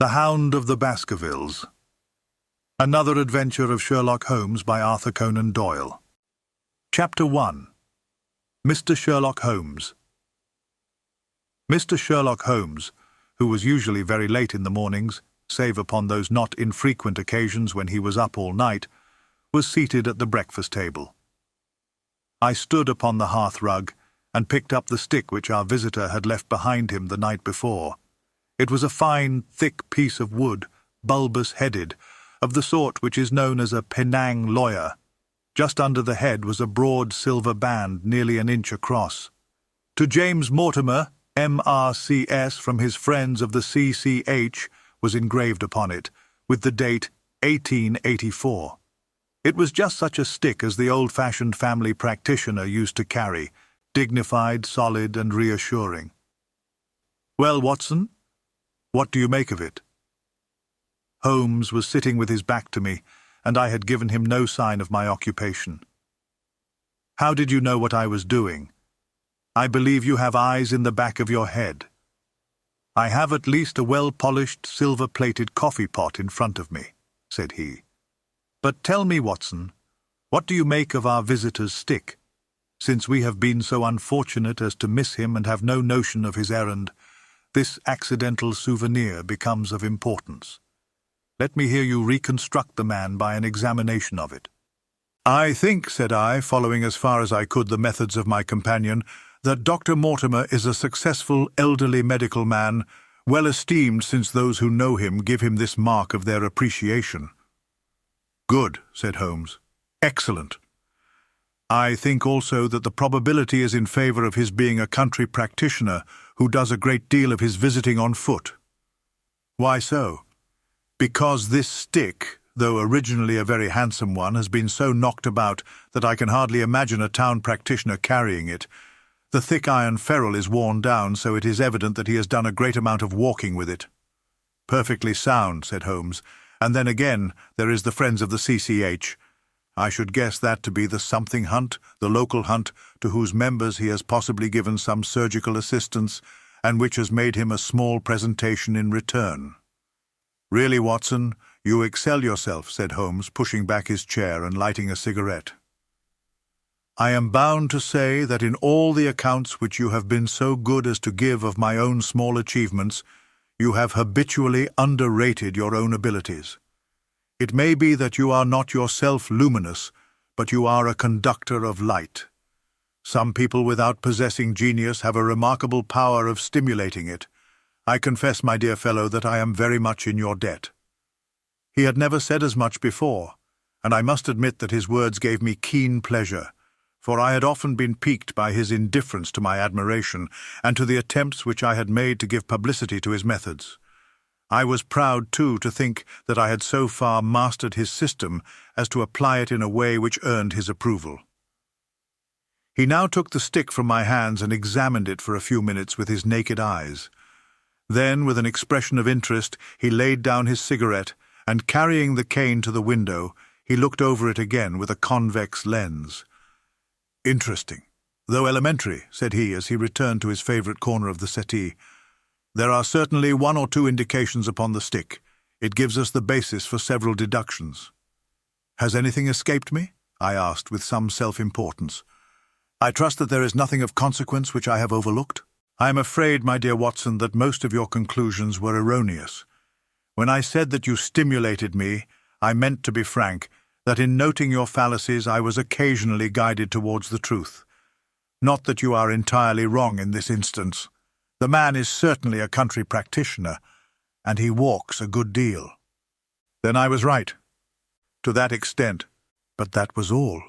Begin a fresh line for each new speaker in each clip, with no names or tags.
The Hound of the Baskervilles. Another adventure of Sherlock Holmes by Arthur Conan Doyle. Chapter 1. Mr. Sherlock Holmes. Mr. Sherlock Holmes, who was usually very late in the mornings, save upon those not infrequent occasions when he was up all night, was seated at the breakfast table. I stood upon the hearth-rug and picked up the stick which our visitor had left behind him the night before. It was a fine, thick piece of wood, bulbous-headed, of the sort which is known as a Penang lawyer. Just under the head was a broad silver band nearly an inch across. To James Mortimer, M.R.C.S., from his friends of the C.C.H., was engraved upon it, with the date 1884. It was just such a stick as the old-fashioned family practitioner used to carry, dignified, solid, and reassuring. "Well, Watson, what do you make of it?" Holmes was sitting with his back to me, and I had given him no sign of my occupation. "How did you know what I was doing? I believe you have eyes in the back of your head." "I have at least a well-polished, silver-plated coffee-pot in front of me," said he. "But tell me, Watson, what do you make of our visitor's stick? Since we have been so unfortunate as to miss him and have no notion of his errand, this accidental souvenir becomes of importance. Let me hear you reconstruct the man by an examination of it." "I think," said I, following as far as I could the methods of my companion, "that Dr. Mortimer is a successful elderly medical man, well esteemed since those who know him give him this mark of their appreciation." "Good," said Holmes. "Excellent. I think also that the probability is in favor of his being a country practitioner who does a great deal of his visiting on foot." "Why so?" "Because this stick, though originally a very handsome one, has been so knocked about that I can hardly imagine a town practitioner carrying it. The thick iron ferrule is worn down, so it is evident that he has done a great amount of walking with it." "Perfectly sound," said Holmes. "And then again, there is the friends of the C.C.H. I should guess that to be the something hunt, the local hunt, to whose members he has possibly given some surgical assistance, and which has made him a small presentation in return." "Really, Watson, you excel yourself," said Holmes, pushing back his chair and lighting a cigarette. "I am bound to say that in all the accounts which you have been so good as to give of my own small achievements, you have habitually underrated your own abilities. It may be that you are not yourself luminous, but you are a conductor of light. Some people without possessing genius have a remarkable power of stimulating it. I confess, my dear fellow, that I am very much in your debt." He had never said as much before, and I must admit that his words gave me keen pleasure, for I had often been piqued by his indifference to my admiration and to the attempts which I had made to give publicity to his methods. I was proud, too, to think that I had so far mastered his system as to apply it in a way which earned his approval. He now took the stick from my hands and examined it for a few minutes with his naked eyes. Then, with an expression of interest, he laid down his cigarette, and carrying the cane to the window, he looked over it again with a convex lens. "Interesting, though elementary," said he as he returned to his favourite corner of the settee. "There are certainly one or two indications upon the stick. It gives us the basis for several deductions." "Has anything escaped me?" I asked with some self-importance. "I trust that there is nothing of consequence which I have overlooked?" "I am afraid, my dear Watson, that most of your conclusions were erroneous. When I said that you stimulated me, I meant, to be frank, that in noting your fallacies I was occasionally guided towards the truth. Not that you are entirely wrong in this instance. The man is certainly a country practitioner, and he walks a good deal." "Then I was right." "To that extent, but that was all."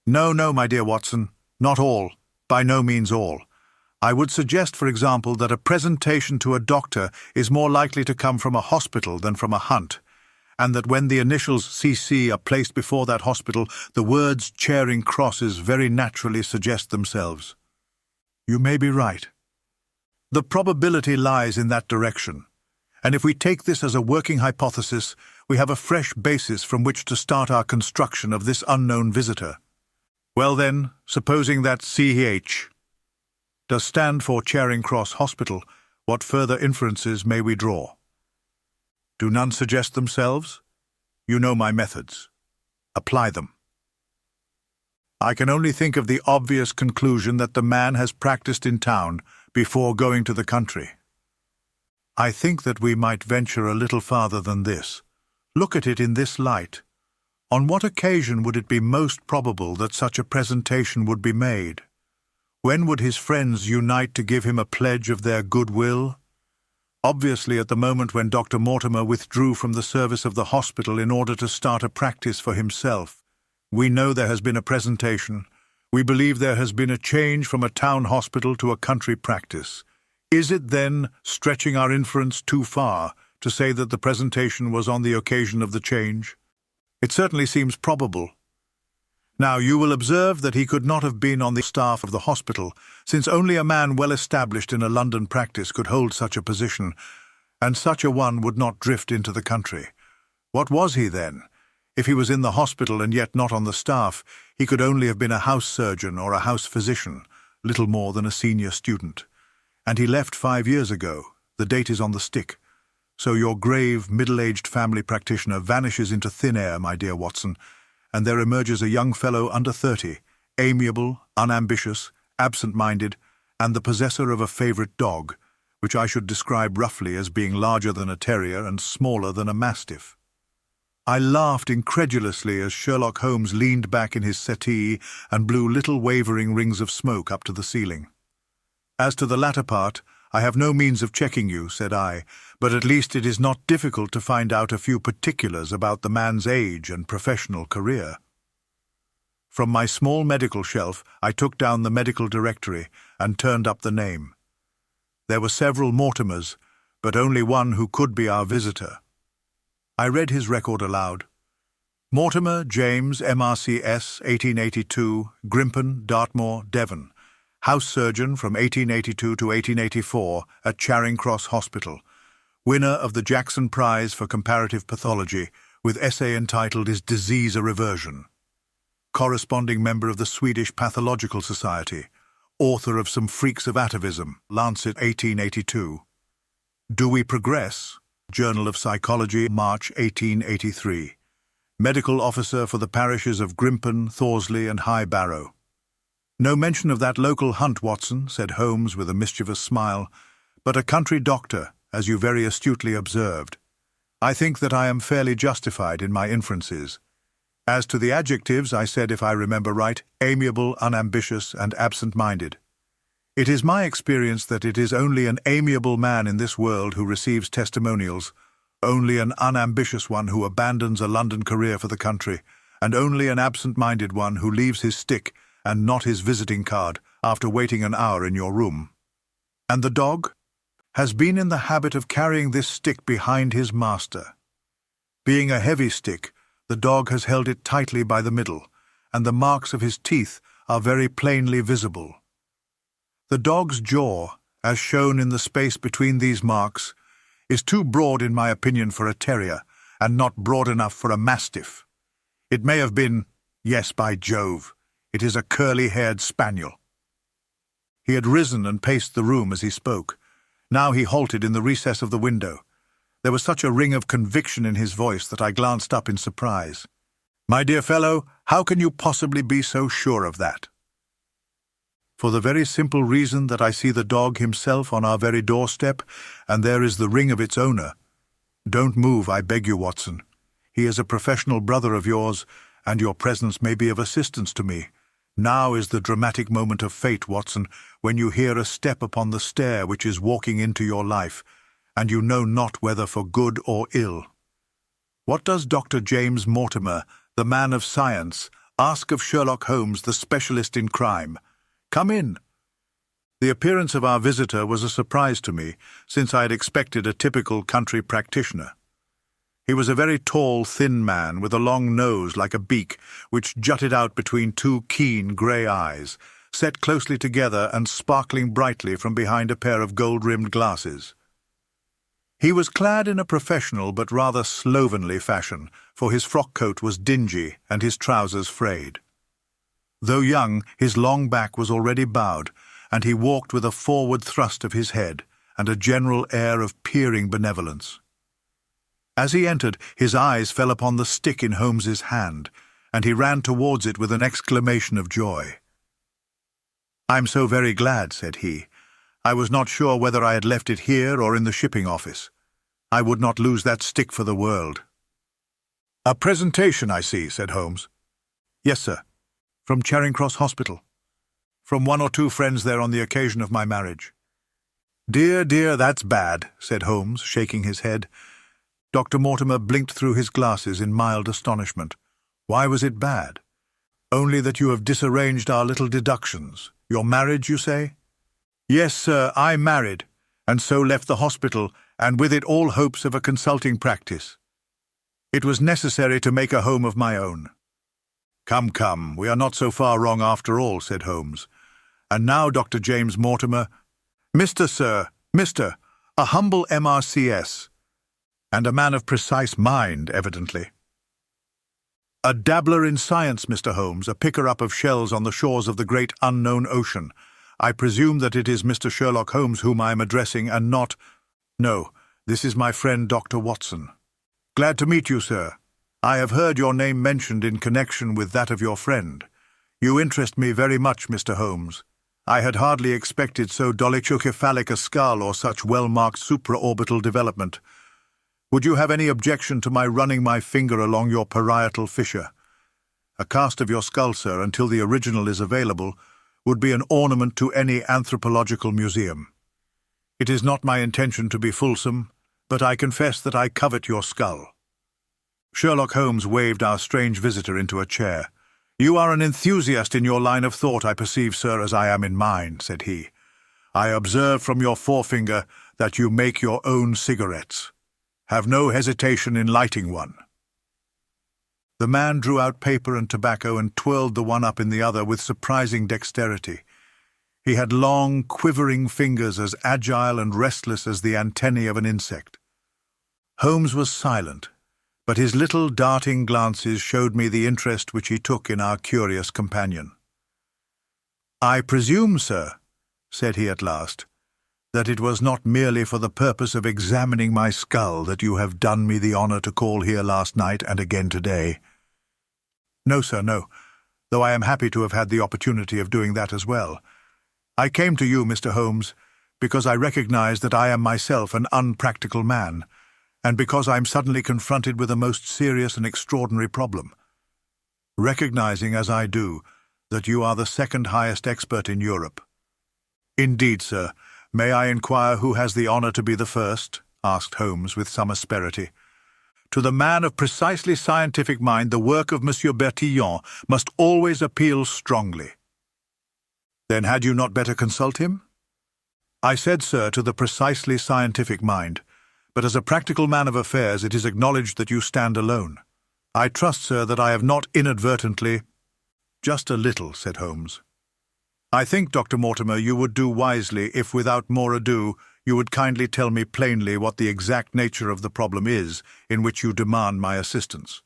"No, my dear Watson, not all, by no means all. I would suggest, for example, that a presentation to a doctor is more likely to come from a hospital than from a hunt, and that when the initials C.C. are placed before that hospital, the words Charing Crosses very naturally suggest themselves." "You may be right. The probability lies in that direction, and if we take this as a working hypothesis, we have a fresh basis from which to start our construction of this unknown visitor. Well then, supposing that C.H. does stand for Charing Cross Hospital, what further inferences may we draw?" Do none suggest themselves? You know my methods. Apply them. I can only think of the obvious conclusion that the man has practiced in town before going to the country. I think that we might venture a little farther than this. Look at it in this light. On what occasion would it be most probable that such a presentation would be made? When would his friends unite to give him a pledge of their goodwill? Obviously at the moment when Dr. Mortimer withdrew from the service of the hospital in order to start a practice for himself. We know there has been a presentation. We believe there has been a change from a town hospital to a country practice. Is it then stretching our inference too far to say that the presentation was on the occasion of the change? It certainly seems probable. Now, you will observe that he could not have been on the staff of the hospital, since only a man well established in a London practice could hold such a position, and such a one would not drift into the country. What was he then? If he was in the hospital and yet not on the staff, he could only have been a house surgeon or a house physician, little more than a senior student. And he left 5 years ago. The date is on the stick. So your grave, middle-aged family practitioner vanishes into thin air, my dear Watson, and there emerges a young fellow under 30, amiable, unambitious, absent-minded, and the possessor of a favourite dog, which I should describe roughly as being larger than a terrier and smaller than a mastiff. I laughed incredulously as Sherlock Holmes leaned back in his settee and blew little wavering rings of smoke up to the ceiling. As to the latter part, I have no means of checking you, said I, but at least it is not difficult to find out a few particulars about the man's age and professional career. From my small medical shelf, I took down the medical directory and turned up the name. There were several Mortimers, but only one who could be our visitor. I read his record aloud. Mortimer James, MRCS, 1882, Grimpen, Dartmoor, Devon. House surgeon from 1882 to 1884 at Charing Cross Hospital. Winner of the Jackson Prize for Comparative Pathology, with essay entitled Is Disease a Reversion? Corresponding member of the Swedish Pathological Society. Author of Some Freaks of Atavism, Lancet 1882. Do We Progress? Journal of Psychology, March 1883. Medical officer for the parishes of Grimpen, Thorsley and High Barrow. No mention of that local hunt, Watson, said Holmes with a mischievous smile, but a country doctor, as you very astutely observed. I think that I am fairly justified in my inferences. As to the adjectives, I said, if I remember right, amiable, unambitious, and absent-minded. It is my experience that it is only an amiable man in this world who receives testimonials, only an unambitious one who abandons a London career for the country, and only an absent-minded one who leaves his stick and not his visiting card after waiting an hour in your room. And the dog has been in the habit of carrying this stick behind his master. Being a heavy stick, the dog has held it tightly by the middle, and the marks of his teeth are very plainly visible. The dog's jaw, as shown in the space between these marks, is too broad in my opinion for a terrier, and not broad enough for a mastiff. It may have been, yes, by Jove, it is a curly-haired spaniel. He had risen and paced the room as he spoke. Now he halted in the recess of the window. There was such a ring of conviction in his voice that I glanced up in surprise. My dear fellow, how can you possibly be so sure of that? For the very simple reason that I see the dog himself on our very doorstep, and there is the ring of its owner. Don't move, I beg you, Watson. He is a professional brother of yours, and your presence may be of assistance to me. Now is the dramatic moment of fate, Watson, when you hear a step upon the stair which is walking into your life, and you know not whether for good or ill. What does Dr. James Mortimer, the man of science, ask of Sherlock Holmes, the specialist in crime? Come in. The appearance of our visitor was a surprise to me, since I had expected a typical country practitioner. He was a very tall, thin man, with a long nose like a beak, which jutted out between two keen grey eyes, set closely together and sparkling brightly from behind a pair of gold-rimmed glasses. He was clad in a professional but rather slovenly fashion, for his frock-coat was dingy and his trousers frayed. Though young, his long back was already bowed, and he walked with a forward thrust of his head and a general air of peering benevolence. As he entered, his eyes fell upon the stick in Holmes's hand, and he ran towards it with an exclamation of joy. "I'm so very glad," said he. "I was not sure whether I had left it here or in the shipping office. I would not lose that stick for the world." "A presentation, I see," said Holmes. "Yes, sir. From Charing Cross Hospital. From one or two friends there on the occasion of my marriage." "Dear, dear, that's bad," said Holmes, shaking his head. Dr. Mortimer blinked through his glasses in mild astonishment. "Why was it bad?" "Only that you have disarranged our little deductions. Your marriage, you say?" "Yes, sir, I married, and so left the hospital, and with it all hopes of a consulting practice. It was necessary to make a home of my own." "Come, come, we are not so far wrong after all," said Holmes. "And now, Dr. James Mortimer—" "Mr. Sir, Mr. A humble MRCS, and a man of precise mind, evidently." "A dabbler in science, Mr. Holmes, a picker-up of shells on the shores of the great unknown ocean. I presume that it is Mr. Sherlock Holmes whom I am addressing, and not—" "No, this is my friend Dr. Watson." "Glad to meet you, sir. I have heard your name mentioned in connection with that of your friend. You interest me very much, Mr. Holmes. I had hardly expected so dolichocephalic a skull or such well-marked supraorbital development. Would you have any objection to my running my finger along your parietal fissure? A cast of your skull, sir, until the original is available, would be an ornament to any anthropological museum. It is not my intention to be fulsome, but I confess that I covet your skull." Sherlock Holmes waved our strange visitor into a chair. "You are an enthusiast in your line of thought, I perceive, sir, as I am in mine," said he. "I observe from your forefinger that you make your own cigarettes. Have no hesitation in lighting one." The man drew out paper and tobacco and twirled the one up in the other with surprising dexterity. He had long, quivering fingers as agile and restless as the antennae of an insect. Holmes was silent, but his little darting glances showed me the interest which he took in our curious companion. "I presume, sir," said he at last, "that it was not merely for the purpose of examining my skull that you have done me the honour to call here last night and again today." "No, sir, no, though I am happy to have had the opportunity of doing that as well. I came to you, Mr. Holmes, because I recognize that I am myself an unpractical man, and because I am suddenly confronted with a most serious and extraordinary problem. Recognizing, as I do, that you are the second highest expert in Europe." "Indeed, sir. May I inquire who has the honour to be the first?" asked Holmes with some asperity. "To the man of precisely scientific mind, the work of Monsieur Bertillon must always appeal strongly." "Then had you not better consult him?" "I said, sir, to the precisely scientific mind, but as a practical man of affairs it is acknowledged that you stand alone. I trust, sir, that I have not inadvertently—" "Just a little," said Holmes. "I think, Dr. Mortimer, you would do wisely if, without more ado, you would kindly tell me plainly what the exact nature of the problem is in which you demand my assistance."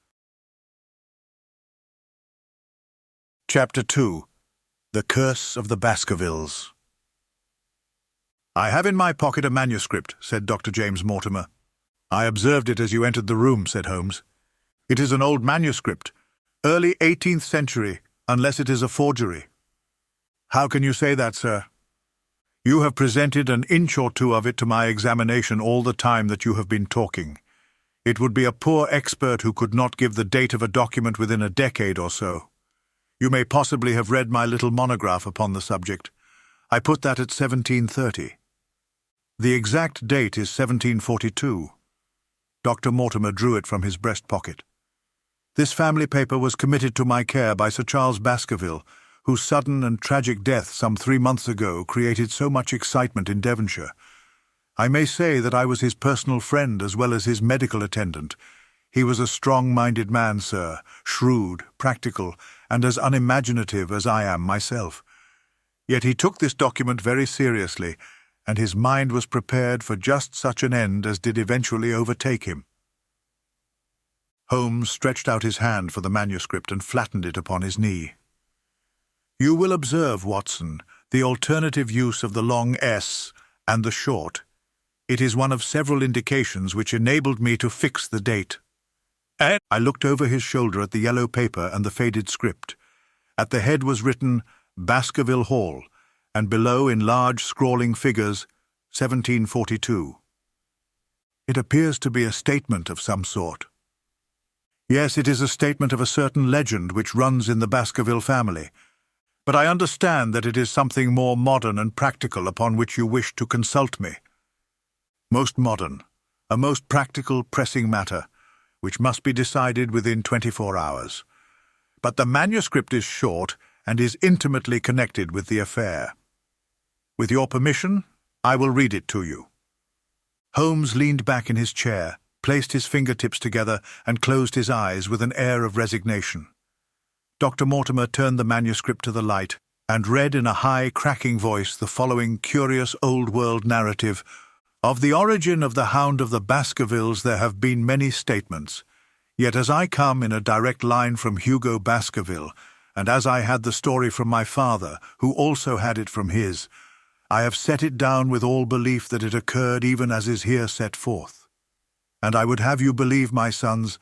Chapter 2. The Curse of the Baskervilles. "I have in my pocket a manuscript," said Dr. James Mortimer. "I observed it as you entered the room," said Holmes. "It is an old manuscript, early 18th century, unless it is a forgery." "How can you say that, sir?" "You have presented an inch or two of it to my examination all the time that you have been talking. It would be a poor expert who could not give the date of a document within a decade or so. You may possibly have read my little monograph upon the subject. I put that at 1730. The exact date is 1742. Dr. Mortimer drew it from his breast pocket. This family paper was committed to my care by Sir Charles Baskerville, whose sudden and tragic death some 3 months ago created so much excitement in Devonshire. I may say that I was his personal friend as well as his medical attendant. He was a strong-minded man, sir, shrewd, practical, and as unimaginative as I am myself. Yet he took this document very seriously, and his mind was prepared for just such an end as did eventually overtake him." Holmes stretched out his hand for the manuscript and flattened it upon his knee. "You will observe, Watson, the alternative use of the long S and the short. It is one of several indications which enabled me to fix the date. And I looked over his shoulder at the yellow paper and the faded script. At the head was written Baskerville Hall, and below in large scrawling figures 1742. It appears to be a statement of some sort. Yes, it is a statement of a certain legend which runs in the Baskerville family, but I understand that it is something more modern and practical upon which you wish to consult me. Most modern, a most practical, pressing matter, which must be decided within 24 hours. But the manuscript is short and is intimately connected with the affair. With your permission, I will read it to you. Holmes leaned back in his chair, placed his fingertips together, and closed his eyes with an air of resignation. Dr. Mortimer turned the manuscript to the light and read in a high, cracking voice the following curious old-world narrative. Of the origin of the Hound of the Baskervilles there have been many statements, yet as I come in a direct line from Hugo Baskerville, and as I had the story from my father, who also had it from his, I have set it down with all belief that it occurred even as is here set forth. And I would have you believe, my sons,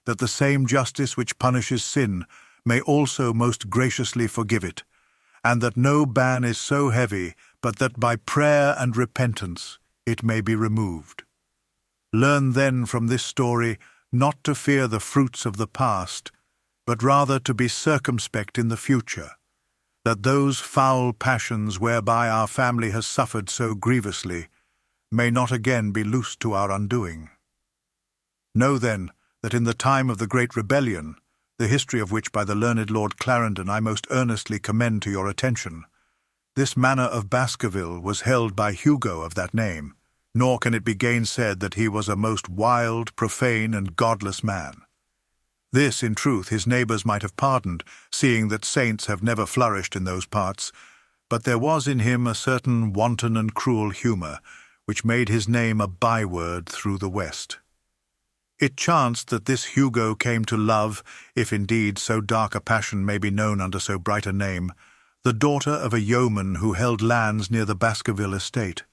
that the same justice which punishes sin may also most graciously forgive it, and that no ban is so heavy but that by prayer and repentance it may be removed. Learn then from this story not to fear the fruits of the past, but rather to be circumspect in the future, that those foul passions whereby our family has suffered so grievously may not again be loosed to our undoing. Know then that in the time of the great rebellion, the history of which by the learned Lord Clarendon I most earnestly commend to your attention, this manor of Baskerville was held by Hugo of that name, nor can it be gainsaid that he was a most wild, profane, and godless man. This, in truth, his neighbours might have pardoned, seeing that saints have never flourished in those parts, but there was in him a certain wanton and cruel humour, which made his name a byword through the West. It chanced that this Hugo came to love, if indeed so dark a passion may be known under so bright a name, the daughter of a yeoman who held lands near the Baskerville estate.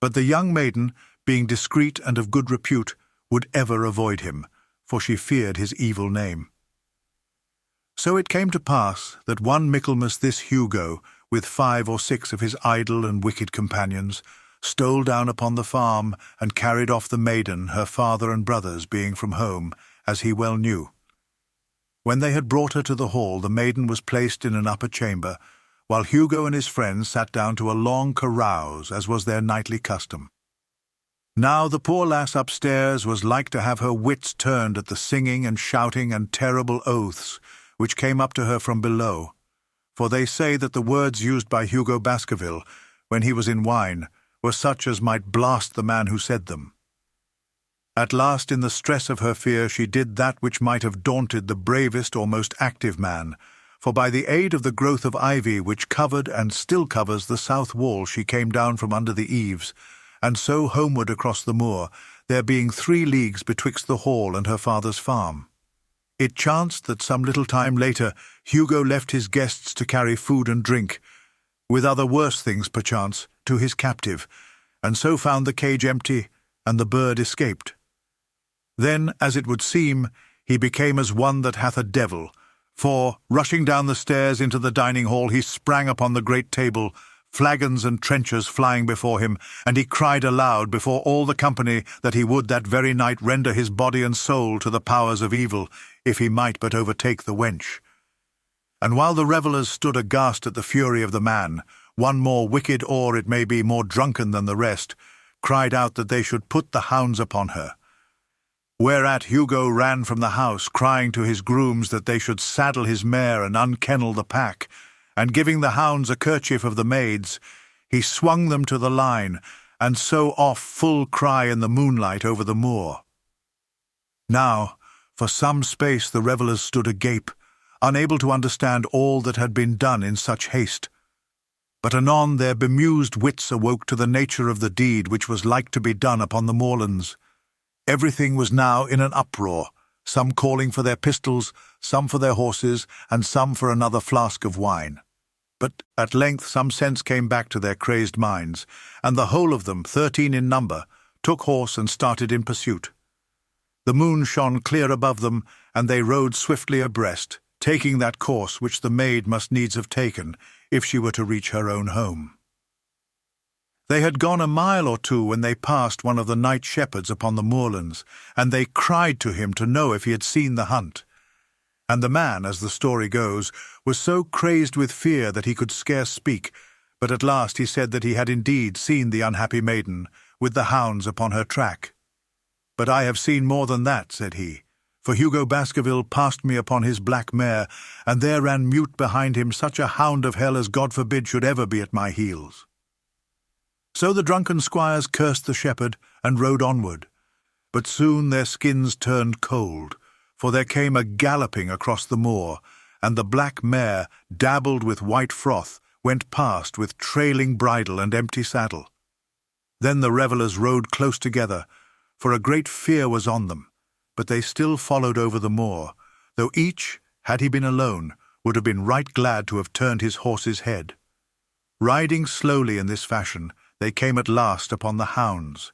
But the young maiden, being discreet and of good repute, would ever avoid him, for she feared his evil name. So it came to pass that one Michaelmas this Hugo, with 5 or 6 of his idle and wicked companions, stole down upon the farm and carried off the maiden, her father and brothers being from home, as he well knew. When they had brought her to the hall, the maiden was placed in an upper chamber, while Hugo and his friends sat down to a long carouse, as was their nightly custom. Now the poor lass upstairs was like to have her wits turned at the singing and shouting and terrible oaths which came up to her from below, for they say that the words used by Hugo Baskerville, when he was in wine, were such as might blast the man who said them. At last, in the stress of her fear, she did that which might have daunted the bravest or most active man, for by the aid of the growth of ivy which covered and still covers the south wall she came down from under the eaves, and so homeward across the moor, there being 3 leagues betwixt the hall and her father's farm. It chanced that some little time later Hugo left his guests to carry food and drink, with other worse things perchance, to his captive, and so found the cage empty, and the bird escaped. Then, as it would seem, he became as one that hath a devil, for, rushing down the stairs into the dining hall, he sprang upon the great table, flagons and trenchers flying before him, and he cried aloud before all the company that he would that very night render his body and soul to the powers of evil, if he might but overtake the wench. And while the revellers stood aghast at the fury of the man, one more wicked or, it may be, more drunken than the rest, cried out that they should put the hounds upon her. Whereat Hugo ran from the house, crying to his grooms that they should saddle his mare and unkennel the pack, and giving the hounds a kerchief of the maid's, he swung them to the line, and so off full cry in the moonlight over the moor. Now, for some space the revellers stood agape, unable to understand all that had been done in such haste. But anon their bemused wits awoke to the nature of the deed which was like to be done upon the moorlands. Everything was now in an uproar, some calling for their pistols, some for their horses, and some for another flask of wine. But at length some sense came back to their crazed minds, and the whole of them, 13 in number, took horse and started in pursuit. The moon shone clear above them, and they rode swiftly abreast, taking that course which the maid must needs have taken if she were to reach her own home. They had gone a mile or two when they passed one of the night shepherds upon the moorlands, and they cried to him to know if he had seen the hunt. And the man, as the story goes, was so crazed with fear that he could scarce speak, but at last he said that he had indeed seen the unhappy maiden, with the hounds upon her track. "But I have seen more than that," said he, "for Hugo Baskerville passed me upon his black mare, and there ran mute behind him such a hound of hell as God forbid should ever be at my heels." So the drunken squires cursed the shepherd and rode onward, but soon their skins turned cold, for there came a galloping across the moor, and the black mare, dabbled with white froth, went past with trailing bridle and empty saddle. Then the revellers rode close together, for a great fear was on them, but they still followed over the moor, though each, had he been alone, would have been right glad to have turned his horse's head. Riding slowly in this fashion, they came at last upon the hounds.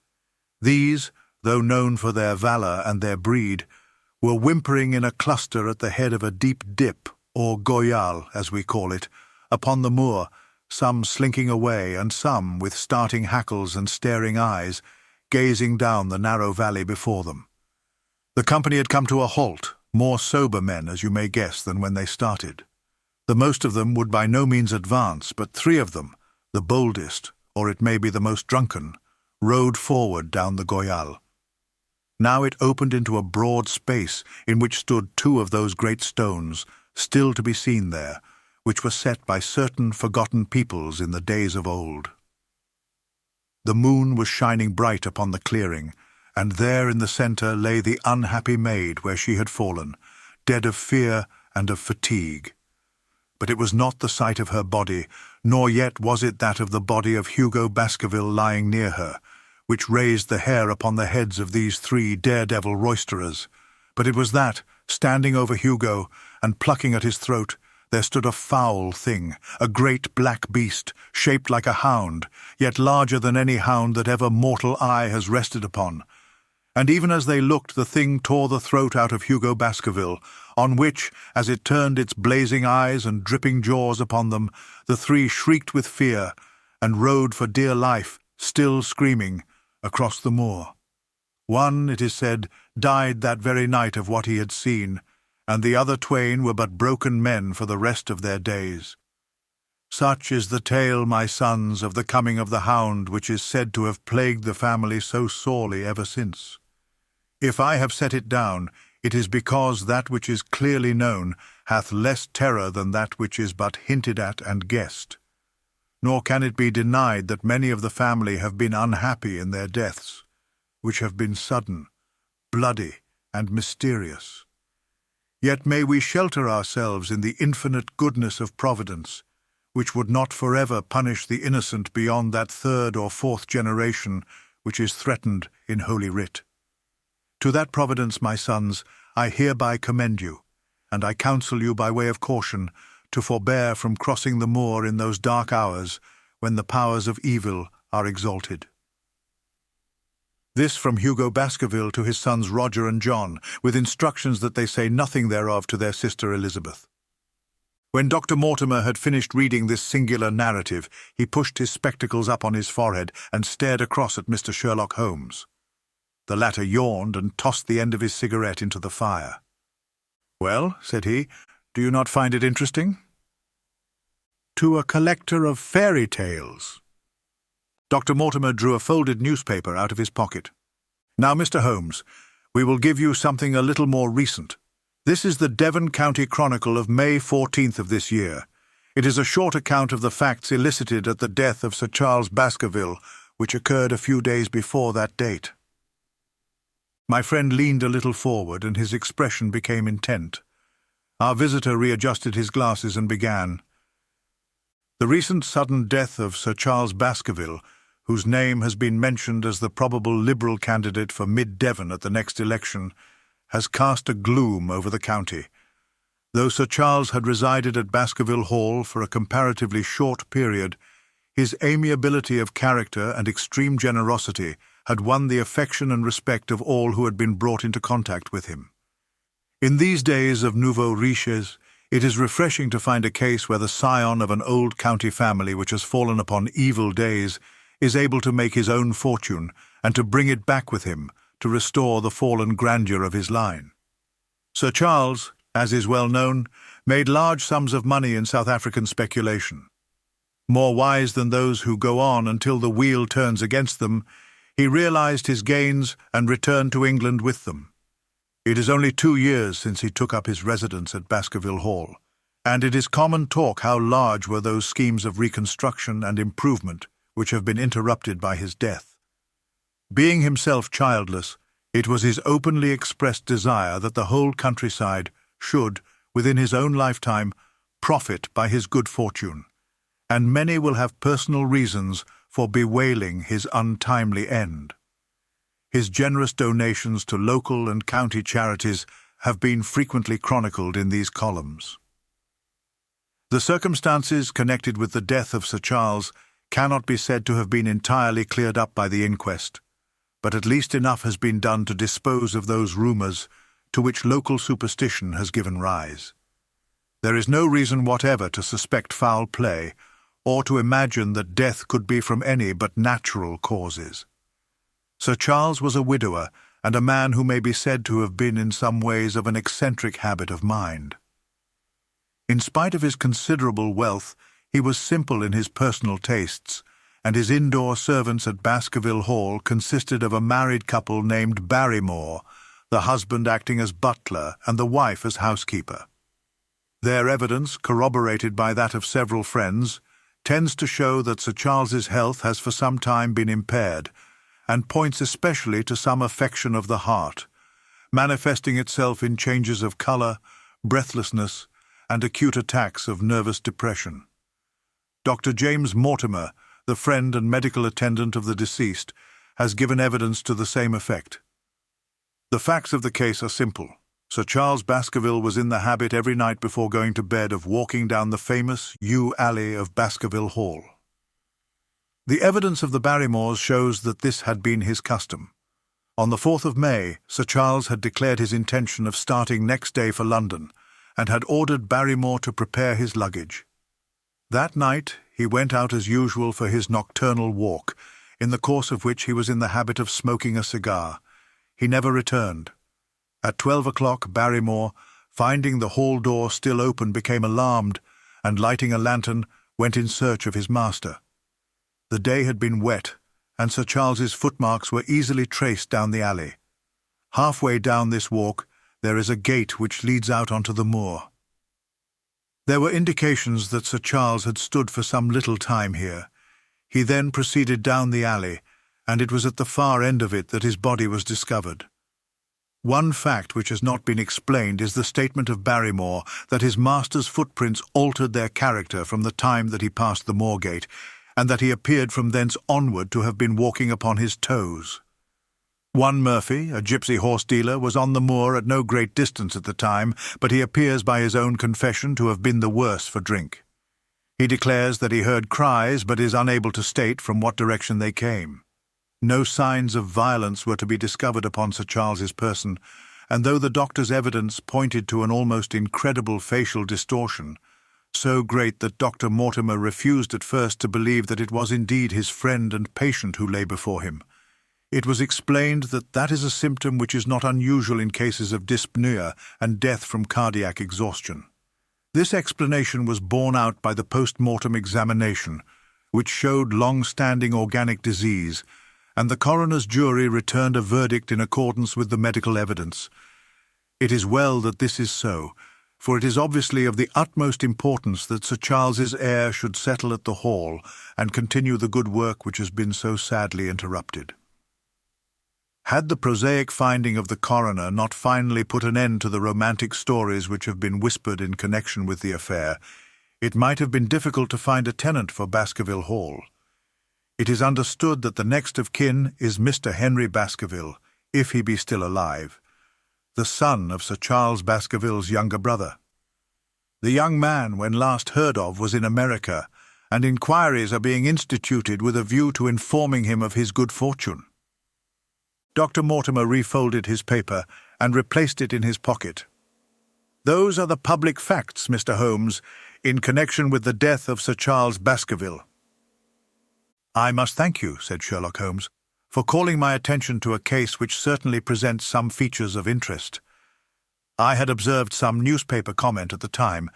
These, though known for their valour and their breed, were whimpering in a cluster at the head of a deep dip, or goyal, as we call it, upon the moor, some slinking away, and some, with starting hackles and staring eyes, gazing down the narrow valley before them. The company had come to a halt, more sober men, as you may guess, than when they started. The most of them would by no means advance, but 3 of them, the boldest, or it may be the most drunken, rode forward down the goyal. Now it opened into a broad space in which stood 2 of those great stones, still to be seen there, which were set by certain forgotten peoples in the days of old. The moon was shining bright upon the clearing, and there in the centre lay the unhappy maid where she had fallen, dead of fear and of fatigue. But it was not the sight of her body, nor yet was it that of the body of Hugo Baskerville lying near her, which raised the hair upon the heads of these 3 daredevil roisterers, but it was that, standing over Hugo and plucking at his throat, there stood a foul thing, a great black beast, shaped like a hound, yet larger than any hound that ever mortal eye has rested upon. And even as they looked, the thing tore the throat out of Hugo Baskerville, on which, as it turned its blazing eyes and dripping jaws upon them, the 3 shrieked with fear, and rode for dear life, still screaming, across the moor. One, it is said, died that very night of what he had seen, and the other twain were but broken men for the rest of their days. Such is the tale, my sons, of the coming of the hound, which is said to have plagued the family so sorely ever since. If I have set it down, it is because that which is clearly known hath less terror than that which is but hinted at and guessed. Nor can it be denied that many of the family have been unhappy in their deaths, which have been sudden, bloody, and mysterious. Yet may we shelter ourselves in the infinite goodness of Providence, which would not forever punish the innocent beyond that 3rd or 4th generation which is threatened in Holy Writ. To that Providence, my sons, I hereby commend you, and I counsel you by way of caution to forbear from crossing the moor in those dark hours when the powers of evil are exalted. This from Hugo Baskerville to his sons Roger and John, with instructions that they say nothing thereof to their sister Elizabeth. When Dr. Mortimer had finished reading this singular narrative, he pushed his spectacles up on his forehead and stared across at Mr. Sherlock Holmes. The latter yawned and tossed the end of his cigarette into the fire. "Well," said he, "do you not find it interesting?" "To a collector of fairy tales." Dr. Mortimer drew a folded newspaper out of his pocket. "Now, Mr. Holmes, we will give you something a little more recent. This is the Devon County Chronicle of May 14th of this year. It is a short account of the facts elicited at the death of Sir Charles Baskerville, which occurred a few days before that date." My friend leaned a little forward, and his expression became intent. Our visitor readjusted his glasses and began. "The recent sudden death of Sir Charles Baskerville, whose name has been mentioned as the probable Liberal candidate for Mid-Devon at the next election, has cast a gloom over the county. Though Sir Charles had resided at Baskerville Hall for a comparatively short period, his amiability of character and extreme generosity had won the affection and respect of all who had been brought into contact with him. In these days of nouveaux riches, it is refreshing to find a case where the scion of an old county family which has fallen upon evil days is able to make his own fortune and to bring it back with him to restore the fallen grandeur of his line. Sir Charles, as is well known, made large sums of money in South African speculation. More wise than those who go on until the wheel turns against them, he realized his gains and returned to England with them. It is only 2 years since he took up his residence at Baskerville Hall, and it is common talk how large were those schemes of reconstruction and improvement which have been interrupted by his death. Being himself childless, it was his openly expressed desire that the whole countryside should, within his own lifetime, profit by his good fortune, and many will have personal reasons for bewailing his untimely end. His generous donations to local and county charities have been frequently chronicled in these columns. The circumstances connected with the death of Sir Charles cannot be said to have been entirely cleared up by the inquest, but at least enough has been done to dispose of those rumours to which local superstition has given rise. There is no reason whatever to suspect foul play, or to imagine that death could be from any but natural causes. Sir Charles was a widower, and a man who may be said to have been in some ways of an eccentric habit of mind. In spite of his considerable wealth, he was simple in his personal tastes, and his indoor servants at Baskerville Hall consisted of a married couple named Barrymore, the husband acting as butler and the wife as housekeeper. Their evidence, corroborated by that of several friends, tends to show that Sir Charles's health has for some time been impaired, and points especially to some affection of the heart, manifesting itself in changes of colour, breathlessness, and acute attacks of nervous depression. Dr. James Mortimer, the friend and medical attendant of the deceased, has given evidence to the same effect. The facts of the case are simple. Sir Charles Baskerville was in the habit every night before going to bed of walking down the famous yew alley of Baskerville Hall. The evidence of the Barrymores shows that this had been his custom. On the 4th of May, Sir Charles had declared his intention of starting next day for London, and had ordered Barrymore to prepare his luggage. That night he went out as usual for his nocturnal walk, in the course of which he was in the habit of smoking a cigar. He never returned. At 12 o'clock, Barrymore, finding the hall door still open, became alarmed, and lighting a lantern, went in search of his master. The day had been wet, and Sir Charles's footmarks were easily traced down the alley. Halfway down this walk there is a gate which leads out onto the moor. There were indications that Sir Charles had stood for some little time here. He then proceeded down the alley, and it was at the far end of it that his body was discovered. One fact which has not been explained is the statement of Barrymore that his master's footprints altered their character from the time that he passed the moor-gate, and that he appeared from thence onward to have been walking upon his toes. One Murphy, a gipsy horse-dealer, was on the moor at no great distance at the time, but he appears by his own confession to have been the worse for drink. He declares that he heard cries, but is unable to state from what direction they came. No signs of violence were to be discovered upon Sir Charles's person, and though the doctor's evidence pointed to an almost incredible facial distortion, so great that Dr. Mortimer refused at first to believe that it was indeed his friend and patient who lay before him, it was explained that that is a symptom which is not unusual in cases of dyspnea and death from cardiac exhaustion. This explanation was borne out by the post-mortem examination, which showed long-standing organic disease, and the coroner's jury returned a verdict in accordance with the medical evidence. It is well that this is so, for it is obviously of the utmost importance that Sir Charles's heir should settle at the Hall and continue the good work which has been so sadly interrupted. Had the prosaic finding of the coroner not finally put an end to the romantic stories which have been whispered in connection with the affair, it might have been difficult to find a tenant for Baskerville Hall. It is understood that the next of kin is Mr. Henry Baskerville, if he be still alive, the son of Sir Charles Baskerville's younger brother. The young man, when last heard of, was in America, and inquiries are being instituted with a view to informing him of his good fortune. Dr. Mortimer refolded his paper and replaced it in his pocket. "Those are the public facts, Mr. Holmes, in connection with the death of Sir Charles Baskerville." "I must thank you," said Sherlock Holmes, "for calling my attention to a case which certainly presents some features of interest. I had observed some newspaper comment at the time,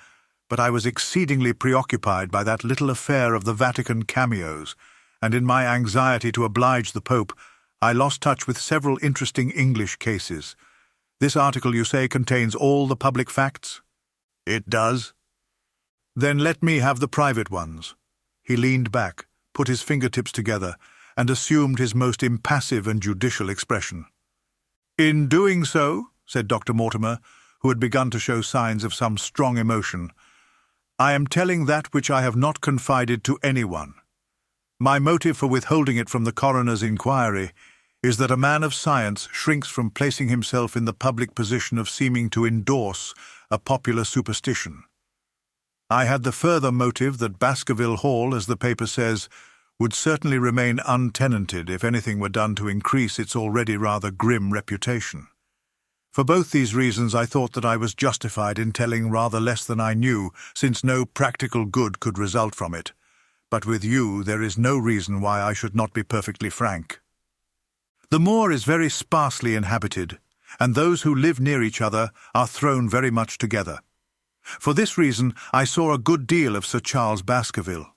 but I was exceedingly preoccupied by that little affair of the Vatican cameos, and in my anxiety to oblige the Pope, I lost touch with several interesting English cases. This article, you say, contains all the public facts?" "It does." "Then let me have the private ones." He leaned back, put his fingertips together, and assumed his most impassive and judicial expression. "In doing so," said Dr. Mortimer, who had begun to show signs of some strong emotion, "I am telling that which I have not confided to anyone. My motive for withholding it from the coroner's inquiry is that a man of science shrinks from placing himself in the public position of seeming to endorse a popular superstition. I had the further motive that Baskerville Hall, as the paper says, would certainly remain untenanted if anything were done to increase its already rather grim reputation. For both these reasons I thought that I was justified in telling rather less than I knew, since no practical good could result from it. But with you there is no reason why I should not be perfectly frank. The moor is very sparsely inhabited, and those who live near each other are thrown very much together. For this reason I saw a good deal of Sir Charles Baskerville.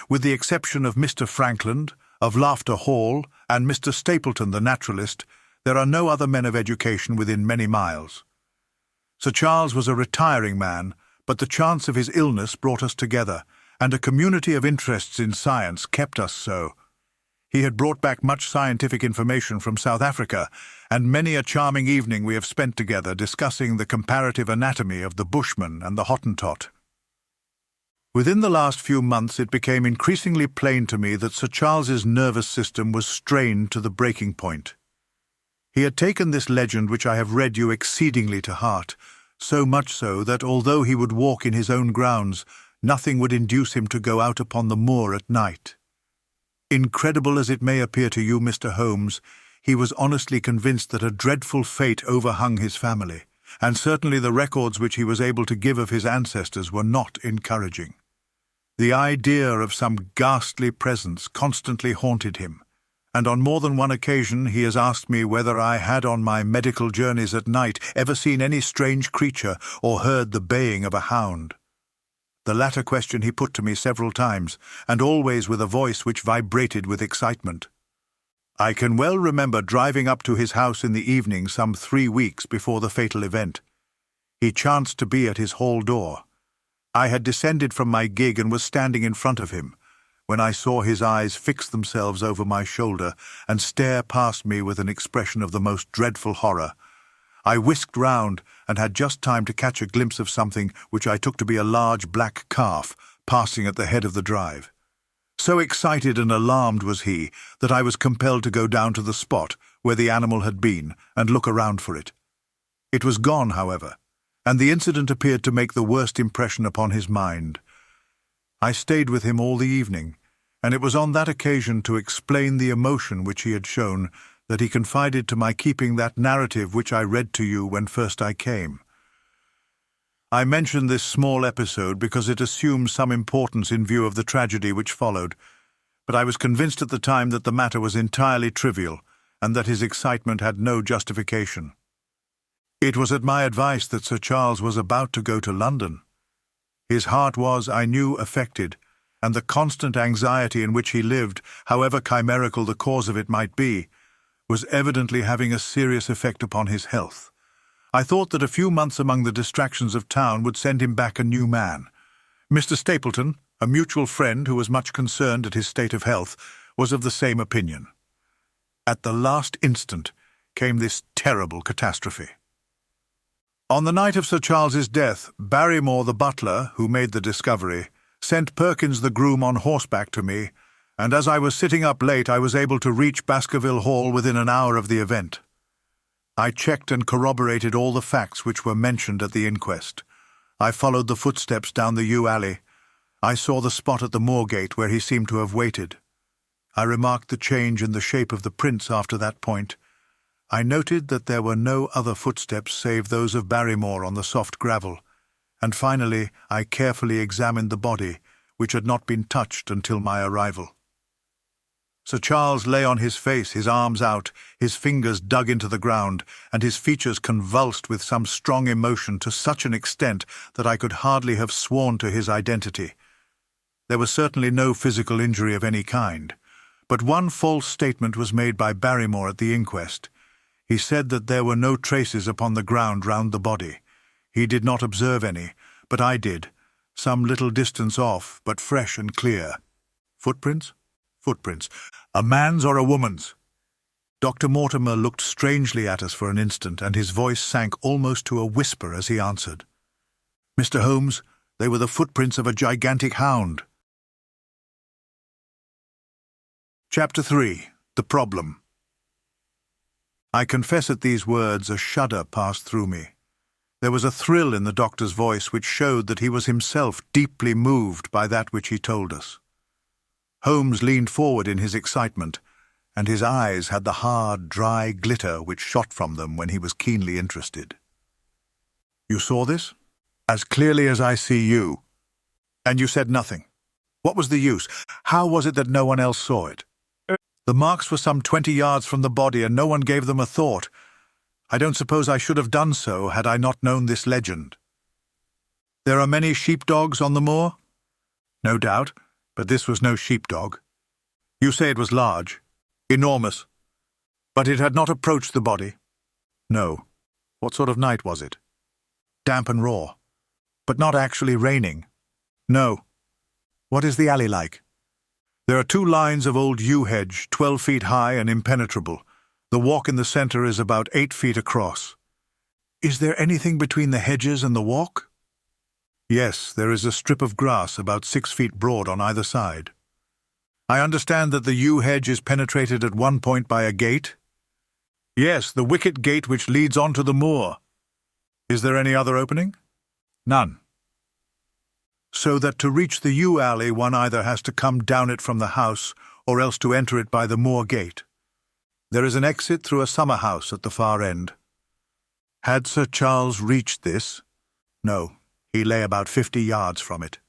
With the exception of Mr. Frankland, of Laughter Hall, and Mr. Stapleton the naturalist, there are no other men of education within many miles. Sir Charles was a retiring man, but the chance of his illness brought us together, and a community of interests in science kept us so. He had brought back much scientific information from South Africa, and many a charming evening we have spent together discussing the comparative anatomy of the Bushman and the Hottentot. Within the last few months it became increasingly plain to me that Sir Charles's nervous system was strained to the breaking point. He had taken this legend which I have read you exceedingly to heart, so much so that although he would walk in his own grounds, nothing would induce him to go out upon the moor at night. Incredible as it may appear to you, Mr. Holmes, he was honestly convinced that a dreadful fate overhung his family, and certainly the records which he was able to give of his ancestors were not encouraging. The idea of some ghastly presence constantly haunted him, and on more than one occasion he has asked me whether I had on my medical journeys at night ever seen any strange creature or heard the baying of a hound. The latter question he put to me several times, and always with a voice which vibrated with excitement. I can well remember driving up to his house in the evening some 3 weeks before the fatal event. He chanced to be at his hall door. I had descended from my gig and was standing in front of him, when I saw his eyes fix themselves over my shoulder and stare past me with an expression of the most dreadful horror. I whisked round and had just time to catch a glimpse of something which I took to be a large black calf passing at the head of the drive. So excited and alarmed was he that I was compelled to go down to the spot where the animal had been and look around for it. It was gone, however, and the incident appeared to make the worst impression upon his mind. I stayed with him all the evening, and it was on that occasion, to explain the emotion which he had shown, that he confided to my keeping that narrative which I read to you when first I came. I mention this small episode because it assumes some importance in view of the tragedy which followed, but I was convinced at the time that the matter was entirely trivial, and that his excitement had no justification. It was at my advice that Sir Charles was about to go to London. His heart was, I knew, affected, and the constant anxiety in which he lived, however chimerical the cause of it might be, was evidently having a serious effect upon his health. I thought that a few months among the distractions of town would send him back a new man. Mr. Stapleton, a mutual friend who was much concerned at his state of health, was of the same opinion. At the last instant came this terrible catastrophe. On the night of Sir Charles's death, Barrymore the butler, who made the discovery, sent Perkins the groom on horseback to me, and as I was sitting up late I was able to reach Baskerville Hall within an hour of the event. I checked and corroborated all the facts which were mentioned at the inquest. I followed the footsteps down the yew alley. I saw the spot at the moorgate where he seemed to have waited. I remarked the change in the shape of the prints after that point, I noted that there were no other footsteps save those of Barrymore on the soft gravel, and finally I carefully examined the body, which had not been touched until my arrival. Sir Charles lay on his face, his arms out, his fingers dug into the ground, and his features convulsed with some strong emotion to such an extent that I could hardly have sworn to his identity. There was certainly no physical injury of any kind, but one false statement was made by Barrymore at the inquest. He said that there were no traces upon the ground round the body. He did not observe any, but I did, some little distance off, but fresh and clear. Footprints? Footprints. A man's or a woman's? Dr. Mortimer looked strangely at us for an instant, and his voice sank almost to a whisper as he answered. Mr. Holmes, they were the footprints of a gigantic hound. Chapter 3. The Problem. I confess at these words a shudder passed through me. There was a thrill in the doctor's voice which showed that he was himself deeply moved by that which he told us. Holmes leaned forward in his excitement, and his eyes had the hard, dry glitter which shot from them when he was keenly interested. You saw this? As clearly as I see you. And you said nothing. What was the use? How was it that no one else saw it? The marks were some 20 yards from the body, and no one gave them a thought. I don't suppose I should have done so had I not known this legend. There are many sheepdogs on the moor? No doubt, but this was no sheepdog. You say it was large, enormous, but it had not approached the body? No. What sort of night was it? Damp and raw, but not actually raining? No. What is the alley like? There are 2 lines of old yew hedge, 12 feet high and impenetrable. The walk in the centre is about 8 feet across. Is there anything between the hedges and the walk? Yes, there is a strip of grass about 6 feet broad on either side. I understand that the yew hedge is penetrated at one point by a gate? Yes, the wicket gate which leads on to the moor. Is there any other opening? None. So that to reach the yew alley one either has to come down it from the house or else to enter it by the moor gate. There is an exit through a summer house at the far end. Had Sir Charles reached this? No, he lay about 50 yards from it.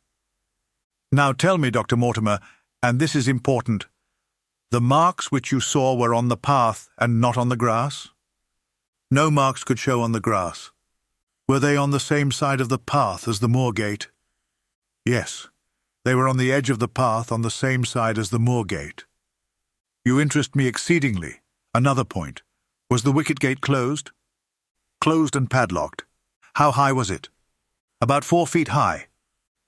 Now tell me, Dr. Mortimer, and this is important, the marks which you saw were on the path and not on the grass? No marks could show on the grass. Were they on the same side of the path as the moor gate? Yes, they were on the edge of the path on the same side as the moor gate. You interest me exceedingly. Another point. Was the wicket gate closed? Closed and padlocked. How high was it? About 4 feet high.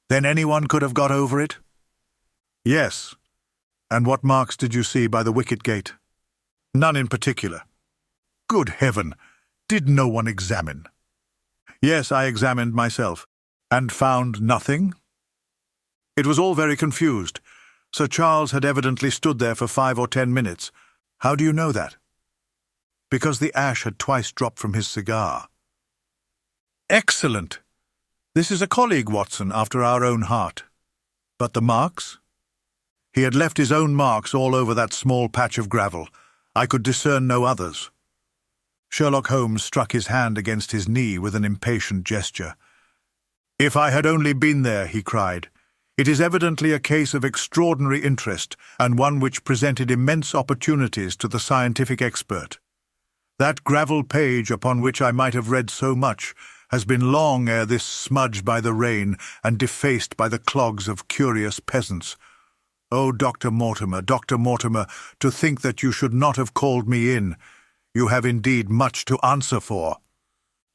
Then anyone could have got over it? Yes. And what marks did you see by the wicket gate? None in particular. Good heaven! Did no one examine? Yes, I examined myself. And found nothing? It was all very confused. Sir Charles had evidently stood there for 5 or 10 minutes. How do you know that? Because the ash had twice dropped from his cigar. Excellent! This is a colleague, Watson, after our own heart. But the marks? He had left his own marks all over that small patch of gravel. I could discern no others. Sherlock Holmes struck his hand against his knee with an impatient gesture. If I had only been there, he cried. It is evidently a case of extraordinary interest, and one which presented immense opportunities to the scientific expert. That gravel page upon which I might have read so much has been long ere this smudged by the rain and defaced by the clogs of curious peasants. Oh, Dr. Mortimer, to think that you should not have called me in. You have indeed much to answer for.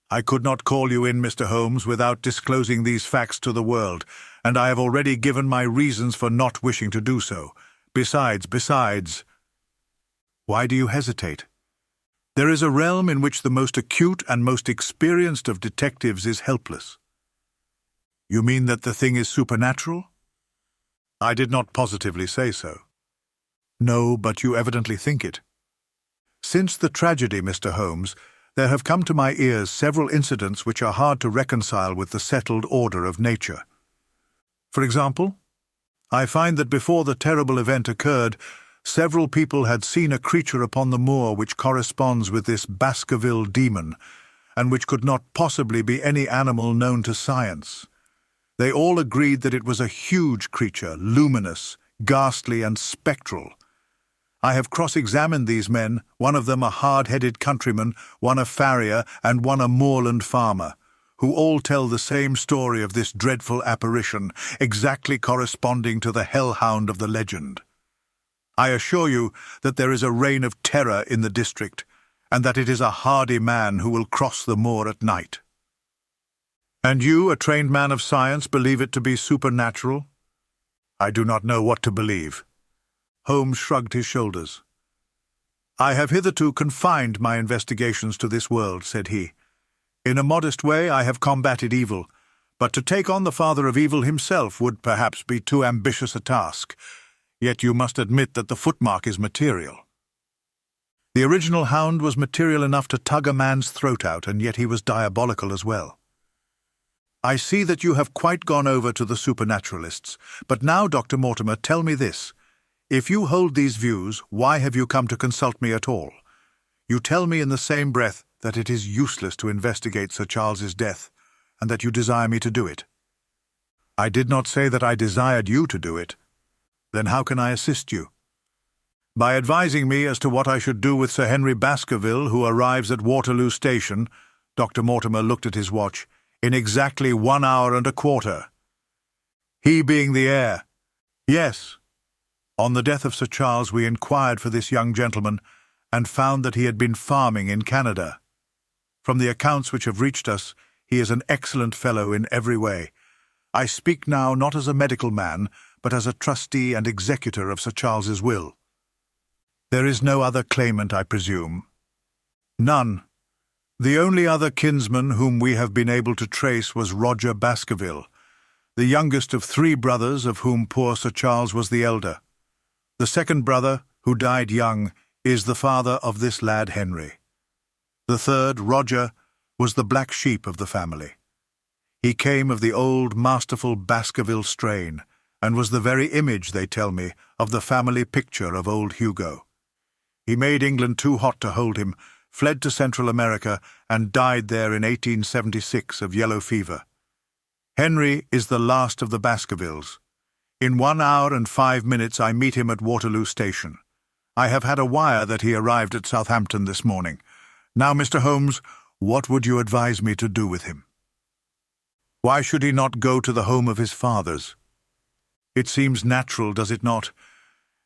I could not call you in, Mr. Holmes, without disclosing these facts to the world, and I have already given my reasons for not wishing to do so. Besides... Why do you hesitate? There is a realm in which the most acute and most experienced of detectives is helpless. You mean that the thing is supernatural? I did not positively say so. No, but you evidently think it. Since the tragedy, Mr. Holmes, there have come to my ears several incidents which are hard to reconcile with the settled order of nature. For example, I find that before the terrible event occurred, Several people had seen a creature upon the moor which corresponds with this Baskerville demon, and which could not possibly be any animal known to science. They all agreed that it was a huge creature, luminous, ghastly, and spectral. I have cross-examined these men, one of them a hard-headed countryman, one a farrier, and one a moorland farmer, who all tell the same story of this dreadful apparition, exactly corresponding to the hell-hound of the legend. I assure you that there is a reign of terror in the district, and that it is a hardy man who will cross the moor at night. And you, a trained man of science, believe it to be supernatural? I do not know what to believe. Holmes shrugged his shoulders. I have hitherto confined my investigations to this world, said he. In a modest way I have combated evil, but to take on the father of evil himself would perhaps be too ambitious a task. Yet you must admit that the footmark is material. The original Hound was material enough to tug a man's throat out, and yet he was diabolical as well. I see that you have quite gone over to the supernaturalists, but now, Dr. Mortimer, tell me this. If you hold these views, why have you come to consult me at all? You tell me in the same breath that it is useless to investigate Sir Charles's death, and that you desire me to do it. I did not say that I desired you to do it. Then how can I assist you? By advising me as to what I should do with Sir Henry Baskerville, who arrives at Waterloo Station, Dr. Mortimer looked at his watch, in exactly 1 hour and a quarter. He being the heir. Yes. On the death of Sir Charles we inquired for this young gentleman, and found that he had been farming in Canada. From the accounts which have reached us, he is an excellent fellow in every way. I speak now not as a medical man, but as a trustee and executor of Sir Charles's will. There is no other claimant, I presume? None. The only other kinsman whom we have been able to trace was Roger Baskerville, the youngest of 3 brothers, of whom poor Sir Charles was the elder. The second brother, who died young, is the father of this lad Henry. The third, Roger, was the black sheep of the family. He came of the old masterful Baskerville strain, and was the very image, they tell me, of the family picture of old Hugo. He made England too hot to hold him, fled to Central America, and died there in 1876 of yellow fever. Henry is the last of the Baskervilles. In 1 hour and 5 minutes I meet him at Waterloo Station. I have had a wire that he arrived at Southampton this morning. Now, Mr. Holmes, what would you advise me to do with him? Why should he not go to the home of his fathers? It seems natural, does it not?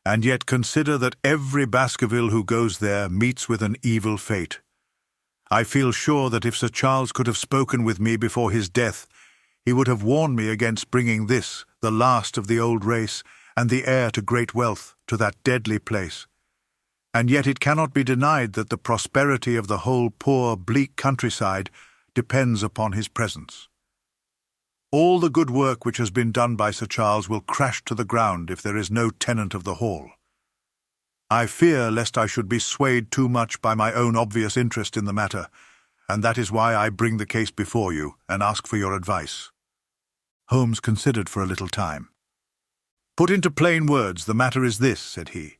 And yet consider that every Baskerville who goes there meets with an evil fate. I feel sure that if Sir Charles could have spoken with me before his death, he would have warned me against bringing this, the last of the old race, and the heir to great wealth, to that deadly place. And yet it cannot be denied that the prosperity of the whole poor, bleak countryside depends upon his presence. All the good work which has been done by Sir Charles will crash to the ground if there is no tenant of the hall. I fear lest I should be swayed too much by my own obvious interest in the matter, and that is why I bring the case before you and ask for your advice. Holmes considered for a little time. Put into plain words, the matter is this, said he.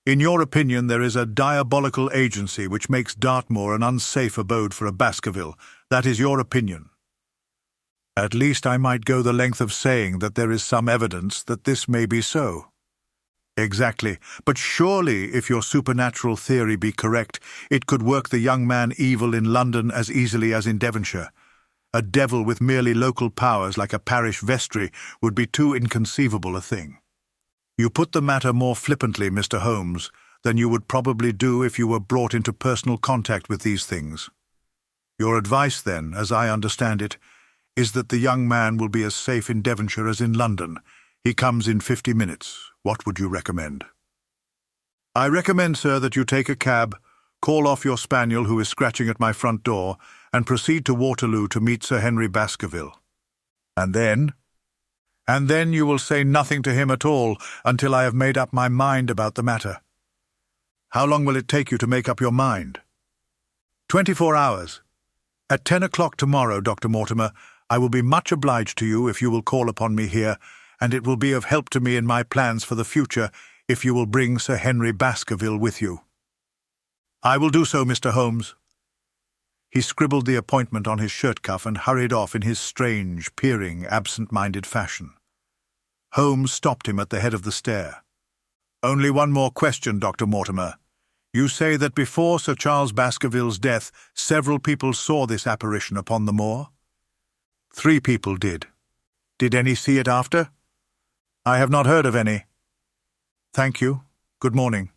In your opinion, there is a diabolical agency which makes Dartmoor an unsafe abode for a Baskerville. That is your opinion. At least I might go the length of saying that there is some evidence that this may be so. Exactly, but surely, if your supernatural theory be correct, it could work the young man evil in London as easily as in Devonshire. A devil with merely local powers like a parish vestry would be too inconceivable a thing. You put the matter more flippantly, Mr. Holmes, than you would probably do if you were brought into personal contact with these things. Your advice, then, as I understand it, is that the young man will be as safe in Devonshire as in London. He comes in 50 minutes. What would you recommend? I recommend, sir, that you take a cab, call off your spaniel who is scratching at my front door, and proceed to Waterloo to meet Sir Henry Baskerville. And then? And then you will say nothing to him at all until I have made up my mind about the matter. How long will it take you to make up your mind? 24 hours. At 10 o'clock tomorrow, Dr. Mortimer, I will be much obliged to you if you will call upon me here, and it will be of help to me in my plans for the future if you will bring Sir Henry Baskerville with you." "I will do so, Mr. Holmes." He scribbled the appointment on his shirt cuff and hurried off in his strange, peering, absent-minded fashion. Holmes stopped him at the head of the stair. "Only one more question, Dr. Mortimer. You say that before Sir Charles Baskerville's death, several people saw this apparition upon the moor?" "3 people did." "Did any see it after?" "I have not heard of any." "Thank you. Good morning."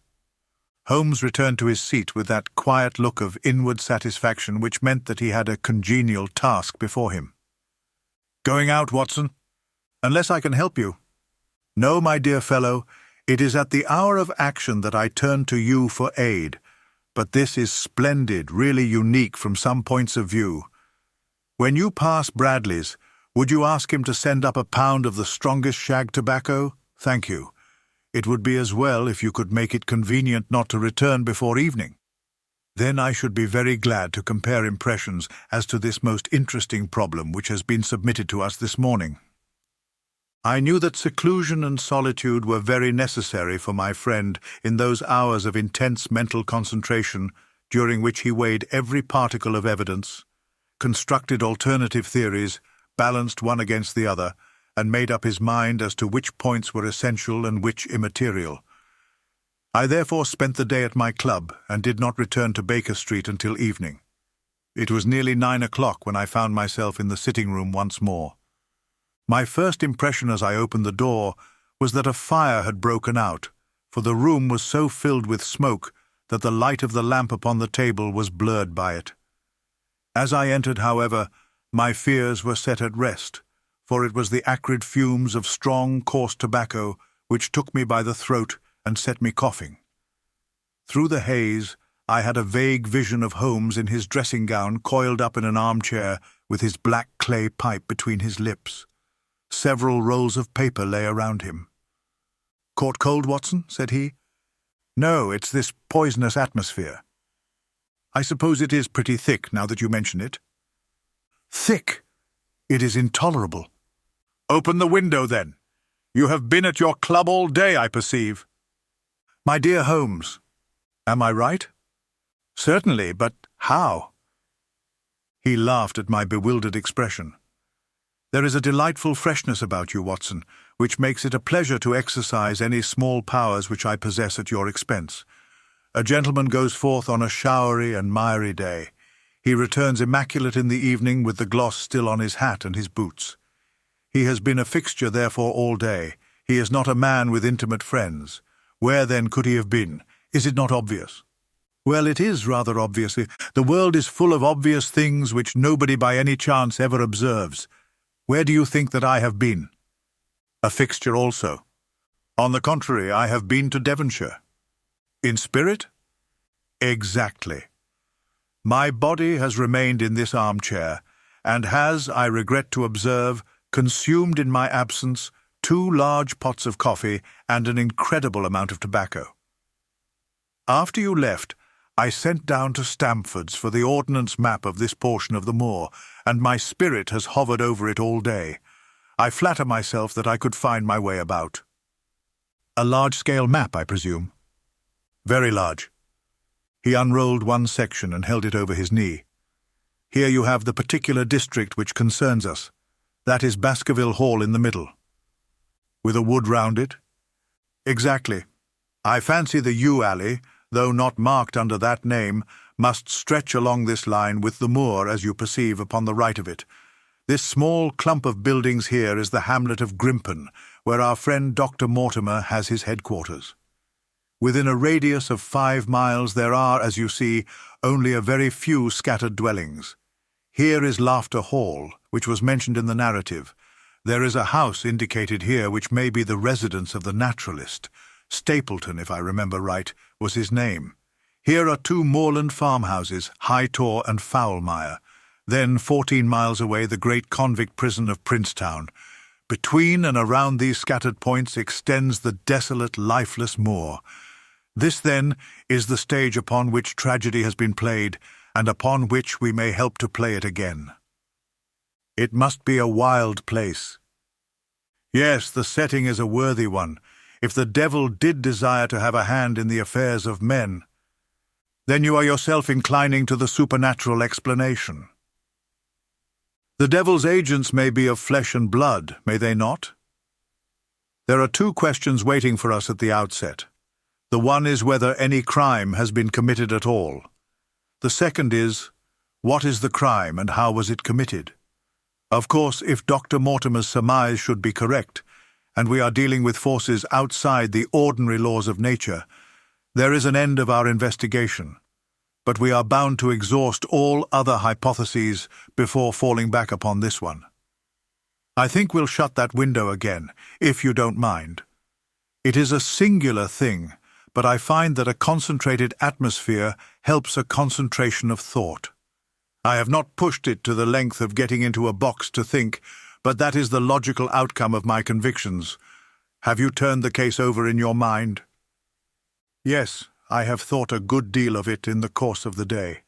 Holmes returned to his seat with that quiet look of inward satisfaction which meant that he had a congenial task before him. "Going out, Watson? Unless I can help you." "No, my dear fellow. It is at the hour of action that I turn to you for aid, but this is splendid, really unique from some points of view. When you pass Bradley's, would you ask him to send up a pound of the strongest shag tobacco? Thank you. It would be as well if you could make it convenient not to return before evening. Then I should be very glad to compare impressions as to this most interesting problem which has been submitted to us this morning." I knew that seclusion and solitude were very necessary for my friend in those hours of intense mental concentration during which he weighed every particle of evidence, constructed alternative theories, balanced one against the other, and made up his mind as to which points were essential and which immaterial. I therefore spent the day at my club and did not return to Baker Street until evening. It was nearly 9 o'clock when I found myself in the sitting-room once more. My first impression as I opened the door was that a fire had broken out, for the room was so filled with smoke that the light of the lamp upon the table was blurred by it. As I entered, however, my fears were set at rest, for it was the acrid fumes of strong, coarse tobacco which took me by the throat and set me coughing. Through the haze, I had a vague vision of Holmes in his dressing-gown, coiled up in an armchair with his black clay pipe between his lips. Several rolls of paper lay around him. "Caught cold, Watson?" said he. "No, it's this poisonous atmosphere. I suppose it is pretty thick, now that you mention it." "Thick? It is intolerable." "Open the window, then. You have been at your club all day, I perceive." "My dear Holmes, am I right?" "Certainly, but how?" He laughed at my bewildered expression. "There is a delightful freshness about you, Watson, which makes it a pleasure to exercise any small powers which I possess at your expense. A gentleman goes forth on a showery and miry day. He returns immaculate in the evening with the gloss still on his hat and his boots. He has been a fixture, therefore, all day. He is not a man with intimate friends. Where, then, could he have been? Is it not obvious?" "Well, it is rather obvious. The world is full of obvious things which nobody by any chance ever observes. Where do you think that I have been?" "A fixture also." "On the contrary, I have been to Devonshire." "In spirit?" "Exactly. My body has remained in this armchair, and has, I regret to observe, consumed in my absence 2 large pots of coffee and an incredible amount of tobacco. After you left, I sent down to Stamford's for the ordnance map of this portion of the moor, and my spirit has hovered over it all day. I flatter myself that I could find my way about." "A large-scale map, I presume?" "Very large." He unrolled one section and held it over his knee. "Here you have the particular district which concerns us. That is Baskerville Hall in the middle." "With a wood round it?" "Exactly. I fancy the yew alley, though not marked under that name, must stretch along this line with the moor, as you perceive, upon the right of it. This small clump of buildings here is the hamlet of Grimpen, where our friend Dr. Mortimer has his headquarters. Within a radius of 5 miles there are, as you see, only a very few scattered dwellings. Here is Laughter Hall, which was mentioned in the narrative. There is a house indicated here which may be the residence of the naturalist. Stapleton, if I remember right, was his name. Here are 2 moorland farmhouses, High Tor and Foulmire. Then, 14 miles away, the great convict prison of Princetown. Between and around these scattered points extends the desolate, lifeless moor. This, then, is the stage upon which tragedy has been played, and upon which we may help to play it again. It must be a wild place." "Yes, the setting is a worthy one. if the devil did desire to have a hand in the affairs of men, then you are yourself inclining to the supernatural explanation. The devil's agents may be of flesh and blood, may they not? There are two questions waiting for us at the outset. The one is whether any crime has been committed at all. The second is, what is the crime and how was it committed? Of course, if Dr. Mortimer's surmise should be correct, and we are dealing with forces outside the ordinary laws of nature, there is an end of our investigation. But we are bound to exhaust all other hypotheses before falling back upon this one. I think we'll shut that window again, if you don't mind. It is a singular thing, but I find that a concentrated atmosphere helps a concentration of thought. I have not pushed it to the length of getting into a box to think, but that is the logical outcome of my convictions. Have you turned the case over in your mind? Yes, I have thought a good deal of it in the course of the day.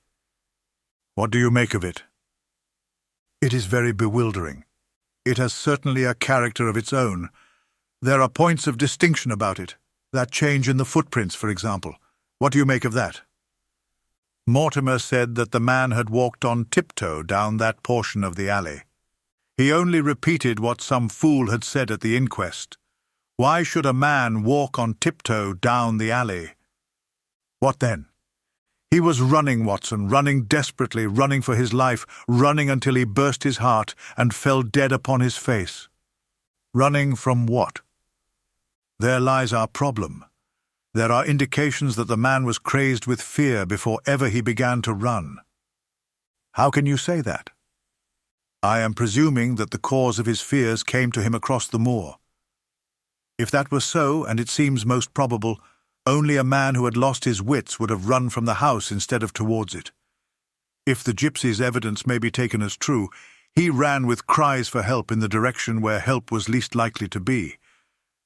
What do you make of it? It is very bewildering. It has certainly a character of its own. There are points of distinction about it. That change in the footprints, for example. What do you make of that? Mortimer said that the man had walked on tiptoe down that portion of the alley. He only repeated what some fool had said at the inquest. Why should a man walk on tiptoe down the alley? What then? He was running, Watson, running desperately, running for his life, running until he burst his heart and fell dead upon his face. Running from what? There lies our problem. There are indications that the man was crazed with fear before ever he began to run. How can you say that? I am presuming that the cause of his fears came to him across the moor. If that were so, and it seems most probable, only a man who had lost his wits would have run from the house instead of towards it. If the gypsy's evidence may be taken as true, he ran with cries for help in the direction where help was least likely to be.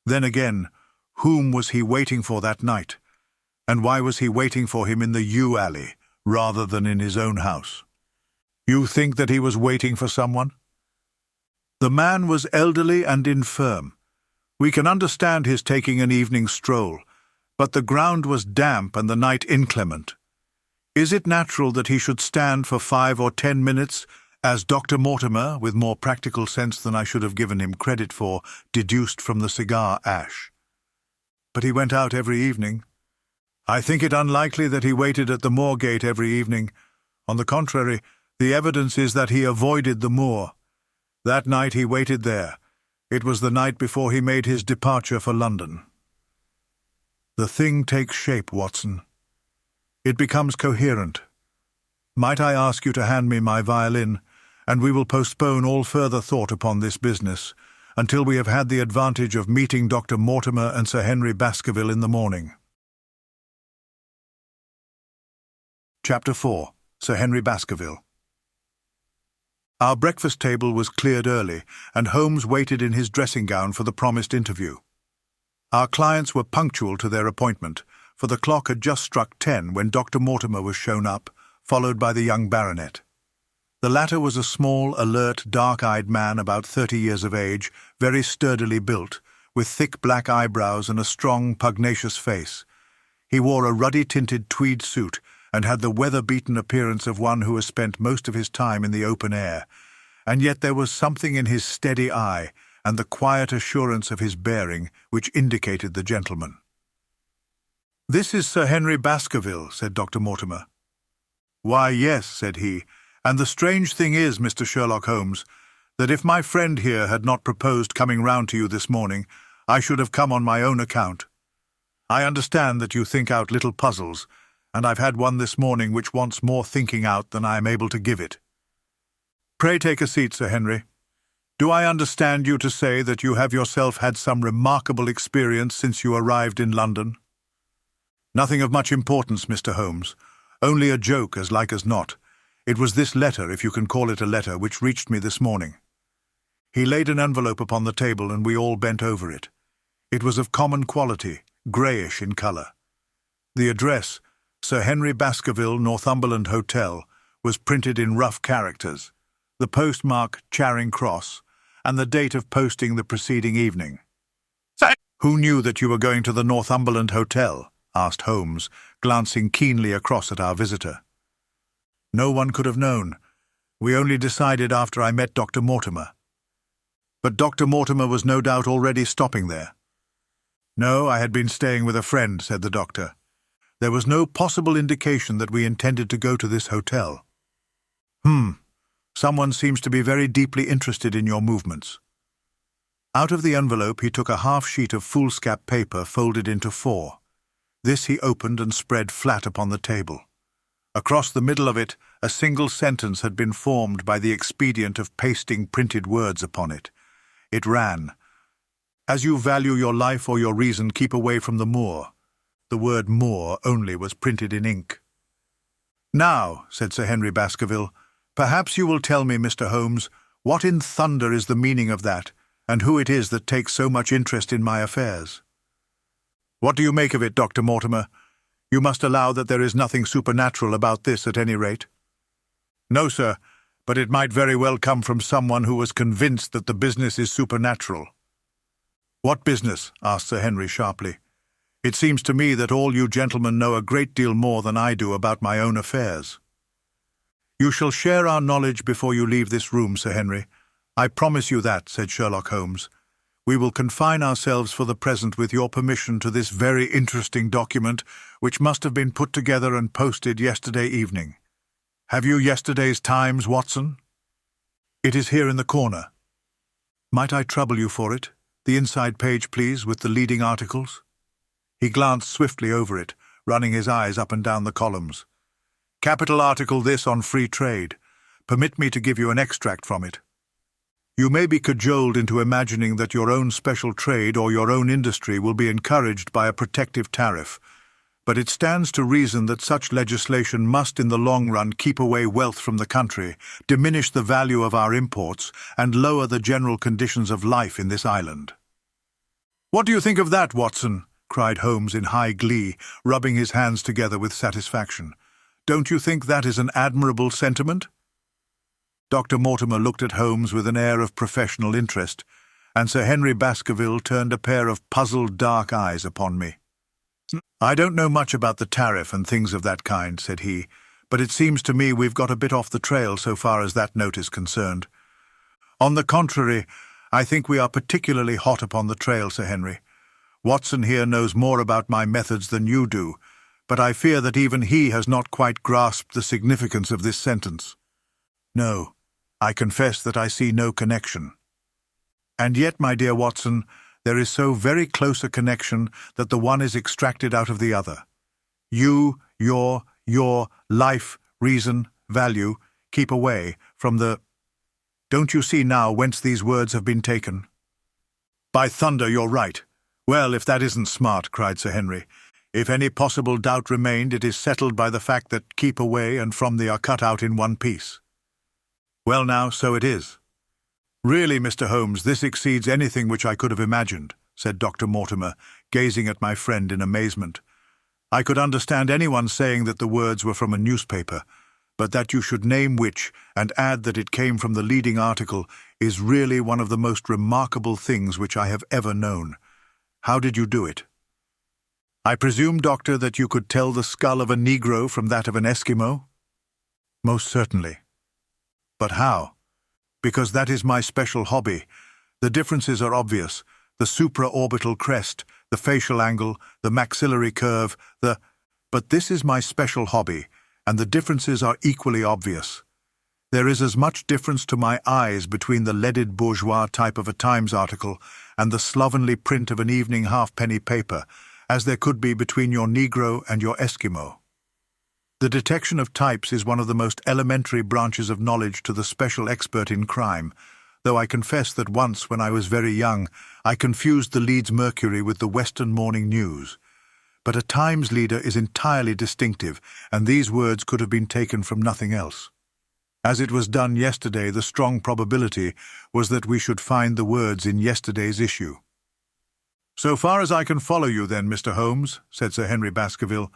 Then again, whom was he waiting for that night? And why was he waiting for him in the yew alley, rather than in his own house? You think that he was waiting for someone? The man was elderly and infirm. We can understand his taking an evening stroll, but the ground was damp and the night inclement. Is it natural that he should stand for 5 or 10 minutes, as Dr. Mortimer, with more practical sense than I should have given him credit for, deduced from the cigar ash? But he went out every evening. I think it unlikely that he waited at the moor gate every evening. On the contrary, the evidence is that he avoided the moor. That night he waited there. It was the night before he made his departure for London. The thing takes shape, Watson. It becomes coherent. Might I ask you to hand me my violin, and we will postpone all further thought upon this business until we have had the advantage of meeting Dr. Mortimer and Sir Henry Baskerville in the morning. Chapter 4. Sir Henry Baskerville. Our breakfast table was cleared early, and Holmes waited in his dressing gown for the promised interview. Our clients were punctual to their appointment, for the clock had just struck 10 when Dr. Mortimer was shown up, followed by the young baronet. The latter was a small, alert, dark-eyed man about 30 years of age, very sturdily built, with thick black eyebrows and a strong, pugnacious face. He wore a ruddy-tinted tweed suit and had the weather-beaten appearance of one who has spent most of his time in the open air, and yet there was something in his steady eye and the quiet assurance of his bearing which indicated the gentleman. "This is Sir Henry Baskerville," said Dr. Mortimer. "Why, yes," said he, "and the strange thing is, Mr. Sherlock Holmes, that if my friend here had not proposed coming round to you this morning, I should have come on my own account. I understand that you think out little puzzles, and I've had one this morning which wants more thinking out than I am able to give it. Pray take a seat, Sir Henry. Do I understand you to say that you have yourself had some remarkable experience since you arrived in London?" "Nothing of much importance, Mr. Holmes. Only a joke, as like as not. It was this letter, if you can call it a letter, which reached me this morning." He laid an envelope upon the table, and we all bent over it. It was of common quality, greyish in colour. The address, Sir Henry Baskerville, Northumberland Hotel, was printed in rough characters, the postmark Charing Cross, and the date of posting the preceding evening. "Say, "Who knew that you were going to the Northumberland Hotel?" asked Holmes, glancing keenly across at our visitor. "No one could have known. We only decided after I met Dr. Mortimer." "But Dr. Mortimer was no doubt already stopping there." "No, I had been staying with a friend," said the doctor. "There was no possible indication that we intended to go to this hotel." Someone seems to be very deeply interested in your movements." Out of the envelope he took a half sheet of foolscap paper folded into 4. This he opened and spread flat upon the table. Across the middle of it, a single sentence had been formed by the expedient of pasting printed words upon it. It ran, "As you value your life or your reason, keep away from the moor." The word moor only was printed in ink. "Now," said Sir Henry Baskerville, "perhaps you will tell me, Mr. Holmes, what in thunder is the meaning of that, and who it is that takes so much interest in my affairs." "What do you make of it, Dr. Mortimer? You must allow that there is nothing supernatural about this at any rate." "No, sir, but it might very well come from someone who was convinced that the business is supernatural." "What business?" asked Sir Henry sharply. "It seems to me that all you gentlemen know a great deal more than I do about my own affairs." "You shall share our knowledge before you leave this room, Sir Henry. I promise you that," said Sherlock Holmes. "We will confine ourselves for the present, with your permission, to this very interesting document, which must have been put together and posted yesterday evening. Have you yesterday's Times, Watson?" "It is here in the corner." "Might I trouble you for it? The inside page, please, with the leading articles." He glanced swiftly over it, running his eyes up and down the columns. "Capital article this on free trade. Permit me to give you an extract from it. You may be cajoled into imagining that your own special trade or your own industry will be encouraged by a protective tariff, but it stands to reason that such legislation must in the long run keep away wealth from the country, diminish the value of our imports, and lower the general conditions of life in this island." "What do you think of that, Watson?" cried Holmes in high glee, rubbing his hands together with satisfaction. "Don't you think that is an admirable sentiment?" Dr. Mortimer looked at Holmes with an air of professional interest, and Sir Henry Baskerville turned a pair of puzzled dark eyes upon me. "I don't know much about the tariff and things of that kind," said he, "but it seems to me we've got a bit off the trail so far as that note is concerned." "On the contrary, I think we are particularly hot upon the trail, Sir Henry. Watson here knows more about my methods than you do, but I fear that even he has not quite grasped the significance of this sentence. No, I confess that I see no connection. And yet, my dear Watson, there is so very close a connection that the one is extracted out of the other. You, your life, reason, value, keep away from the... Don't you see now whence these words have been taken?" "By thunder, you're right. Well, if that isn't smart," cried Sir Henry. "If any possible doubt remained, it is settled by the fact that keep away and from the are cut out in one piece." "Well now, so it is." "Really, Mr. Holmes, this exceeds anything which I could have imagined," said Dr. Mortimer, gazing at my friend in amazement. "I could understand anyone saying that the words were from a newspaper, but that you should name which, and add that it came from the leading article, is really one of the most remarkable things which I have ever known. How did you do it?" "I presume, Doctor, that you could tell the skull of a Negro from that of an Eskimo?" "Most certainly." "But how?" "Because that is my special hobby. The differences are obvious. The supraorbital crest, the facial angle, the maxillary curve, But this is my special hobby, and the differences are equally obvious. There is as much difference to my eyes between the leaded bourgeois type of a Times article and the slovenly print of an evening halfpenny paper as there could be between your Negro and your Eskimo. The detection of types is one of the most elementary branches of knowledge to the special expert in crime, though I confess that once, when I was very young, I confused the Leeds Mercury with the Western Morning News. But a Times leader is entirely distinctive, and these words could have been taken from nothing else. As it was done yesterday, the strong probability was that we should find the words in yesterday's issue. "So far as I can follow you then, Mr. Holmes," said Sir Henry Baskerville,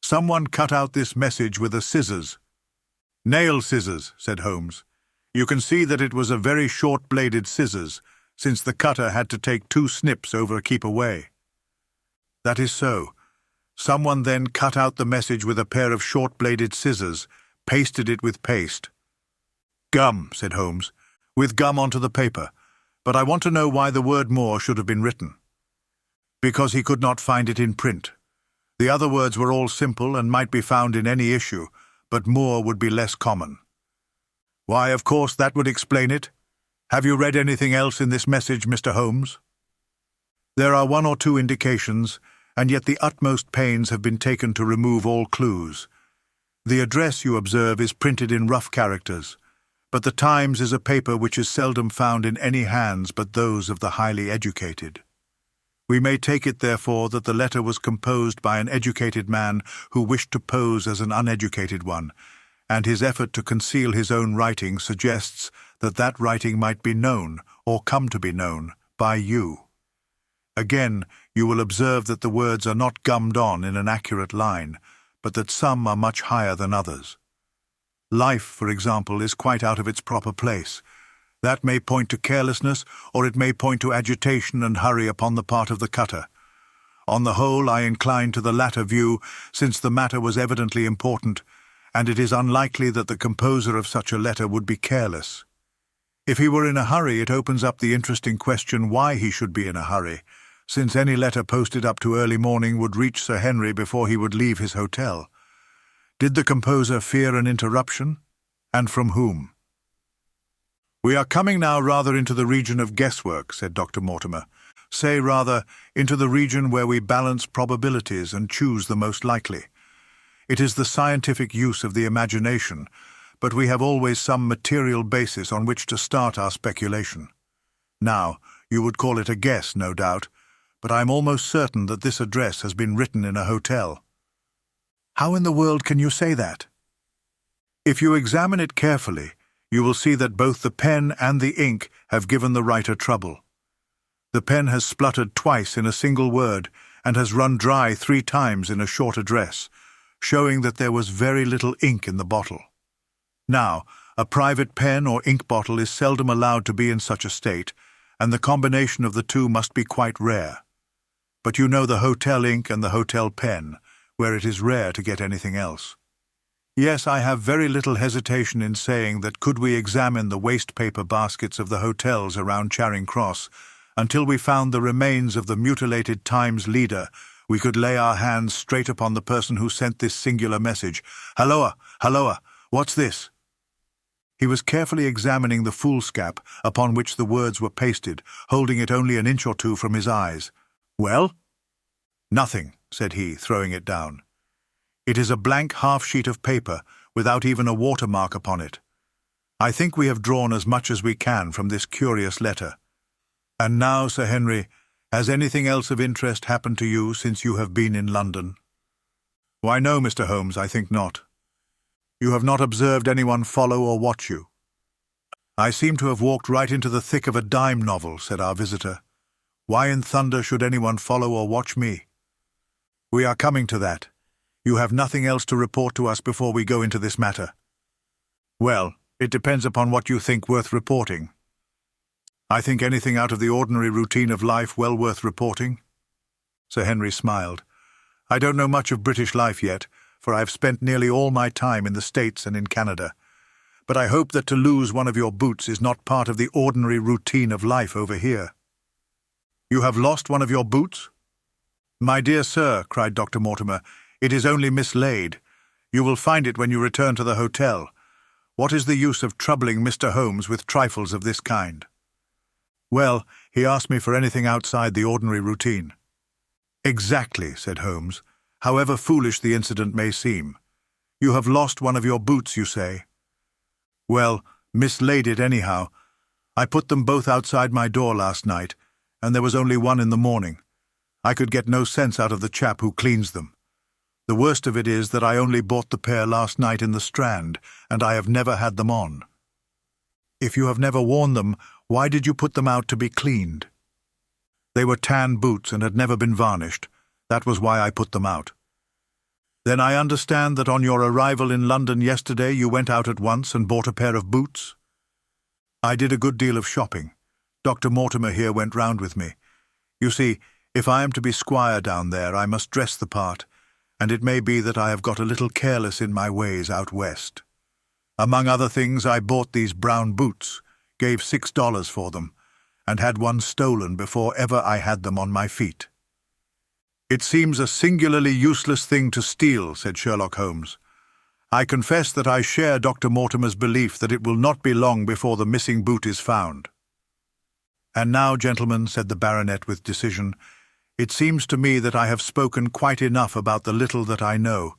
"someone cut out this message with a scissors." "Nail scissors," said Holmes. "You can see that it was a very short-bladed scissors, since the cutter had to take 2 snips over a keep away. That is so. Someone then cut out the message with a pair of short-bladed scissors, pasted it with paste. Gum, said Holmes, with gum onto the paper, but I want to know why the word more should have been written. Because he could not find it in print. The other words were all simple and might be found in any issue, but more would be less common. Why, of course, that would explain it. Have you read anything else in this message, Mr. Holmes? There are 1 or 2 indications, and yet the utmost pains have been taken to remove all clues. The address, you observe, is printed in rough characters, but the Times is a paper which is seldom found in any hands but those of the highly educated. We may take it, therefore, that the letter was composed by an educated man who wished to pose as an uneducated one, and his effort to conceal his own writing suggests that that writing might be known, or come to be known, by you. Again, you will observe that the words are not gummed on in an accurate line, but that some are much higher than others. Life, for example, is quite out of its proper place. That may point to carelessness, or it may point to agitation and hurry upon the part of the cutter. On the whole, I incline to the latter view, since the matter was evidently important, and it is unlikely that the composer of such a letter would be careless. If he were in a hurry, it opens up the interesting question why he should be in a hurry, since any letter posted up to early morning would reach Sir Henry before he would leave his hotel. Did the composer fear an interruption? And from whom? We are coming now rather into the region of guesswork, said Dr. Mortimer. Say, rather, into the region where we balance probabilities and choose the most likely. It is the scientific use of the imagination, but we have always some material basis on which to start our speculation. Now, you would call it a guess, no doubt, but I am almost certain that this address has been written in a hotel. How in the world can you say that? If you examine it carefully, you will see that both the pen and the ink have given the writer trouble. The pen has spluttered twice in a single word and has run dry 3 times in a short address, showing that there was very little ink in the bottle. Now, a private pen or ink bottle is seldom allowed to be in such a state, and the combination of the two must be quite rare. But you know the hotel ink and the hotel pen, where it is rare to get anything else. Yes, I have very little hesitation in saying that could we examine the waste-paper baskets of the hotels around Charing Cross until we found the remains of the mutilated Times leader, we could lay our hands straight upon the person who sent this singular message. Halloa! Halloa! What's this? He was carefully examining the foolscap upon which the words were pasted, holding it only an inch or 2 from his eyes. Well? Nothing, said he, throwing it down. It is a blank half-sheet of paper, without even a watermark upon it. I think we have drawn as much as we can from this curious letter. And now, Sir Henry, has anything else of interest happened to you since you have been in London? Why, no, Mr. Holmes, I think not. You have not observed anyone follow or watch you? I seem to have walked right into the thick of a dime novel, said our visitor. Why in thunder should anyone follow or watch me? We are coming to that. You have nothing else to report to us before we go into this matter. Well, it depends upon what you think worth reporting. I think anything out of the ordinary routine of life well worth reporting. Sir Henry smiled. I don't know much of British life yet, for I have spent nearly all my time in the States and in Canada. But I hope that to lose one of your boots is not part of the ordinary routine of life over here. You have lost one of your boots? My dear sir, cried Dr. Mortimer, it is only mislaid. You will find it when you return to the hotel. What is the use of troubling Mr. Holmes with trifles of this kind? Well, he asked me for anything outside the ordinary routine. Exactly, said Holmes, however foolish the incident may seem. You have lost one of your boots, you say? Well, mislaid it anyhow. I put them both outside my door last night, and there was only one in the morning. I could get no sense out of the chap who cleans them. The worst of it is that I only bought the pair last night in the Strand, and I have never had them on. If you have never worn them, why did you put them out to be cleaned? They were tan boots and had never been varnished. That was why I put them out. Then I understand that on your arrival in London yesterday you went out at once and bought a pair of boots? I did a good deal of shopping. Dr. Mortimer here went round with me. You see, if I am to be squire down there, I must dress the part, and it may be that I have got a little careless in my ways out west. Among other things, I bought these brown boots, gave $6 for them, and had one stolen before ever I had them on my feet." "It seems a singularly useless thing to steal," said Sherlock Holmes. "I confess that I share Dr. Mortimer's belief that it will not be long before the missing boot is found." "And now, gentlemen," said the baronet with decision, "it seems to me that I have spoken quite enough about the little that I know.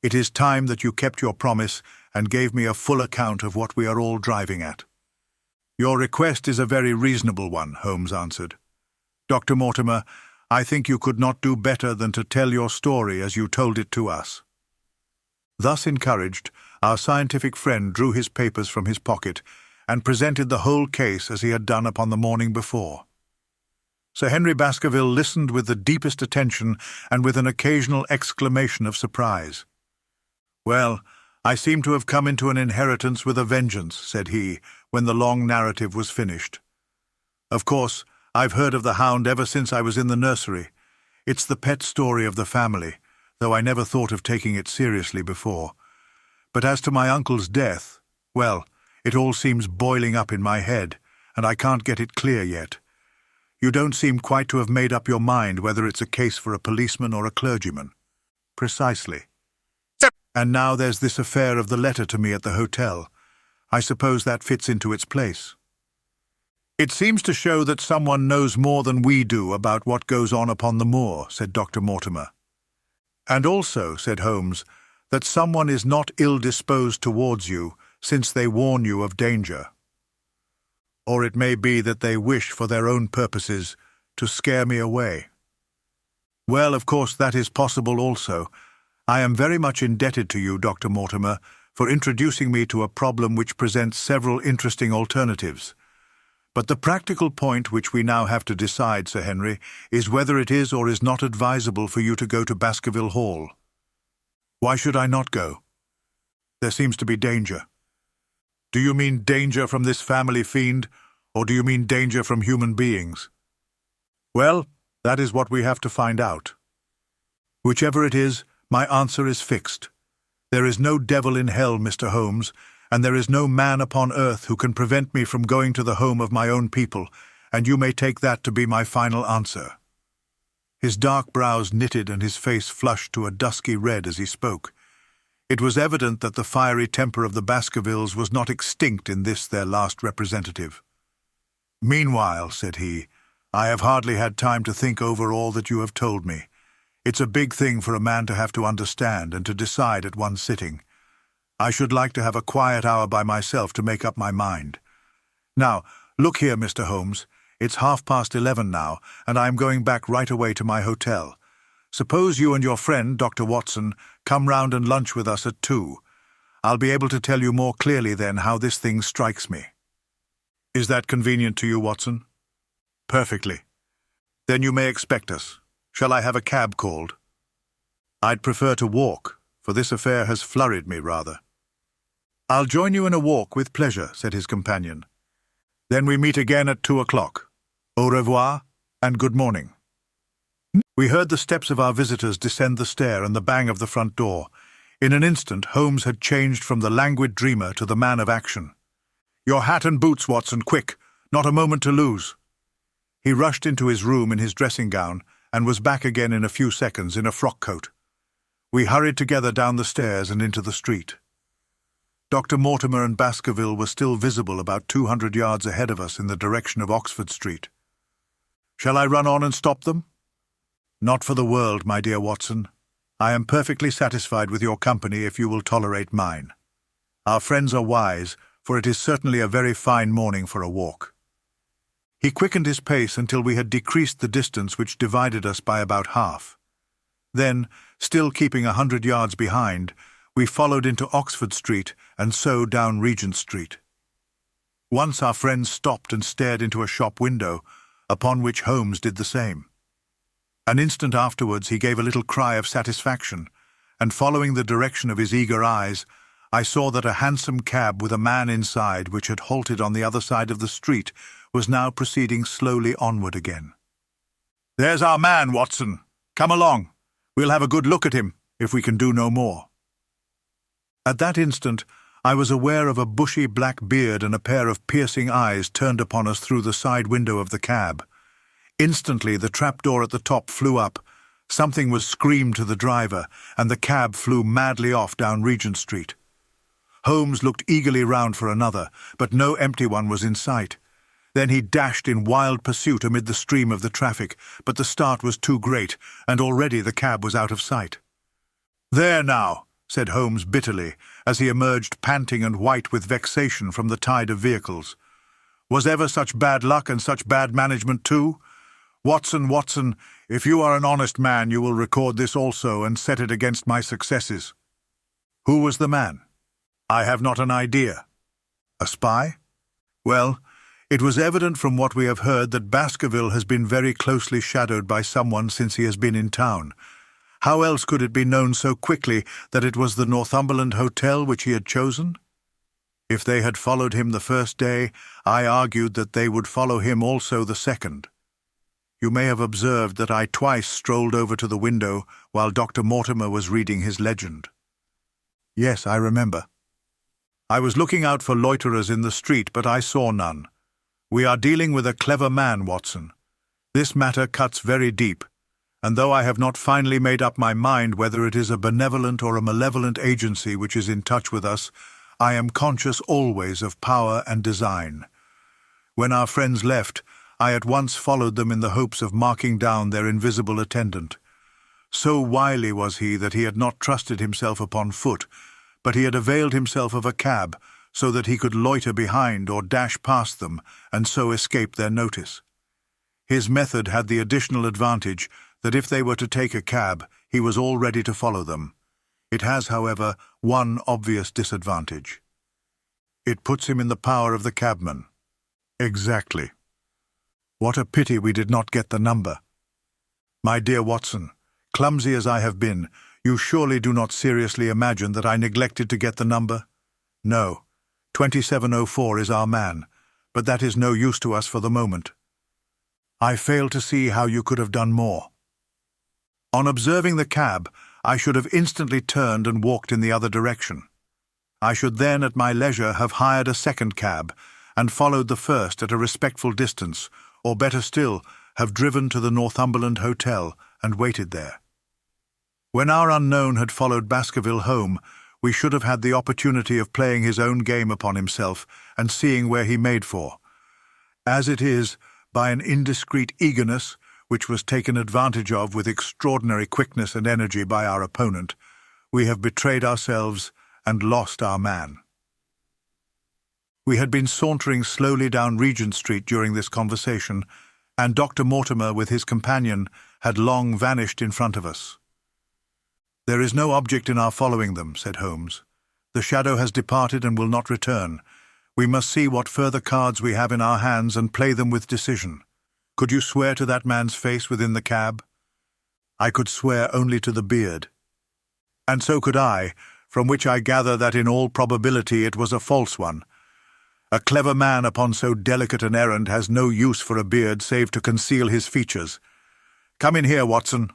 It is time that you kept your promise and gave me a full account of what we are all driving at." "Your request is a very reasonable one," Holmes answered. "Dr. Mortimer, I think you could not do better than to tell your story as you told it to us." Thus encouraged, our scientific friend drew his papers from his pocket and presented the whole case as he had done upon the morning before. Sir Henry Baskerville listened with the deepest attention and with an occasional exclamation of surprise. "Well, I seem to have come into an inheritance with a vengeance," said he, when the long narrative was finished. "Of course, I've heard of the Hound ever since I was in the nursery. It's the pet story of the family, though I never thought of taking it seriously before. But as to my uncle's death, well, it all seems boiling up in my head, and I can't get it clear yet. You don't seem quite to have made up your mind whether it's a case for a policeman or a clergyman." "Precisely. And now there's this affair of the letter to me at the hotel. I suppose that fits into its place." "It seems to show that someone knows more than we do about what goes on upon the moor," said Dr. Mortimer. "And also," said Holmes, "that someone is not ill-disposed towards you, since they warn you of danger. Or it may be that they wish, for their own purposes, to scare me away." "Well, of course, that is possible also. I am very much indebted to you, Dr. Mortimer, for introducing me to a problem which presents several interesting alternatives. But the practical point which we now have to decide, Sir Henry, is whether it is or is not advisable for you to go to Baskerville Hall." "Why should I not go?" "There seems to be danger." "Do you mean danger from this family fiend, or do you mean danger from human beings?" "Well, that is what we have to find out. Whichever it is, my answer is fixed. There is no devil in hell, Mr. Holmes, and there is no man upon earth who can prevent me from going to the home of my own people, and you may take that to be my final answer." His dark brows knitted and his face flushed to a dusky red as he spoke. It was evident that the fiery temper of the Baskervilles was not extinct in this their last representative. "Meanwhile," said he, "I have hardly had time to think over all that you have told me. It's a big thing for a man to have to understand and to decide at one sitting. I should like to have a quiet hour by myself to make up my mind. Now, look here, Mr. Holmes, it's 11:30 now, and I am going back right away to my hotel. Suppose you and your friend, Dr. Watson, come round and lunch with us at 2. I'll be able to tell you more clearly then how this thing strikes me." "Is that convenient to you, Watson?" "Perfectly. Then you may expect us. Shall I have a cab called?" "I'd prefer to walk, for this affair has flurried me rather." "I'll join you in a walk with pleasure," said his companion. "Then we meet again at 2 o'clock. Au revoir, and good morning." We heard the steps of our visitors descend the stair and the bang of the front door. In an instant, Holmes had changed from the languid dreamer to the man of action. "Your hat and boots, Watson, quick! Not a moment to lose!" He rushed into his room in his dressing gown and was back again in a few seconds in a frock-coat. We hurried together down the stairs and into the street. Dr. Mortimer and Baskerville were still visible about 200 yards ahead of us in the direction of Oxford Street. "Shall I run on and stop them?" "Not for the world, my dear Watson. I am perfectly satisfied with your company if you will tolerate mine. Our friends are wise, for it is certainly a very fine morning for a walk." He quickened his pace until we had decreased the distance which divided us by about half. Then, still keeping 100 yards behind, we followed into Oxford Street and so down Regent Street. Once our friends stopped and stared into a shop window, upon which Holmes did the same. An instant afterwards he gave a little cry of satisfaction, and following the direction of his eager eyes, I saw that a hansom cab with a man inside, which had halted on the other side of the street, was now proceeding slowly onward again. "There's our man, Watson. Come along. We'll have a good look at him, if we can do no more." At that instant, I was aware of a bushy black beard and a pair of piercing eyes turned upon us through the side window of the cab. Instantly, the trapdoor at the top flew up, something was screamed to the driver, and the cab flew madly off down Regent Street. Holmes looked eagerly round for another, but no empty one was in sight. Then he dashed in wild pursuit amid the stream of the traffic, but the start was too great, and already the cab was out of sight. "There now," said Holmes bitterly, as he emerged panting and white with vexation from the tide of vehicles. "Was ever such bad luck and such bad management too? Watson, Watson, if you are an honest man, you will record this also and set it against my successes." "Who was the man?" "I have not an idea." "A spy?" "Well, it was evident from what we have heard that Baskerville has been very closely shadowed by someone since he has been in town. How else could it be known so quickly that it was the Northumberland Hotel which he had chosen? If they had followed him the first day, I argued that they would follow him also the second. You may have observed that I twice strolled over to the window while Dr. Mortimer was reading his legend." "Yes, I remember." "I was looking out for loiterers in the street, but I saw none. We are dealing with a clever man, Watson. This matter cuts very deep, and though I have not finally made up my mind whether it is a benevolent or a malevolent agency which is in touch with us, I am conscious always of power and design. When our friends left, I at once followed them in the hopes of marking down their invisible attendant. So wily was he that he had not trusted himself upon foot, but he had availed himself of a cab, so that he could loiter behind or dash past them, and so escape their notice. His method had the additional advantage that if they were to take a cab, he was all ready to follow them. It has, however, one obvious disadvantage. It puts him in the power of the cabman. Exactly. What a pity we did not get the number. My dear Watson, clumsy as I have been, you surely do not seriously imagine that I neglected to get the number? No. 2704 is our man, but that is no use to us for the moment. I fail to see how you could have done more. On observing the cab, I should have instantly turned and walked in the other direction. I should then, at my leisure, have hired a second cab and followed the first at a respectful distance, or better still, have driven to the Northumberland Hotel and waited there. When our unknown had followed Baskerville home, we should have had the opportunity of playing his own game upon himself and seeing where he made for. As it is, by an indiscreet eagerness, which was taken advantage of with extraordinary quickness and energy by our opponent, we have betrayed ourselves and lost our man. We had been sauntering slowly down Regent Street during this conversation, and Dr. Mortimer with his companion had long vanished in front of us. "There is no object in our following them," said Holmes. "The shadow has departed and will not return. We must see what further cards we have in our hands and play them with decision. Could you swear to that man's face within the cab?" "I could swear only to the beard." "And so could I, from which I gather that in all probability it was a false one. A clever man upon so delicate an errand has no use for a beard save to conceal his features. Come in here, Watson."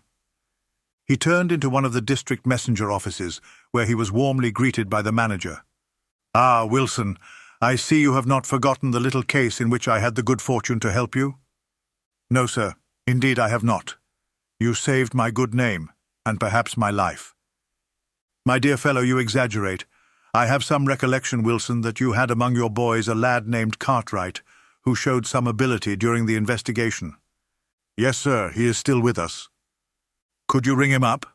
He turned into one of the district messenger offices, where he was warmly greeted by the manager. "Ah, Wilson, I see you have not forgotten the little case in which I had the good fortune to help you." "No, sir, indeed I have not. You saved my good name, and perhaps my life." "My dear fellow, you exaggerate. I have some recollection, Wilson, that you had among your boys a lad named Cartwright, who showed some ability during the investigation." "Yes, sir, he is still with us." "Could you ring him up?"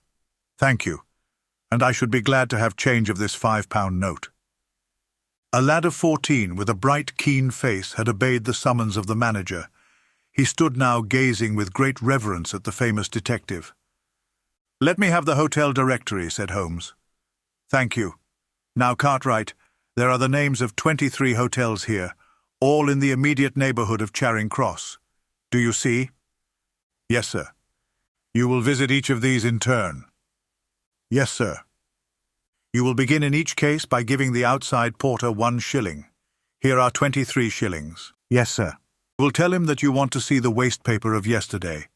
"Thank you, and I should be glad to have change of this £5 note." A lad of 14 with a bright, keen face had obeyed the summons of the manager. He stood now gazing with great reverence at the famous detective. "Let me have the hotel directory," said Holmes. "Thank you. Now, Cartwright, there are the names of 23 hotels here, all in the immediate neighbourhood of Charing Cross. Do you see?" "Yes, sir." "You will visit each of these in turn." "Yes, sir." "You will begin in each case by giving the outside porter 1 shilling. Here are 23 shillings. "Yes, sir." will tell him that you want to see the waste paper of yesterday.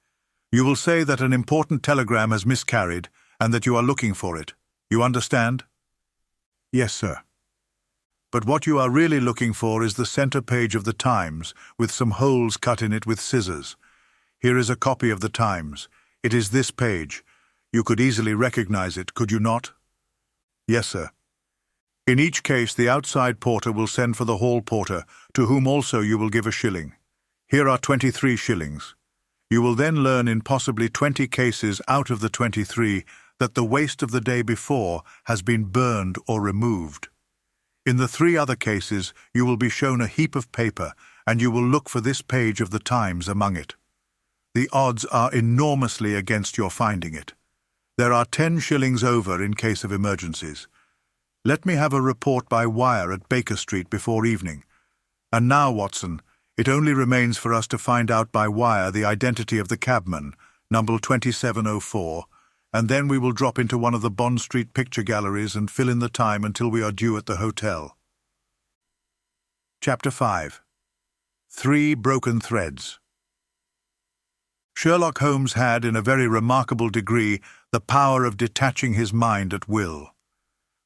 You will say that an important telegram has miscarried and that you are looking for it. You understand?" "Yes, sir." "But what you are really looking for is the center page of the Times, with some holes cut in it with scissors. Here is a copy of the Times. It is this page. You could easily recognize it, could you not?" "Yes, sir." "In each case, the outside porter will send for the hall porter, to whom also you will give a shilling. Here are 23 shillings. You will then learn in possibly 20 cases out of the 23 that the waste of the day before has been burned or removed. In the 3 other cases, you will be shown a heap of paper, and you will look for this page of the Times among it. The odds are enormously against your finding it. There are 10 shillings over in case of emergencies. Let me have a report by wire at Baker Street before evening. And now, Watson, it only remains for us to find out by wire the identity of the cabman, number 2704, and then we will drop into one of the Bond Street picture galleries and fill in the time until we are due at the hotel." Chapter 5. 3 Broken Threads. Sherlock Holmes had, in a very remarkable degree, the power of detaching his mind at will.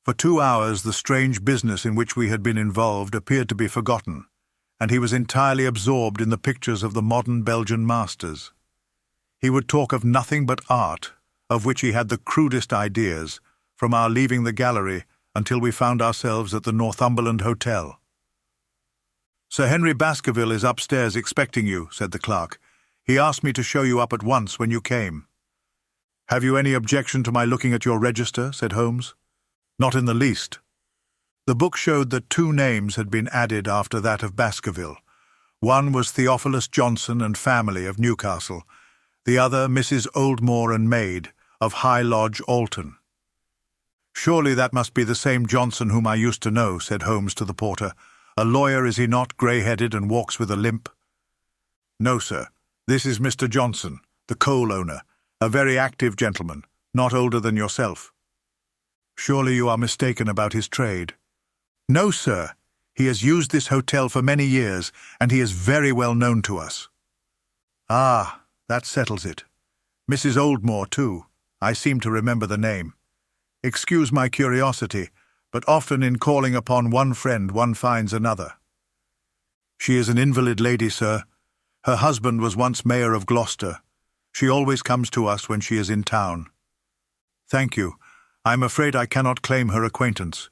For 2 hours the strange business in which we had been involved appeared to be forgotten, and he was entirely absorbed in the pictures of the modern Belgian masters. He would talk of nothing but art, of which he had the crudest ideas, from our leaving the gallery until we found ourselves at the Northumberland Hotel. "Sir Henry Baskerville is upstairs expecting you," said the clerk. "He asked me to show you up at once when you came." "Have you any objection to my looking at your register?" said Holmes. "Not in the least." The book showed that 2 names had been added after that of Baskerville. One was Theophilus Johnson and family of Newcastle, the other Mrs. Oldmore and maid of High Lodge, Alton. "Surely that must be the same Johnson whom I used to know," said Holmes to the porter. "A lawyer, is he not, grey-headed and walks with a limp?" "No, sir. This is Mr. Johnson, the coal owner, a very active gentleman, not older than yourself." "Surely you are mistaken about his trade." "No, sir. He has used this hotel for many years, and he is very well known to us." "Ah, that settles it. Mrs. Oldmore, too. I seem to remember the name. Excuse my curiosity, but often in calling upon one friend one finds another." "She is an invalid lady, sir. Her husband was once mayor of Gloucester. She always comes to us when she is in town." "Thank you. I am afraid I cannot claim her acquaintance.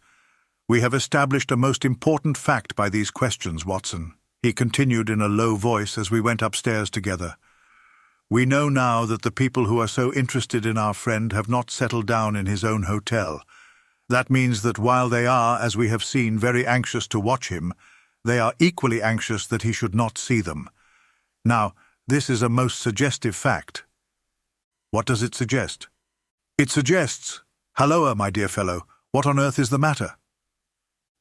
We have established a most important fact by these questions, Watson," he continued in a low voice as we went upstairs together. "We know now that the people who are so interested in our friend have not settled down in his own hotel. That means that while they are, as we have seen, very anxious to watch him, they are equally anxious that he should not see them. Now, this is a most suggestive fact." "What does it suggest?" "It suggests— Halloa, my dear fellow, what on earth is the matter?"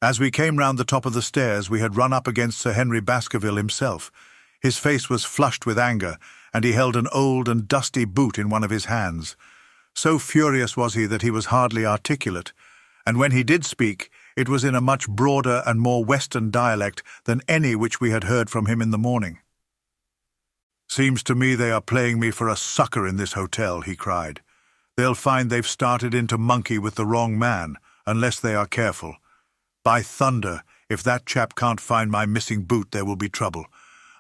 As we came round the top of the stairs, we had run up against Sir Henry Baskerville himself. His face was flushed with anger, and he held an old and dusty boot in one of his hands. So furious was he that he was hardly articulate, and when he did speak, it was in a much broader and more Western dialect than any which we had heard from him in the morning. "Seems to me they are playing me for a sucker in this hotel," he cried. "They'll find they've started in to monkey with the wrong man, unless they are careful. By thunder, if that chap can't find my missing boot, there will be trouble.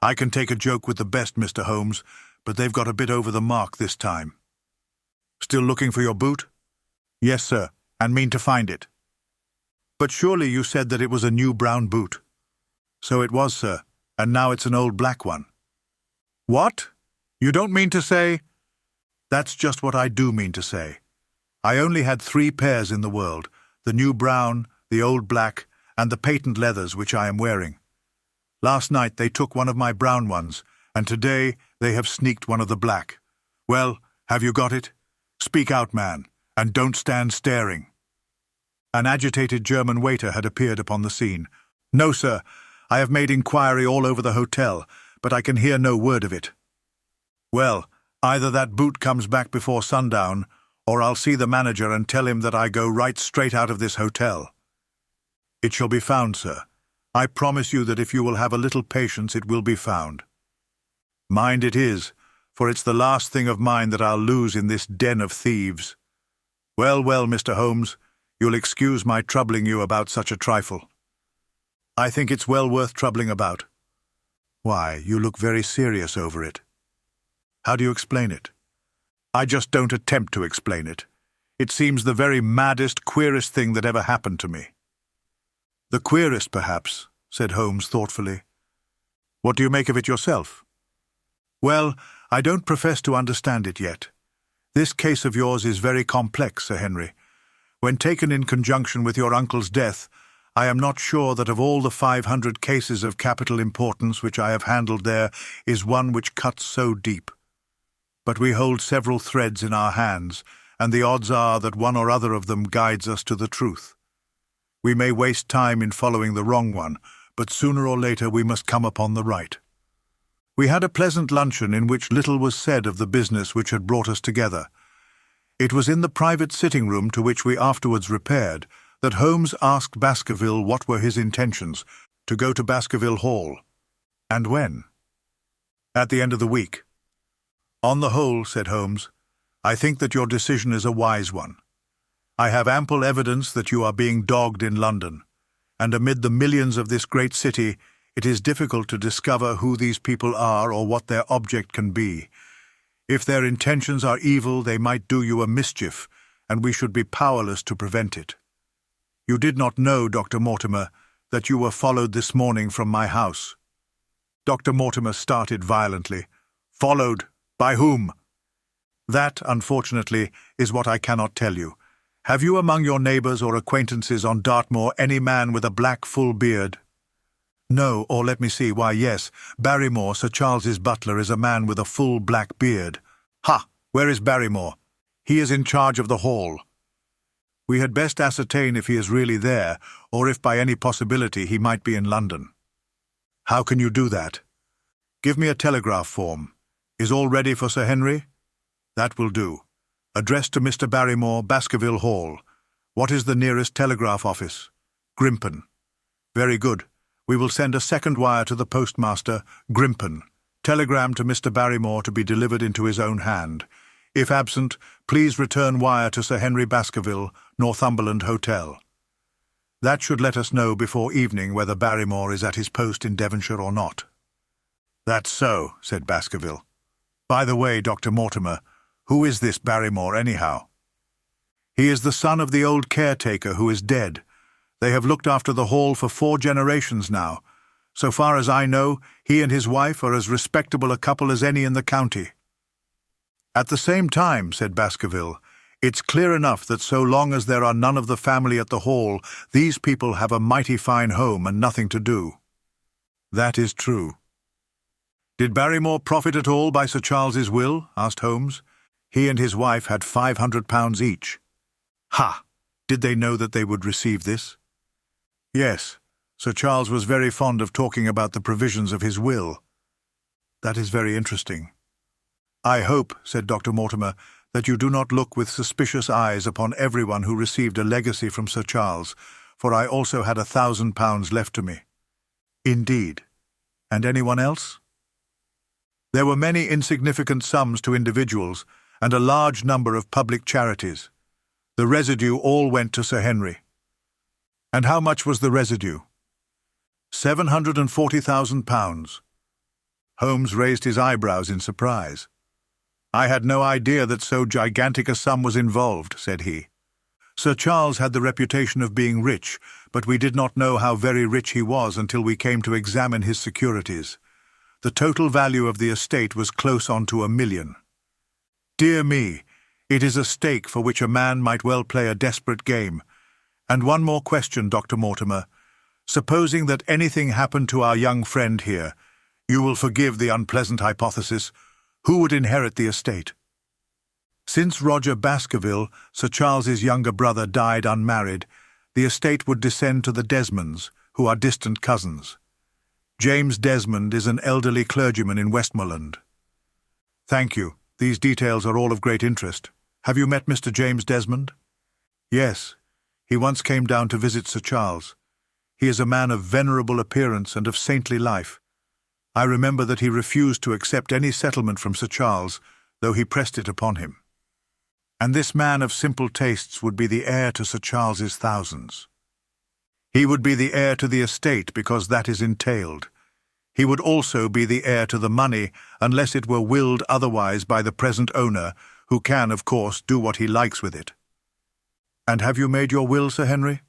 I can take a joke with the best, Mr. Holmes, but they've got a bit over the mark this time." "Still looking for your boot?" "Yes, sir, and mean to find it." "But surely you said that it was a new brown boot." "So it was, sir, and now it's an old black one." "What? You don't mean to say—" "That's just what I do mean to say. I only had 3 pairs in the world, the new brown, the old black, and the patent leathers which I am wearing. Last night they took one of my brown ones, and today they have sneaked one of the black. Well, have you got it? Speak out, man, and don't stand staring." An agitated German waiter had appeared upon the scene. "No, sir, I have made inquiry all over the hotel, but I can hear no word of it." "Well, either that boot comes back before sundown, or I'll see the manager and tell him that I go right straight out of this hotel." "It shall be found, sir. I promise you that if you will have a little patience it will be found." Mind it is, for it's the last thing of mine that I'll lose in this den of thieves. Well, well, Mr. Holmes, you'll excuse my troubling you about such a trifle. I think it's well worth troubling about. Why, you look very serious over it. How do you explain it? I just don't attempt to explain it. It seems the very maddest, queerest thing that ever happened to me. The queerest, perhaps, said Holmes thoughtfully. What do you make of it yourself? Well, I don't profess to understand it yet. This case of yours is very complex, Sir Henry. When taken in conjunction with your uncle's death, I am not sure that of all the 500 cases of capital importance which I have handled there is one which cuts so deep. But we hold several threads in our hands, and the odds are that one or other of them guides us to the truth. We may waste time in following the wrong one, but sooner or later we must come upon the right. We had a pleasant luncheon in which little was said of the business which had brought us together. It was in the private sitting-room to which we afterwards repaired that Holmes asked Baskerville what were his intentions, to go to Baskerville Hall. And when? At the end of the week. On the whole, said Holmes, I think that your decision is a wise one. I have ample evidence that you are being dogged in London, and amid the millions of this great city, it is difficult to discover who these people are or what their object can be. If their intentions are evil, they might do you a mischief, and we should be powerless to prevent it. You did not know, Dr. Mortimer, that you were followed this morning from my house. Dr. Mortimer started violently. Followed? By whom? That, unfortunately, is what I cannot tell you. Have you among your neighbours or acquaintances on Dartmoor any man with a black full beard? No, or let me see, why yes, Barrymore, Sir Charles's butler, is a man with a full black beard. Ha! Where is Barrymore? He is in charge of the hall. We had best ascertain if he is really there, or if by any possibility he might be in London. How can you do that? Give me a telegraph form. Is all ready for Sir Henry? That will do. Addressed to Mr. Barrymore, Baskerville Hall. What is the nearest telegraph office? Grimpen. Very good. We will send a second wire to the postmaster, Grimpen. Telegram to Mr. Barrymore to be delivered into his own hand. If absent, please return wire to Sir Henry Baskerville, Northumberland Hotel. That should let us know before evening whether Barrymore is at his post in Devonshire or not. That's so, said Baskerville. By the way, Dr. Mortimer, who is this Barrymore anyhow? He is the son of the old caretaker who is dead. They have looked after the hall for 4 generations now. So far as I know, he and his wife are as respectable a couple as any in the county. At the same time, said Baskerville, it's clear enough that so long as there are none of the family at the hall, these people have a mighty fine home and nothing to do. That is true. Did Barrymore profit at all by Sir Charles's will? Asked Holmes. He and his wife had £500 each. Ha! Did they know that they would receive this? Yes. Sir Charles was very fond of talking about the provisions of his will. That is very interesting. I hope, said Dr. Mortimer, that you do not look with suspicious eyes upon everyone who received a legacy from Sir Charles, for I also had £1,000 left to me. Indeed. And anyone else? There were many insignificant sums to individuals, and a large number of public charities. The residue all went to Sir Henry. And how much was the residue? £740,000. Holmes raised his eyebrows in surprise. I had no idea that so gigantic a sum was involved, said he. Sir Charles had the reputation of being rich, but we did not know how very rich he was until we came to examine his securities. The total value of the estate was close on to £1 million. Dear me, it is a stake for which a man might well play a desperate game. And one more question, Dr. Mortimer. Supposing that anything happened to our young friend here, you will forgive the unpleasant hypothesis, who would inherit the estate? Since Roger Baskerville, Sir Charles's younger brother, died unmarried, the estate would descend to the Desmonds, who are distant cousins. James Desmond is an elderly clergyman in Westmoreland. Thank you. These details are all of great interest. Have you met Mr. James Desmond? Yes. He once came down to visit Sir Charles. He is a man of venerable appearance and of saintly life. I remember that he refused to accept any settlement from Sir Charles, though he pressed it upon him. And this man of simple tastes would be the heir to Sir Charles's thousands. He would be the heir to the estate because that is entailed. He would also be the heir to the money unless it were willed otherwise by the present owner, who can, of course, do what he likes with it. And have you made your will, Sir Henry?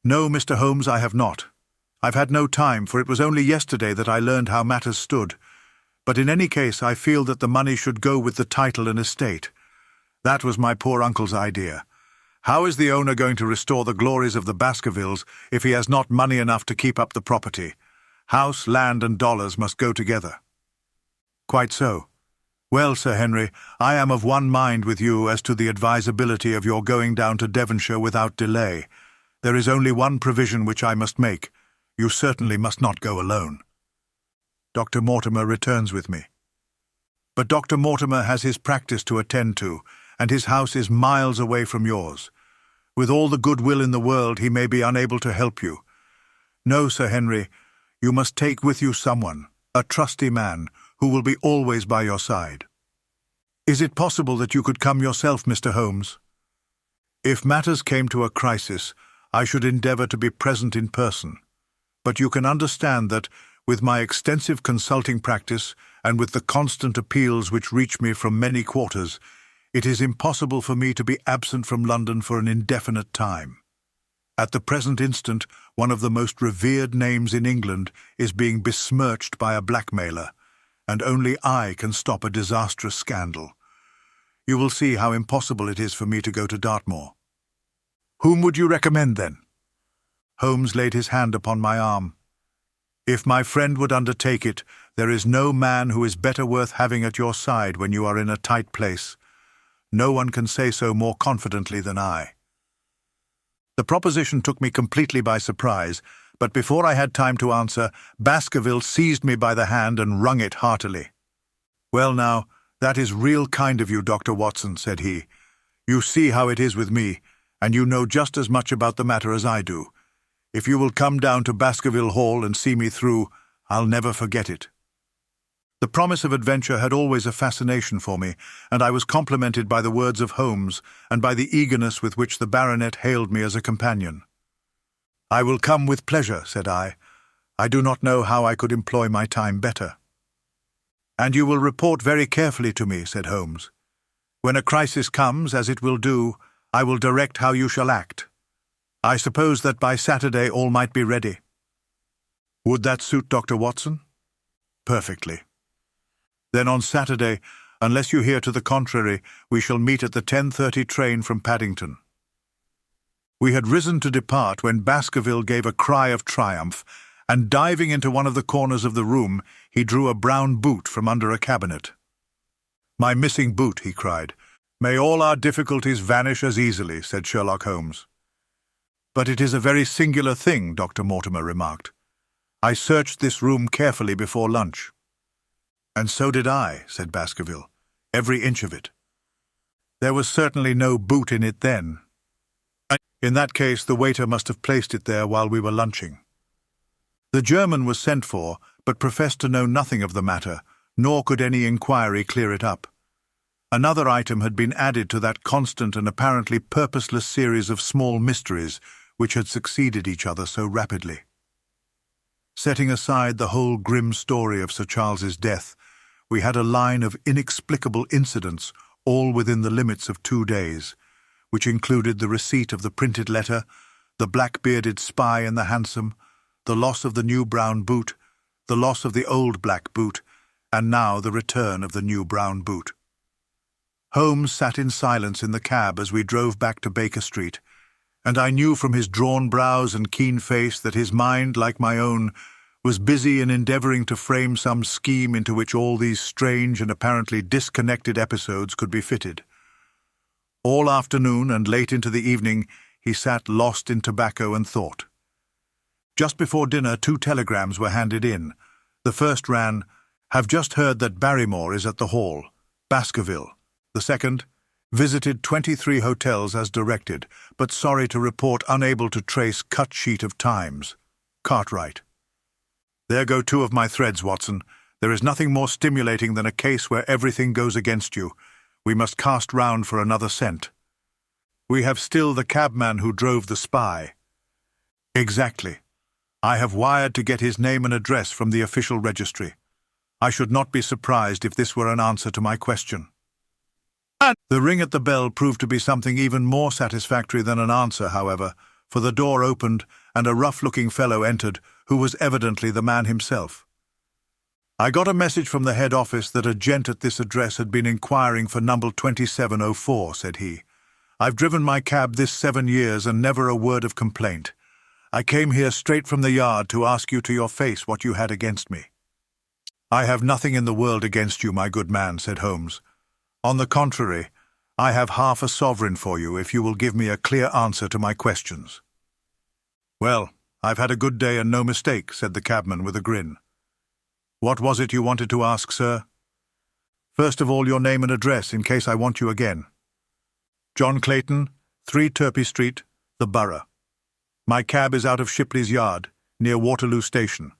No, Mr. Holmes, I have not. I've had no time, for it was only yesterday that I learned how matters stood. But in any case, I feel that the money should go with the title and estate. That was my poor uncle's idea. How is the owner going to restore the glories of the Baskervilles if he has not money enough to keep up the property? House, land, and dollars must go together. Quite so. Well, Sir Henry, I am of one mind with you as to the advisability of your going down to Devonshire without delay. There is only one provision which I must make. You certainly must not go alone. Dr. Mortimer returns with me. But Dr. Mortimer has his practice to attend to, and his house is miles away from yours. With all the goodwill in the world, he may be unable to help you. No, Sir Henry, you must take with you someone, a trusty man, who will be always by your side. Is it possible that you could come yourself, Mr. Holmes? If matters came to a crisis, I should endeavour to be present in person. But you can understand that, with my extensive consulting practice and with the constant appeals which reach me from many quarters, it is impossible for me to be absent from London for an indefinite time. At the present instant, one of the most revered names in England is being besmirched by a blackmailer, and only I can stop a disastrous scandal. You will see how impossible it is for me to go to Dartmoor. Whom would you recommend, then? Holmes laid his hand upon my arm. If my friend would undertake it, there is no man who is better worth having at your side when you are in a tight place. No one can say so more confidently than I. The proposition took me completely by surprise, but before I had time to answer, Baskerville seized me by the hand and wrung it heartily. "Well now, that is real kind of you, Dr. Watson," said he. "You see how it is with me, and you know just as much about the matter as I do. If you will come down to Baskerville Hall and see me through, I'll never forget it." The promise of adventure had always a fascination for me, and I was complimented by the words of Holmes and by the eagerness with which the baronet hailed me as a companion. "I will come with pleasure," said I. "I do not know how I could employ my time better." "And you will report very carefully to me," said Holmes. "When a crisis comes, as it will do, I will direct how you shall act. I suppose that by Saturday all might be ready." "Would that suit Dr. Watson?" "Perfectly." "Then on Saturday, unless you hear to the contrary, we shall meet at the 10:30 train from Paddington." We had risen to depart when Baskerville gave a cry of triumph, and diving into one of the corners of the room, he drew a brown boot from under a cabinet. "My missing boot," he cried. "May all our difficulties vanish as easily," said Sherlock Holmes. "But it is a very singular thing," Dr. Mortimer remarked. "I searched this room carefully before lunch." "And so did I," said Baskerville. "Every inch of it." "There was certainly no boot in it then." "In that case, the waiter must have placed it there while we were lunching." The German was sent for, but professed to know nothing of the matter, nor could any inquiry clear it up. Another item had been added to that constant and apparently purposeless series of small mysteries which had succeeded each other so rapidly. Setting aside the whole grim story of Sir Charles's death, we had a line of inexplicable incidents, all within the limits of 2 days, which included the receipt of the printed letter, the black-bearded spy in the hansom, the loss of the new brown boot, the loss of the old black boot, and now the return of the new brown boot. Holmes sat in silence in the cab as we drove back to Baker Street, and I knew from his drawn brows and keen face that his mind, like my own, was busy in endeavouring to frame some scheme into which all these strange and apparently disconnected episodes could be fitted. All afternoon and late into the evening he sat lost in tobacco and thought. Just before dinner 2 telegrams were handed in. The first ran, "Have just heard that Barrymore is at the Hall, Baskerville." The second, "Visited 23 hotels as directed, but sorry to report unable to trace cut sheet of times, Cartwright." There go two of my threads, Watson. There is nothing more stimulating than a case where everything goes against you. We must cast round for another scent. We have still the cabman who drove the spy. Exactly. I have wired to get his name and address from the official registry. I should not be surprised if this were an answer to my question. The ring at the bell proved to be something even more satisfactory than an answer, however, for the door opened and a rough-looking fellow entered, who was evidently the man himself. I got a message from the head office that a gent at this address had been inquiring for number 2704, said he. I've driven my cab this 7 years and never a word of complaint. I came here straight from the yard to ask you to your face what you had against me. I have nothing in the world against you, my good man, said Holmes. On the contrary, I have half a sovereign for you if you will give me a clear answer to my questions. Well, I've had a good day and no mistake, said the cabman with a grin. What was it you wanted to ask, sir? First of all, your name and address, in case I want you again. John Clayton, 3 Turpey Street, the Borough. My cab is out of Shipley's Yard, near Waterloo Station.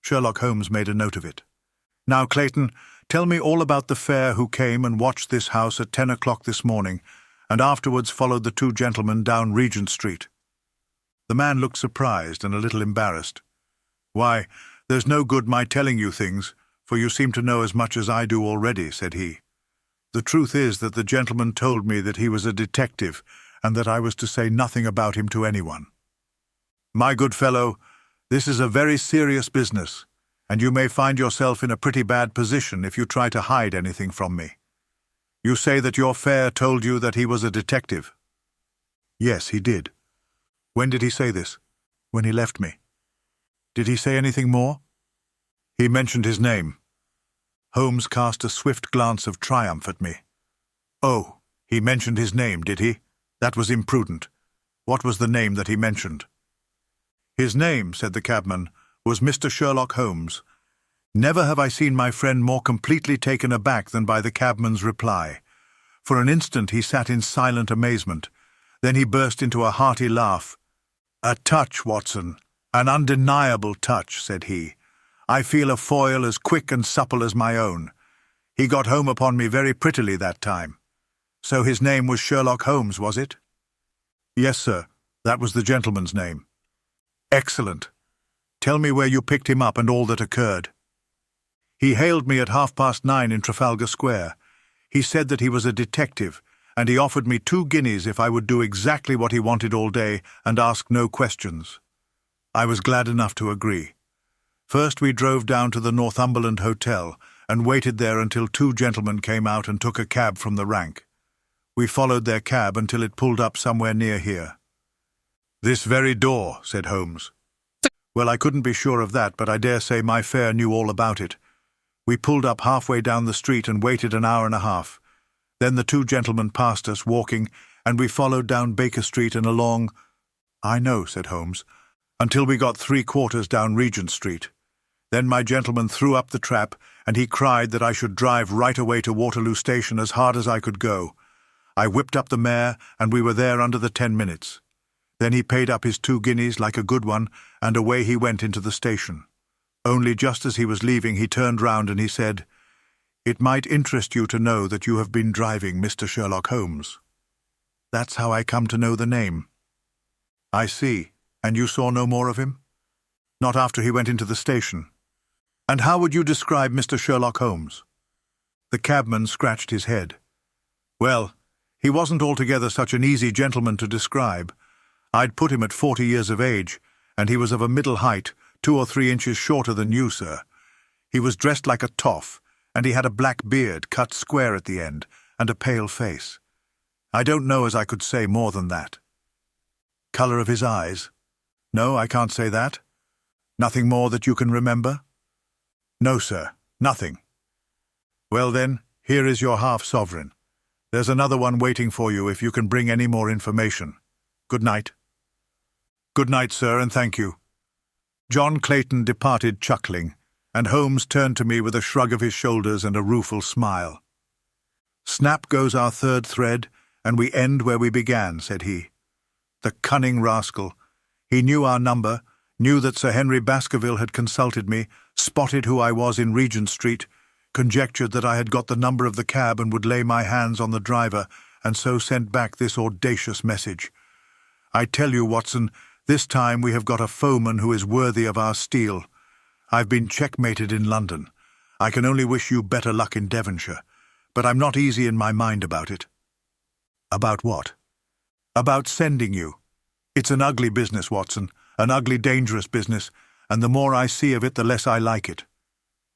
Sherlock Holmes made a note of it. Now, Clayton, tell me all about the fare who came and watched this house at 10 o'clock this morning, and afterwards followed the 2 gentlemen down Regent Street. The man looked surprised and a little embarrassed. Why, there's no good my telling you things, for you seem to know as much as I do already, said he. The truth is that the gentleman told me that he was a detective, and that I was to say nothing about him to anyone. My good fellow, this is a very serious business, and you may find yourself in a pretty bad position if you try to hide anything from me. You say that your fare told you that he was a detective? Yes, he did. When did he say this? When he left me. Did he say anything more? He mentioned his name. Holmes cast a swift glance of triumph at me. Oh, he mentioned his name, did he? That was imprudent. What was the name that he mentioned? His name, said the cabman, was Mr. Sherlock Holmes. Never have I seen my friend more completely taken aback than by the cabman's reply. For an instant he sat in silent amazement. Then he burst into a hearty laugh. A touch, Watson, an undeniable touch, said he. I feel a foil as quick and supple as my own. He got home upon me very prettily that time. So his name was Sherlock Holmes, was it? Yes, sir. That was the gentleman's name. Excellent. Tell me where you picked him up and all that occurred. He hailed me at 9:30 in Trafalgar Square. He said that he was a detective, and he offered me 2 guineas if I would do exactly what he wanted all day and ask no questions. I was glad enough to agree. First we drove down to the Northumberland Hotel and waited there until 2 gentlemen came out and took a cab from the rank. We followed their cab until it pulled up somewhere near here. This very door, said Holmes. Well, I couldn't be sure of that, but I dare say my fare knew all about it. We pulled up halfway down the street and waited an hour and a half. Then the 2 gentlemen passed us, walking, and we followed down Baker Street and along— I know, said Holmes, until we got 3/4 down Regent Street. Then my gentleman threw up the trap, and he cried that I should drive right away to Waterloo Station as hard as I could go. I whipped up the mare, and we were there under the 10 minutes. Then he paid up his 2 guineas like a good one, and away he went into the station. Only just as he was leaving, he turned round and he said, "It might interest you to know that you have been driving Mr. Sherlock Holmes." That's how I come to know the name. I see. And you saw no more of him? Not after he went into the station. And how would you describe Mr. Sherlock Holmes? The cabman scratched his head. Well, he wasn't altogether such an easy gentleman to describe. I'd put him at 40 years of age, and he was of a middle height, 2 or 3 inches shorter than you, sir. He was dressed like a toff, and he had a black beard cut square at the end, and a pale face. I don't know as I could say more than that. Colour of his eyes? No, I can't say that. Nothing more that you can remember? No, sir, nothing. Well then, here is your half-sovereign. There's another one waiting for you if you can bring any more information. Good night. Good night, sir, and thank you. John Clayton departed chuckling, and Holmes turned to me with a shrug of his shoulders and a rueful smile. Snap goes our 3rd thread, and we end where we began, said he. The cunning rascal. He knew our number, knew that Sir Henry Baskerville had consulted me, spotted who I was in Regent Street, conjectured that I had got the number of the cab and would lay my hands on the driver, and so sent back this audacious message. I tell you, Watson, this time we have got a foeman who is worthy of our steel. I've been checkmated in London. I can only wish you better luck in Devonshire, but I'm not easy in my mind about it. About what? About sending you. It's an ugly business, Watson, an ugly, dangerous business, and the more I see of it, the less I like it.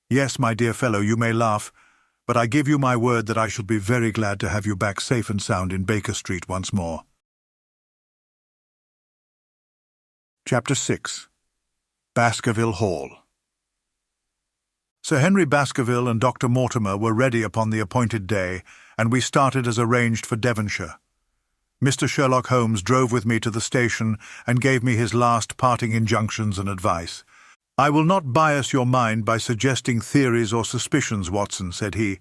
Yes, my dear fellow, you may laugh, but I give you my word that I shall be very glad to have you back safe and sound in Baker Street once more. Chapter 6. Baskerville Hall. Sir Henry Baskerville and Dr. Mortimer were ready upon the appointed day, and we started as arranged for Devonshire. Mr. Sherlock Holmes drove with me to the station and gave me his last parting injunctions and advice. "I will not bias your mind by suggesting theories or suspicions, Watson," said he.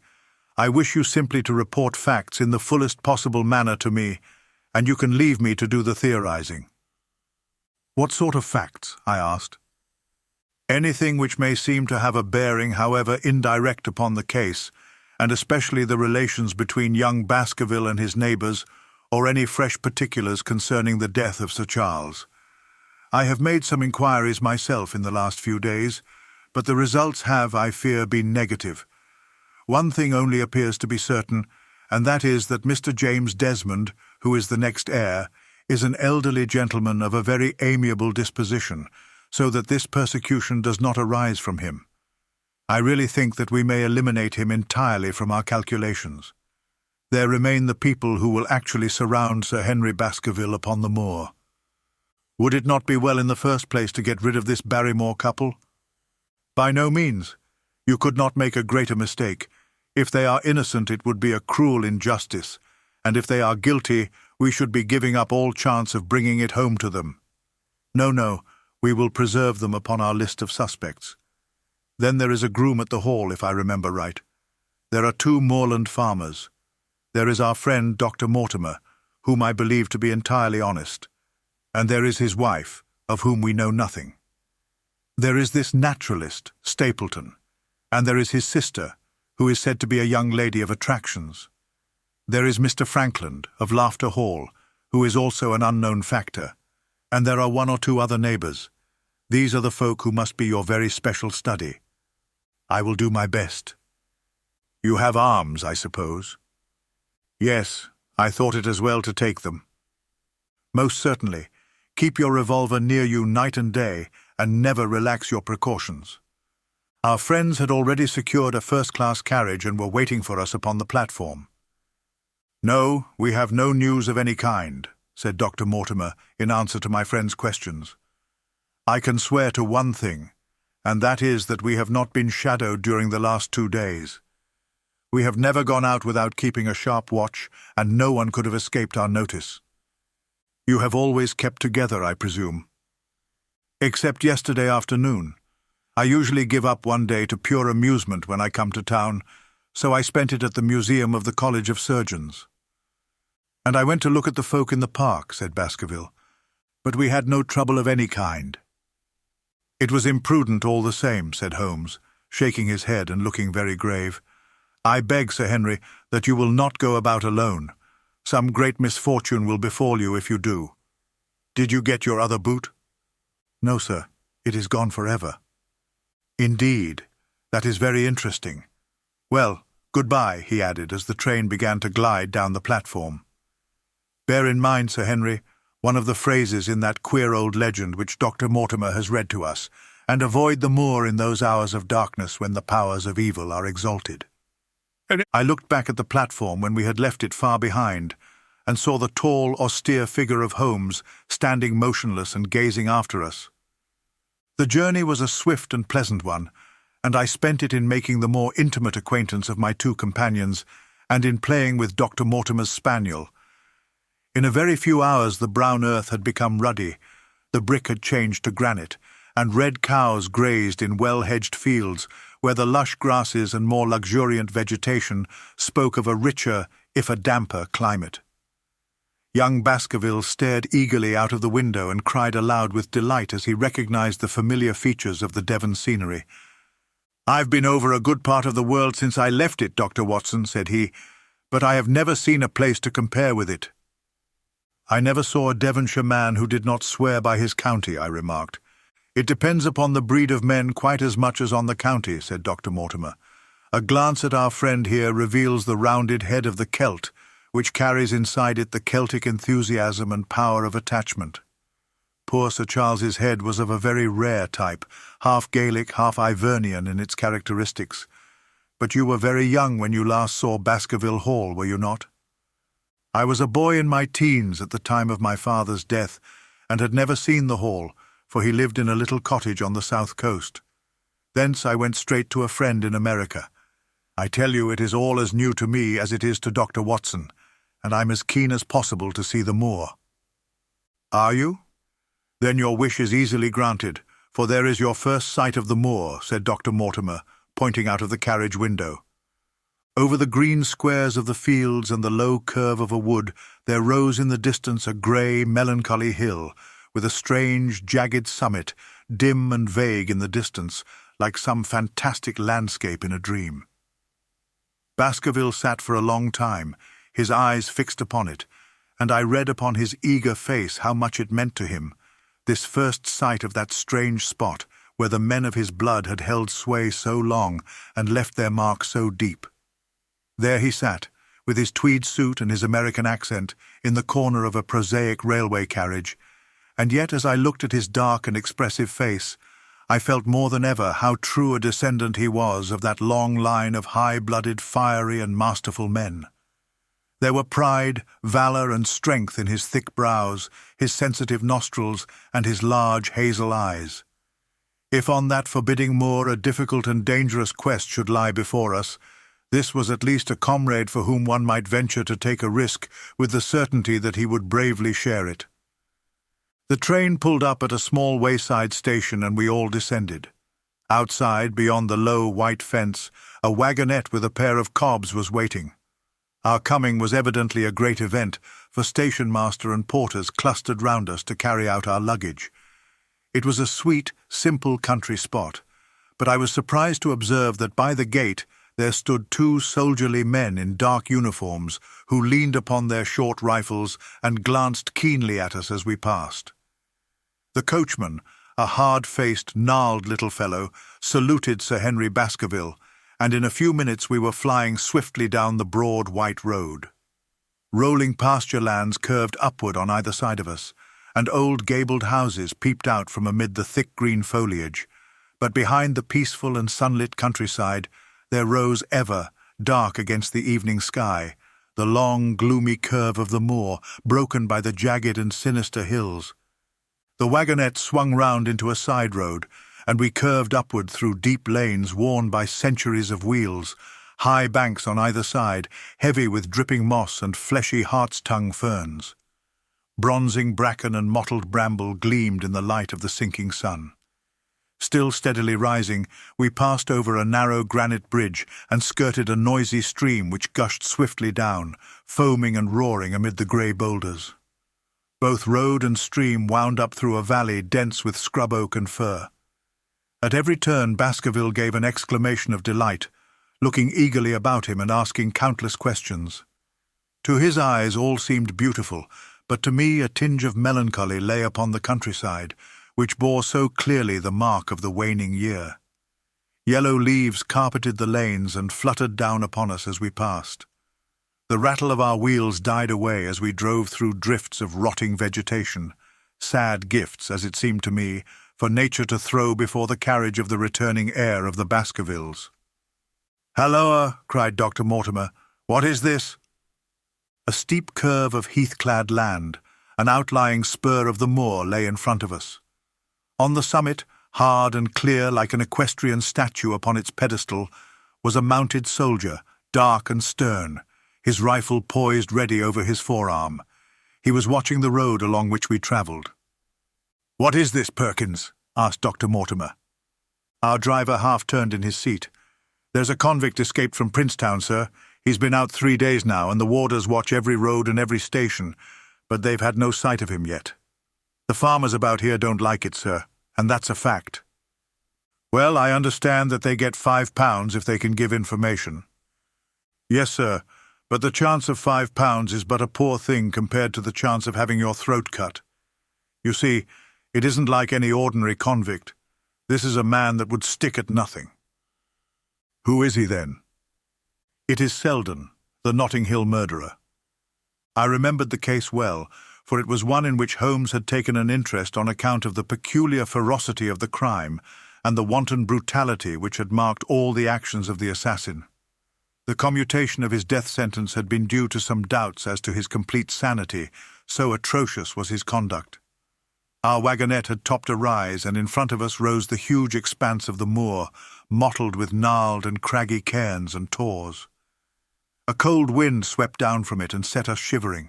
"I wish you simply to report facts in the fullest possible manner to me, and you can leave me to do the theorizing." "What sort of facts?" I asked. "Anything which may seem to have a bearing, however indirect, upon the case, and especially the relations between young Baskerville and his neighbours, or any fresh particulars concerning the death of Sir Charles. I have made some inquiries myself in the last few days, but the results have, I fear, been negative. One thing only appears to be certain, and that is that Mr. James Desmond, who is the next heir, is an elderly gentleman of a very amiable disposition, so that this persecution does not arise from him. I really think that we may eliminate him entirely from our calculations. There remain the people who will actually surround Sir Henry Baskerville upon the moor. Would it not be well in the first place to get rid of this Barrymore couple? By no means. You could not make a greater mistake. If they are innocent, it would be a cruel injustice, and if they are guilty, we should be giving up all chance of bringing it home to them. No, we will preserve them upon our list of suspects. Then there is a groom at the Hall, if I remember right. There are 2 moorland farmers. There is our friend Dr. Mortimer, whom I believe to be entirely honest, and there is his wife, of whom we know nothing. There is this naturalist, Stapleton, and there is his sister, who is said to be a young lady of attractions. There is Mr. Frankland, of Laughter Hall, who is also an unknown factor, and there are 1 or 2 other neighbours. These are the folk who must be your very special study. I will do my best. You have arms, I suppose? Yes, I thought it as well to take them. Most certainly. Keep your revolver near you night and day, and never relax your precautions. Our friends had already secured a first-class carriage and were waiting for us upon the platform. "No, we have no news of any kind," said Dr. Mortimer in answer to my friend's questions. "I can swear to one thing, and that is that we have not been shadowed during the last 2 days. We have never gone out without keeping a sharp watch, and no one could have escaped our notice. You have always kept together, I presume?" "Except yesterday afternoon. I usually give up one day to pure amusement when I come to town, so I spent it at the Museum of the College of Surgeons." "And I went to look at the folk in the park," said Baskerville, "but we had no trouble of any kind." "It was imprudent all the same," said Holmes, shaking his head and looking very grave. "I beg, Sir Henry, that you will not go about alone. Some great misfortune will befall you if you do. Did you get your other boot?" "No, sir. It is gone forever." "Indeed. That is very interesting. Well, goodbye," he added as the train began to glide down the platform. "Bear in mind, Sir Henry, one of the phrases in that queer old legend which Dr. Mortimer has read to us, and avoid the moor in those hours of darkness when the powers of evil are exalted." I looked back at the platform when we had left it far behind, and saw the tall, austere figure of Holmes standing motionless and gazing after us. The journey was a swift and pleasant one, and I spent it in making the more intimate acquaintance of my 2 companions, and in playing with Dr. Mortimer's spaniel. In a very few hours the brown earth had become ruddy, the brick had changed to granite, and red cows grazed in well-hedged fields, where the lush grasses and more luxuriant vegetation spoke of a richer, if a damper, climate. Young Baskerville stared eagerly out of the window and cried aloud with delight as he recognized the familiar features of the Devon scenery. "I've been over a good part of the world since I left it, Dr. Watson," said he, "but I have never seen a place to compare with it." "I never saw a Devonshire man who did not swear by his county," I remarked. "It depends upon the breed of men quite as much as on the county," said Dr. Mortimer. "A glance at our friend here reveals the rounded head of the Celt, which carries inside it the Celtic enthusiasm and power of attachment. Poor Sir Charles's head was of a very rare type, half Gaelic, half Ivernian in its characteristics. But you were very young when you last saw Baskerville Hall, were you not?" "I was a boy in my teens at the time of my father's death, and had never seen the hall, for he lived in a little cottage on the south coast. Thence I went straight to a friend in America. I tell you, it is all as new to me as it is to Dr. Watson, and I'm as keen as possible to see the moor." "Are you? Then your wish is easily granted, for there is your first sight of the moor," said Dr. Mortimer, pointing out of the carriage window. Over the green squares of the fields and the low curve of a wood there rose in the distance a grey, melancholy hill, with a strange, jagged summit, dim and vague in the distance, like some fantastic landscape in a dream. Baskerville sat for a long time, his eyes fixed upon it, and I read upon his eager face how much it meant to him, this first sight of that strange spot where the men of his blood had held sway so long and left their mark so deep. There he sat, with his tweed suit and his American accent, in the corner of a prosaic railway carriage, and yet as I looked at his dark and expressive face, I felt more than ever how true a descendant he was of that long line of high-blooded, fiery and masterful men. There were pride, valour and strength in his thick brows, his sensitive nostrils, and his large hazel eyes. If on that forbidding moor a difficult and dangerous quest should lie before us, this was at least a comrade for whom one might venture to take a risk with the certainty that he would bravely share it. The train pulled up at a small wayside station and we all descended. Outside, beyond the low white fence, a wagonette with a pair of cobs was waiting. Our coming was evidently a great event, for station-master and porters clustered round us to carry out our luggage. It was a sweet, simple country spot, but I was surprised to observe that by the gate there stood two soldierly men in dark uniforms who leaned upon their short rifles and glanced keenly at us as we passed. The coachman, a hard-faced, gnarled little fellow, saluted Sir Henry Baskerville, and in a few minutes we were flying swiftly down the broad white road. Rolling pasture lands curved upward on either side of us, and old gabled houses peeped out from amid the thick green foliage, but behind the peaceful and sunlit countryside there rose ever, dark against the evening sky, the long, gloomy curve of the moor, broken by the jagged and sinister hills. The wagonette swung round into a side road, and we curved upward through deep lanes worn by centuries of wheels, high banks on either side, heavy with dripping moss and fleshy hart's-tongue ferns. Bronzing bracken and mottled bramble gleamed in the light of the sinking sun. Still steadily rising, we passed over a narrow granite bridge and skirted a noisy stream which gushed swiftly down, foaming and roaring amid the grey boulders. Both road and stream wound up through a valley dense with scrub oak and fir. At every turn Baskerville gave an exclamation of delight, looking eagerly about him and asking countless questions. To his eyes all seemed beautiful, but to me a tinge of melancholy lay upon the countryside, which bore so clearly the mark of the waning year. Yellow leaves carpeted the lanes and fluttered down upon us as we passed. The rattle of our wheels died away as we drove through drifts of rotting vegetation, sad gifts, as it seemed to me, for nature to throw before the carriage of the returning heir of the Baskervilles. "Halloa!" cried Dr. Mortimer. "What is this?" A steep curve of heath-clad land, an outlying spur of the moor, lay in front of us. On the summit, hard and clear like an equestrian statue upon its pedestal, was a mounted soldier, dark and stern, his rifle poised ready over his forearm. He was watching the road along which we travelled. "What is this, Perkins?" asked Dr. Mortimer. Our driver half-turned in his seat. "There's a convict escaped from Princetown, sir. He's been out 3 days now, and the warders watch every road and every station. but they've had no sight of him yet. The farmers about here don't like it, sir, and that's a fact. Well, I understand that they get £5 if they can give information. Yes, sir, but the chance of £5 is but a poor thing compared to the chance of having your throat cut. You see, it isn't like any ordinary convict. This is a man that would stick at nothing. Who is he, then? It is Selden, the Notting Hill murderer. I remembered the case well, for it was one in which Holmes had taken an interest on account of the peculiar ferocity of the crime and the wanton brutality which had marked all the actions of the assassin. The commutation of his death sentence had been due to some doubts as to his complete sanity, so atrocious was his conduct. Our wagonette had topped a rise, and in front of us rose the huge expanse of the moor, mottled with gnarled and craggy cairns and tors. A cold wind swept down from it and set us shivering.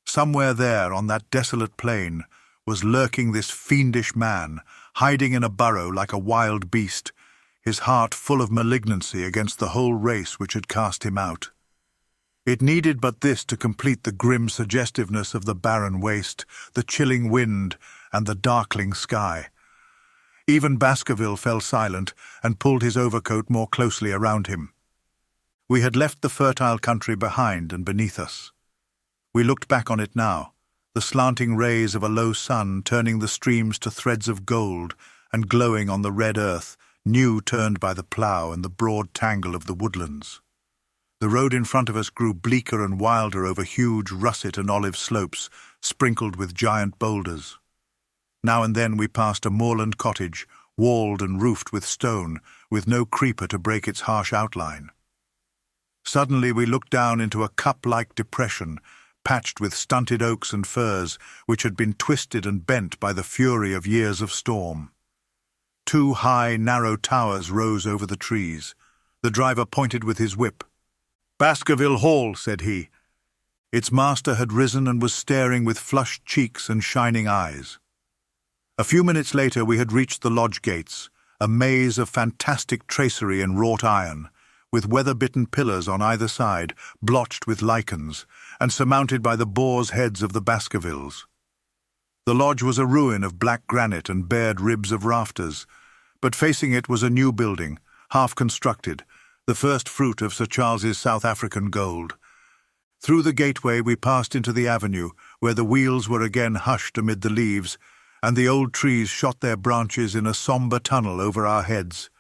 Somewhere there, on that desolate plain, was lurking this fiendish man, hiding in a burrow like a wild beast, his heart full of malignancy against the whole race which had cast him out. It needed but this to complete the grim suggestiveness of the barren waste, the chilling wind, and the darkling sky. Even Baskerville fell silent and pulled his overcoat more closely around him. We had left the fertile country behind and beneath us. We looked back on it now, the slanting rays of a low sun turning the streams to threads of gold and glowing on the red earth, new turned by the plough and the broad tangle of the woodlands. The road in front of us grew bleaker and wilder over huge russet and olive slopes, sprinkled with giant boulders. Now and then we passed a moorland cottage, walled and roofed with stone, with no creeper to break its harsh outline. Suddenly we looked down into a cup-like depression, patched with stunted oaks and firs, which had been twisted and bent by the fury of years of storm. Two high, narrow towers rose over the trees. The driver pointed with his whip. "Baskerville Hall," said he. Its master had risen and was staring with flushed cheeks and shining eyes. A few minutes later we had reached the lodge gates, a maze of fantastic tracery in wrought iron, with weather-bitten pillars on either side, blotched with lichens, and surmounted by the boar's heads of the Baskervilles. The lodge was a ruin of black granite and bared ribs of rafters, but facing it was a new building, half-constructed, the first fruit of Sir Charles's South African gold. Through the gateway we passed into the avenue, where the wheels were again hushed amid the leaves, and the old trees shot their branches in a sombre tunnel over our heads.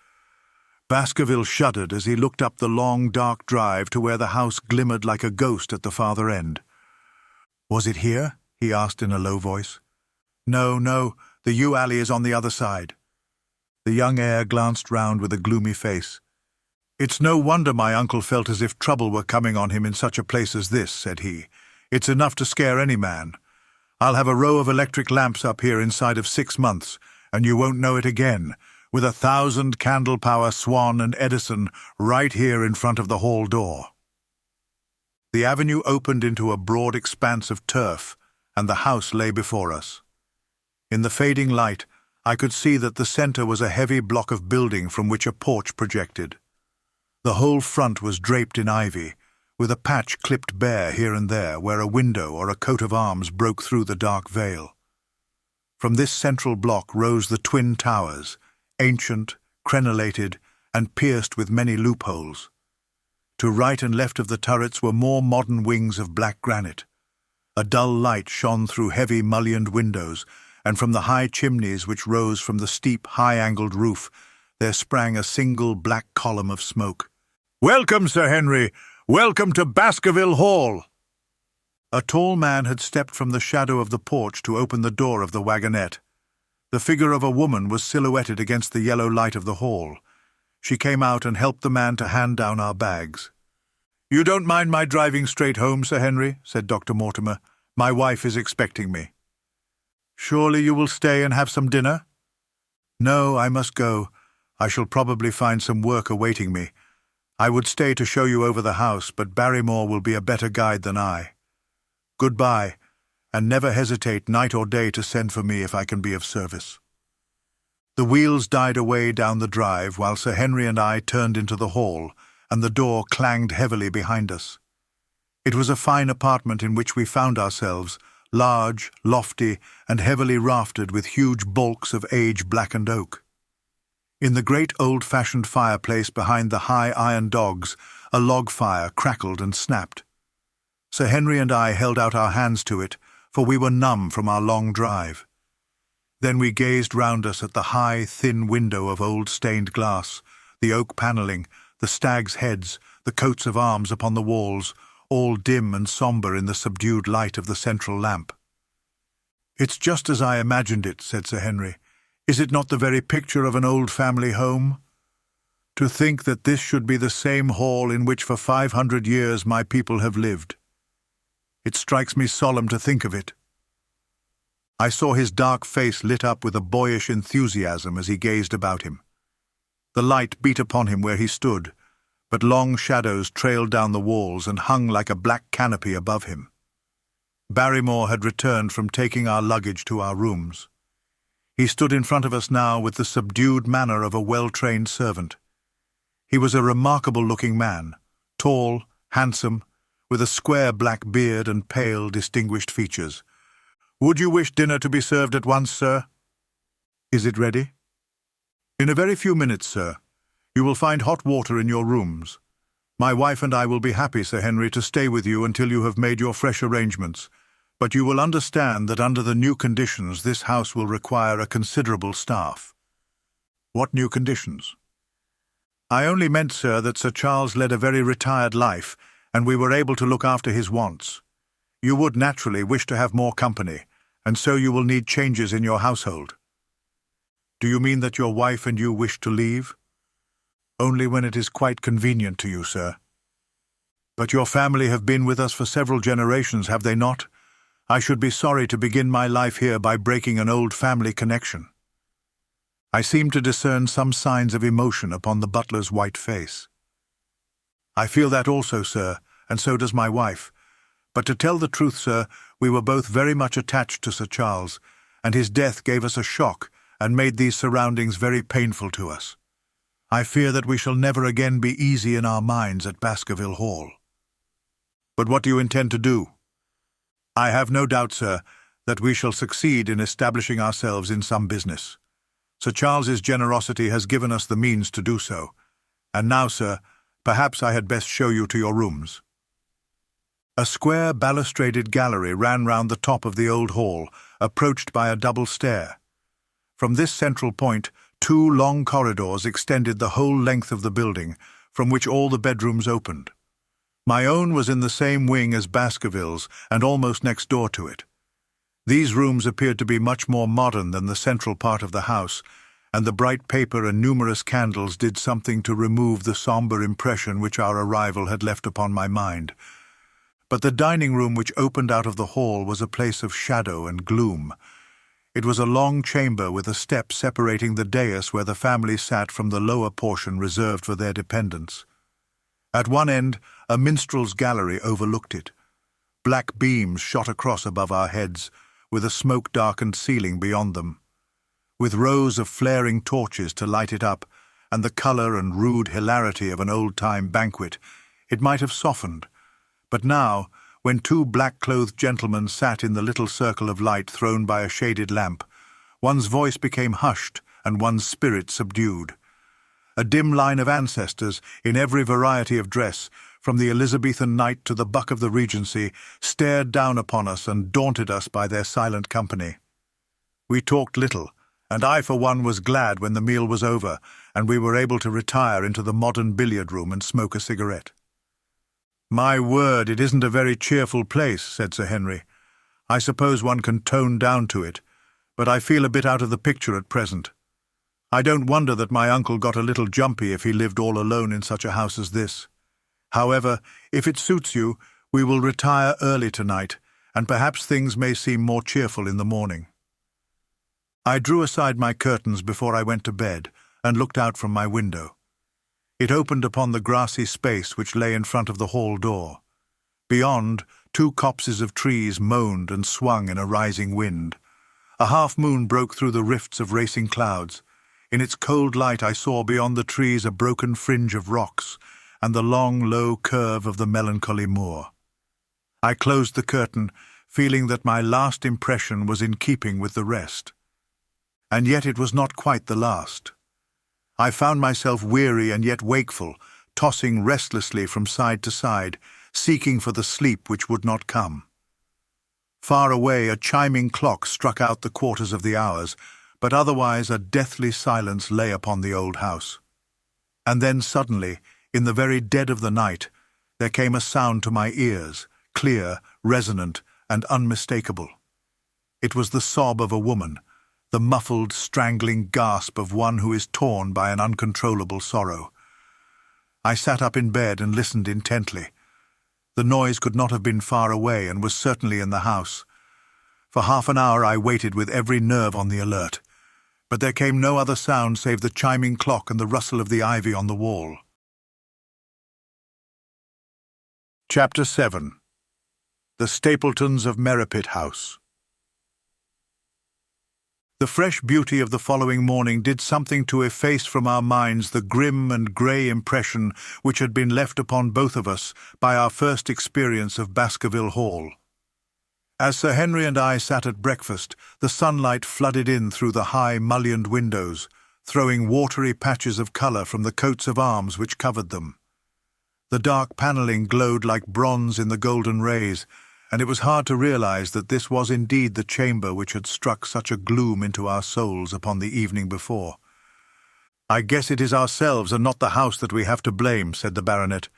Baskerville shuddered as he looked up the long, dark drive to where the house glimmered like a ghost at the farther end. "Was it here?" he asked in a low voice. No, the yew alley is on the other side." The young heir glanced round with a gloomy face. "It's no wonder my uncle felt as if trouble were coming on him in such a place as this," said he. "It's enough to scare any man. I'll have a row of electric lamps up here inside of 6 months, and you won't know it again, with 1,000 candle-power Swan and Edison right here in front of the hall door." The avenue opened into a broad expanse of turf, and the house lay before us. In the fading light, I could see that the centre was a heavy block of building from which a porch projected. The whole front was draped in ivy, with a patch clipped bare here and there where a window or a coat of arms broke through the dark veil. From this central block rose the twin towers, ancient, crenellated, and pierced with many loopholes. To right and left of the turrets were more modern wings of black granite. A dull light shone through heavy mullioned windows, and from the high chimneys which rose from the steep, high-angled roof there sprang a single black column of smoke. "Welcome, Sir Henry! Welcome to Baskerville Hall!" A tall man had stepped from the shadow of the porch to open the door of the wagonette. The figure of a woman was silhouetted against the yellow light of the hall. She came out and helped the man to hand down our bags. "You don't mind my driving straight home, Sir Henry?" said Dr. Mortimer. "My wife is expecting me." "Surely you will stay and have some dinner?" "No, I must go. I shall probably find some work awaiting me. I would stay to show you over the house, but Barrymore will be a better guide than I. Goodbye, and never hesitate night or day to send for me if I can be of service." The wheels died away down the drive while Sir Henry and I turned into the hall, and the door clanged heavily behind us. It was a fine apartment in which we found ourselves, large, lofty, and heavily raftered with huge bulks of age-blackened oak. In the great old-fashioned fireplace behind the high iron dogs, a log fire crackled and snapped. Sir Henry and I held out our hands to it, for we were numb from our long drive. Then we gazed round us at the high, thin window of old stained glass, the oak panelling, the stags' heads, the coats of arms upon the walls, all dim and sombre in the subdued light of the central lamp. "It's just as I imagined it," said Sir Henry. "Is it not the very picture of an old family home? To think that this should be the same hall in which for 500 years my people have lived. It strikes me solemn to think of it." I saw his dark face lit up with a boyish enthusiasm as he gazed about him. The light beat upon him where he stood, but long shadows trailed down the walls and hung like a black canopy above him. Barrymore had returned from taking our luggage to our rooms. He stood in front of us now with the subdued manner of a well-trained servant. He was a remarkable-looking man, tall, handsome, with a square black beard and pale, distinguished features. "Would you wish dinner to be served at once, sir?" "Is it ready?" "In a very few minutes, sir. You will find hot water in your rooms. My wife and I will be happy, Sir Henry, to stay with you until you have made your fresh arrangements, but you will understand that under the new conditions this house will require a considerable staff." "What new conditions?" "I only meant, sir, that Sir Charles led a very retired life, and we were able to look after his wants. You would naturally wish to have more company, and so you will need changes in your household." "Do you mean that your wife and you wish to leave?" "Only when it is quite convenient to you, sir." "But your family have been with us for several generations, have they not? I should be sorry to begin my life here by breaking an old family connection." I seemed to discern some signs of emotion upon the butler's white face. "I feel that also, sir, and so does my wife. But to tell the truth, sir, we were both very much attached to Sir Charles, and his death gave us a shock and made these surroundings very painful to us. I fear that we shall never again be easy in our minds at Baskerville Hall." "But what do you intend to do?" "I have no doubt, sir, that we shall succeed in establishing ourselves in some business. Sir Charles's generosity has given us the means to do so. And now, sir, perhaps I had best show you to your rooms." A square balustraded gallery ran round the top of the old hall, approached by a double stair. From this central point, 2 long corridors extended the whole length of the building, from which all the bedrooms opened. My own was in the same wing as Baskervilles, and almost next door to it. These rooms appeared to be much more modern than the central part of the house, and the bright paper and numerous candles did something to remove the sombre impression which our arrival had left upon my mind. But the dining room which opened out of the hall was a place of shadow and gloom. It was a long chamber with a step separating the dais where the family sat from the lower portion reserved for their dependents. At one end, a minstrel's gallery overlooked it. Black beams shot across above our heads, with a smoke-darkened ceiling beyond them. With rows of flaring torches to light it up, and the colour and rude hilarity of an old-time banquet, it might have softened. But now, when 2 black-clothed gentlemen sat in the little circle of light thrown by a shaded lamp, one's voice became hushed and one's spirit subdued. A dim line of ancestors, in every variety of dress, from the Elizabethan knight to the buck of the Regency, stared down upon us and daunted us by their silent company. We talked little, and I for one was glad when the meal was over and we were able to retire into the modern billiard-room and smoke a cigarette. "My word, it isn't a very cheerful place," said Sir Henry. "I suppose one can tone down to it, but I feel a bit out of the picture at present. I don't wonder that my uncle got a little jumpy if he lived all alone in such a house as this. However, if it suits you, we will retire early tonight, and perhaps things may seem more cheerful in the morning." I drew aside my curtains before I went to bed and looked out from my window. It opened upon the grassy space which lay in front of the hall door. Beyond, 2 copses of trees moaned and swung in a rising wind. A half-moon broke through the rifts of racing clouds. In its cold light I saw beyond the trees a broken fringe of rocks and the long, low curve of the melancholy moor. I closed the curtain, feeling that my last impression was in keeping with the rest. And yet it was not quite the last. I found myself weary and yet wakeful, tossing restlessly from side to side, seeking for the sleep which would not come. Far away, a chiming clock struck out the quarters of the hours, but otherwise a deathly silence lay upon the old house. And then suddenly, in the very dead of the night, there came a sound to my ears, clear, resonant, and unmistakable. It was the sob of a woman, the muffled, strangling gasp of one who is torn by an uncontrollable sorrow. I sat up in bed and listened intently. The noise could not have been far away and was certainly in the house. For half an hour I waited with every nerve on the alert, but there came no other sound save the chiming clock and the rustle of the ivy on the wall. Chapter 7. The Stapletons of Merripit House. The fresh beauty of the following morning did something to efface from our minds the grim and grey impression which had been left upon both of us by our first experience of Baskerville Hall. As Sir Henry and I sat at breakfast, the sunlight flooded in through the high, mullioned windows, throwing watery patches of colour from the coats of arms which covered them. The dark panelling glowed like bronze in the golden rays, and it was hard to realize that this was indeed the chamber which had struck such a gloom into our souls upon the evening before. "I guess it is ourselves and not the house that we have to blame," said the baronet.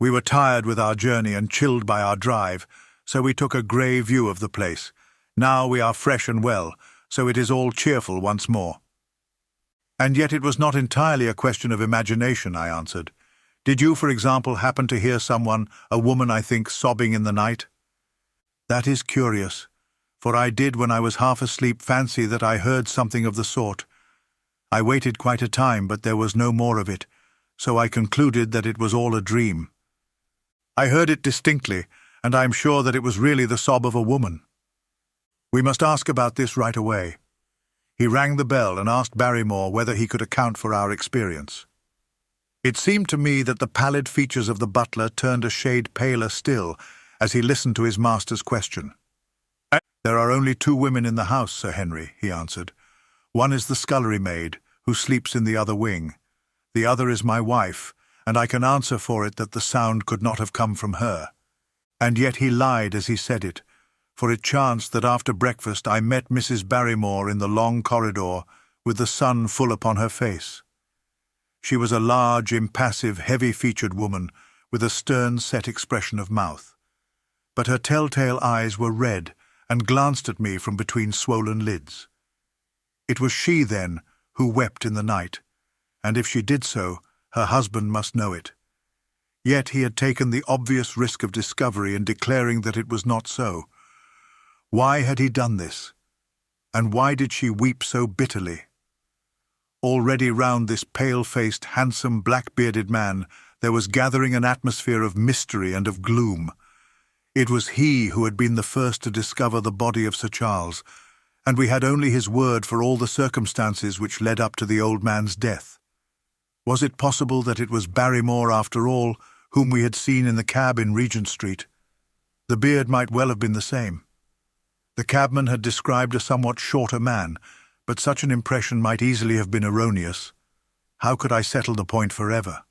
"We were tired with our journey and chilled by our drive, so we took a grey view of the place. Now we are fresh and well, so it is all cheerful once more." "And yet it was not entirely a question of imagination," I answered. "Did you, for example, happen to hear someone, a woman I think, sobbing in the night?" "That is curious, for I did when I was half asleep fancy that I heard something of the sort. I waited quite a time, but there was no more of it, so I concluded that it was all a dream. I heard it distinctly, and I am sure that it was really the sob of a woman. We must ask about this right away." He rang the bell and asked Barrymore whether he could account for our experience. It seemed to me that the pallid features of the butler turned a shade paler still as he listened to his master's question. "There are only 2 women in the house, Sir Henry," he answered. "One is the scullery maid, who sleeps in the other wing. The other is my wife, and I can answer for it that the sound could not have come from her." And yet he lied as he said it, for it chanced that after breakfast I met Mrs. Barrymore in the long corridor with the sun full upon her face. She was a large, impassive, heavy-featured woman with a stern, set expression of mouth. But her telltale eyes were red and glanced at me from between swollen lids. It was she, then, who wept in the night, and if she did so, her husband must know it. Yet he had taken the obvious risk of discovery in declaring that it was not so. Why had he done this? And why did she weep so bitterly? Already round this pale-faced, handsome, black-bearded man there was gathering an atmosphere of mystery and of gloom. It was he who had been the first to discover the body of Sir Charles, and we had only his word for all the circumstances which led up to the old man's death. Was it possible that it was Barrymore, after all, whom we had seen in the cab in Regent Street? The beard might well have been the same. The cabman had described a somewhat shorter man, but such an impression might easily have been erroneous. How could I settle the point forever?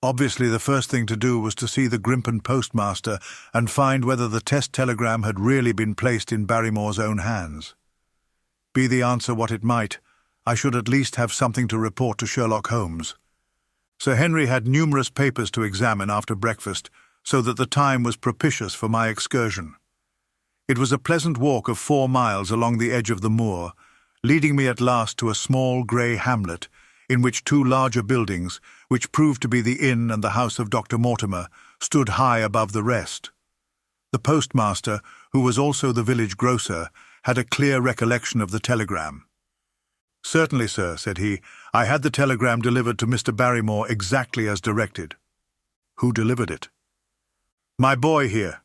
Obviously, the first thing to do was to see the Grimpen postmaster and find whether the test telegram had really been placed in Barrymore's own hands. Be the answer what it might, I should at least have something to report to Sherlock Holmes. Sir Henry had numerous papers to examine after breakfast, so that the time was propitious for my excursion. It was a pleasant walk of 4 miles along the edge of the moor, leading me at last to a small grey hamlet, in which 2 larger buildings, which proved to be the inn and the house of Dr. Mortimer, stood high above the rest. The postmaster, who was also the village grocer, had a clear recollection of the telegram. "Certainly, sir," said he, "I had the telegram delivered to Mr. Barrymore exactly as directed." "Who delivered it?" "My boy here.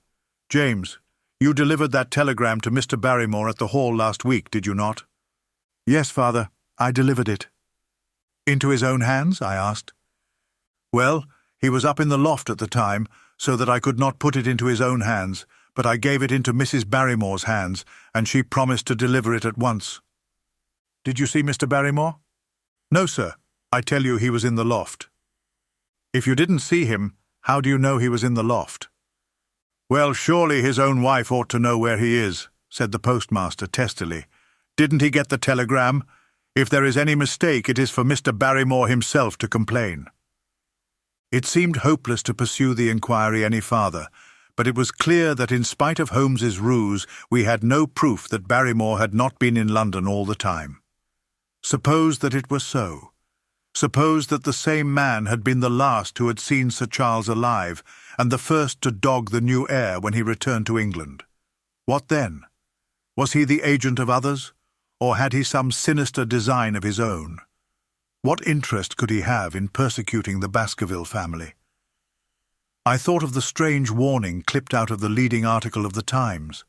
James, you delivered that telegram to Mr. Barrymore at the hall last week, did you not?" "Yes, father, I delivered it." "Into his own hands?" I asked. "Well, he was up in the loft at the time, so that I could not put it into his own hands, but I gave it into Mrs. Barrymore's hands, and she promised to deliver it at once." "Did you see Mr. Barrymore?" "No, sir. I tell you he was in the loft." "If you didn't see him, how do you know he was in the loft?" "Well, surely his own wife ought to know where he is," said the postmaster testily. "Didn't he get the telegram? If there is any mistake, it is for Mr. Barrymore himself to complain." It seemed hopeless to pursue the inquiry any farther, but it was clear that in spite of Holmes's ruse, we had no proof that Barrymore had not been in London all the time. Suppose that it were so. Suppose that the same man had been the last who had seen Sir Charles alive, and the first to dog the new heir when he returned to England. What then? Was he the agent of others, or had he some sinister design of his own? What interest could he have in persecuting the Baskerville family? I thought of the strange warning clipped out of the leading article of the Times.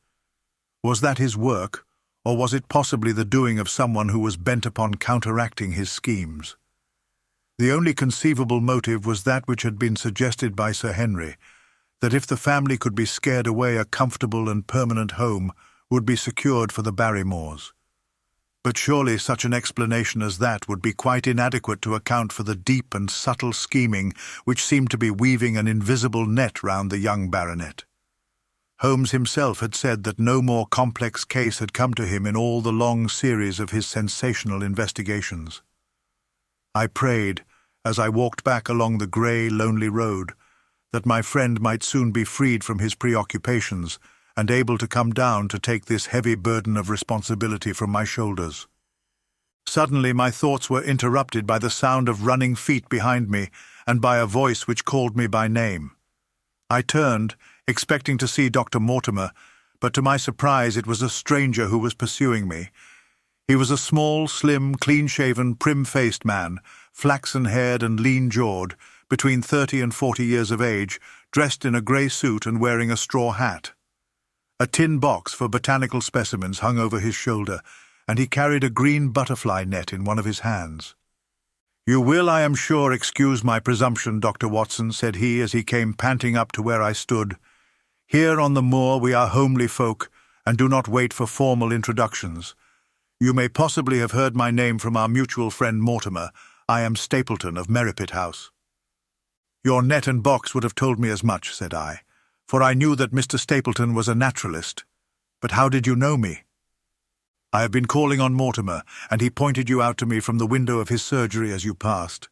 Was that his work, or was it possibly the doing of someone who was bent upon counteracting his schemes? The only conceivable motive was that which had been suggested by Sir Henry, that if the family could be scared away, a comfortable and permanent home would be secured for the Barrymores. But surely such an explanation as that would be quite inadequate to account for the deep and subtle scheming which seemed to be weaving an invisible net round the young baronet. Holmes himself had said that no more complex case had come to him in all the long series of his sensational investigations. I prayed, as I walked back along the grey, lonely road, that my friend might soon be freed from his preoccupations and able to come down to take this heavy burden of responsibility from my shoulders. Suddenly my thoughts were interrupted by the sound of running feet behind me and by a voice which called me by name. I turned, expecting to see Dr. Mortimer, but to my surprise it was a stranger who was pursuing me. He was a small, slim, clean-shaven, prim-faced man, flaxen-haired and lean-jawed, between 30 and 40 years of age, dressed in a grey suit and wearing a straw hat. A tin box for botanical specimens hung over his shoulder, and he carried a green butterfly net in one of his hands. "You will, I am sure, excuse my presumption, Dr. Watson," said he as he came panting up to where I stood. "Here on the moor we are homely folk, and do not wait for formal introductions. You may possibly have heard my name from our mutual friend Mortimer. I am Stapleton of Merripit House." "Your net and box would have told me as much," said I, "for I knew that Mr. Stapleton was a naturalist. But how did you know me?" "I have been calling on Mortimer, and he pointed you out to me from the window of his surgery as you passed.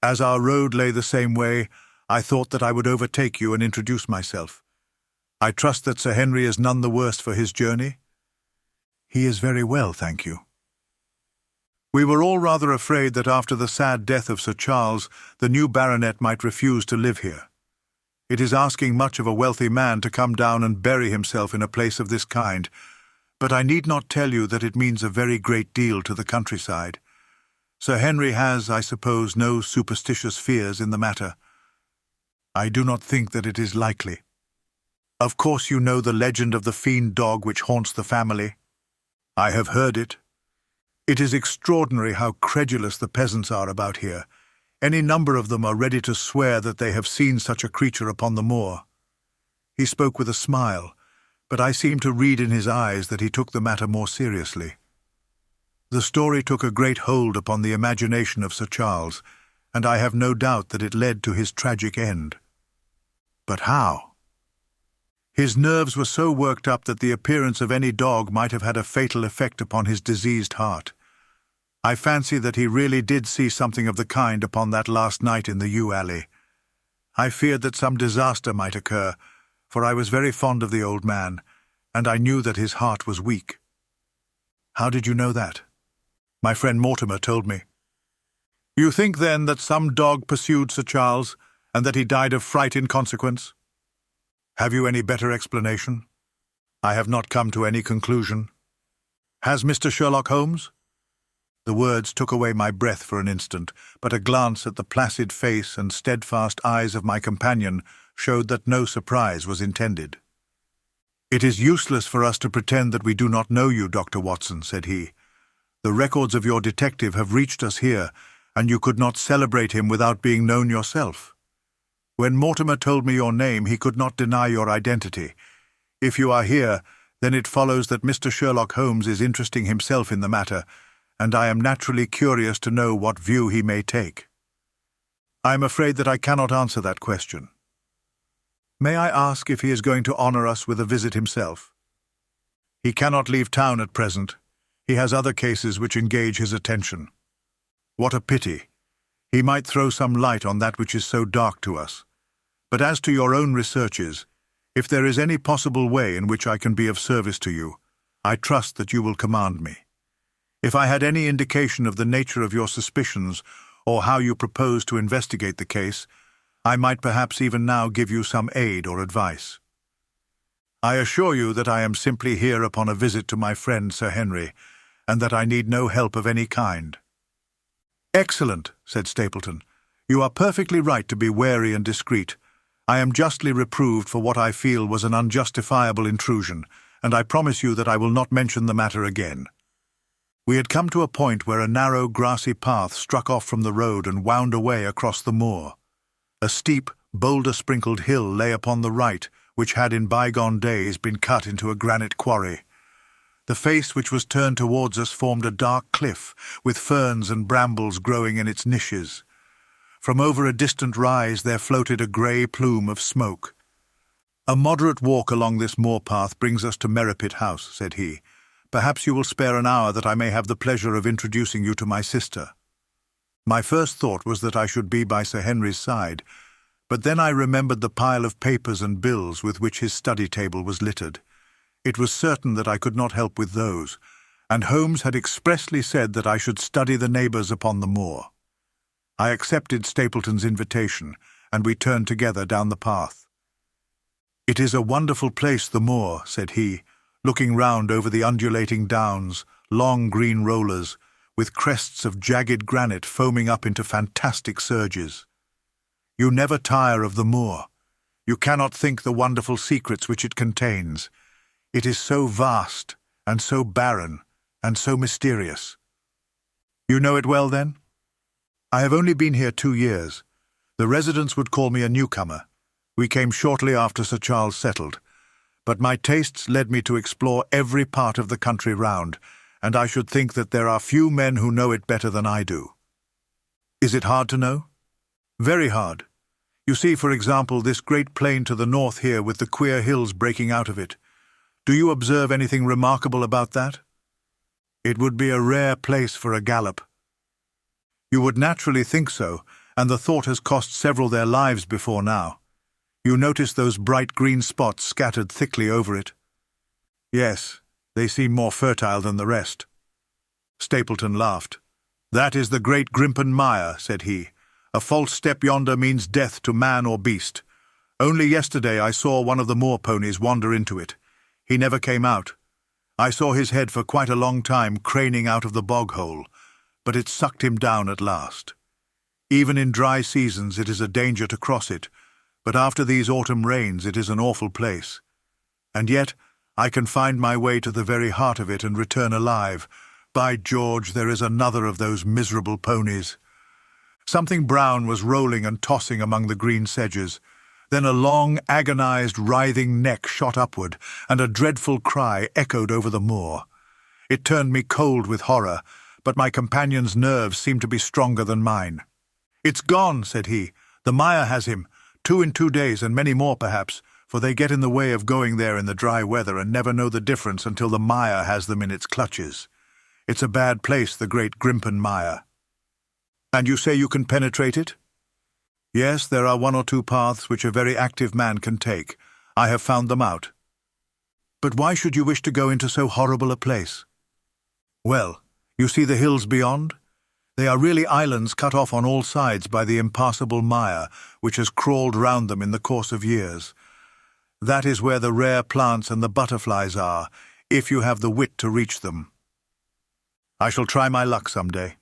As our road lay the same way, I thought that I would overtake you and introduce myself. I trust that Sir Henry is none the worse for his journey?" "He is very well, thank you." We were all rather afraid that after the sad death of Sir Charles, the new baronet might refuse to live here. It is asking much of a wealthy man to come down and bury himself in a place of this kind, but I need not tell you that it means a very great deal to the countryside. Sir Henry has, I suppose, no superstitious fears in the matter. I do not think that it is likely. Of course you know the legend of the fiend dog which haunts the family. I have heard it. It is extraordinary how credulous the peasants are about here. Any number of them are ready to swear that they have seen such a creature upon the moor. He spoke with a smile, but I seemed to read in his eyes that he took the matter more seriously. The story took a great hold upon the imagination of Sir Charles, and I have no doubt that it led to his tragic end. But how? His nerves were so worked up that the appearance of any dog might have had a fatal effect upon his diseased heart. I fancy that he really did see something of the kind upon that last night in the yew alley. I feared that some disaster might occur, for I was very fond of the old man, and I knew that his heart was weak. How did you know that? My friend Mortimer told me. You think, then, that some dog pursued Sir Charles, and that he died of fright in consequence? Have you any better explanation? I have not come to any conclusion. Has Mr. Sherlock Holmes? The words took away my breath for an instant, but a glance at the placid face and steadfast eyes of my companion showed that no surprise was intended. It is useless for us to pretend that we do not know you, Dr. Watson, said he. The records of your detective have reached us here, and you could not celebrate him without being known yourself. When Mortimer told me your name, he could not deny your identity. If you are here, then it follows that Mr. Sherlock Holmes is interesting himself in the matter, and I am naturally curious to know what view he may take. I am afraid that I cannot answer that question. May I ask if he is going to honor us with a visit himself? He cannot leave town at present. He has other cases which engage his attention. What a pity. He might throw some light on that which is so dark to us. But as to your own researches, if there is any possible way in which I can be of service to you, I trust that you will command me. If I had any indication of the nature of your suspicions or how you propose to investigate the case, I might perhaps even now give you some aid or advice. I assure you that I am simply here upon a visit to my friend Sir Henry, and that I need no help of any kind. Excellent, said Stapleton. You are perfectly right to be wary and discreet. I am justly reproved for what I feel was an unjustifiable intrusion, and I promise you that I will not mention the matter again. We had come to a point where a narrow, grassy path struck off from the road and wound away across the moor. A steep, boulder-sprinkled hill lay upon the right, which had in bygone days been cut into a granite quarry. The face which was turned towards us formed a dark cliff, with ferns and brambles growing in its niches. From over a distant rise there floated a grey plume of smoke. "A moderate walk along this moor path brings us to Merripit House," said he. "Perhaps you will spare an hour that I may have the pleasure of introducing you to my sister." My first thought was that I should be by Sir Henry's side, but then I remembered the pile of papers and bills with which his study table was littered. It was certain that I could not help with those, and Holmes had expressly said that I should study the neighbours upon the moor. I accepted Stapleton's invitation, and we turned together down the path. "It is a wonderful place, the moor," said he, looking round over the undulating downs, long green rollers, with crests of jagged granite foaming up into fantastic surges. "You never tire of the moor. You cannot think the wonderful secrets which it contains. It is so vast, and so barren, and so mysterious." "You know it well, then?" "I have only been here 2 years. The residents would call me a newcomer. We came shortly after Sir Charles settled. But my tastes led me to explore every part of the country round, and I should think that there are few men who know it better than I do." "Is it hard to know?" "Very hard. You see, for example, this great plain to the north here with the queer hills breaking out of it. Do you observe anything remarkable about that?" "It would be a rare place for a gallop." "You would naturally think so, and the thought has cost several their lives before now. You notice those bright green spots scattered thickly over it?" "Yes, they seem more fertile than the rest." Stapleton laughed. "That is the great Grimpen Mire," said he. "A false step yonder means death to man or beast. Only yesterday I saw one of the moor ponies wander into it. He never came out. I saw his head for quite a long time craning out of the bog hole, but it sucked him down at last. Even in dry seasons it is a danger to cross it, but after these autumn rains it is an awful place. And yet I can find my way to the very heart of it and return alive. By George, there is another of those miserable ponies." Something brown was rolling and tossing among the green sedges. Then a long, agonized, writhing neck shot upward, and a dreadful cry echoed over the moor. It turned me cold with horror, but my companion's nerves seemed to be stronger than mine. "It's gone," said he. "The mire has him. 2 in 2 days, and many more perhaps, for they get in the way of going there in the dry weather and never know the difference until the mire has them in its clutches. It's a bad place, the great Grimpen Mire." "And you say you can penetrate it?" "Yes, there are 1 or 2 paths which a very active man can take. I have found them out." "But why should you wish to go into so horrible a place?" "Well, you see the hills beyond? They are really islands cut off on all sides by the impassable mire, which has crawled round them in the course of years. That is where the rare plants and the butterflies are, if you have the wit to reach them. I shall try my luck some day."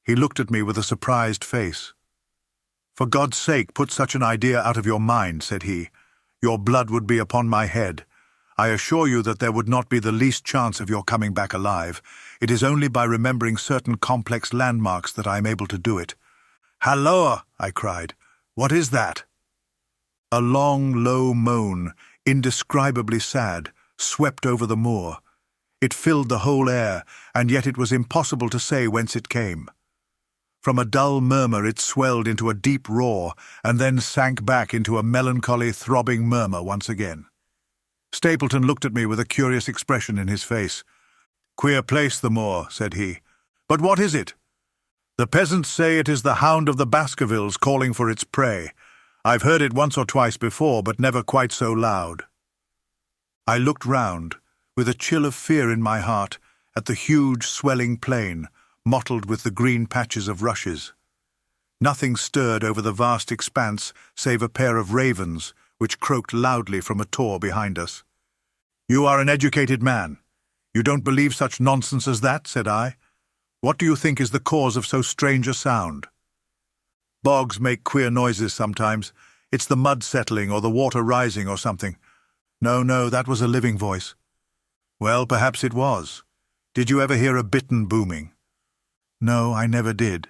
He looked at me with a surprised face. "For God's sake, put such an idea out of your mind," said he. "Your blood would be upon my head. I assure you that there would not be the least chance of your coming back alive. It is only by remembering certain complex landmarks that I am able to do it." "Halloa!" I cried. "What is that?" A long, low moan, indescribably sad, swept over the moor. It filled the whole air, and yet it was impossible to say whence it came. From a dull murmur it swelled into a deep roar, and then sank back into a melancholy, throbbing murmur once again. Stapleton looked at me with a curious expression in his face. "Queer place, the moor," said he. "But what is it?" "The peasants say it is the Hound of the Baskervilles calling for its prey. I've heard it once or twice before, but never quite so loud." I looked round, with a chill of fear in my heart, at the huge, swelling plain, mottled with the green patches of rushes. Nothing stirred over the vast expanse save a pair of ravens, which croaked loudly from a tor behind us. "You are an educated man. You don't believe such nonsense as that?" said I. "What do you think is the cause of so strange a sound?" "Bogs make queer noises sometimes. It's the mud settling or the water rising or something." No, that was a living voice." "Well, perhaps it was. Did you ever hear a bittern booming?" "No, I never did."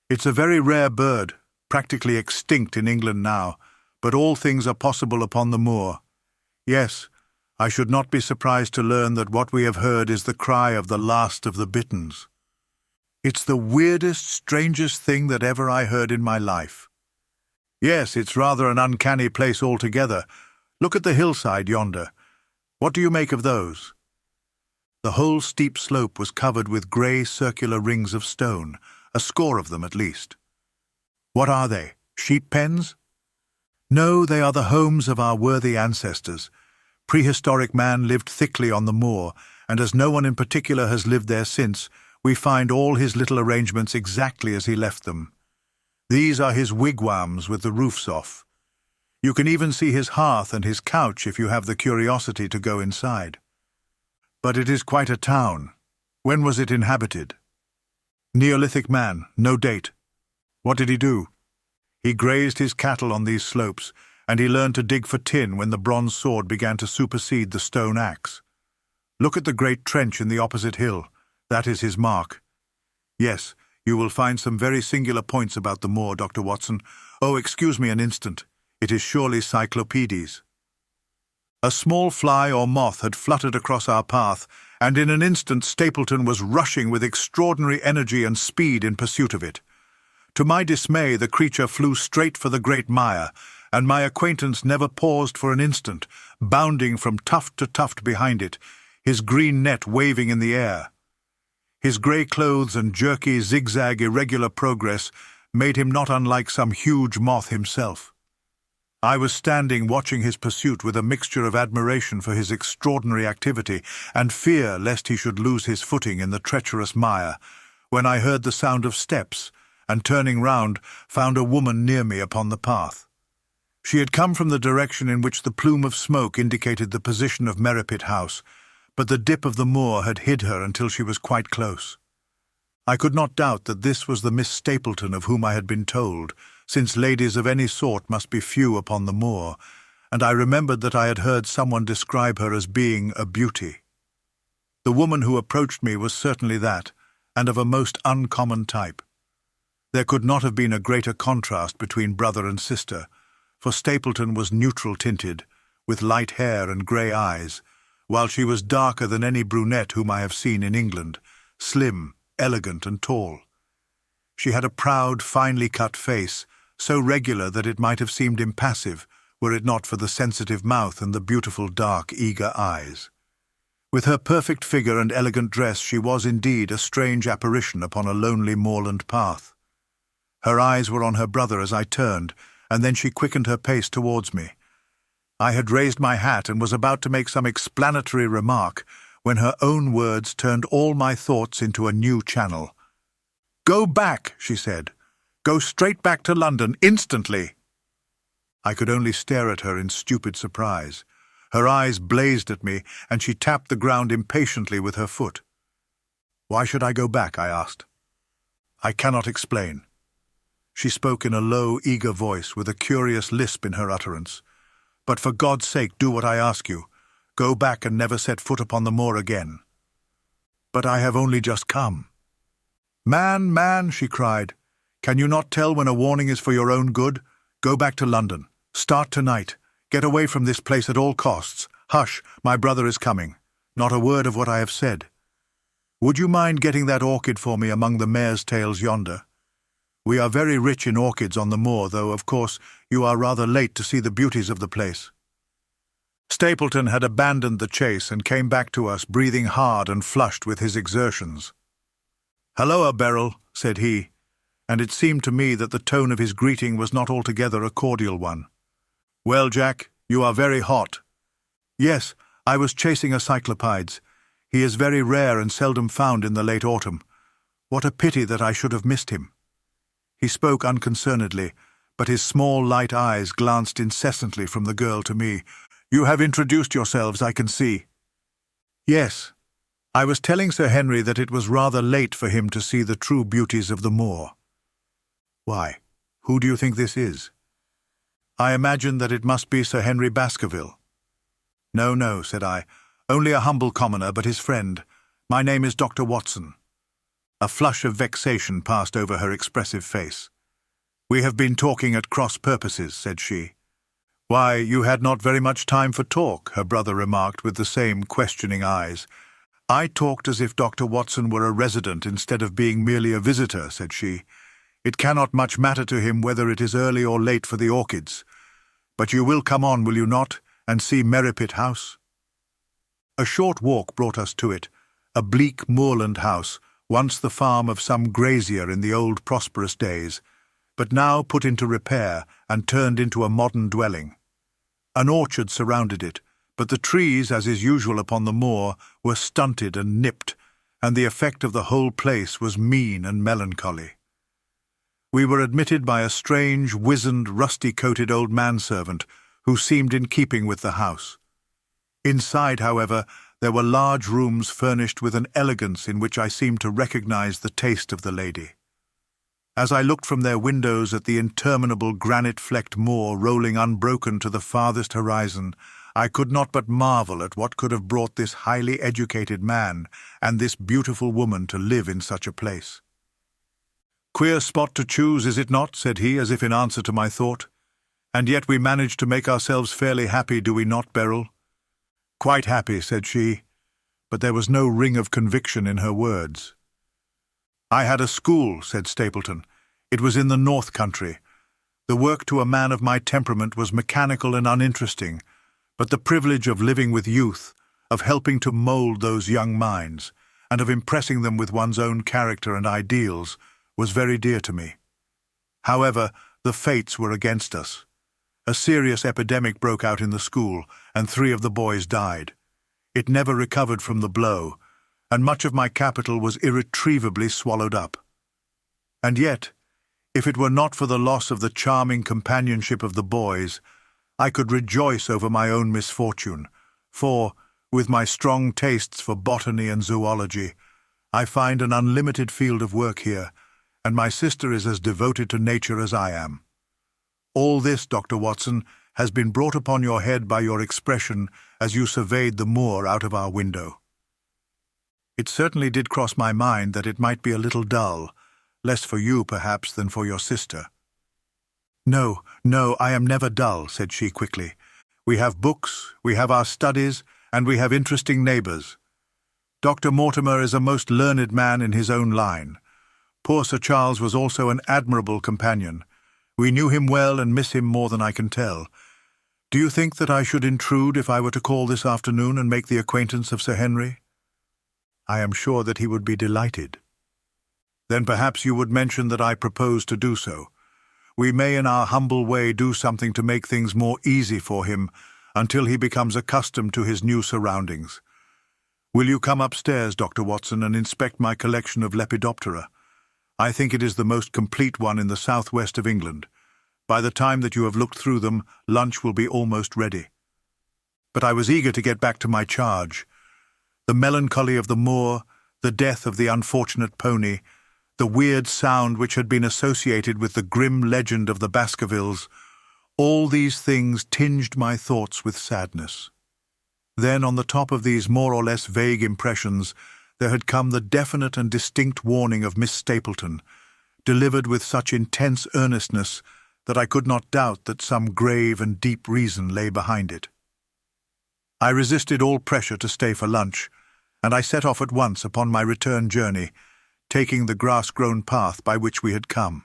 "It's a very rare bird, practically extinct in England now, but all things are possible upon the moor. Yes, I should not be surprised to learn that what we have heard is the cry of the last of the bitterns. It's the weirdest, strangest thing that ever I heard in my life." "Yes, it's rather an uncanny place altogether. Look at the hillside yonder. What do you make of those?" The whole steep slope was covered with grey circular rings of stone, a score of them at least. "What are they? Sheep pens?" "No, they are the homes of our worthy ancestors. Prehistoric man lived thickly on the moor, and as no one in particular has lived there since, we find all his little arrangements exactly as he left them. These are his wigwams with the roofs off. You can even see his hearth and his couch if you have the curiosity to go inside. But it is quite a town. When was it inhabited?" "Neolithic man, no date." "What did he do?" "He grazed his cattle on these slopes, and he learned to dig for tin when the bronze sword began to supersede the stone axe. Look at the great trench in the opposite hill. That is his mark. Yes, you will find some very singular points about the moor, Dr. Watson. Oh, excuse me an instant. It is surely Cyclopedes." A small fly or moth had fluttered across our path, and in an instant Stapleton was rushing with extraordinary energy and speed in pursuit of it. To my dismay, the creature flew straight for the great mire, and my acquaintance never paused for an instant, bounding from tuft to tuft behind it, his green net waving in the air. His grey clothes and jerky, zigzag, irregular progress made him not unlike some huge moth himself. I was standing watching his pursuit with a mixture of admiration for his extraordinary activity and fear lest he should lose his footing in the treacherous mire, when I heard the sound of steps, and turning round, found a woman near me upon the path. She had come from the direction in which the plume of smoke indicated the position of Merripit House, but the dip of the moor had hid her until she was quite close. I could not doubt that this was the Miss Stapleton of whom I had been told, since ladies of any sort must be few upon the moor, and I remembered that I had heard someone describe her as being a beauty. The woman who approached me was certainly that, and of a most uncommon type. There could not have been a greater contrast between brother and sister, for Stapleton was neutral-tinted, with light hair and grey eyes, while she was darker than any brunette whom I have seen in England, slim, elegant and tall. She had a proud, finely cut face, so regular that it might have seemed impassive were it not for the sensitive mouth and the beautiful, dark, eager eyes. With her perfect figure and elegant dress she was indeed a strange apparition upon a lonely moorland path. Her eyes were on her brother as I turned, and then she quickened her pace towards me. I had raised my hat and was about to make some explanatory remark when her own words turned all my thoughts into a new channel. "Go back," she said. "Go straight back to London, instantly." I could only stare at her in stupid surprise. Her eyes blazed at me, and she tapped the ground impatiently with her foot. "Why should I go back?" I asked. "I cannot explain." She spoke in a low, eager voice, with a curious lisp in her utterance. "But for God's sake, do what I ask you. Go back and never set foot upon the moor again." "But I have only just come." Man, she cried. "Can you not tell when a warning is for your own good? Go back to London. Start tonight. Get away from this place at all costs. Hush, my brother is coming. Not a word of what I have said. Would you mind getting that orchid for me among the mare's tails yonder? We are very rich in orchids on the moor, though, of course, you are rather late to see the beauties of the place." Stapleton had abandoned the chase and came back to us, breathing hard and flushed with his exertions. "Halloa, Beryl," said he, and it seemed to me that the tone of his greeting was not altogether a cordial one. "Well, Jack, you are very hot." "Yes, I was chasing a cyclopides. He is very rare and seldom found in the late autumn. What a pity that I should have missed him." He spoke unconcernedly, but his small light eyes glanced incessantly from the girl to me. "You have introduced yourselves, I can see." "Yes. I was telling Sir Henry that it was rather late for him to see the true beauties of the moor." "Why, who do you think this is?" "I imagine that it must be Sir Henry Baskerville." "No, no," said I. "Only a humble commoner, but his friend. My name is Dr. Watson." A flush of vexation passed over her expressive face. "We have been talking at cross purposes," said she. "Why, you had not very much time for talk," her brother remarked with the same questioning eyes. "I talked as if Dr. Watson were a resident instead of being merely a visitor," said she. "It cannot much matter to him whether it is early or late for the orchids. But you will come on, will you not, and see Merripit House?" A short walk brought us to it, a bleak moorland house, once the farm of some grazier in the old prosperous days, but now put into repair and turned into a modern dwelling. An orchard surrounded it, but the trees, as is usual upon the moor, were stunted and nipped, and the effect of the whole place was mean and melancholy. We were admitted by a strange, wizened, rusty-coated old manservant who seemed in keeping with the house. Inside, however, there were large rooms furnished with an elegance in which I seemed to recognize the taste of the lady. As I looked from their windows at the interminable granite-flecked moor rolling unbroken to the farthest horizon, I could not but marvel at what could have brought this highly educated man and this beautiful woman to live in such a place. "Queer spot to choose, is it not?" said he, as if in answer to my thought. "And yet we managed to make ourselves fairly happy, do we not, Beryl?" "Quite happy," said she, but there was no ring of conviction in her words. "I had a school," said Stapleton. "It was in the North Country. The work to a man of my temperament was mechanical and uninteresting, but the privilege of living with youth, of helping to mould those young minds, and of impressing them with one's own character and ideals, was very dear to me. However, the fates were against us. A serious epidemic broke out in the school, and 3 of the boys died. It never recovered from the blow, and much of my capital was irretrievably swallowed up. And yet, if it were not for the loss of the charming companionship of the boys, I could rejoice over my own misfortune, for, with my strong tastes for botany and zoology, I find an unlimited field of work here, and my sister is as devoted to nature as I am. All this, Dr. Watson, has been brought upon your head by your expression as you surveyed the moor out of our window. It certainly did cross my mind that it might be a little dull, less for you, perhaps, than for your sister." "No, no, I am never dull," said she quickly. "We have books, we have our studies, and we have interesting neighbours. Dr. Mortimer is a most learned man in his own line. Poor Sir Charles was also an admirable companion. We knew him well and miss him more than I can tell. Do you think that I should intrude if I were to call this afternoon and make the acquaintance of Sir Henry?" "I am sure that he would be delighted." "Then perhaps you would mention that I propose to do so. We may in our humble way do something to make things more easy for him until he becomes accustomed to his new surroundings. Will you come upstairs, Dr. Watson, and inspect my collection of Lepidoptera? I think it is the most complete one in the southwest of England. By the time that you have looked through them, lunch will be almost ready." But I was eager to get back to my charge. The melancholy of the moor, the death of the unfortunate pony, the weird sound which had been associated with the grim legend of the Baskervilles, all these things tinged my thoughts with sadness. Then, on the top of these more or less vague impressions, there had come the definite and distinct warning of Miss Stapleton, delivered with such intense earnestness that I could not doubt that some grave and deep reason lay behind it. I resisted all pressure to stay for lunch, and I set off at once upon my return journey, taking the grass-grown path by which we had come.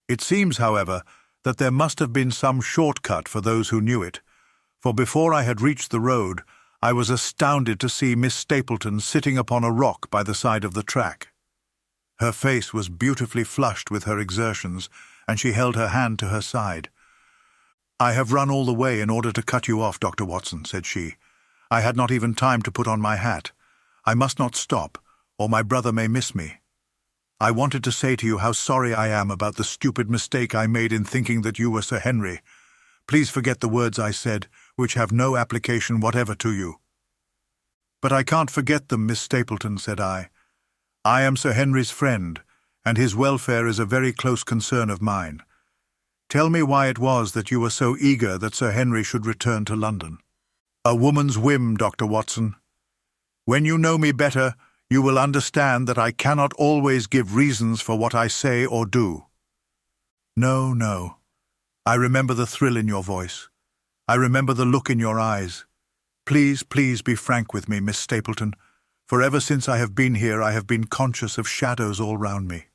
It seems, however, that there must have been some shortcut for those who knew it, for before I had reached the road, I was astounded to see Miss Stapleton sitting upon a rock by the side of the track. Her face was beautifully flushed with her exertions, and she held her hand to her side. "I have run all the way in order to cut you off, Dr. Watson," said she. "I had not even time to put on my hat. I must not stop, or my brother may miss me. I wanted to say to you how sorry I am about the stupid mistake I made in thinking that you were Sir Henry. Please forget the words I said, which have no application whatever to you." "But I can't forget them, Miss Stapleton," said I. "I am Sir Henry's friend, and his welfare is a very close concern of mine. Tell me why it was that you were so eager that Sir Henry should return to London." "A woman's whim, Dr. Watson. When you know me better, you will understand that I cannot always give reasons for what I say or do." "No, no. I remember the thrill in your voice. I remember the look in your eyes. Please, please be frank with me, Miss Stapleton, for ever since I have been here I have been conscious of shadows all round me.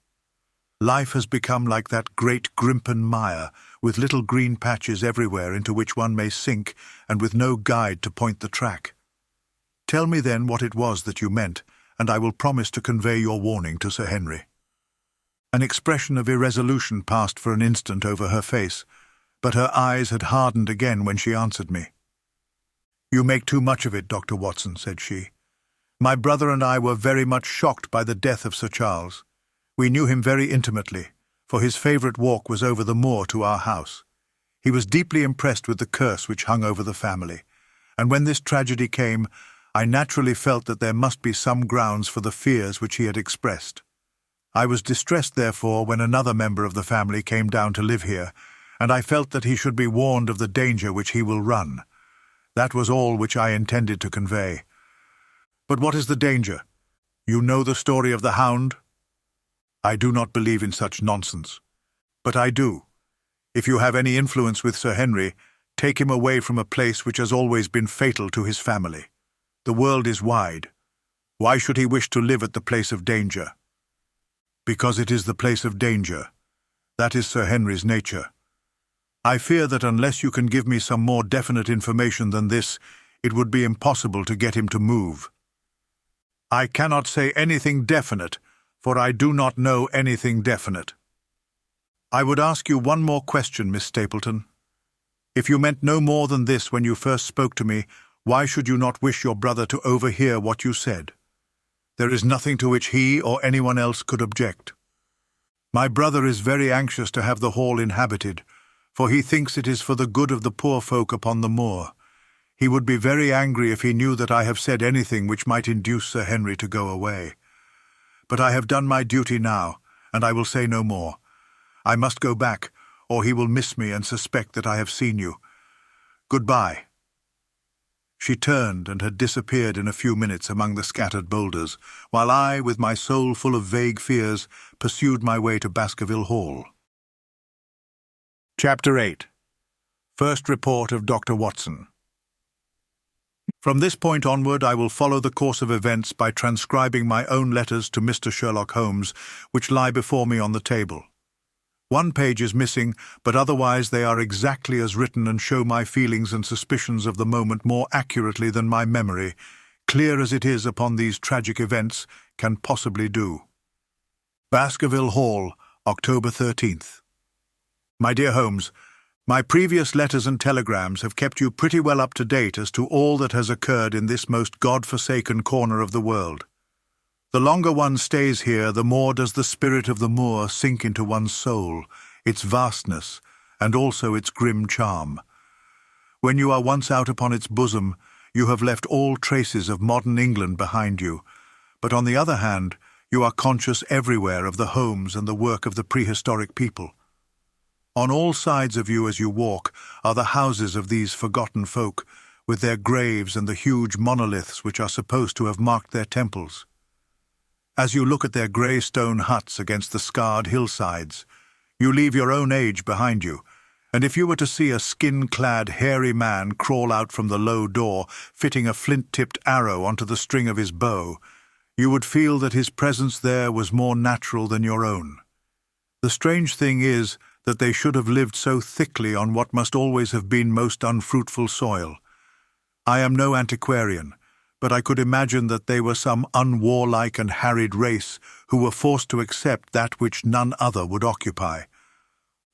Life has become like that great Grimpen mire, with little green patches everywhere into which one may sink, and with no guide to point the track. Tell me then what it was that you meant, and I will promise to convey your warning to Sir Henry." An expression of irresolution passed for an instant over her face, but her eyes had hardened again when she answered me. "You make too much of it, Dr. Watson," said she. "My brother and I were very much shocked by the death of Sir Charles. We knew him very intimately, for his favourite walk was over the moor to our house. He was deeply impressed with the curse which hung over the family, and when this tragedy came, I naturally felt that there must be some grounds for the fears which he had expressed. I was distressed, therefore, when another member of the family came down to live here, and I felt that he should be warned of the danger which he will run. That was all which I intended to convey." "But what is the danger? You know the story of the Hound?" "I do not believe in such nonsense. But I do. If you have any influence with Sir Henry, take him away from a place which has always been fatal to his family. The world is wide. Why should he wish to live at the place of danger?" "Because it is the place of danger. That is Sir Henry's nature. I fear that unless you can give me some more definite information than this, it would be impossible to get him to move." "I cannot say anything definite, for I do not know anything definite." "I would ask you one more question, Miss Stapleton. If you meant no more than this when you first spoke to me, why should you not wish your brother to overhear what you said? There is nothing to which he or anyone else could object. My brother is very anxious to have the hall inhabited, for he thinks it is for the good of the poor folk upon the moor. He would be very angry if he knew that I have said anything which might induce Sir Henry to go away. But I have done my duty now, and I will say no more. I must go back, or he will miss me and suspect that I have seen you. Goodbye." She turned and had disappeared in a few minutes among the scattered boulders, while I, with my soul full of vague fears, pursued my way to Baskerville Hall. Chapter 8. First Report of Dr. Watson. From this point onward I will follow the course of events by transcribing my own letters to Mr. Sherlock Holmes, which lie before me on the table. One page is missing, but otherwise they are exactly as written and show my feelings and suspicions of the moment more accurately than my memory, clear as it is upon these tragic events, can possibly do. Baskerville Hall, October 13th. My dear Holmes, my previous letters and telegrams have kept you pretty well up to date as to all that has occurred in this most God-forsaken corner of the world. The longer one stays here, the more does the spirit of the moor sink into one's soul, its vastness, and also its grim charm. When you are once out upon its bosom, you have left all traces of modern England behind you, but on the other hand, you are conscious everywhere of the homes and the work of the prehistoric people. On all sides of you as you walk are the houses of these forgotten folk, with their graves and the huge monoliths which are supposed to have marked their temples. As you look at their grey stone huts against the scarred hillsides, You leave your own age behind you, and if you were to see a skin-clad, hairy man crawl out from the low door, fitting a flint-tipped arrow onto the string of his bow, you would feel that his presence there was more natural than your own. The strange thing is that they should have lived so thickly on what must always have been most unfruitful soil. I am no antiquarian, but I could imagine that they were some unwarlike and harried race who were forced to accept that which none other would occupy.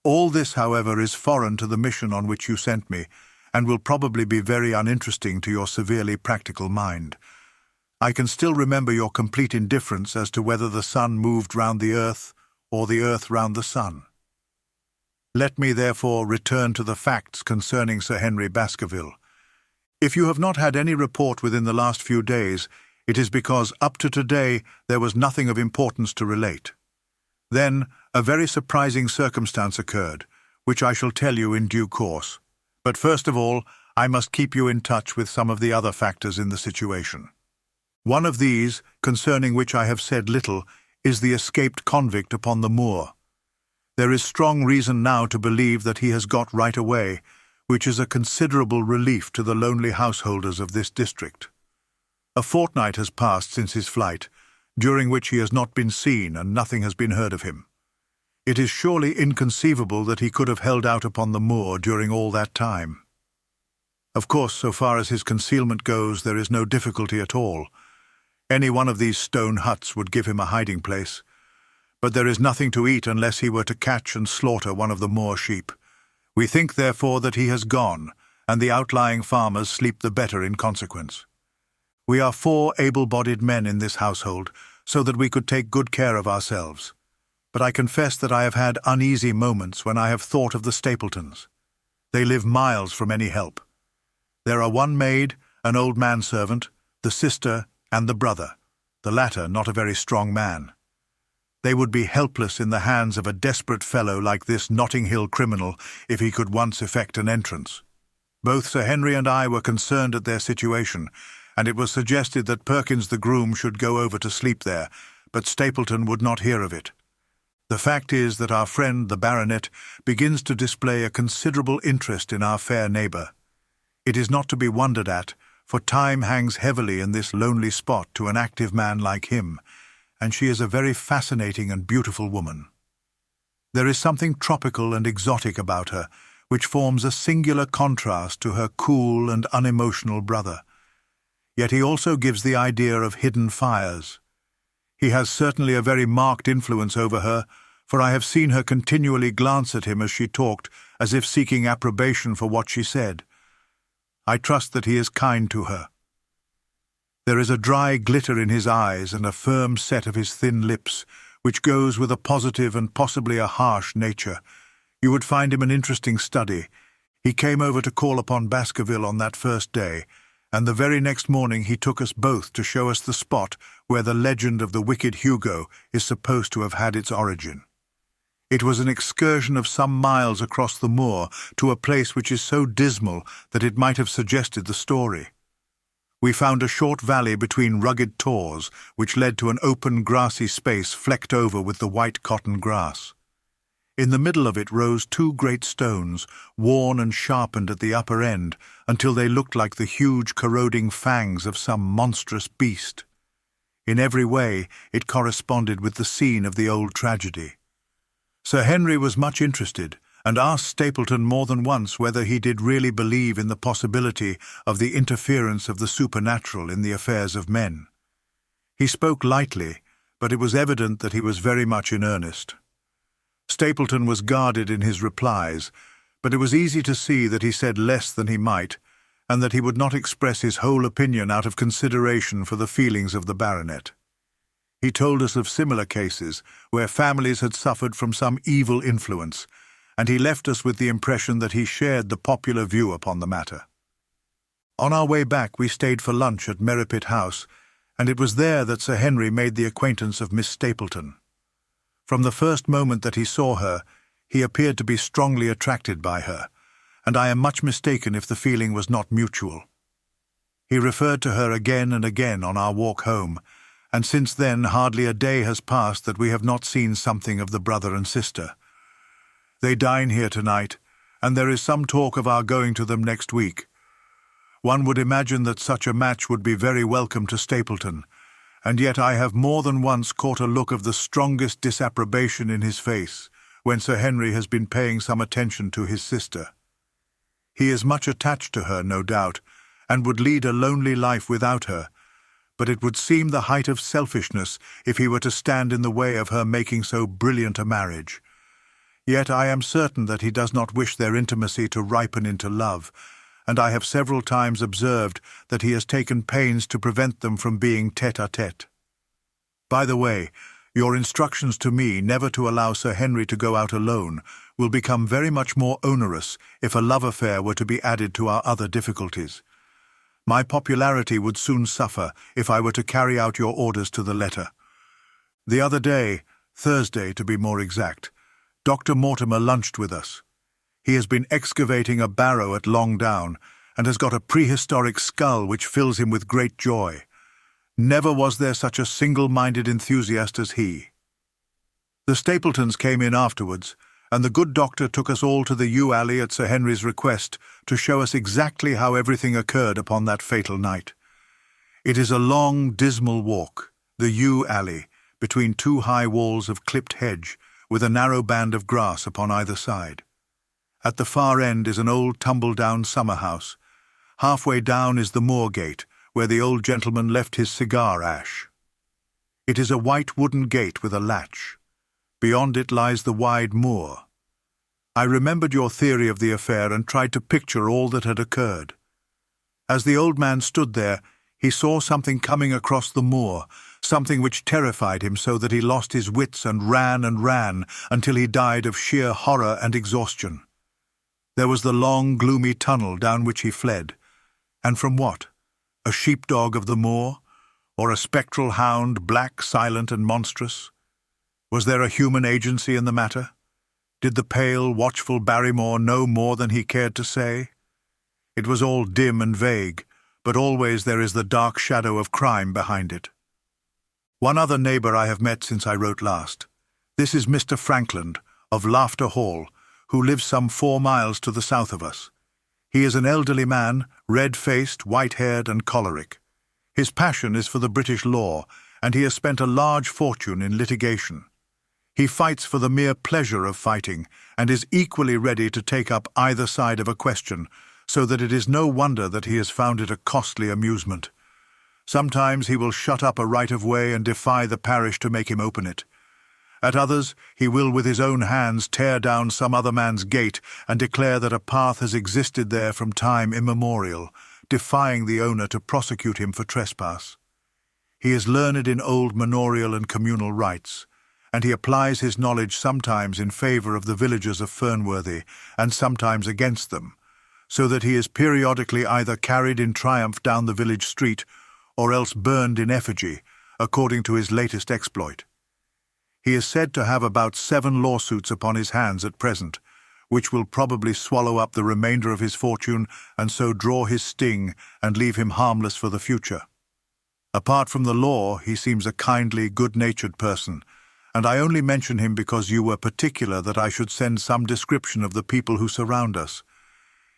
All this, however, is foreign to the mission on which you sent me, and will probably be very uninteresting to your severely practical mind. I can still remember your complete indifference as to whether the sun moved round the earth or the earth round the sun. Let me, therefore, return to the facts concerning Sir Henry Baskerville. If you have not had any report within the last few days, it is because up to today there was nothing of importance to relate. Then a very surprising circumstance occurred, which I shall tell you in due course. But first of all, I must keep you in touch with some of the other factors in the situation. One of these, concerning which I have said little, is the escaped convict upon the moor. There is strong reason now to believe that he has got right away, which is a considerable relief to the lonely householders of this district. A fortnight has passed since his flight, during which he has not been seen and nothing has been heard of him. It is surely inconceivable that he could have held out upon the moor during all that time. Of course, so far as his concealment goes, there is no difficulty at all. Any one of these stone huts would give him a hiding place. But there is nothing to eat unless he were to catch and slaughter one of the moor sheep. We think, therefore, that he has gone, and the outlying farmers sleep the better in consequence. We are 4 able-bodied men in this household, so that we could take good care of ourselves. But I confess that I have had uneasy moments when I have thought of the Stapletons. They live miles from any help. There are 1 maid, an old manservant, the sister, and the brother, the latter not a very strong man. They would be helpless in the hands of a desperate fellow like this Notting Hill criminal if he could once effect an entrance. Both Sir Henry and I were concerned at their situation, and it was suggested that Perkins the groom should go over to sleep there, but Stapleton would not hear of it. The fact is that our friend, the baronet, begins to display a considerable interest in our fair neighbour. It is not to be wondered at, for time hangs heavily in this lonely spot to an active man like him, and she is a very fascinating and beautiful woman. There is something tropical and exotic about her, which forms a singular contrast to her cool and unemotional brother. Yet he also gives the idea of hidden fires. He has certainly a very marked influence over her, for I have seen her continually glance at him as she talked, as if seeking approbation for what she said. I trust that he is kind to her. There is a dry glitter in his eyes and a firm set of his thin lips, which goes with a positive and possibly a harsh nature. You would find him an interesting study. He came over to call upon Baskerville on that first day, and the very next morning he took us both to show us the spot where the legend of the wicked Hugo is supposed to have had its origin. It was an excursion of some miles across the moor to a place which is so dismal that it might have suggested the story. We found a short valley between rugged tors, which led to an open grassy space flecked over with the white cotton grass. In the middle of it rose 2 great stones, worn and sharpened at the upper end, until they looked like the huge corroding fangs of some monstrous beast. In every way it corresponded with the scene of the old tragedy. Sir Henry was much interested, and asked Stapleton more than once whether he did really believe in the possibility of the interference of the supernatural in the affairs of men. He spoke lightly, but it was evident that he was very much in earnest. Stapleton was guarded in his replies, but it was easy to see that he said less than he might, and that he would not express his whole opinion out of consideration for the feelings of the baronet. He told us of similar cases where families had suffered from some evil influence, and he left us with the impression that he shared the popular view upon the matter. On our way back we stayed for lunch at Merripit House, and it was there that Sir Henry made the acquaintance of Miss Stapleton. From the first moment that he saw her, he appeared to be strongly attracted by her, and I am much mistaken if the feeling was not mutual. He referred to her again and again on our walk home, and since then hardly a day has passed that we have not seen something of the brother and sister. They dine here tonight, and there is some talk of our going to them next week. One would imagine that such a match would be very welcome to Stapleton, and yet I have more than once caught a look of the strongest disapprobation in his face when Sir Henry has been paying some attention to his sister. He is much attached to her, no doubt, and would lead a lonely life without her, but it would seem the height of selfishness if he were to stand in the way of her making so brilliant a marriage. Yet I am certain that he does not wish their intimacy to ripen into love, and I have several times observed that he has taken pains to prevent them from being tête-à-tête. By the way, your instructions to me never to allow Sir Henry to go out alone will become very much more onerous if a love affair were to be added to our other difficulties. My popularity would soon suffer if I were to carry out your orders to the letter. The other day, Thursday to be more exact, Dr. Mortimer lunched with us. He has been excavating a barrow at Long Down and has got a prehistoric skull which fills him with great joy. Never was there such a single-minded enthusiast as he. The Stapletons came in afterwards, and the good doctor took us all to the yew alley at Sir Henry's request to show us exactly how everything occurred upon that fatal night. It is a long, dismal walk, the yew alley, between two high walls of clipped hedge, with a narrow band of grass upon either side. At the far end is an old tumble-down summer-house. Halfway down is the moor gate, where the old gentleman left his cigar ash. It is a white wooden gate with a latch. Beyond it lies the wide moor. I remembered your theory of the affair and tried to picture all that had occurred. As the old man stood there, he saw something coming across the moor, something which terrified him so that he lost his wits and ran until he died of sheer horror and exhaustion. There was the long, gloomy tunnel down which he fled. And from what? A sheepdog of the moor? Or a spectral hound, black, silent, and monstrous? Was there a human agency in the matter? Did the pale, watchful Barrymore know more than he cared to say? It was all dim and vague, but always there is the dark shadow of crime behind it. One other neighbour I have met since I wrote last. This is Mr. Frankland, of Laughter Hall, who lives some 4 miles to the south of us. He is an elderly man, red-faced, white-haired, and choleric. His passion is for the British law, and he has spent a large fortune in litigation. He fights for the mere pleasure of fighting, and is equally ready to take up either side of a question, so that it is no wonder that he has found it a costly amusement. Sometimes he will shut up a right-of-way and defy the parish to make him open it. At others, he will with his own hands tear down some other man's gate and declare that a path has existed there from time immemorial, defying the owner to prosecute him for trespass. He is learned in old manorial and communal rights, and he applies his knowledge sometimes in favour of the villagers of Fernworthy and sometimes against them, so that he is periodically either carried in triumph down the village street or else burned in effigy, according to his latest exploit. He is said to have about 7 lawsuits upon his hands at present, which will probably swallow up the remainder of his fortune and so draw his sting and leave him harmless for the future. Apart from the law, he seems a kindly, good-natured person, and I only mention him because you were particular that I should send some description of the people who surround us.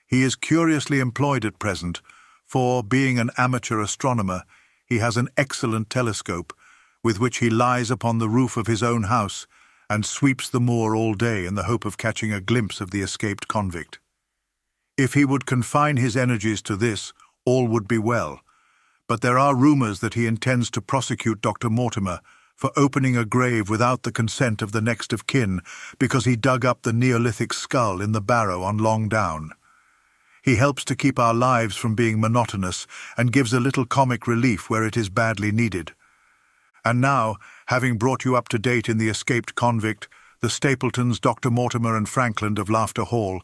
He is curiously employed at present, for, being an amateur astronomer, he has an excellent telescope, with which he lies upon the roof of his own house and sweeps the moor all day in the hope of catching a glimpse of the escaped convict. If he would confine his energies to this, all would be well, but there are rumours that he intends to prosecute Dr. Mortimer for opening a grave without the consent of the next of kin because he dug up the Neolithic skull in the barrow on Long Down. He helps to keep our lives from being monotonous and gives a little comic relief where it is badly needed. And now, having brought you up to date in the escaped convict, the Stapletons, Dr. Mortimer and Frankland of Laughter Hall,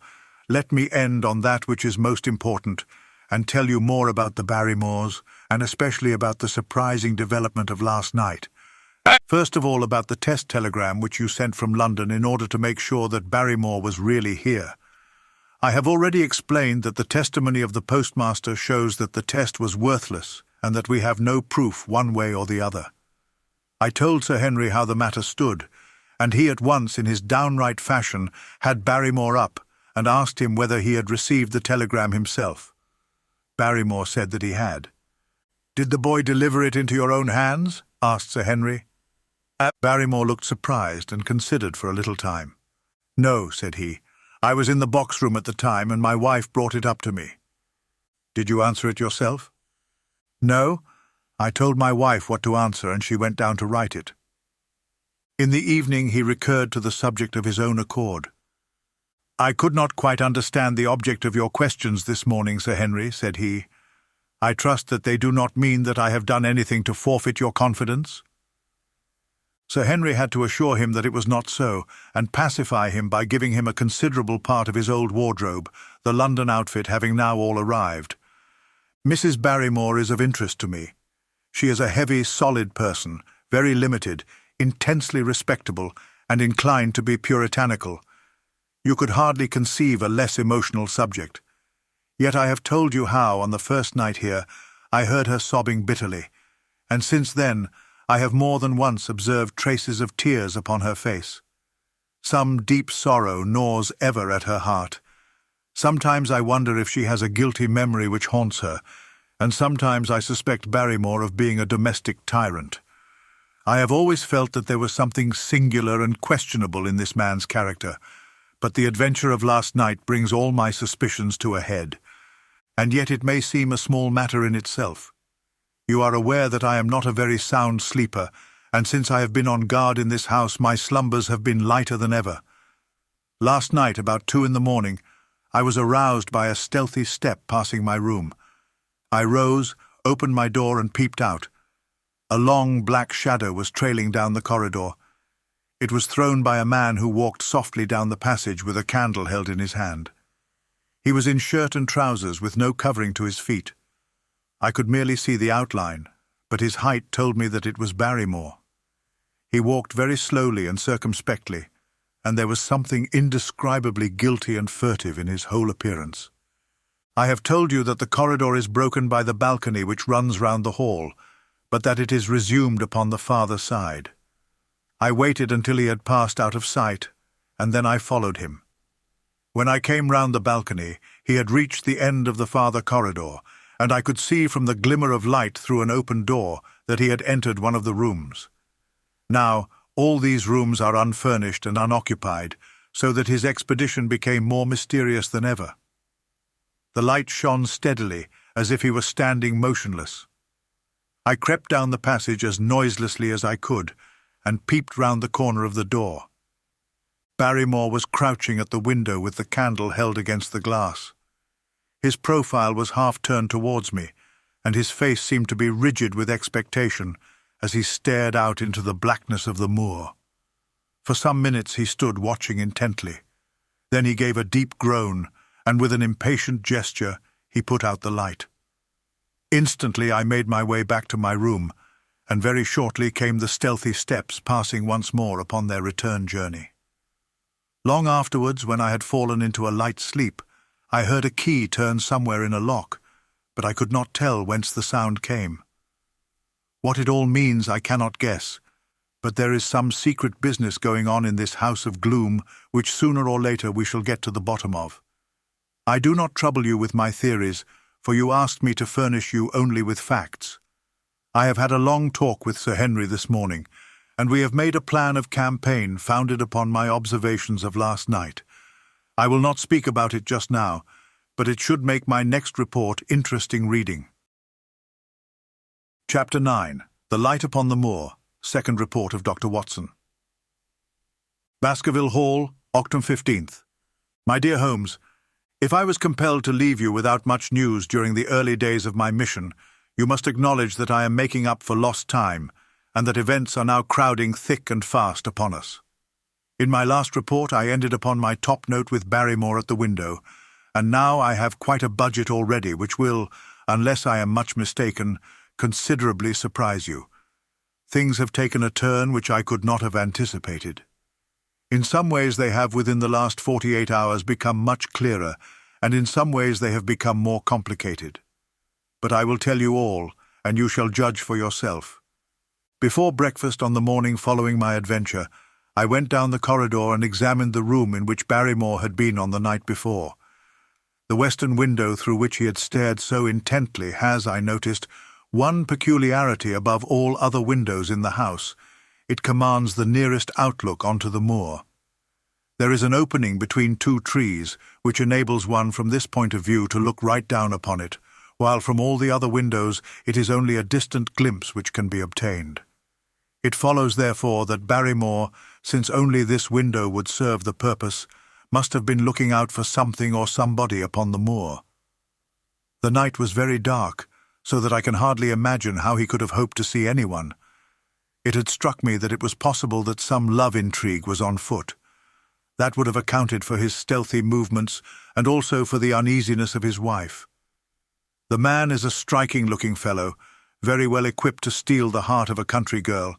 let me end on that which is most important and tell you more about the Barrymores, and especially about the surprising development of last night. First of all, about the test telegram which you sent from London in order to make sure that Barrymore was really here. I have already explained that the testimony of the postmaster shows that the test was worthless and that we have no proof one way or the other. I told Sir Henry how the matter stood, and he at once, in his downright fashion, had Barrymore up and asked him whether he had received the telegram himself. Barrymore said that he had. "Did the boy deliver it into your own hands?" asked Sir Henry. Barrymore looked surprised and considered for a little time. "No," said he. "I was in the box-room at the time, and my wife brought it up to me." "Did you answer it yourself?" "No. I told my wife what to answer, and she went down to write it." In the evening he recurred to the subject of his own accord. "I could not quite understand the object of your questions this morning, Sir Henry," said he. "I trust that they do not mean that I have done anything to forfeit your confidence?" Sir Henry had to assure him that it was not so, and pacify him by giving him a considerable part of his old wardrobe, the London outfit having now all arrived. "Mrs. Barrymore is of interest to me. She is a heavy, solid person, very limited, intensely respectable, and inclined to be puritanical. You could hardly conceive a less emotional subject. Yet I have told you how, on the first night here, I heard her sobbing bitterly, and since then I have more than once observed traces of tears upon her face. Some deep sorrow gnaws ever at her heart. Sometimes I wonder if she has a guilty memory which haunts her, and sometimes I suspect Barrymore of being a domestic tyrant. I have always felt that there was something singular and questionable in this man's character, but the adventure of last night brings all my suspicions to a head. And yet it may seem a small matter in itself. You are aware that I am not a very sound sleeper, and since I have been on guard in this house my slumbers have been lighter than ever. Last night, about 2 in the morning, I was aroused by a stealthy step passing my room. I rose, opened my door and peeped out. A long black shadow was trailing down the corridor. It was thrown by a man who walked softly down the passage with a candle held in his hand. He was in shirt and trousers with no covering to his feet. I could merely see the outline, but his height told me that it was Barrymore. He walked very slowly and circumspectly, and there was something indescribably guilty and furtive in his whole appearance. I have told you that the corridor is broken by the balcony which runs round the hall, but that it is resumed upon the farther side. I waited until he had passed out of sight, and then I followed him. When I came round the balcony, he had reached the end of the farther corridor, and I could see from the glimmer of light through an open door that he had entered one of the rooms. Now, all these rooms are unfurnished and unoccupied, so that his expedition became more mysterious than ever. The light shone steadily, as if he were standing motionless. I crept down the passage as noiselessly as I could, and peeped round the corner of the door. Barrymore was crouching at the window with the candle held against the glass. His profile was half turned towards me, and his face seemed to be rigid with expectation as he stared out into the blackness of the moor. For some minutes he stood watching intently. Then he gave a deep groan, and with an impatient gesture he put out the light. Instantly I made my way back to my room, and very shortly came the stealthy steps passing once more upon their return journey. Long afterwards, when I had fallen into a light sleep, I heard a key turn somewhere in a lock, but I could not tell whence the sound came. What it all means I cannot guess, but there is some secret business going on in this house of gloom which sooner or later we shall get to the bottom of. I do not trouble you with my theories, for you asked me to furnish you only with facts. I have had a long talk with Sir Henry this morning, and we have made a plan of campaign founded upon my observations of last night. I will not speak about it just now, but it should make my next report interesting reading. Chapter 9. The Light upon the Moor. Second Report of Dr. Watson. Baskerville Hall, October 15th. My dear Holmes, if I was compelled to leave you without much news during the early days of my mission, you must acknowledge that I am making up for lost time, and that events are now crowding thick and fast upon us. In my last report I ended upon my top note with Barrymore at the window, and now I have quite a budget already which will, unless I am much mistaken, considerably surprise you. Things have taken a turn which I could not have anticipated. In some ways they have within the last 48 hours become much clearer, and in some ways they have become more complicated. But I will tell you all, and you shall judge for yourself. Before breakfast on the morning following my adventure, I went down the corridor and examined the room in which Barrymore had been on the night before. The western window through which he had stared so intently has, I noticed, one peculiarity above all other windows in the house. It commands the nearest outlook onto the moor. There is an opening between two trees, which enables one from this point of view to look right down upon it, while from all the other windows it is only a distant glimpse which can be obtained. It follows, therefore, that Barrymore, since only this window would serve the purpose, must have been looking out for something or somebody upon the moor. The night was very dark, so that I can hardly imagine how he could have hoped to see anyone. It had struck me that it was possible that some love intrigue was on foot. That would have accounted for his stealthy movements and also for the uneasiness of his wife. The man is a striking-looking fellow, very well equipped to steal the heart of a country girl,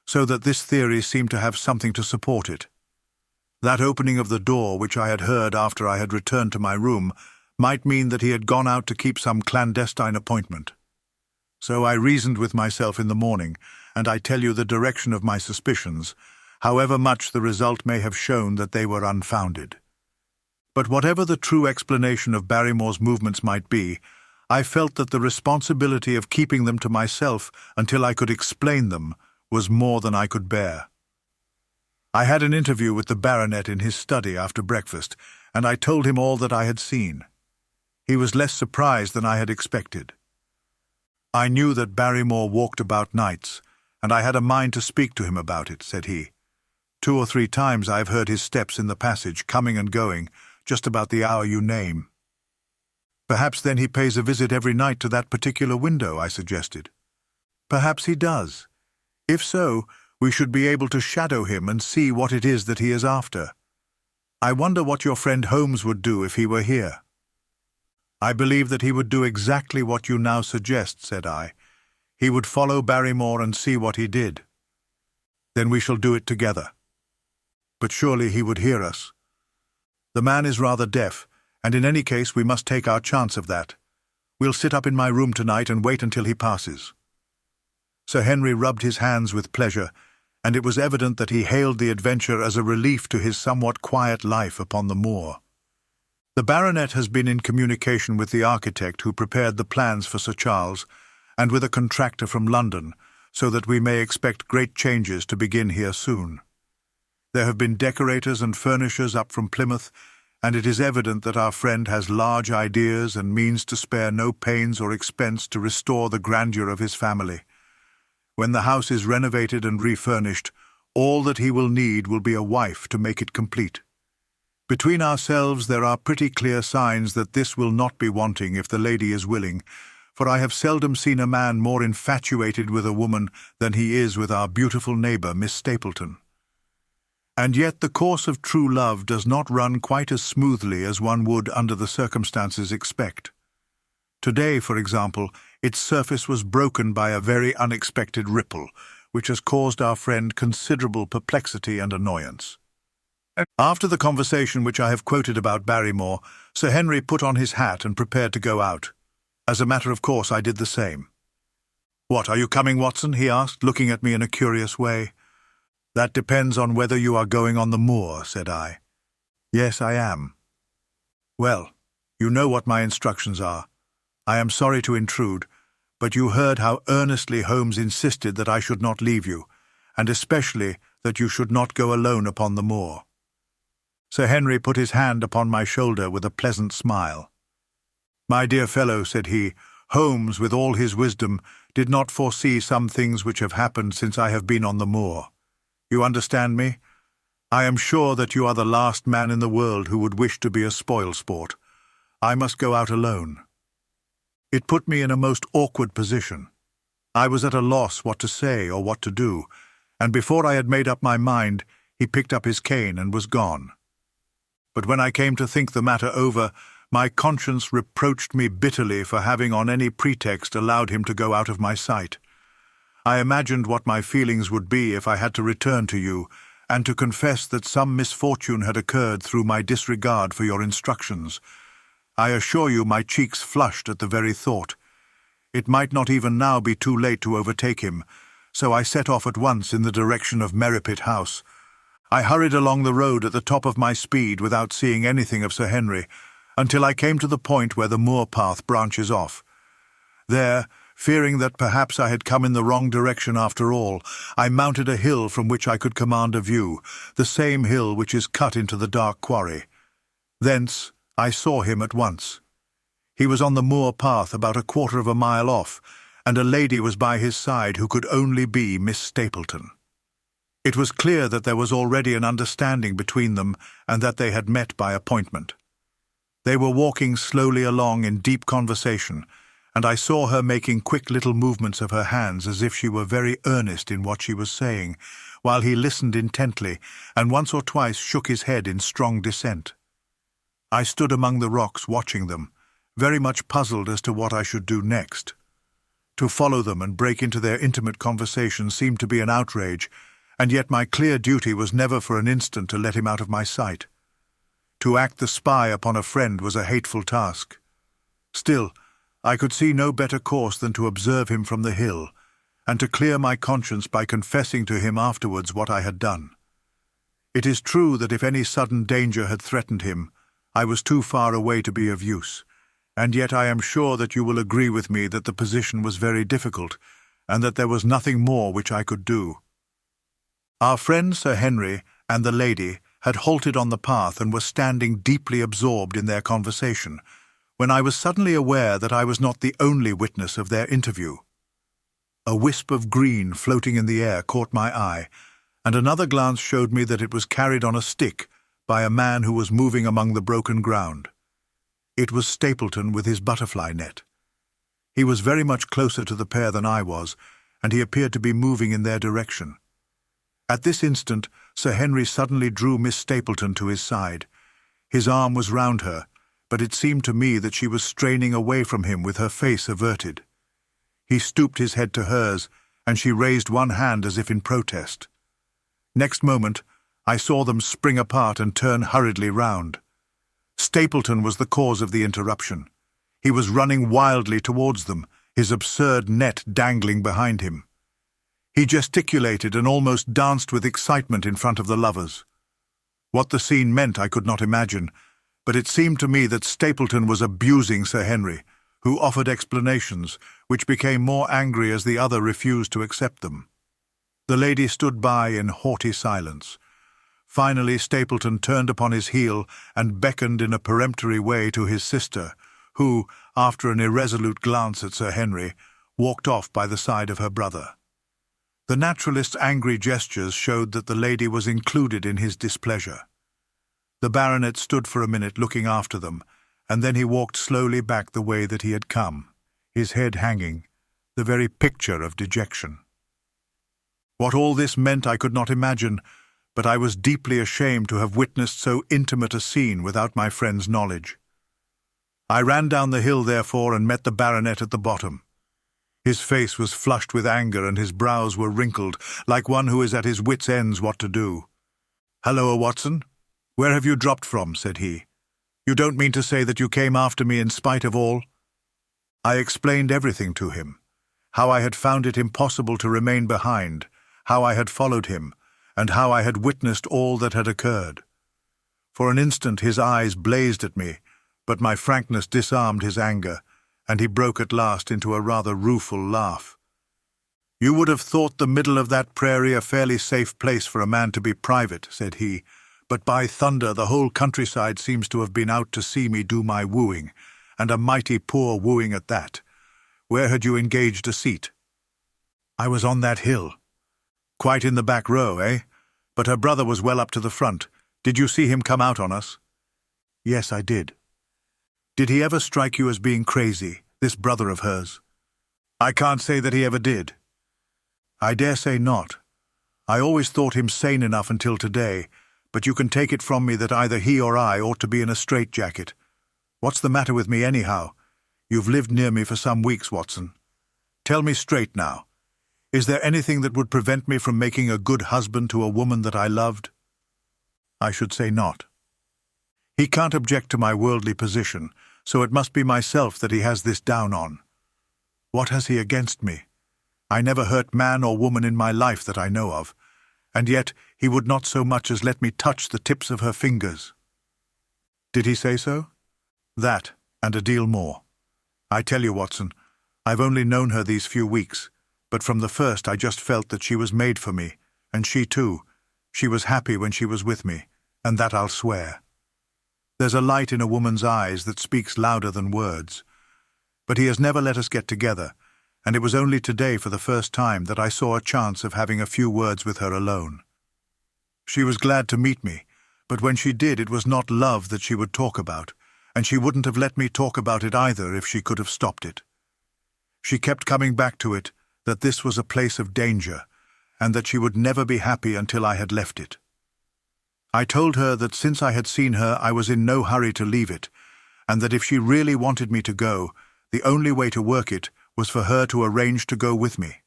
so that this theory seemed to have something to support it. That opening of the door, which I had heard after I had returned to my room, might mean that he had gone out to keep some clandestine appointment. So I reasoned with myself in the morning, and I tell you the direction of my suspicions, however much the result may have shown that they were unfounded. But whatever the true explanation of Barrymore's movements might be, I felt that the responsibility of keeping them to myself until I could explain them was more than I could bear. I had an interview with the baronet in his study after breakfast, and I told him all that I had seen. He was less surprised than I had expected. I knew that Barrymore walked about nights, and I had a mind to speak to him about it, said he. 2 or 3 times I have heard his steps in the passage, coming and going, just about the hour you name. Perhaps then he pays a visit every night to that particular window, I suggested. Perhaps he does. If so, we should be able to shadow him and see what it is that he is after. I wonder what your friend Holmes would do if he were here. I believe that he would do exactly what you now suggest, said I. He would follow Barrymore and see what he did. Then we shall do it together. But surely he would hear us. The man is rather deaf, and in any case we must take our chance of that. We'll sit up in my room tonight and wait until he passes. Sir Henry rubbed his hands with pleasure, and it was evident that he hailed the adventure as a relief to his somewhat quiet life upon the moor. The baronet has been in communication with the architect who prepared the plans for Sir Charles, and with a contractor from London, so that we may expect great changes to begin here soon. There have been decorators and furnishers up from Plymouth, and it is evident that our friend has large ideas and means to spare no pains or expense to restore the grandeur of his family. When the house is renovated and refurnished, all that he will need will be a wife to make it complete. Between ourselves there are pretty clear signs that this will not be wanting if the lady is willing, for I have seldom seen a man more infatuated with a woman than he is with our beautiful neighbour, Miss Stapleton. And yet the course of true love does not run quite as smoothly as one would under the circumstances expect. Today, for example, its surface was broken by a very unexpected ripple, which has caused our friend considerable perplexity and annoyance. After the conversation which I have quoted about Barrymore, Sir Henry put on his hat and prepared to go out. As a matter of course, I did the same. "What, are you coming, Watson?" he asked, looking at me in a curious way. "That depends on whether you are going on the moor," said I. "Yes, I am." "Well, you know what my instructions are. I am sorry to intrude, but you heard how earnestly Holmes insisted that I should not leave you, and especially that you should not go alone upon the moor." Sir Henry put his hand upon my shoulder with a pleasant smile. "My dear fellow," said he, "Holmes, with all his wisdom, did not foresee some things which have happened since I have been on the moor. You understand me? I am sure that you are the last man in the world who would wish to be a spoil-sport. I must go out alone." It put me in a most awkward position. I was at a loss what to say or what to do, and before I had made up my mind, he picked up his cane and was gone. But when I came to think the matter over, my conscience reproached me bitterly for having on any pretext allowed him to go out of my sight. I imagined what my feelings would be if I had to return to you, and to confess that some misfortune had occurred through my disregard for your instructions. I assure you my cheeks flushed at the very thought. It might not even now be too late to overtake him, so I set off at once in the direction of Merripit House. I hurried along the road at the top of my speed without seeing anything of Sir Henry, until I came to the point where the moor path branches off. There, fearing that perhaps I had come in the wrong direction after all, I mounted a hill from which I could command a view, the same hill which is cut into the dark quarry. Thence I saw him at once. He was on the moor path about a quarter of a mile off, and a lady was by his side who could only be Miss Stapleton. It was clear that there was already an understanding between them, and that they had met by appointment. They were walking slowly along in deep conversation, and I saw her making quick little movements of her hands as if she were very earnest in what she was saying, while he listened intently, and once or twice shook his head in strong dissent. I stood among the rocks watching them, very much puzzled as to what I should do next. To follow them and break into their intimate conversation seemed to be an outrage, and yet my clear duty was never for an instant to let him out of my sight. To act the spy upon a friend was a hateful task. Still, I could see no better course than to observe him from the hill, and to clear my conscience by confessing to him afterwards what I had done. It is true that if any sudden danger had threatened him, I was too far away to be of use, and yet I am sure that you will agree with me that the position was very difficult, and that there was nothing more which I could do. Our friend Sir Henry and the lady had halted on the path and were standing deeply absorbed in their conversation, when I was suddenly aware that I was not the only witness of their interview. A wisp of green floating in the air caught my eye, and another glance showed me that it was carried on a stick by a man who was moving among the broken ground. It was Stapleton with his butterfly net. He was very much closer to the pair than I was, and he appeared to be moving in their direction. At this instant, Sir Henry suddenly drew Miss Stapleton to his side. His arm was round her, but it seemed to me that she was straining away from him with her face averted. He stooped his head to hers, and she raised one hand as if in protest. Next moment, I saw them spring apart and turn hurriedly round. Stapleton was the cause of the interruption. He was running wildly towards them, his absurd net dangling behind him. He gesticulated and almost danced with excitement in front of the lovers. What the scene meant I could not imagine, but it seemed to me that Stapleton was abusing Sir Henry, who offered explanations, which became more angry as the other refused to accept them. The lady stood by in haughty silence. Finally Stapleton turned upon his heel and beckoned in a peremptory way to his sister, who, after an irresolute glance at Sir Henry, walked off by the side of her brother. The naturalist's angry gestures showed that the lady was included in his displeasure. The baronet stood for a minute looking after them, and then he walked slowly back the way that he had come, his head hanging, the very picture of dejection. What all this meant I could not imagine, but I was deeply ashamed to have witnessed so intimate a scene without my friend's knowledge. I ran down the hill, therefore, and met the baronet at the bottom. His face was flushed with anger, and his brows were wrinkled, like one who is at his wits' ends what to do. "Halloa, Watson. Where have you dropped from?" said he. "You don't mean to say that you came after me in spite of all?" I explained everything to him, how I had found it impossible to remain behind, how I had followed him, and how I had witnessed all that had occurred. For an instant his eyes blazed at me, but my frankness disarmed his anger, and he broke at last into a rather rueful laugh. "You would have thought the middle of that prairie a fairly safe place for a man to be private," said he, "but by thunder the whole countryside seems to have been out to see me do my wooing, and a mighty poor wooing at that. Where had you engaged a seat?" "I was on that hill." "Quite in the back row, eh? But her brother was well up to the front. Did you see him come out on us?" "Yes, I did." "Did he ever strike you as being crazy, this brother of hers?" "I can't say that he ever did." "I dare say not. I always thought him sane enough until today, but you can take it from me that either he or I ought to be in a straitjacket. What's the matter with me, anyhow? You've lived near me for some weeks, Watson. Tell me straight now. Is there anything that would prevent me from making a good husband to a woman that I loved?" "I should say not." "He can't object to my worldly position, so it must be myself that he has this down on." "What has he against me? I never hurt man or woman in my life that I know of, and yet he would not so much as let me touch the tips of her fingers. Did he say so? That, and a deal more. I tell you, Watson, I've only known her these few weeks, but from the first I just felt that she was made for me, and she too. She was happy when she was with me, and that I'll swear. There's a light in a woman's eyes that speaks louder than words. But he has never let us get together, and it was only today for the first time that I saw a chance of having a few words with her alone. She was glad to meet me, but when she did, it was not love that she would talk about, and she wouldn't have let me talk about it either if she could have stopped it. She kept coming back to it, that this was a place of danger, and that she would never be happy until I had left it. I told her that since I had seen her, I was in no hurry to leave it, and that if she really wanted me to go, the only way to work it was for her to arrange to go with me.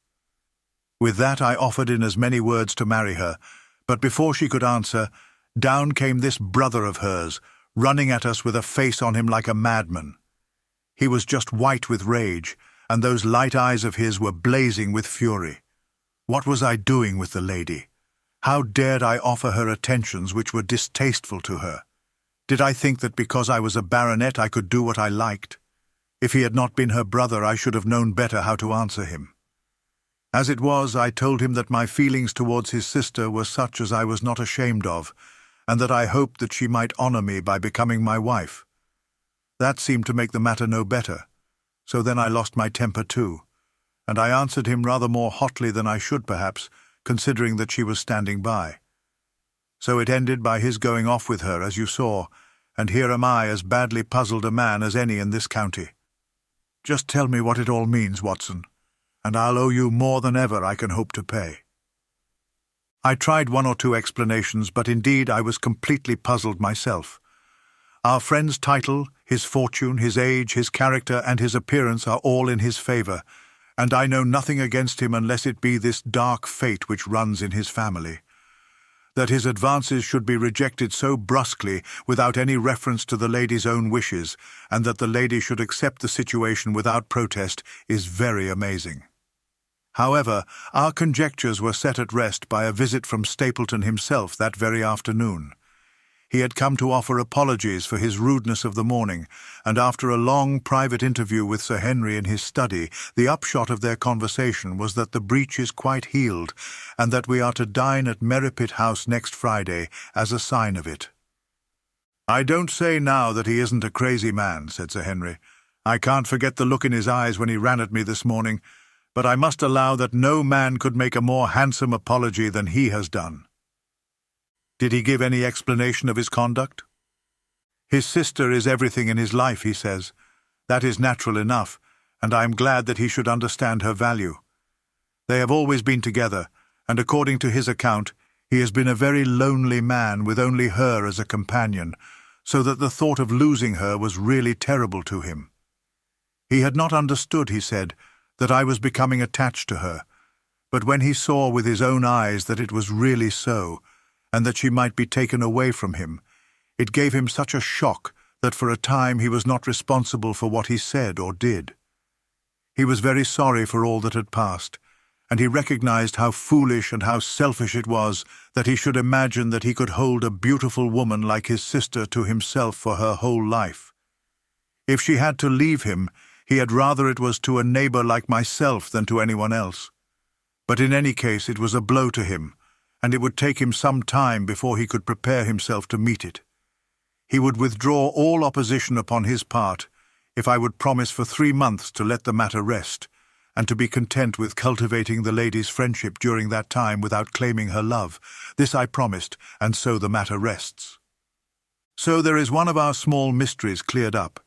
With that I offered in as many words to marry her, but before she could answer, down came this brother of hers, running at us with a face on him like a madman. He was just white with rage, and those light eyes of his were blazing with fury. What was I doing with the lady? How dared I offer her attentions which were distasteful to her? Did I think that because I was a baronet I could do what I liked? If he had not been her brother, I should have known better how to answer him. As it was, I told him that my feelings towards his sister were such as I was not ashamed of, and that I hoped that she might honor me by becoming my wife. That seemed to make the matter no better, so then I lost my temper too, and I answered him rather more hotly than I should perhaps, considering that she was standing by. So it ended by his going off with her, as you saw, and here am I, as badly puzzled a man as any in this county. Just tell me what it all means, Watson, and I'll owe you more than ever I can hope to pay. I tried one or two explanations, but indeed I was completely puzzled myself. Our friend's title, his fortune, his age, his character, and his appearance are all in his favour, and I know nothing against him unless it be this dark fate which runs in his family. That his advances should be rejected so brusquely without any reference to the lady's own wishes, and that the lady should accept the situation without protest, is very amazing. However, our conjectures were set at rest by a visit from Stapleton himself that very afternoon. He had come to offer apologies for his rudeness of the morning, and after a long private interview with Sir Henry in his study, the upshot of their conversation was that the breach is quite healed, and that we are to dine at Merripit House next Friday as a sign of it. "I don't say now that he isn't a crazy man," said Sir Henry. "I can't forget the look in his eyes when he ran at me this morning, but I must allow that no man could make a more handsome apology than he has done." "Did he give any explanation of his conduct?" "His sister is everything in his life, he says. That is natural enough, and I am glad that he should understand her value. They have always been together, and according to his account, he has been a very lonely man with only her as a companion, so that the thought of losing her was really terrible to him. He had not understood, he said, that I was becoming attached to her, but when he saw with his own eyes that it was really so, and that she might be taken away from him, it gave him such a shock that for a time he was not responsible for what he said or did. He was very sorry for all that had passed, and he recognized how foolish and how selfish it was that he should imagine that he could hold a beautiful woman like his sister to himself for her whole life. If she had to leave him, he had rather it was to a neighbor like myself than to anyone else. But in any case it was a blow to him, and it would take him some time before he could prepare himself to meet it. He would withdraw all opposition upon his part if I would promise for 3 months to let the matter rest, and to be content with cultivating the lady's friendship during that time without claiming her love. This I promised, and so the matter rests. So there is one of our small mysteries cleared up.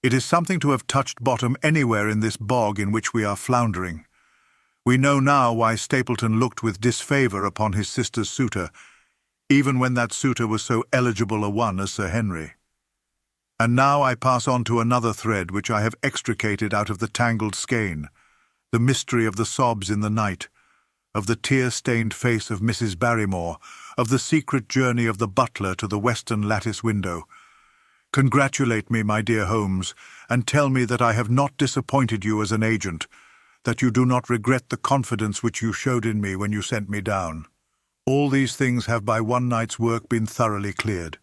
It is something to have touched bottom anywhere in this bog in which we are floundering. We know now why Stapleton looked with disfavour upon his sister's suitor, even when that suitor was so eligible a one as Sir Henry. And now I pass on to another thread which I have extricated out of the tangled skein, the mystery of the sobs in the night, of the tear-stained face of Mrs. Barrymore, of the secret journey of the butler to the western lattice window. Congratulate me, my dear Holmes, and tell me that I have not disappointed you as an agent, that you do not regret the confidence which you showed in me when you sent me down. All these things have by one night's work been thoroughly cleared.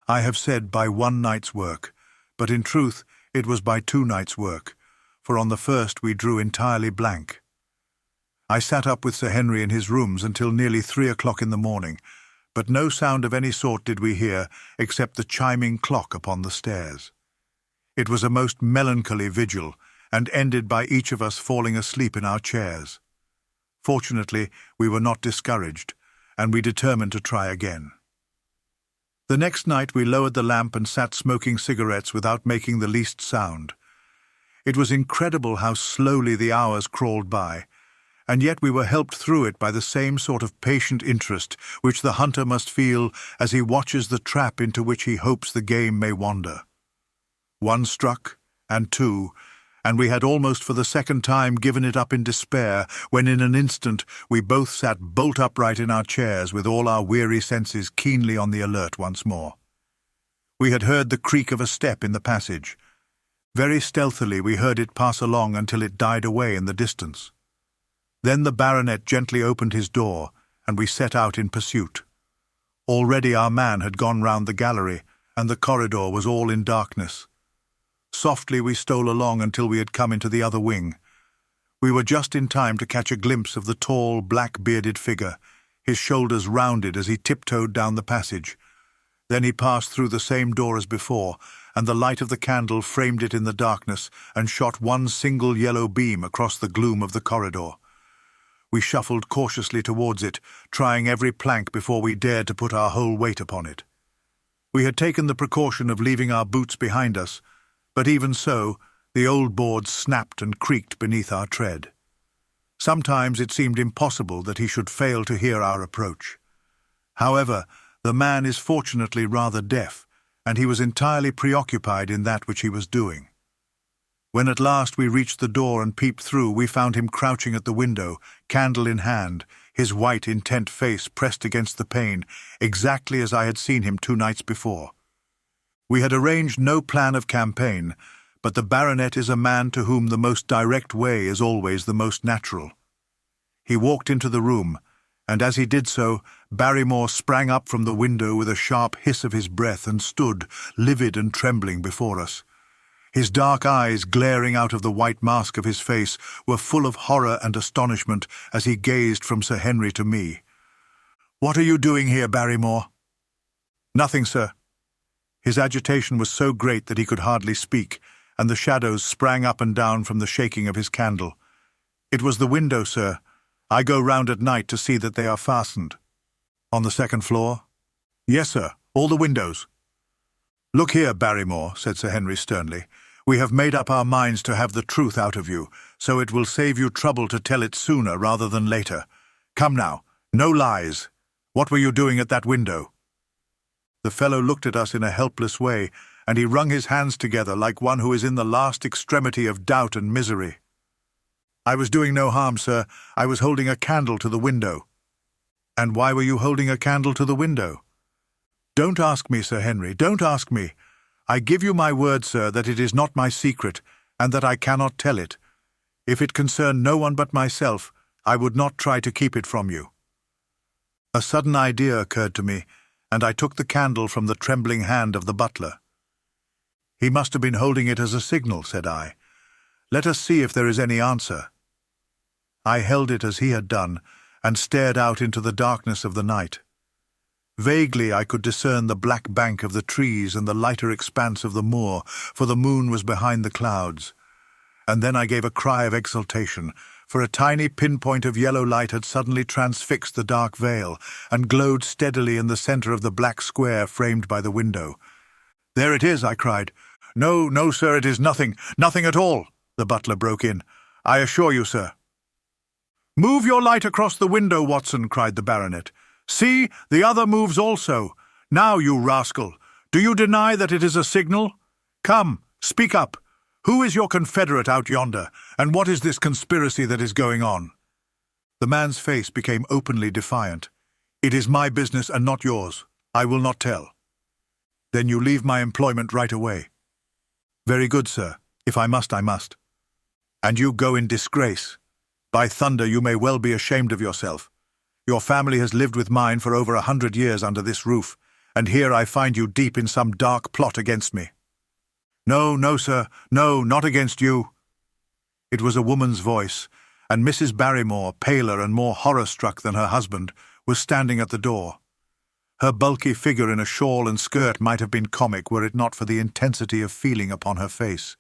I have said by one night's work, but in truth it was by 2 nights' work, for on the first we drew entirely blank. I sat up with Sir Henry in his rooms until nearly 3 o'clock in the morning, but no sound of any sort did we hear except the chiming clock upon the stairs. It was a most melancholy vigil, and ended by each of us falling asleep in our chairs. Fortunately, we were not discouraged, and we determined to try again. The next night we lowered the lamp and sat smoking cigarettes without making the least sound. It was incredible how slowly the hours crawled by, and yet we were helped through it by the same sort of patient interest which the hunter must feel as he watches the trap into which he hopes the game may wander. 1 struck, and 2, and we had almost for the second time given it up in despair, when in an instant we both sat bolt upright in our chairs with all our weary senses keenly on the alert once more. We had heard the creak of a step in the passage. Very stealthily we heard it pass along until it died away in the distance. Then the baronet gently opened his door, and we set out in pursuit. Already our man had gone round the gallery, and the corridor was all in darkness. Softly we stole along until we had come into the other wing. We were just in time to catch a glimpse of the tall, black-bearded figure, his shoulders rounded as he tiptoed down the passage. Then he passed through the same door as before, and the light of the candle framed it in the darkness and shot one single yellow beam across the gloom of the corridor. We shuffled cautiously towards it, trying every plank before we dared to put our whole weight upon it. We had taken the precaution of leaving our boots behind us, but even so, the old boards snapped and creaked beneath our tread. Sometimes it seemed impossible that he should fail to hear our approach. However, the man is fortunately rather deaf, and he was entirely preoccupied in that which he was doing. When at last we reached the door and peeped through, we found him crouching at the window, candle in hand, his white, intent face pressed against the pane, exactly as I had seen him 2 nights before. We had arranged no plan of campaign, but the baronet is a man to whom the most direct way is always the most natural. He walked into the room, and as he did so, Barrymore sprang up from the window with a sharp hiss of his breath and stood, livid and trembling, before us. His dark eyes, glaring out of the white mask of his face, were full of horror and astonishment as he gazed from Sir Henry to me. "What are you doing here, Barrymore?" "Nothing, sir." His agitation was so great that he could hardly speak, and the shadows sprang up and down from the shaking of his candle. "It was the window, sir. I go round at night to see that they are fastened." "On the 2nd floor?" "Yes, sir, all the windows." "Look here, Barrymore," said Sir Henry sternly. "We have made up our minds to have the truth out of you, so it will save you trouble to tell it sooner rather than later. Come now, no lies. What were you doing at that window?" The fellow looked at us in a helpless way, and he wrung his hands together like one who is in the last extremity of doubt and misery. "I was doing no harm, sir. I was holding a candle to the window." "And why were you holding a candle to the window?" "Don't ask me, Sir Henry, don't ask me. I give you my word, sir, that it is not my secret, and that I cannot tell it. If it concerned no one but myself, I would not try to keep it from you." A sudden idea occurred to me, and I took the candle from the trembling hand of the butler. "He must have been holding it as a signal," said I. "Let us see if there is any answer." I held it as he had done, and stared out into the darkness of the night. Vaguely I could discern the black bank of the trees and the lighter expanse of the moor, for the moon was behind the clouds. And then I gave a cry of exultation, for a tiny pinpoint of yellow light had suddenly transfixed the dark veil, and glowed steadily in the centre of the black square framed by the window. "There it is," I cried. "No, no, sir, it is nothing, nothing at all," the butler broke in. "I assure you, sir." "Move your light across the window, Watson," cried the baronet. "See, the other moves also. Now, you rascal, do you deny that it is a signal? Come, speak up. Who is your confederate out yonder, and what is this conspiracy that is going on?" The man's face became openly defiant. "It is my business and not yours. I will not tell." "Then you leave my employment right away." "Very good, sir. If I must, I must." "And you go in disgrace. By thunder, you may well be ashamed of yourself. Your family has lived with mine for over 100 years under this roof, and here I find you deep in some dark plot against me." "No, no, sir, no, not against you." It was a woman's voice, and Mrs. Barrymore, paler and more horror-struck than her husband, was standing at the door. Her bulky figure in a shawl and skirt might have been comic were it not for the intensity of feeling upon her face.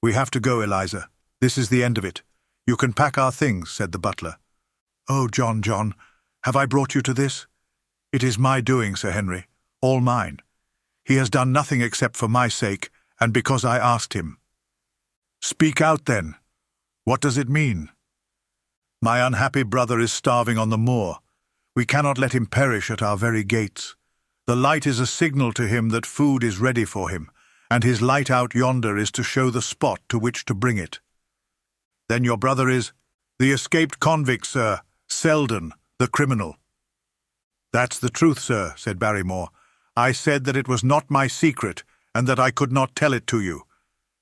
"We have to go, Eliza. This is the end of it. You can pack our things," said the butler. "Oh, John, John, have I brought you to this? It is my doing, Sir Henry, all mine. He has done nothing except for my sake, and because I asked him." "Speak out, then. What does it mean?" "My unhappy brother is starving on the moor. We cannot let him perish at our very gates. The light is a signal to him that food is ready for him, and his light out yonder is to show the spot to which to bring it." "Then your brother is—" "The escaped convict, sir, Selden, the criminal." "That's the truth, sir," said Barrymore. "I said that it was not my secret, and that I could not tell it to you.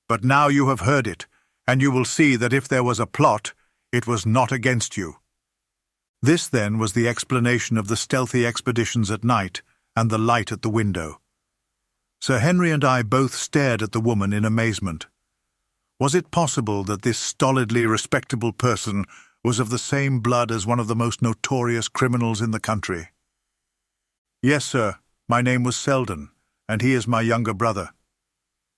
But now you have heard it, and you will see that if there was a plot, it was not against you." This, then, was the explanation of the stealthy expeditions at night and the light at the window. Sir Henry and I both stared at the woman in amazement. Was it possible that this stolidly respectable person was of the same blood as one of the most notorious criminals in the country? "Yes, sir, my name was Selden, and he is my younger brother.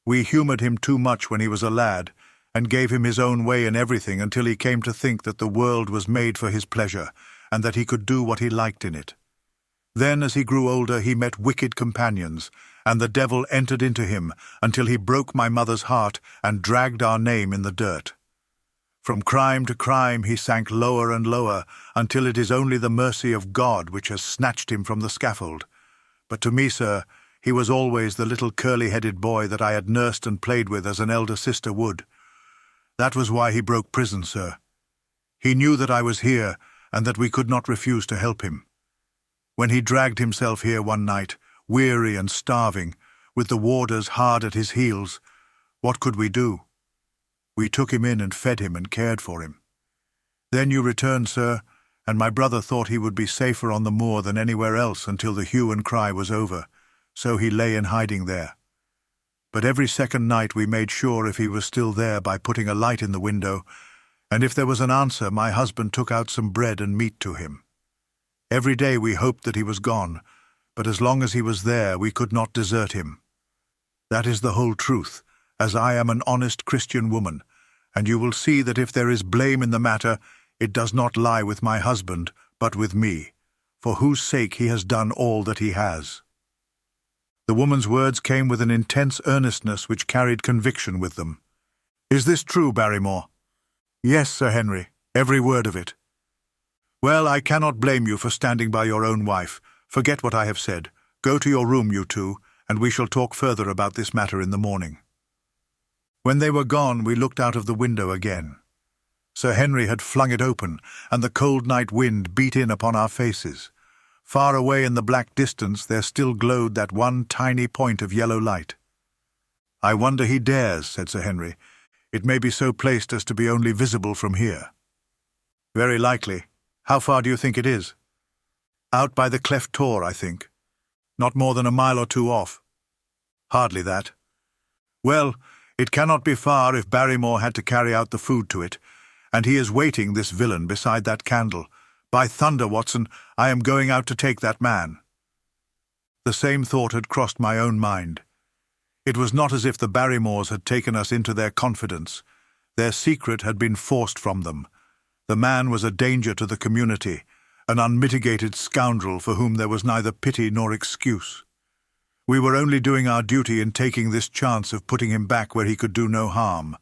We humoured him too much when he was a lad, and gave him his own way in everything until he came to think that the world was made for his pleasure, and that he could do what he liked in it. Then, as he grew older, he met wicked companions, and the devil entered into him until he broke my mother's heart and dragged our name in the dirt. From crime to crime he sank lower and lower, until it is only the mercy of God which has snatched him from the scaffold. But to me, sir, he was always the little curly-headed boy that I had nursed and played with as an elder sister would. That was why he broke prison, sir. He knew that I was here, and that we could not refuse to help him. When he dragged himself here one night, weary and starving, with the warders hard at his heels, what could we do? We took him in and fed him and cared for him. Then you returned, sir, and my brother thought he would be safer on the moor than anywhere else until the hue and cry was over, so he lay in hiding there. But every second night we made sure if he was still there by putting a light in the window, and if there was an answer, my husband took out some bread and meat to him. Every day we hoped that he was gone, but as long as he was there we could not desert him. That is the whole truth, as I am an honest Christian woman, and you will see that if there is blame in the matter, it does not lie with my husband, but with me, for whose sake he has done all that he has." The woman's words came with an intense earnestness which carried conviction with them. "Is this true, Barrymore?" "Yes, Sir Henry, every word of it." "Well, I cannot blame you for standing by your own wife. Forget what I have said. Go to your room, you two, and we shall talk further about this matter in the morning." When they were gone, we looked out of the window again. Sir Henry had flung it open, and the cold night wind beat in upon our faces. Far away in the black distance there still glowed that one tiny point of yellow light. "I wonder he dares," said Sir Henry. "It may be so placed as to be only visible from here." "Very likely. How far do you think it is?" "Out by the cleft tor, I think. Not more than a mile or two off." "Hardly that." "Well, it cannot be far if Barrymore had to carry out the food to it, and he is waiting, this villain, beside that candle. By thunder, Watson, I am going out to take that man." The same thought had crossed my own mind. It was not as if the Barrymores had taken us into their confidence. Their secret had been forced from them. The man was a danger to the community, an unmitigated scoundrel for whom there was neither pity nor excuse. We were only doing our duty in taking this chance of putting him back where he could do no harm.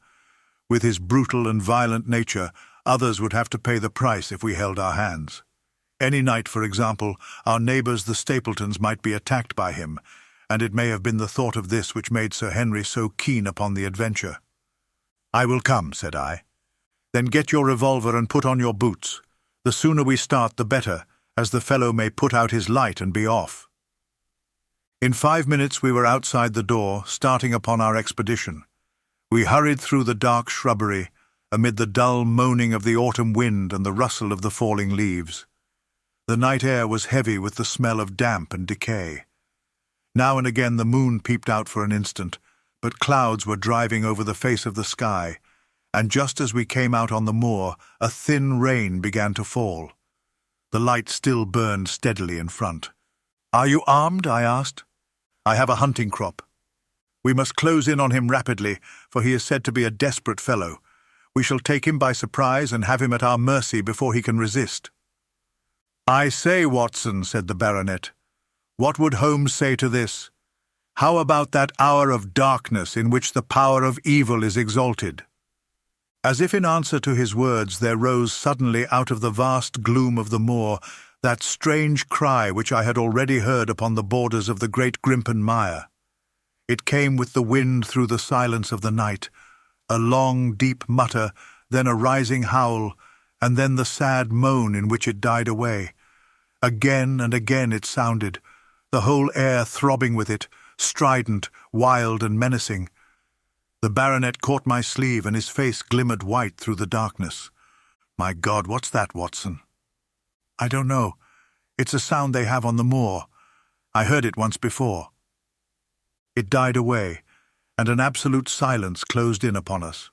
With his brutal and violent nature, others would have to pay the price if we held our hands. Any night, for example, our neighbours the Stapletons might be attacked by him, and it may have been the thought of this which made Sir Henry so keen upon the adventure. "I will come," said I. "Then get your revolver and put on your boots. The sooner we start, the better, as the fellow may put out his light and be off." In 5 minutes we were outside the door, starting upon our expedition. We hurried through the dark shrubbery, amid the dull moaning of the autumn wind and the rustle of the falling leaves. The night air was heavy with the smell of damp and decay. Now and again the moon peeped out for an instant, but clouds were driving over the face of the sky, and just as we came out on the moor, a thin rain began to fall. The light still burned steadily in front. "Are you armed?" I asked. "I have a hunting crop. We must close in on him rapidly, for he is said to be a desperate fellow. We shall take him by surprise and have him at our mercy before he can resist." "I say, Watson," said the baronet, "what would Holmes say to this? How about that hour of darkness in which the power of evil is exalted?" As if in answer to his words, there rose suddenly out of the vast gloom of the moor that strange cry which I had already heard upon the borders of the great Grimpen Mire. It came with the wind through the silence of the night, a long, deep mutter, then a rising howl, and then the sad moan in which it died away. Again and again it sounded, the whole air throbbing with it, strident, wild, and menacing. The baronet caught my sleeve, and his face glimmered white through the darkness. "My God, what's that, Watson?" "I don't know. It's a sound they have on the moor. I heard it once before." It died away, and an absolute silence closed in upon us.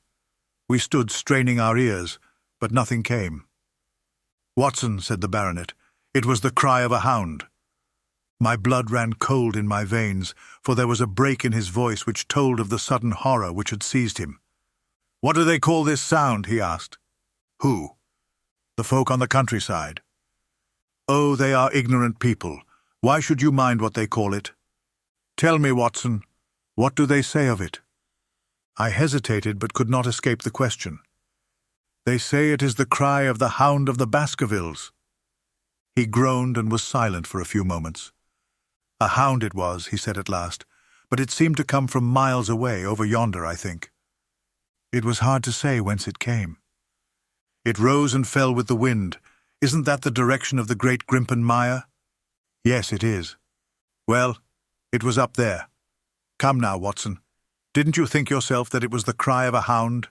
We stood straining our ears, but nothing came. "Watson," said the baronet, "it was the cry of a hound." My blood ran cold in my veins, for there was a break in his voice which told of the sudden horror which had seized him. "What do they call this sound?" he asked. "Who?" "The folk on the countryside." "Oh, they are ignorant people. Why should you mind what they call it? Tell me, Watson, what do they say of it?" I hesitated, but could not escape the question. "They say it is the cry of the Hound of the Baskervilles." He groaned and was silent for a few moments. "A hound it was," he said at last, "but it seemed to come from miles away, over yonder, I think." It was hard to say whence it came. "It rose and fell with the wind. Isn't that the direction of the great Grimpen Mire?" "Yes, it is." "Well, it was up there. Come now, Watson. Didn't you think yourself that it was the cry of a hound?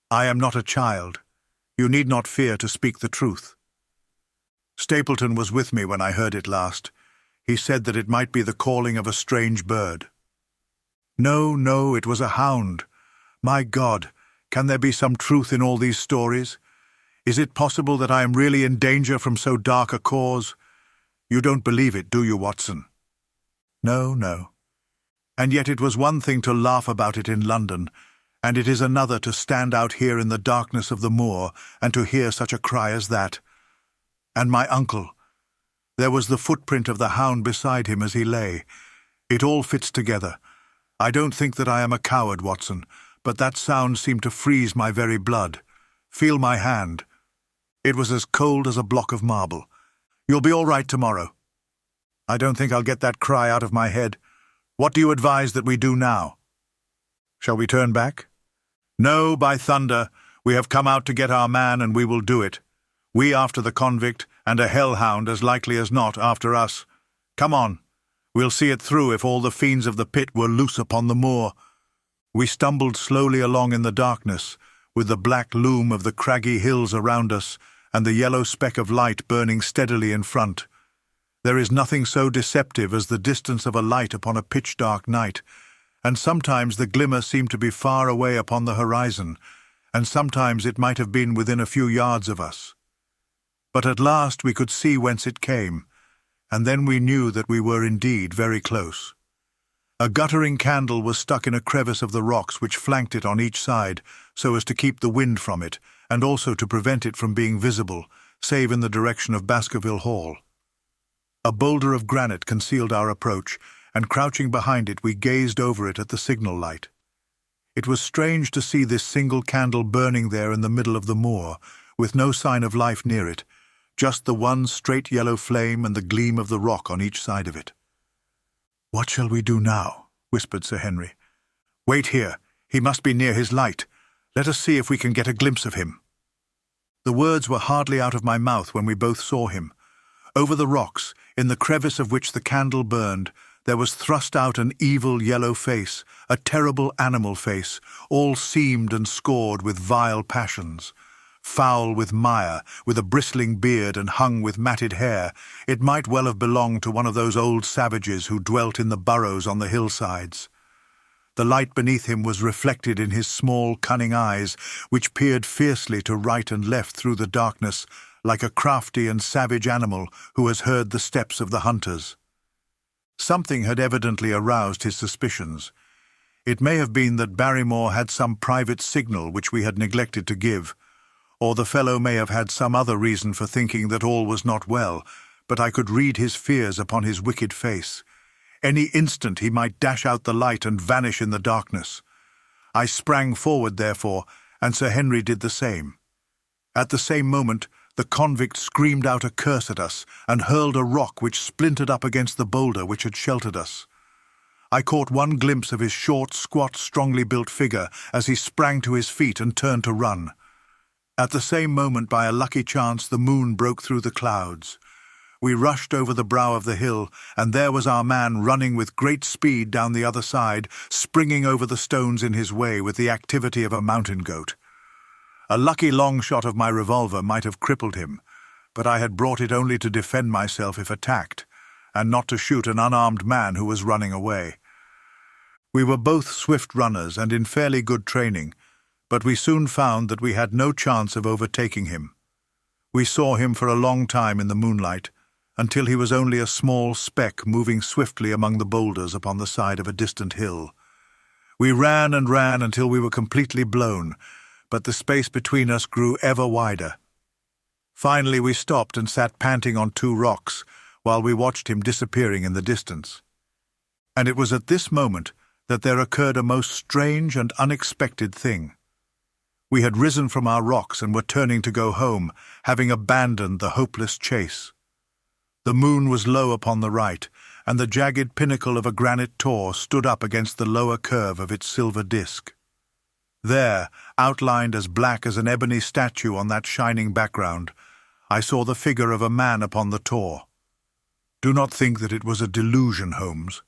I am not a child. You need not fear to speak the truth." Stapleton was with me when I heard it last. He said that it might be the calling of a strange bird. "No, no, it was a hound. My God, can there be some truth in all these stories? Is it possible that I am really in danger from so dark a cause? You don't believe it, do you, Watson?" "No, no. And yet it was one thing to laugh about it in London, and it is another to stand out here in the darkness of the moor and to hear such a cry as that. And my uncle. There was the footprint of the hound beside him as he lay. It all fits together. I don't think that I am a coward, Watson, but that sound seemed to freeze my very blood. Feel my hand. It was as cold as a block of marble. You'll be all right tomorrow." "I don't think I'll get that cry out of my head. What do you advise that we do now?" "Shall we turn back?" "No, by thunder. We have come out to get our man, and we will do it. We after the convict, and a hellhound as likely as not after us. Come on. We'll see it through if all the fiends of the pit were loose upon the moor." We stumbled slowly along in the darkness, with the black loom of the craggy hills around us and the yellow speck of light burning steadily in front. There is nothing so deceptive as the distance of a light upon a pitch-dark night, and sometimes the glimmer seemed to be far away upon the horizon, and sometimes it might have been within a few yards of us. But at last we could see whence it came, and then we knew that we were indeed very close. A guttering candle was stuck in a crevice of the rocks which flanked it on each side, so as to keep the wind from it, and also to prevent it from being visible, save in the direction of Baskerville Hall. A boulder of granite concealed our approach, and crouching behind it we gazed over it at the signal light. It was strange to see this single candle burning there in the middle of the moor, with no sign of life near it, just the one straight yellow flame and the gleam of the rock on each side of it. "What shall we do now?" whispered Sir Henry. "Wait here. He must be near his light. Let us see if we can get a glimpse of him." The words were hardly out of my mouth when we both saw him. Over the rocks, in the crevice of which the candle burned, there was thrust out an evil yellow face, a terrible animal face, all seamed and scored with vile passions. foul with mire, with a bristling beard and hung with matted hair. It might well have belonged to one of those old savages who dwelt in the burrows on the hillsides. The light beneath him was reflected in his small, cunning eyes, which peered fiercely to right and left through the darkness, like a crafty and savage animal who has heard the steps of the hunters. Something had evidently aroused his suspicions. It may have been that Barrymore had some private signal which we had neglected to give, or the fellow may have had some other reason for thinking that all was not well, but I could read his fears upon his wicked face. Any instant he might dash out the light and vanish in the darkness. I sprang forward, therefore, and Sir Henry did the same. At the same moment, the convict screamed out a curse at us and hurled a rock which splintered up against the boulder which had sheltered us. I caught one glimpse of his short, squat, strongly built figure as he sprang to his feet and turned to run. At the same moment, by a lucky chance, the moon broke through the clouds. We rushed over the brow of the hill, and there was our man running with great speed down the other side, springing over the stones in his way with the activity of a mountain goat. A lucky long shot of my revolver might have crippled him, but I had brought it only to defend myself if attacked, and not to shoot an unarmed man who was running away. We were both swift runners and in fairly good training, but we soon found that we had no chance of overtaking him. We saw him for a long time in the moonlight, until he was only a small speck moving swiftly among the boulders upon the side of a distant hill. We ran and ran until we were completely blown, but the space between us grew ever wider. Finally we stopped and sat panting on two rocks, while we watched him disappearing in the distance. And it was at this moment that there occurred a most strange and unexpected thing. We had risen from our rocks and were turning to go home, having abandoned the hopeless chase. The moon was low upon the right, and the jagged pinnacle of a granite tor stood up against the lower curve of its silver disk. There, outlined as black as an ebony statue on that shining background, I saw the figure of a man upon the tor. Do not think that it was a delusion, Holmes.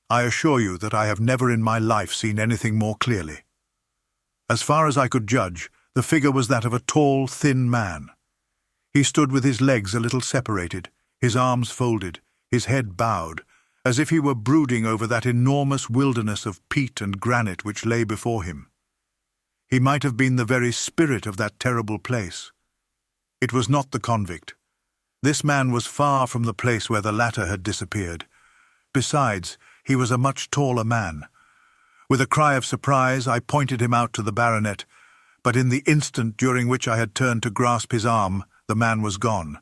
I assure you that I have never in my life seen anything more clearly. As far as I could judge, the figure was that of a tall, thin man. He stood with his legs a little separated, his arms folded, his head bowed, as if he were brooding over that enormous wilderness of peat and granite which lay before him. He might have been the very spirit of that terrible place. It was not the convict. This man was far from the place where the latter had disappeared. Besides, he was a much taller man. With a cry of surprise, I pointed him out to the baronet, but in the instant during which I had turned to grasp his arm, the man was gone.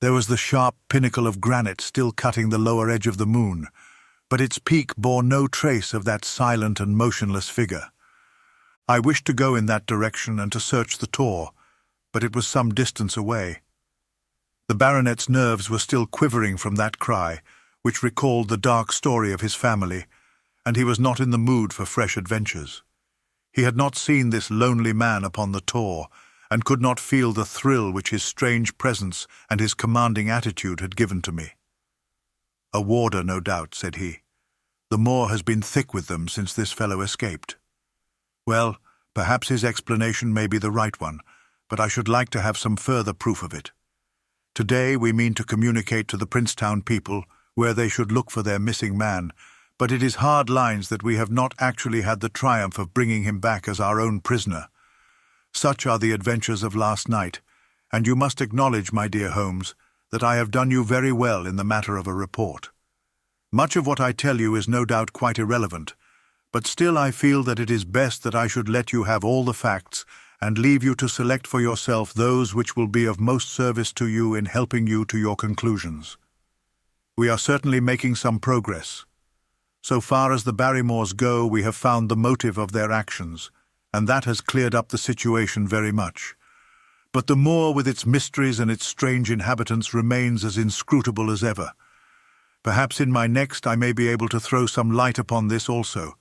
There was the sharp pinnacle of granite still cutting the lower edge of the moon, but its peak bore no trace of that silent and motionless figure. I wished to go in that direction and to search the tor, but it was some distance away. The baronet's nerves were still quivering from that cry, which recalled the dark story of his family, and he was not in the mood for fresh adventures. He had not seen this lonely man upon the tor, and could not feel the thrill which his strange presence and his commanding attitude had given to me. "A warder, no doubt," said he. "The moor has been thick with them since this fellow escaped. Well, perhaps his explanation may be the right one, but I should like to have some further proof of it. Today we mean to communicate to the Princetown people where they should look for their missing man, but it is hard lines that we have not actually had the triumph of bringing him back as our own prisoner. Such are the adventures of last night, and you must acknowledge, my dear Holmes, that I have done you very well in the matter of a report. Much of what I tell you is no doubt quite irrelevant, but still I feel that it is best that I should let you have all the facts and leave you to select for yourself those which will be of most service to you in helping you to your conclusions. We are certainly making some progress. So far as the Barrymores go, we have found the motive of their actions, and that has cleared up the situation very much. But the moor with its mysteries and its strange inhabitants remains as inscrutable as ever. Perhaps in my next I may be able to throw some light upon this also.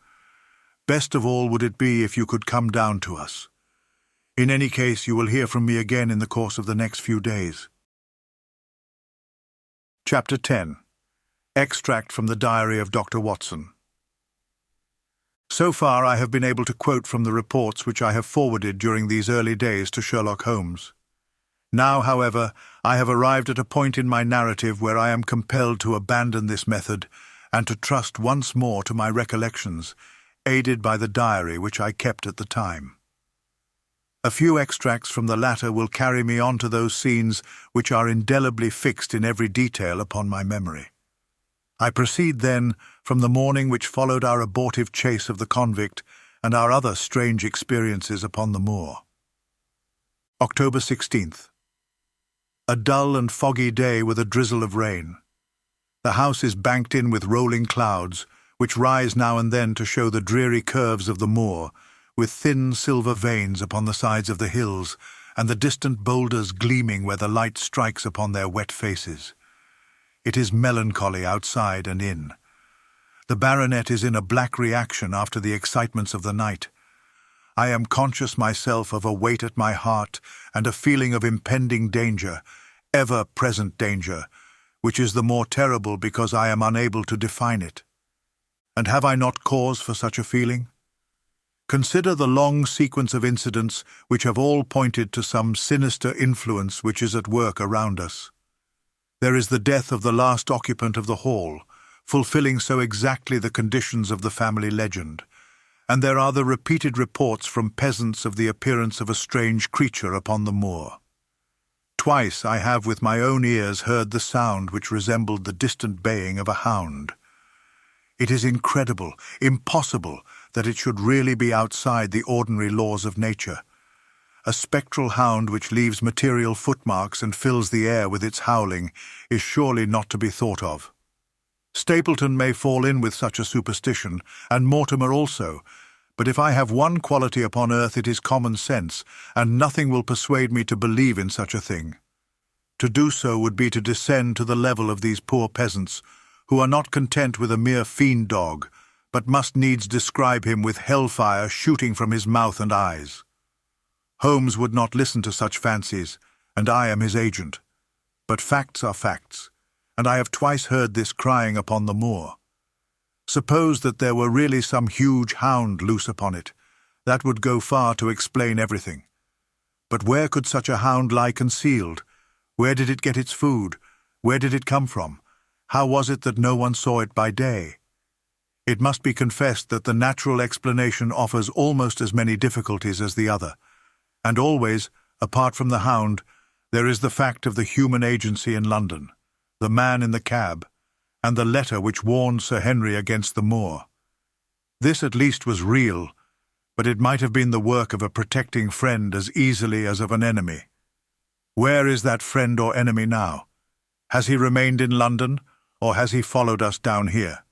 Best of all would it be if you could come down to us. In any case, you will hear from me again in the course of the next few days. Chapter 10. Extract from the Diary of Dr. Watson. So far I have been able to quote from the reports which I have forwarded during these early days to Sherlock Holmes. Now, however, I have arrived at a point in my narrative where I am compelled to abandon this method and to trust once more to my recollections, aided by the diary which I kept at the time. A few extracts from the latter will carry me on to those scenes which are indelibly fixed in every detail upon my memory. I proceed then from the morning which followed our abortive chase of the convict and our other strange experiences upon the moor. October 16th. A dull and foggy day with a drizzle of rain. The house is banked in with rolling clouds, which rise now and then to show the dreary curves of the moor, with thin silver veins upon the sides of the hills, and the distant boulders gleaming where the light strikes upon their wet faces. It is melancholy outside and in. The baronet is in a black reaction after the excitements of the night. I am conscious myself of a weight at my heart and a feeling of impending danger, ever-present danger, which is the more terrible because I am unable to define it. And have I not cause for such a feeling? Consider the long sequence of incidents which have all pointed to some sinister influence which is at work around us. There is the death of the last occupant of the hall, fulfilling so exactly the conditions of the family legend, and there are the repeated reports from peasants of the appearance of a strange creature upon the moor. Twice I have with my own ears heard the sound which resembled the distant baying of a hound. It is incredible, impossible, that it should really be outside the ordinary laws of nature. A spectral hound which leaves material footmarks and fills the air with its howling is surely not to be thought of. Stapleton may fall in with such a superstition, and Mortimer also, but if I have one quality upon earth it is common sense, and nothing will persuade me to believe in such a thing. To do so would be to descend to the level of these poor peasants, who are not content with a mere fiend dog, but must needs describe him with hellfire shooting from his mouth and eyes. Holmes would not listen to such fancies, and I am his agent. But facts are facts, and I have twice heard this crying upon the moor. Suppose that there were really some huge hound loose upon it. That would go far to explain everything. But where could such a hound lie concealed? Where did it get its food? Where did it come from? How was it that no one saw it by day? It must be confessed that the natural explanation offers almost as many difficulties as the other. And always, apart from the hound, there is the fact of the human agency in London, the man in the cab, and the letter which warned Sir Henry against the moor. This at least was real, but it might have been the work of a protecting friend as easily as of an enemy. Where is that friend or enemy now? Has he remained in London, or has he followed us down here?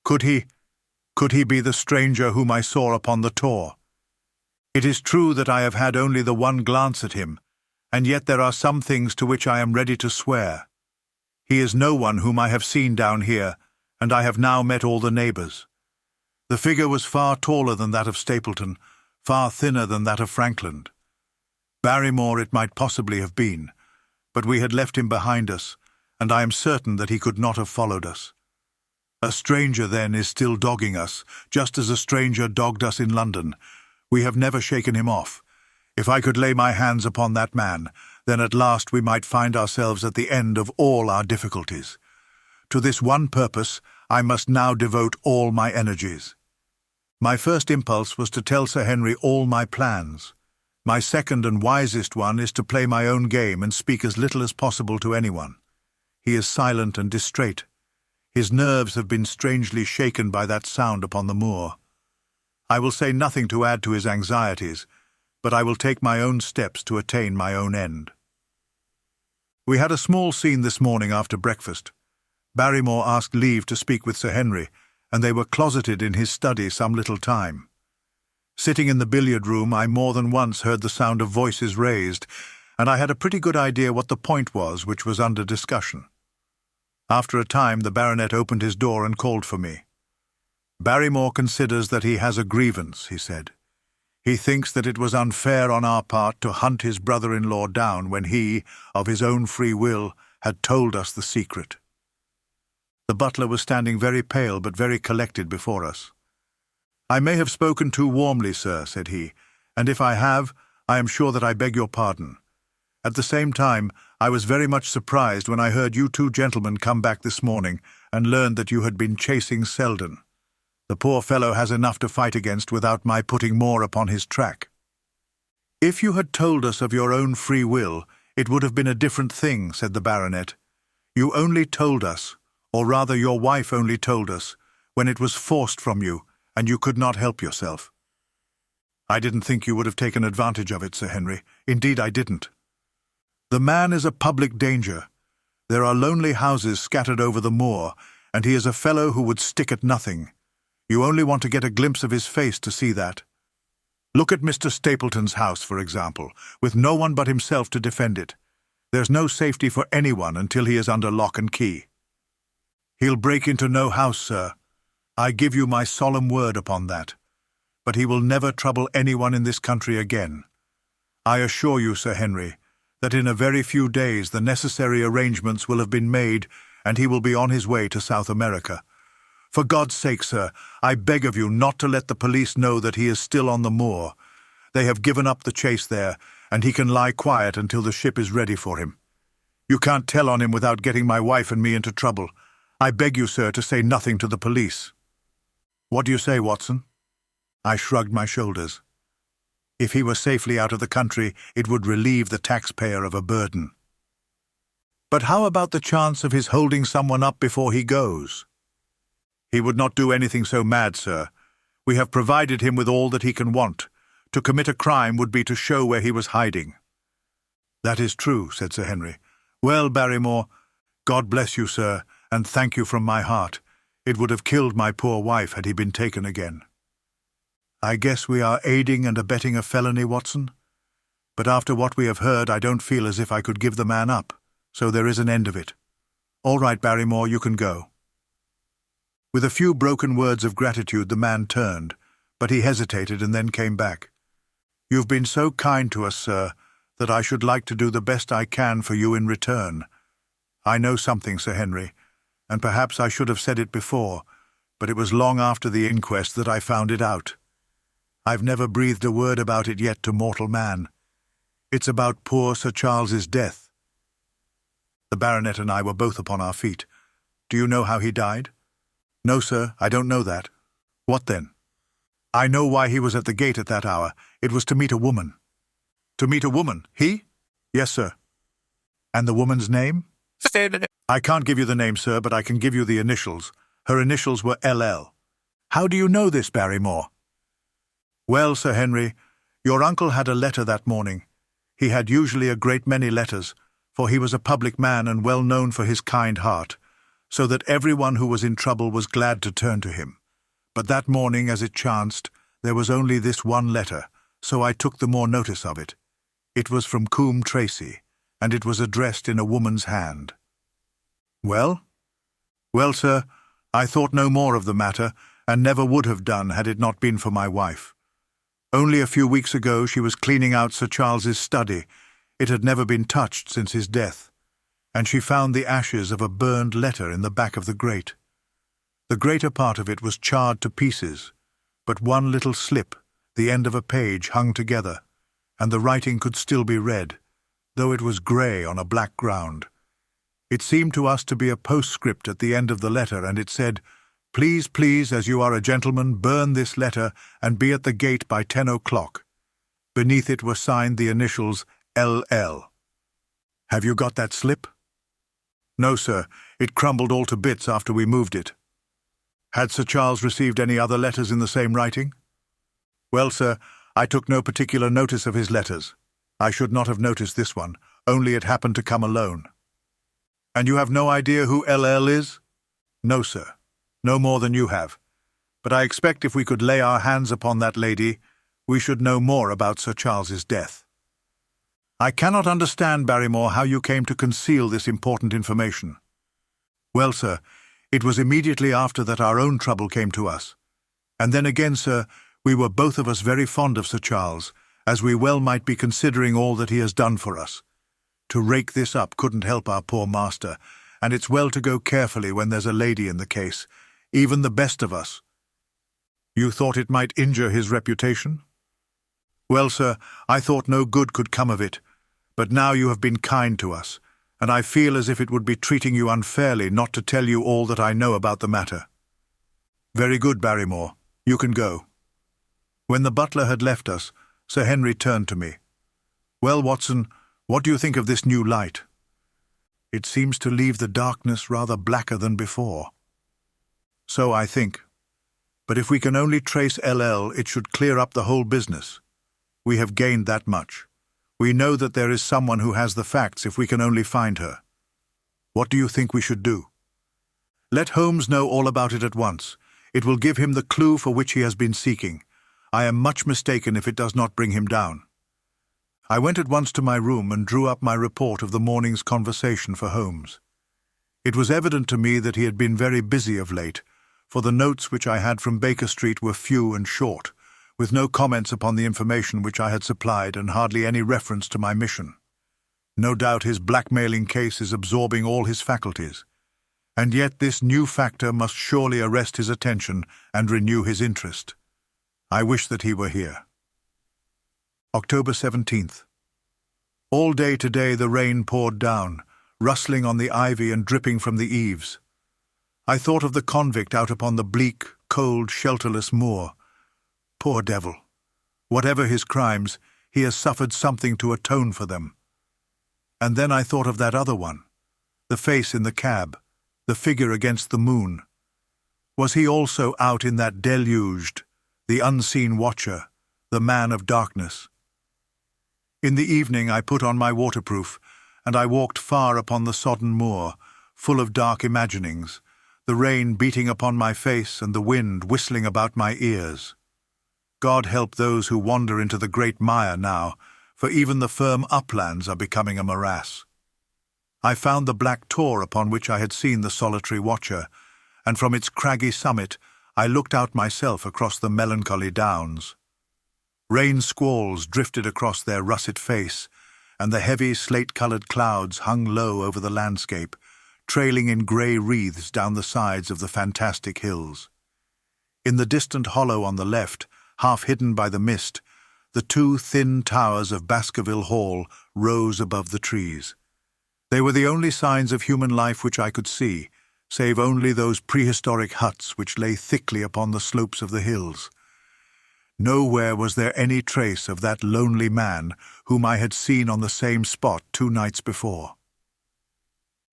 Could he be the stranger whom I saw upon the Tor? It is true that I have had only the one glance at him, and yet there are some things to which I am ready to swear. He is no one whom I have seen down here, and I have now met all the neighbours. The figure was far taller than that of Stapleton, far thinner than that of Frankland. Barrymore it might possibly have been, but we had left him behind us, and I am certain that he could not have followed us. A stranger, then, is still dogging us, just as a stranger dogged us in London. We have never shaken him off. If I could lay my hands upon that man, then at last we might find ourselves at the end of all our difficulties. To this one purpose I must now devote all my energies. My first impulse was to tell Sir Henry all my plans. My second and wisest one is to play my own game and speak as little as possible to anyone. He is silent and distrait. His nerves have been strangely shaken by that sound upon the moor. I will say nothing to add to his anxieties, but I will take my own steps to attain my own end. We had a small scene this morning after breakfast. Barrymore asked leave to speak with Sir Henry, and they were closeted in his study some little time. Sitting in the billiard-room, I more than once heard the sound of voices raised, and I had a pretty good idea what the point was which was under discussion. After a time, the baronet opened his door and called for me. "Barrymore considers that he has a grievance," he said. "He thinks that it was unfair on our part to hunt his brother-in-law down when he, of his own free will, had told us the secret." The butler was standing very pale but very collected before us. "I may have spoken too warmly, sir," said he, "and if I have, I am sure that I beg your pardon. At the same time, I was very much surprised when I heard you two gentlemen come back this morning and learned that you had been chasing Selden. The poor fellow has enough to fight against without my putting more upon his track. If you had told us of your own free will, it would have been a different thing," said the baronet. "You only told us, or rather your wife only told us, when it was forced from you, and you could not help yourself." "I didn't think you would have taken advantage of it, Sir Henry. Indeed, I didn't. The man is a public danger. There are lonely houses scattered over the moor, and he is a fellow who would stick at nothing. You only want to get a glimpse of his face to see that. Look at Mr. Stapleton's house, for example, with no one but himself to defend it. There's no safety for anyone until he is under lock and key. He'll break into no house, sir. I give you my solemn word upon that. But he will never trouble anyone in this country again. I assure you, Sir Henry, that in a very few days the necessary arrangements will have been made, and he will be on his way to South America. For God's sake, sir, I beg of you not to let the police know that he is still on the moor. They have given up the chase there, and he can lie quiet until the ship is ready for him. You can't tell on him without getting my wife and me into trouble. I beg you, sir, to say nothing to the police." "What do you say, Watson?" I shrugged my shoulders. If he were safely out of the country, it would relieve the taxpayer of a burden. "But how about the chance of his holding someone up before he goes?" "He would not do anything so mad, sir. We have provided him with all that he can want. To commit a crime would be to show where he was hiding." "That is true," said Sir Henry. "Well, Barrymore, God bless you, sir, and thank you from my heart. It would have killed my poor wife had he been taken again." "I guess we are aiding and abetting a felony, Watson. But after what we have heard, I don't feel as if I could give the man up, so there is an end of it. All right, Barrymore, you can go." With a few broken words of gratitude, the man turned, but he hesitated and then came back. "You've been so kind to us, sir, that I should like to do the best I can for you in return. I know something, Sir Henry, and perhaps I should have said it before, but it was long after the inquest that I found it out. I've never breathed a word about it yet to mortal man. It's about poor Sir Charles's death." The baronet and I were both upon our feet. "Do you know how he died?" "No, sir, I don't know that." "What then?" "I know why he was at the gate at that hour. It was to meet a woman." "To meet a woman? He?" "Yes, sir." "And the woman's name?" "I can't give you the name, sir, but I can give you the initials. Her initials were LL. "How do you know this, Barrymore?" "Well, Sir Henry, your uncle had a letter that morning. He had usually a great many letters, for he was a public man and well known for his kind heart, so that everyone who was in trouble was glad to turn to him. But that morning, as it chanced, there was only this one letter, so I took the more notice of it. It was from Coombe Tracy, and it was addressed in a woman's hand." "Well?" "Well, sir, I thought no more of the matter, and never would have done had it not been for my wife. Only a few weeks ago she was cleaning out Sir Charles's study. It had never been touched since his death, and she found the ashes of a burned letter in the back of the grate. The greater part of it was charred to pieces, but one little slip, the end of a page, hung together, and the writing could still be read, though it was grey on a black ground. It seemed to us to be a postscript at the end of the letter, and it said, 'Please, please, as you are a gentleman, burn this letter and be at the gate by 10 o'clock. Beneath it were signed the initials LL. Have you got that slip?" "No, sir. It crumbled all to bits after we moved it." "Had Sir Charles received any other letters in the same writing?" "Well, sir, I took no particular notice of his letters. I should not have noticed this one, only it happened to come alone." "And you have no idea who LL is?" "No, sir. No more than you have. But I expect if we could lay our hands upon that lady, we should know more about Sir Charles's death." "I cannot understand, Barrymore, how you came to conceal this important information." "Well, sir, it was immediately after that our own trouble came to us. And then again, sir, we were both of us very fond of Sir Charles, as we well might be considering all that he has done for us. To rake this up couldn't help our poor master, and it's well to go carefully when there's a lady in the case, even the best of us." You thought it might injure his reputation? Well, sir, I thought no good could come of it, but now you have been kind to us, and I feel as if it would be treating you unfairly not to tell you all that I know about the matter. Very good, Barrymore. You can go. When the butler had left us, Sir Henry turned to me. Well, Watson, what do you think of this new light? It seems to leave the darkness rather blacker than before. So I think. But if we can only trace LL, it should clear up the whole business. We have gained that much. We know that there is someone who has the facts if we can only find her. What do you think we should do? Let Holmes know all about it at once. It will give him the clue for which he has been seeking. I am much mistaken if it does not bring him down. I went at once to my room and drew up my report of the morning's conversation for Holmes. It was evident to me that he had been very busy of late, for the notes which I had from Baker Street were few and short, with no comments upon the information which I had supplied and hardly any reference to my mission. No doubt his blackmailing case is absorbing all his faculties, and yet this new factor must surely arrest his attention and renew his interest. I wish that he were here. October 17th. All day today the rain poured down, rustling on the ivy and dripping from the eaves. I thought of the convict out upon the bleak, cold, shelterless moor. Poor devil! Whatever his crimes, he has suffered something to atone for them. And then I thought of that other one, the face in the cab, the figure against the moon. Was he also out in that deluged, the unseen watcher, the man of darkness? In the evening I put on my waterproof, and I walked far upon the sodden moor, full of dark imaginings, the rain beating upon my face and the wind whistling about my ears. God help those who wander into the great mire now, for even the firm uplands are becoming a morass. I found the black tor upon which I had seen the solitary watcher, and from its craggy summit I looked out myself across the melancholy downs. Rain squalls drifted across their russet face, and the heavy slate-coloured clouds hung low over the landscape, trailing in grey wreaths down the sides of the fantastic hills. In the distant hollow on the left, half hidden by the mist, the two thin towers of Baskerville Hall rose above the trees. They were the only signs of human life which I could see, save only those prehistoric huts which lay thickly upon the slopes of the hills. Nowhere was there any trace of that lonely man whom I had seen on the same spot 2 nights before.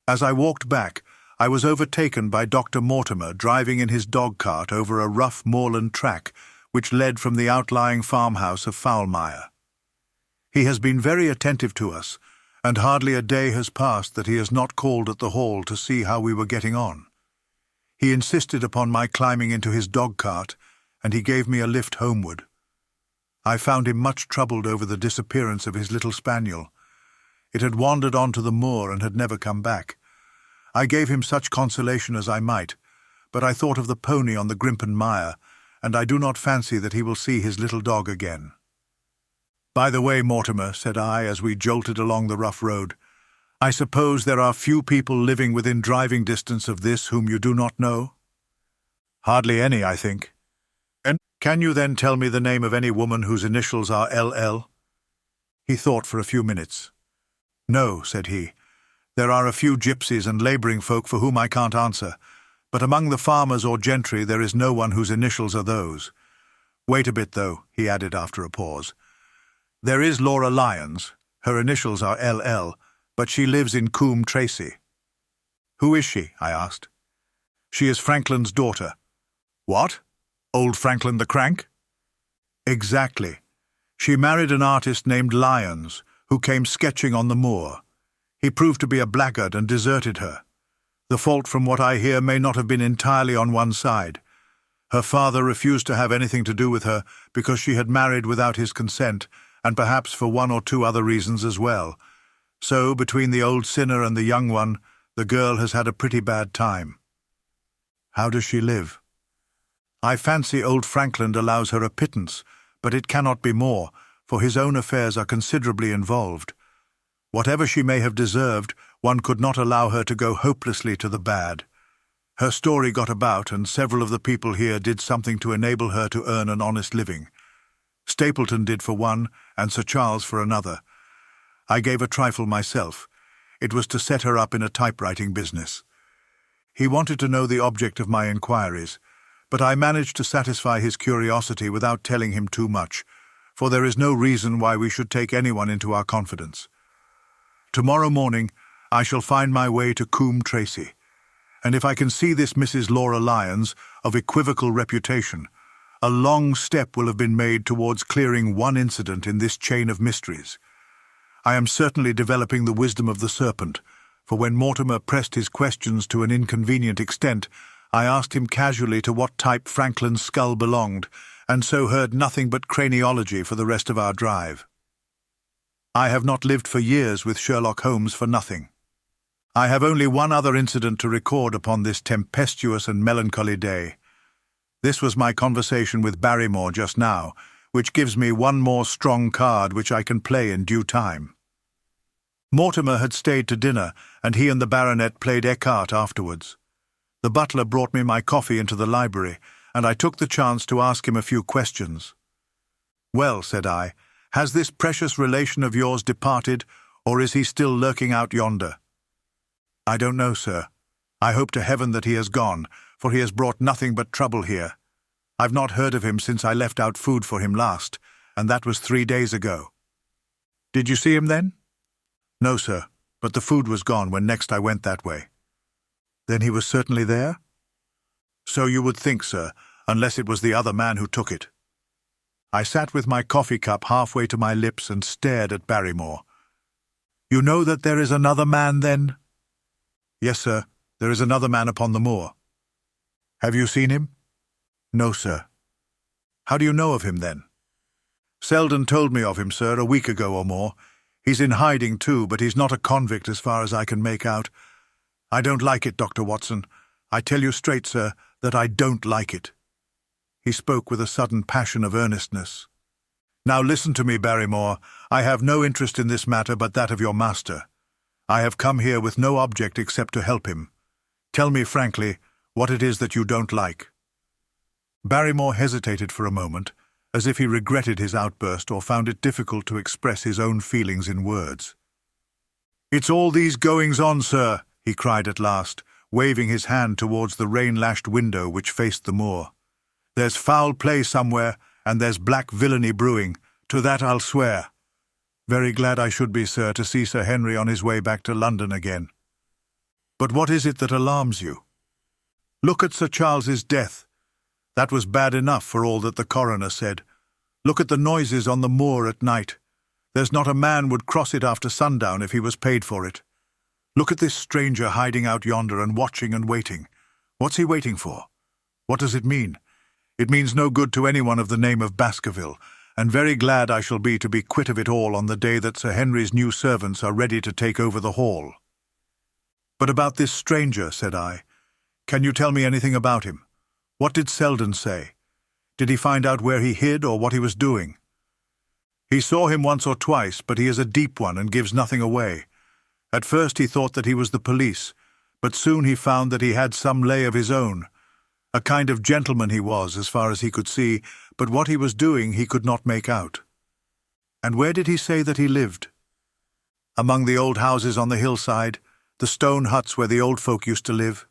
As I walked back, I was overtaken by Dr. Mortimer driving in his dog-cart over a rough moorland track which led from the outlying farmhouse of Foulmire. He has been very attentive to us, and hardly a day has passed that he has not called at the hall to see how we were getting on. He insisted upon my climbing into his dog-cart, and he gave me a lift homeward. I found him much troubled over the disappearance of his little spaniel. It had wandered on to the moor and had never come back. I gave him such consolation as I might, but I thought of the pony on the Grimpen Mire, and I do not fancy that he will see his little dog again. By the way, Mortimer, said I as we jolted along the rough road, I suppose there are few people living within driving distance of this whom you do not know? Hardly any, I think. And can you then tell me the name of any woman whose initials are LL? He thought for a few minutes. No, said he. There are a few gypsies and labouring folk for whom I can't answer, but among the farmers or gentry there is no one whose initials are those. Wait a bit, though, he added after a pause. There is Laura Lyons. Her initials are LL, but she lives in Coombe Tracy. Who is she? I asked. She is Franklin's daughter. What? Old Franklin the Crank? Exactly. She married an artist named Lyons, who came sketching on the moor. He proved to be a blackguard and deserted her. The fault, from what I hear, may not have been entirely on one side. Her father refused to have anything to do with her because she had married without his consent, and perhaps for 1 or 2 other reasons as well. So, between the old sinner and the young one, the girl has had a pretty bad time. How does she live? I fancy old Franklin allows her a pittance, but it cannot be more, for his own affairs are considerably involved. Whatever she may have deserved, one could not allow her to go hopelessly to the bad. Her story got about, and several of the people here did something to enable her to earn an honest living. Stapleton did for one, and Sir Charles for another. I gave a trifle myself. It was to set her up in a typewriting business. He wanted to know the object of my inquiries, but I managed to satisfy his curiosity without telling him too much, for there is no reason why we should take anyone into our confidence. Tomorrow morning I shall find my way to Coombe Tracy, and if I can see this Mrs. Laura Lyons, of equivocal reputation, a long step will have been made towards clearing one incident in this chain of mysteries. I am certainly developing the wisdom of the serpent, for when Mortimer pressed his questions to an inconvenient extent, I asked him casually to what type Franklin's skull belonged, and so heard nothing but craniology for the rest of our drive. I have not lived for years with Sherlock Holmes for nothing. I have only one other incident to record upon this tempestuous and melancholy day. This was my conversation with Barrymore just now, which gives me one more strong card which I can play in due time. Mortimer had stayed to dinner, and he and the baronet played écarté afterwards. The butler brought me my coffee into the library, and I took the chance to ask him a few questions. "Well," said I, "has this precious relation of yours departed, or is he still lurking out yonder?" "I don't know, sir. I hope to heaven that he has gone, for he has brought nothing but trouble here. I've not heard of him since I left out food for him last, and that was 3 days ago." "Did you see him then?" "No, sir, but the food was gone when next I went that way." "Then he was certainly there?" "So you would think, sir, unless it was the other man who took it." I sat with my coffee cup halfway to my lips and stared at Barrymore. "You know that there is another man, then?" "Yes, sir, there is another man upon the moor." "Have you seen him?" "No, sir." "How do you know of him, then?" "Selden told me of him, sir, a week ago or more. He's in hiding, too, but he's not a convict as far as I can make out. I don't like it, Dr. Watson. I tell you straight, sir, that I don't like it." He spoke with a sudden passion of earnestness. "Now listen to me, Barrymore. I have no interest in this matter but that of your master. I have come here with no object except to help him. Tell me frankly what it is that you don't like." Barrymore hesitated for a moment, as if he regretted his outburst or found it difficult to express his own feelings in words. "It's all these goings-on, sir," he cried at last, waving his hand towards the rain-lashed window which faced the moor. "There's foul play somewhere, and there's black villainy brewing. To that I'll swear. Very glad I should be, sir, to see Sir Henry on his way back to London again. But what is it that alarms you? Look at Sir Charles's death. That was bad enough for all that the coroner said. Look at the noises on the moor at night. There's not a man would cross it after sundown if he was paid for it. Look at this stranger hiding out yonder and watching and waiting. What's he waiting for? What does it mean? It means no good to anyone of the name of Baskerville, and very glad I shall be to be quit of it all on the day that Sir Henry's new servants are ready to take over the hall." "But about this stranger," said I. "Can you tell me anything about him? What did Selden say? Did he find out where he hid or what he was doing?" "He saw him once or twice, but he is a deep one and gives nothing away. At first he thought that he was the police, but soon he found that he had some lay of his own. A kind of gentleman he was, as far as he could see, but what he was doing he could not make out." "And where did he say that he lived?" "Among the old houses on the hillside, the stone huts where the old folk used to live."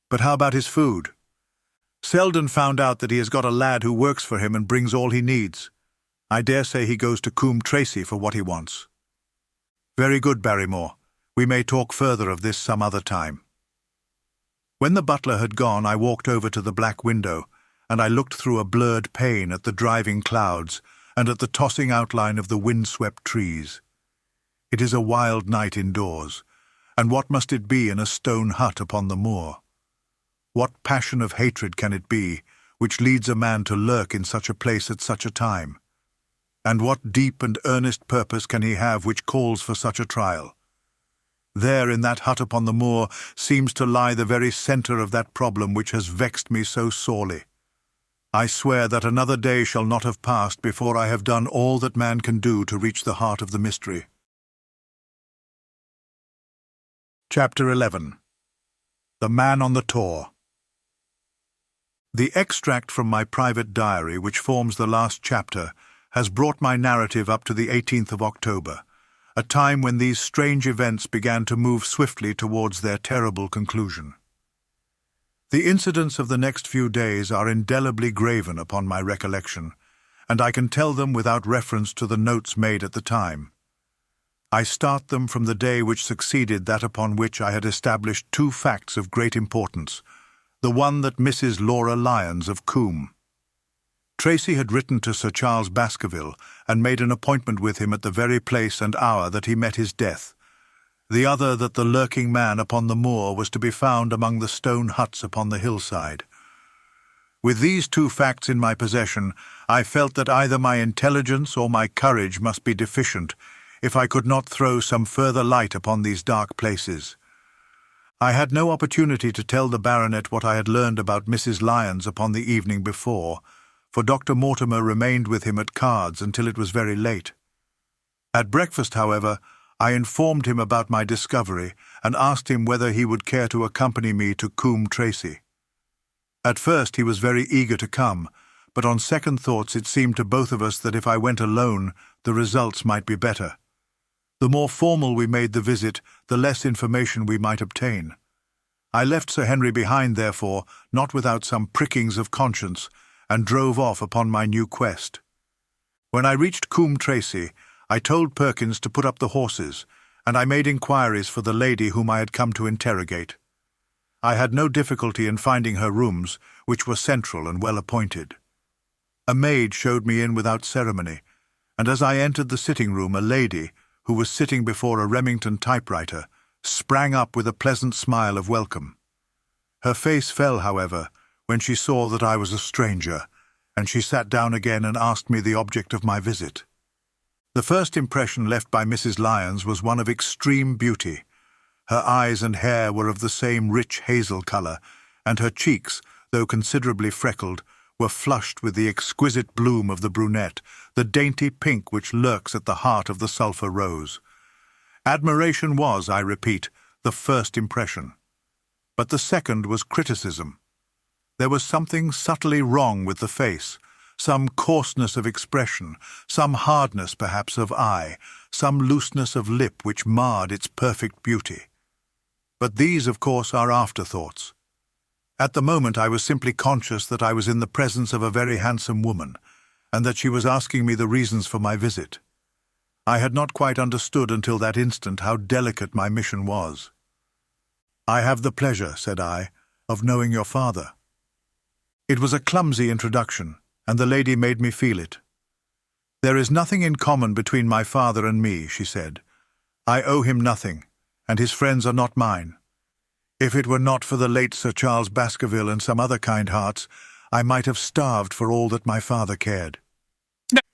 "But how about his food?" "Selden found out that he has got a lad who works for him and brings all he needs. I dare say he goes to Coombe Tracy for what he wants." "Very good, Barrymore. We may talk further of this some other time." When the butler had gone, I walked over to the black window, and I looked through a blurred pane at the driving clouds and at the tossing outline of the wind-swept trees. It is a wild night indoors, and what must it be in a stone hut upon the moor? What passion of hatred can it be which leads a man to lurk in such a place at such a time? And what deep and earnest purpose can he have which calls for such a trial? There in that hut upon the moor seems to lie the very centre of that problem which has vexed me so sorely. I swear that another day shall not have passed before I have done all that man can do to reach the heart of the mystery. Chapter 11. The Man on the Tor. The extract from my private diary, which forms the last chapter, has brought my narrative up to the 18th of October, a time when these strange events began to move swiftly towards their terrible conclusion. The incidents of the next few days are indelibly graven upon my recollection, and I can tell them without reference to the notes made at the time. I start them from the day which succeeded that upon which I had established two facts of great importance, the one that Mrs. Laura Lyons of Coombe. Tracy had written to Sir Charles Baskerville and made an appointment with him at the very place and hour that he met his death. The other that the lurking man upon the moor was to be found among the stone huts upon the hillside. With these two facts in my possession, I felt that either my intelligence or my courage must be deficient if I could not throw some further light upon these dark places. I had no opportunity to tell the baronet what I had learned about Mrs. Lyons upon the evening before, for Dr. Mortimer remained with him at cards until it was very late. At breakfast, however, I informed him about my discovery and asked him whether he would care to accompany me to Coombe Tracy. At first he was very eager to come, but on second thoughts it seemed to both of us that if I went alone, the results might be better. The more formal we made the visit, the less information we might obtain. I left Sir Henry behind, therefore, not without some prickings of conscience, and drove off upon my new quest. When I reached Coombe Tracy, I told Perkins to put up the horses, and I made inquiries for the lady whom I had come to interrogate. I had no difficulty in finding her rooms, which were central and well appointed. A maid showed me in without ceremony, and as I entered the sitting-room, a lady, who was sitting before a Remington typewriter, sprang up with a pleasant smile of welcome. Her face fell, however, when she saw that I was a stranger, and she sat down again and asked me the object of my visit. The first impression left by Mrs. Lyons was one of extreme beauty. Her eyes and hair were of the same rich hazel colour, and her cheeks, though considerably freckled, were flushed with the exquisite bloom of the brunette, the dainty pink which lurks at the heart of the sulphur rose. Admiration was, I repeat, the first impression. But the second was criticism. There was something subtly wrong with the face, some coarseness of expression, some hardness, perhaps, of eye, some looseness of lip which marred its perfect beauty. But these, of course, are afterthoughts. At the moment I was simply conscious that I was in the presence of a very handsome woman, and that she was asking me the reasons for my visit. I had not quite understood until that instant how delicate my mission was. "I have the pleasure," said I, "of knowing your father." It was a clumsy introduction, and the lady made me feel it. "There is nothing in common between my father and me," she said. "I owe him nothing, and his friends are not mine. If it were not for the late Sir Charles Baskerville and some other kind hearts, I might have starved for all that my father cared.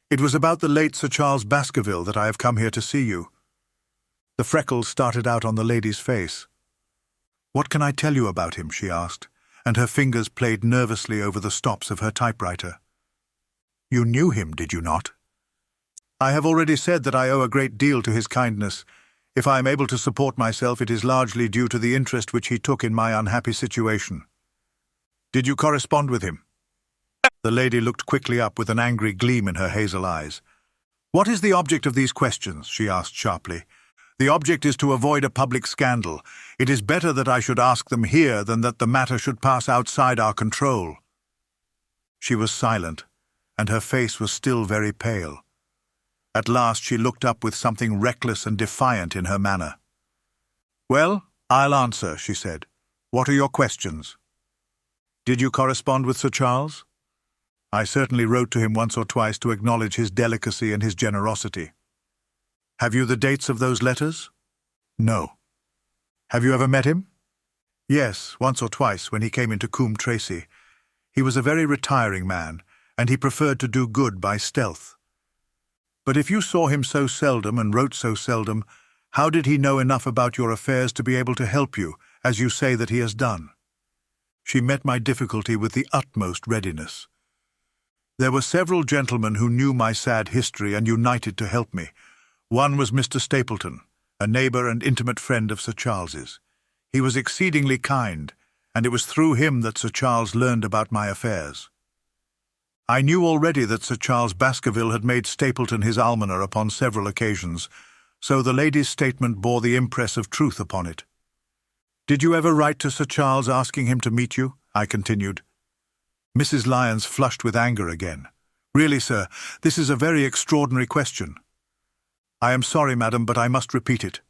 It was about the late Sir Charles Baskerville that I have come here to see you." The freckles started out on the lady's face. "What can I tell you about him?" she asked, and her fingers played nervously over the stops of her typewriter. "You knew him, did you not?" "I have already said that I owe a great deal to his kindness. If I am able to support myself, it is largely due to the interest which he took in my unhappy situation." "Did you correspond with him?" The lady looked quickly up with an angry gleam in her hazel eyes. "What is the object of these questions?" she asked sharply. "The object is to avoid a public scandal. It is better that I should ask them here than that the matter should pass outside our control." She was silent, and her face was still very pale. At last she looked up with something reckless and defiant in her manner. "Well, I'll answer," she said. "What are your questions?" "Did you correspond with Sir Charles?" "I certainly wrote to him once or twice to acknowledge his delicacy and his generosity." "Have you the dates of those letters?" "No." "Have you ever met him?" "Yes, once or twice when he came into Coombe Tracy. He was a very retiring man, and he preferred to do good by stealth." "But if you saw him so seldom and wrote so seldom, how did he know enough about your affairs to be able to help you, as you say that he has done?" She met my difficulty with the utmost readiness. "There were several gentlemen who knew my sad history and united to help me. One was Mr. Stapleton, a neighbour and intimate friend of Sir Charles's. He was exceedingly kind, and it was through him that Sir Charles learned about my affairs. I knew already that Sir Charles Baskerville had made Stapleton his almoner upon several occasions, so the lady's statement bore the impress of truth upon it. "Did you ever write to Sir Charles asking him to meet you?" I continued. Mrs. Lyons flushed with anger again. "Really, sir, this is a very extraordinary question." "I am sorry, madam, but I must repeat it."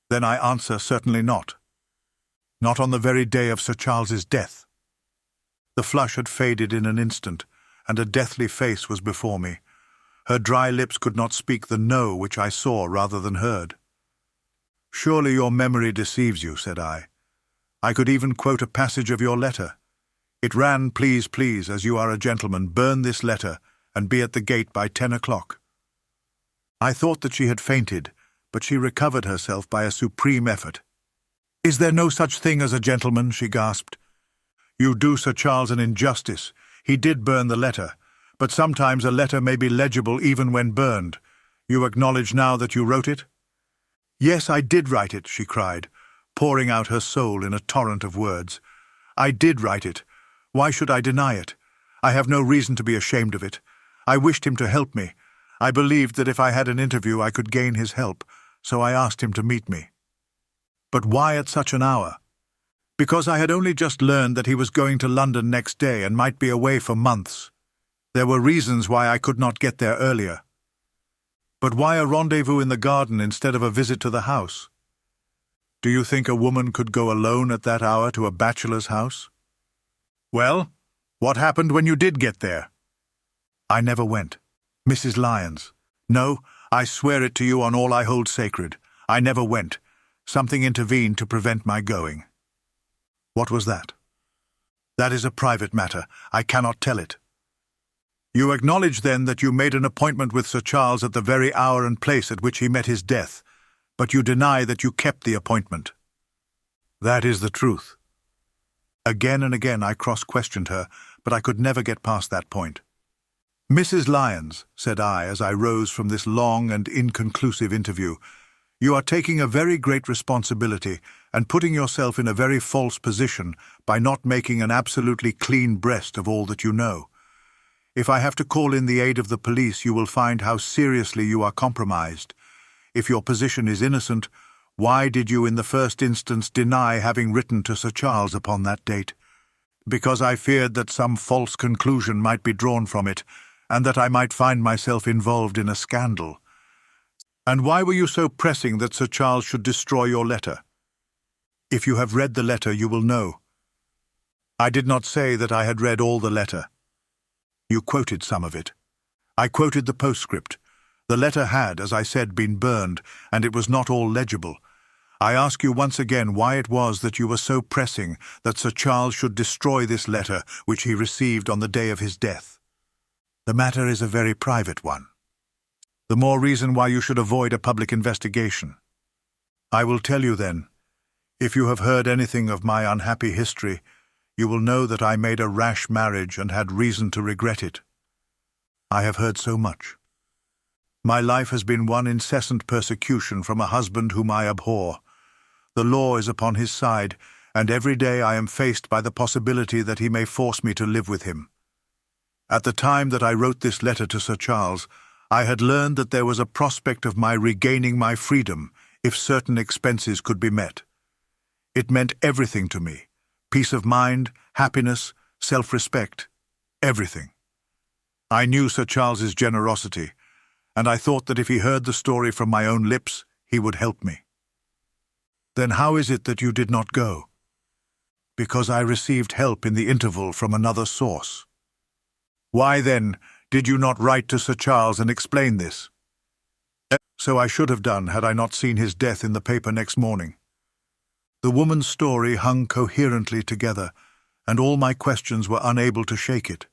"Then I answer certainly not." "Not on the very day of Sir Charles's death." The flush had faded in an instant, and a deathly face was before me. Her dry lips could not speak the no which I saw rather than heard. "Surely your memory deceives you," said I. "I could even quote a passage of your letter. It ran, 'Please, please, as you are a gentleman, burn this letter, and be at the gate by 10 o'clock. I thought that she had fainted, but she recovered herself by a supreme effort. "Is there no such thing as a gentleman?" she gasped. "You do Sir Charles an injustice. He did burn the letter, but sometimes a letter may be legible even when burned. You acknowledge now that you wrote it?" "Yes, I did write it," she cried, pouring out her soul in a torrent of words. "I did write it. Why should I deny it? I have no reason to be ashamed of it. I wished him to help me. I believed that if I had an interview I could gain his help, so I asked him to meet me." "But why at such an hour?" "Because I had only just learned that he was going to London next day and might be away for months. There were reasons why I could not get there earlier." "But why a rendezvous in the garden instead of a visit to the house? Do you think a woman could go alone at that hour to a bachelor's house?" "Well, what happened when you did get there?" "I never went. Mrs. Lyons. No, I swear it to you on all I hold sacred. I never went. Something intervened to prevent my going." "What was that?" "That is a private matter. I cannot tell it." "You acknowledge, then, that you made an appointment with Sir Charles at the very hour and place at which he met his death, but you deny that you kept the appointment." "That is the truth." Again and again I cross-questioned her, but I could never get past that point. "Mrs. Lyons," said I as I rose from this long and inconclusive interview, "you are taking a very great responsibility and putting yourself in a very false position by not making an absolutely clean breast of all that you know. If I have to call in the aid of the police, you will find how seriously you are compromised. If your position is innocent, why did you in the first instance deny having written to Sir Charles upon that date? Because I feared that some false conclusion might be drawn from it, and that I might find myself involved in a scandal. And why were you so pressing that Sir Charles should destroy your letter? If you have read the letter, you will know." "I did not say that I had read all the letter." "You quoted some of it." "I quoted the postscript. The letter had, as I said, been burned, and it was not all legible. I ask you once again why it was that you were so pressing that Sir Charles should destroy this letter which he received on the day of his death." "The matter is a very private one." "The more reason why you should avoid a public investigation." "I will tell you then. If you have heard anything of my unhappy history, you will know that I made a rash marriage and had reason to regret it." "I have heard so much." "My life has been one incessant persecution from a husband whom I abhor. The law is upon his side, and every day I am faced by the possibility that he may force me to live with him. At the time that I wrote this letter to Sir Charles, I had learned that there was a prospect of my regaining my freedom if certain expenses could be met. It meant everything to me: peace of mind, happiness, self-respect, everything. I knew Sir Charles's generosity, and I thought that if he heard the story from my own lips, he would help me." "Then how is it that you did not go?" "Because I received help in the interval from another source." "Why, then, did you not write to Sir Charles and explain this?" "So I should have done had I not seen his death in the paper next morning." The woman's story hung coherently together, and all my questions were unable to shake it.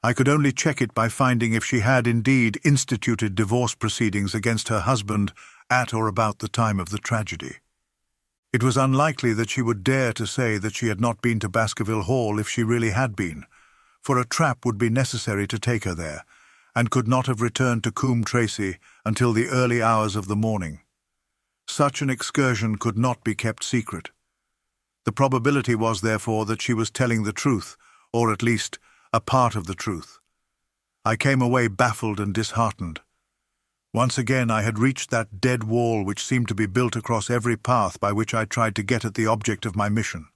I could only check it by finding if she had indeed instituted divorce proceedings against her husband at or about the time of the tragedy. It was unlikely that she would dare to say that she had not been to Baskerville Hall if she really had been, for a trap would be necessary to take her there, and could not have returned to Coombe Tracey until the early hours of the morning. Such an excursion could not be kept secret. The probability was, therefore, that she was telling the truth, or at least a part of the truth. I came away baffled and disheartened. Once again I had reached that dead wall which seemed to be built across every path by which I tried to get at the object of my mission.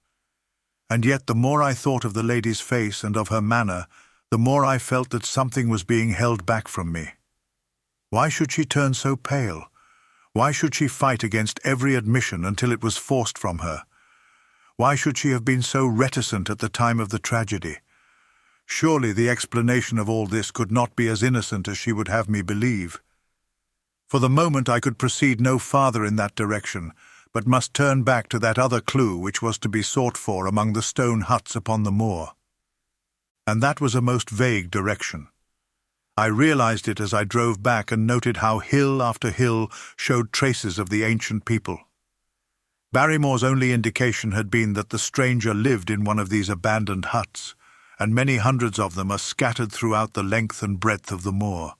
And yet the more I thought of the lady's face and of her manner, the more I felt that something was being held back from me. Why should she turn so pale? Why should she fight against every admission until it was forced from her? Why should she have been so reticent at the time of the tragedy? Surely the explanation of all this could not be as innocent as she would have me believe. For the moment I could proceed no farther in that direction, but must turn back to that other clue which was to be sought for among the stone huts upon the moor. And that was a most vague direction. I realized it as I drove back and noted how hill after hill showed traces of the ancient people. Barrymore's only indication had been that the stranger lived in one of these abandoned huts, and many hundreds of them are scattered throughout the length and breadth of the moor.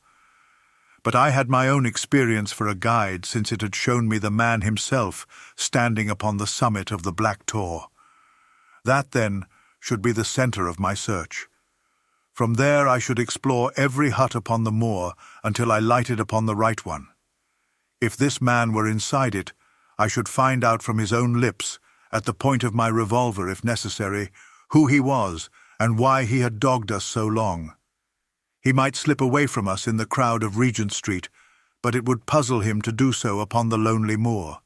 But I had my own experience for a guide, since it had shown me the man himself standing upon the summit of the Black Tor. That, then, should be the centre of my search. From there I should explore every hut upon the moor until I lighted upon the right one. If this man were inside it, I should find out from his own lips, at the point of my revolver if necessary, who he was and why he had dogged us so long. He might slip away from us in the crowd of Regent Street, but it would puzzle him to do so upon the lonely moor.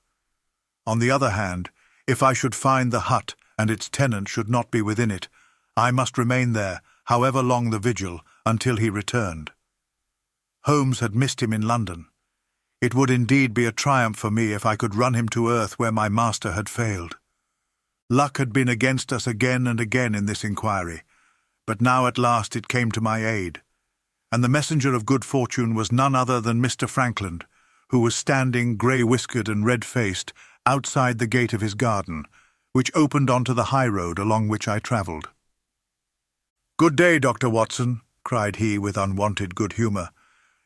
On the other hand, if I should find the hut and its tenant should not be within it, I must remain there, however long the vigil, until he returned. Holmes had missed him in London. It would indeed be a triumph for me if I could run him to earth where my master had failed. Luck had been against us again and again in this inquiry, but now at last it came to my aid. And the messenger of good fortune was none other than Mr. Frankland, who was standing, grey-whiskered and red-faced, outside the gate of his garden, which opened onto the high road along which I travelled. "Good day, Dr. Watson," cried he with unwonted good humour.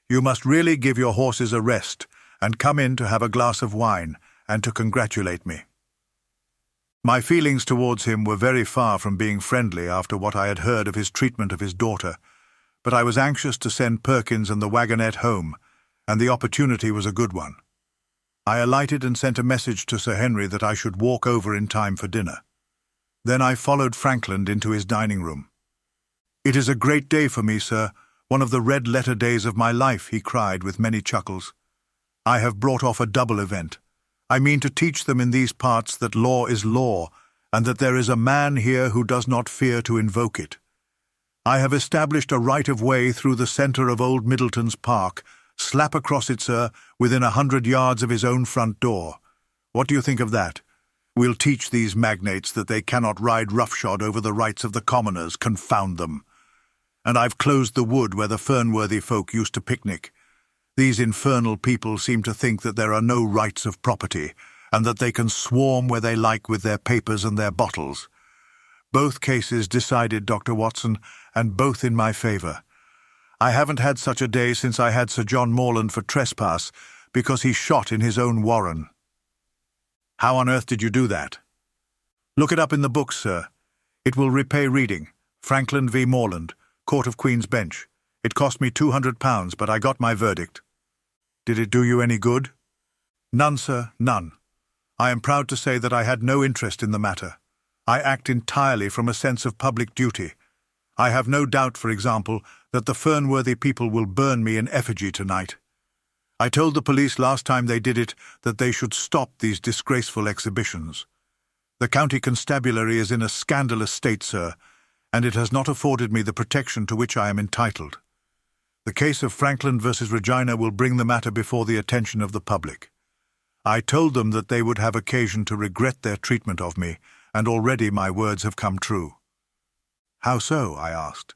"You must really give your horses a rest, and come in to have a glass of wine, and to congratulate me." My feelings towards him were very far from being friendly after what I had heard of his treatment of his daughter, but I was anxious to send Perkins and the wagonette home, and the opportunity was a good one. I alighted and sent a message to Sir Henry that I should walk over in time for dinner. Then I followed Frankland into his dining-room. "It is a great day for me, sir, one of the red-letter days of my life," he cried with many chuckles. "I have brought off a double event. I mean to teach them in these parts that law is law, and that there is a man here who does not fear to invoke it. I have established a right-of-way through the centre of Old Middleton's Park, slap across it, sir, within 100 yards of his own front door. What do you think of that? We'll teach these magnates that they cannot ride roughshod over the rights of the commoners, confound them. And I've closed the wood where the Fernworthy folk used to picnic. These infernal people seem to think that there are no rights of property, and that they can swarm where they like with their papers and their bottles. Both cases decided, Dr. Watson, and both in my favour. I haven't had such a day since I had Sir John Morland for trespass, because he shot in his own warren." "How on earth did you do that?" "Look it up in the books, sir. It will repay reading. Frankland v. Morland, Court of Queen's Bench. It cost me £200, but I got my verdict." "Did it do you any good?" "None, sir, none. I am proud to say that I had no interest in the matter. I act entirely from a sense of public duty. I have no doubt, for example, that the Fernworthy people will burn me in effigy tonight. I told the police last time they did it that they should stop these disgraceful exhibitions. The county constabulary is in a scandalous state, sir, and it has not afforded me the protection to which I am entitled. The case of Frankland versus Regina will bring the matter before the attention of the public. I told them that they would have occasion to regret their treatment of me, and already my words have come true." "How so?" I asked.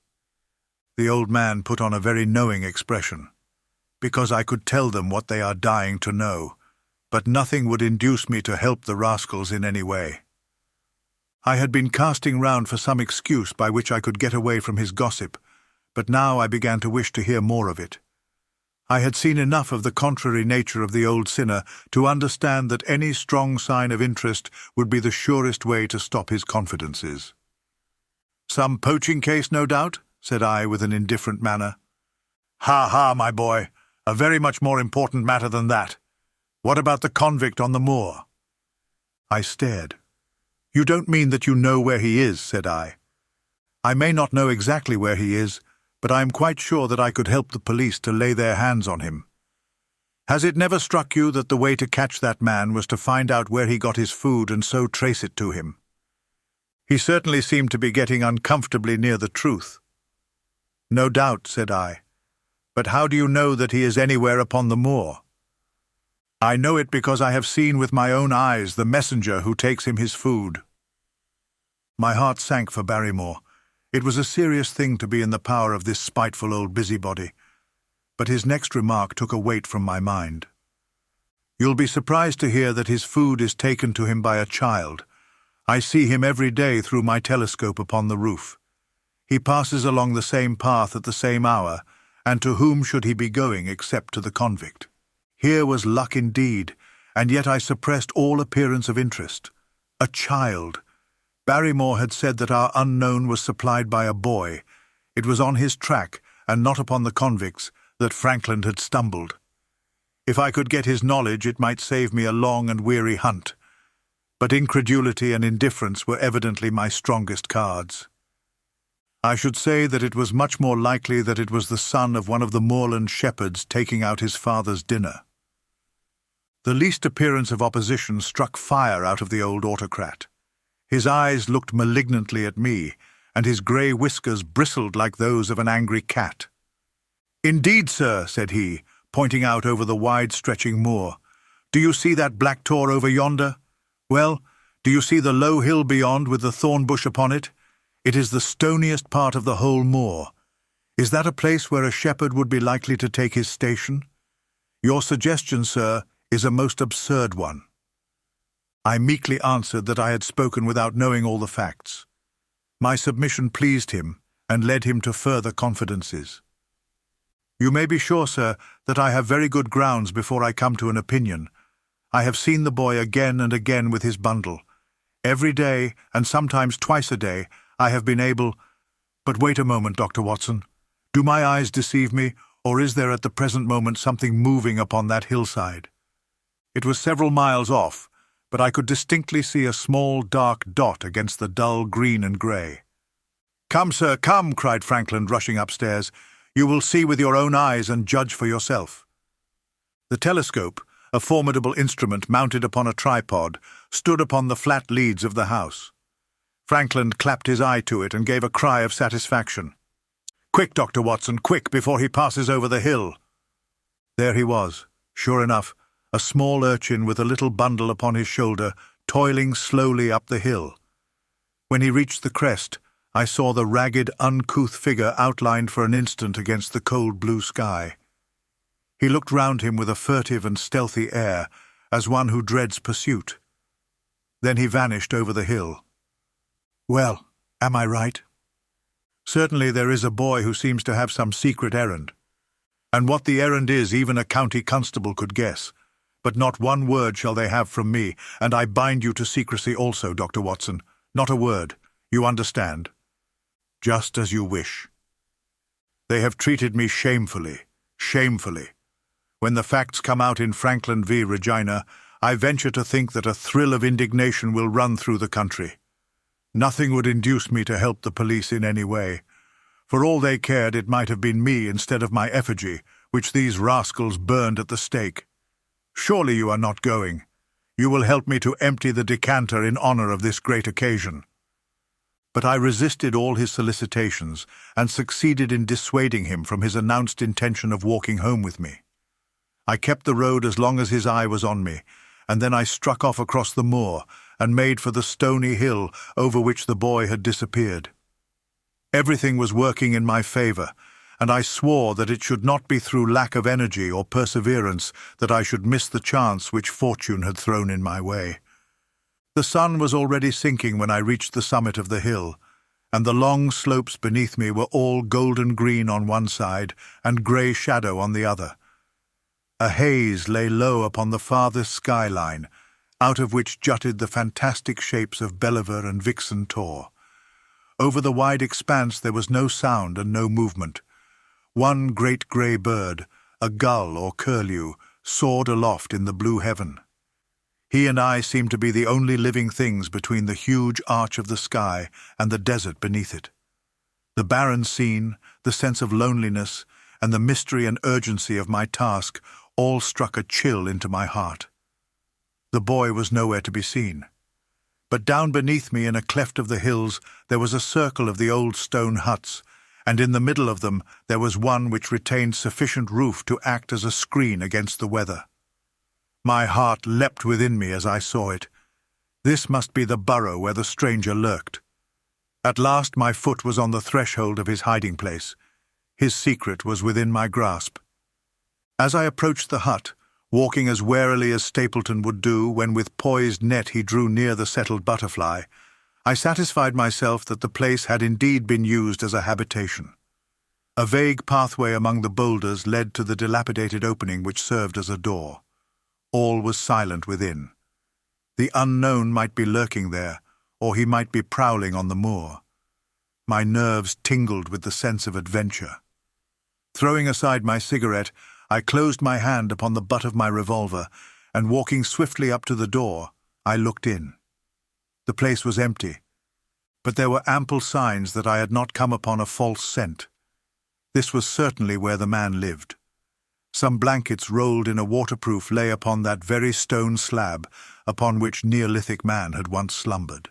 The old man put on a very knowing expression. "Because I could tell them what they are dying to know, but nothing would induce me to help the rascals in any way." I had been casting round for some excuse by which I could get away from his gossip, but now I began to wish to hear more of it. I had seen enough of the contrary nature of the old sinner to understand that any strong sign of interest would be the surest way to stop his confidences. "Some poaching case, no doubt?" said I with an indifferent manner. "Ha, ha, my boy, a very much more important matter than that. What about the convict on the moor?" I stared. "You don't mean that you know where he is," said I. "I may not know exactly where he is, but I am quite sure that I could help the police to lay their hands on him. Has it never struck you that the way to catch that man was to find out where he got his food and so trace it to him? He certainly seemed to be getting uncomfortably near the truth." "No doubt," said I. "But how do you know that he is anywhere upon the moor?" "I know it because I have seen with my own eyes the messenger who takes him his food." My heart sank for Barrymore. It was a serious thing to be in the power of this spiteful old busybody. But his next remark took a weight from my mind. "You'll be surprised to hear that his food is taken to him by a child. I see him every day through my telescope upon the roof. He passes along the same path at the same hour, and to whom should he be going except to the convict?" Here was luck indeed, and yet I suppressed all appearance of interest. A child! Barrymore had said that our unknown was supplied by a boy. It was on his track, and not upon the convict's, that Frankland had stumbled. If I could get his knowledge, it might save me a long and weary hunt. But incredulity and indifference were evidently my strongest cards. I should say that it was much more likely that it was the son of one of the moorland shepherds taking out his father's dinner. The least appearance of opposition struck fire out of the old autocrat. His eyes looked malignantly at me, and his grey whiskers bristled like those of an angry cat. "Indeed, sir," said he, pointing out over the wide-stretching moor. "Do you see that black tor over yonder? Well, do you see the low hill beyond with the thorn bush upon it? It is the stoniest part of the whole moor. Is that a place where a shepherd would be likely to take his station? Your suggestion, sir, is a most absurd one." I meekly answered that I had spoken without knowing all the facts. My submission pleased him and led him to further confidences. "You may be sure, sir, that I have very good grounds before I come to an opinion. I have seen the boy again and again with his bundle. Every day, and sometimes twice a day, I have been able— But wait a moment, Dr. Watson. Do my eyes deceive me, or is there at the present moment something moving upon that hillside?" It was several miles off, but I could distinctly see a small dark dot against the dull green and grey. "Come, sir, come," cried Frankland, rushing upstairs. "You will see with your own eyes and judge for yourself." The telescope, a formidable instrument mounted upon a tripod, stood upon the flat leads of the house. Frankland clapped his eye to it and gave a cry of satisfaction. "Quick, Dr. Watson, quick, before he passes over the hill." There he was, sure enough, a small urchin with a little bundle upon his shoulder, toiling slowly up the hill. When he reached the crest, I saw the ragged, uncouth figure outlined for an instant against the cold blue sky. He looked round him with a furtive and stealthy air, as one who dreads pursuit. Then he vanished over the hill. Well, am I right? Certainly there is a boy who seems to have some secret errand. And what the errand is, even a county constable could guess. But not one word shall they have from me, and I bind you to secrecy also, Dr. Watson. Not a word. You understand? Just as you wish. They have treated me shamefully, shamefully. When the facts come out in Frankland v. Regina, I venture to think that a thrill of indignation will run through the country. Nothing would induce me to help the police in any way. For all they cared, it might have been me instead of my effigy, which these rascals burned at the stake. Surely you are not going. You will help me to empty the decanter in honor of this great occasion. But I resisted all his solicitations and succeeded in dissuading him from his announced intention of walking home with me. I kept the road as long as his eye was on me, and then I struck off across the moor and made for the stony hill over which the boy had disappeared. Everything was working in my favor, and I swore that it should not be through lack of energy or perseverance that I should miss the chance which fortune had thrown in my way. The sun was already sinking when I reached the summit of the hill, and the long slopes beneath me were all golden green on one side and grey shadow on the other, A haze lay low upon the farthest skyline, out of which jutted the fantastic shapes of Belliver and Vixen Tor. Over the wide expanse there was no sound and no movement. One great grey bird, a gull or curlew, soared aloft in the blue heaven. He and I seemed to be the only living things between the huge arch of the sky and the desert beneath it. The barren scene, the sense of loneliness, and the mystery and urgency of my task all struck a chill into my heart. The boy was nowhere to be seen. But down beneath me in a cleft of the hills there was a circle of the old stone huts, and in the middle of them there was one which retained sufficient roof to act as a screen against the weather. My heart leapt within me as I saw it. This must be the burrow where the stranger lurked. At last my foot was on the threshold of his hiding place. His secret was within my grasp. As I approached the hut, walking as warily as Stapleton would do when with poised net he drew near the settled butterfly, I satisfied myself that the place had indeed been used as a habitation. A vague pathway among the boulders led to the dilapidated opening which served as a door. All was silent within. The unknown might be lurking there, or he might be prowling on the moor. My nerves tingled with the sense of adventure. Throwing aside my cigarette, I closed my hand upon the butt of my revolver, and walking swiftly up to the door, I looked in. The place was empty, but there were ample signs that I had not come upon a false scent. This was certainly where the man lived. Some blankets rolled in a waterproof lay upon that very stone slab upon which Neolithic man had once slumbered.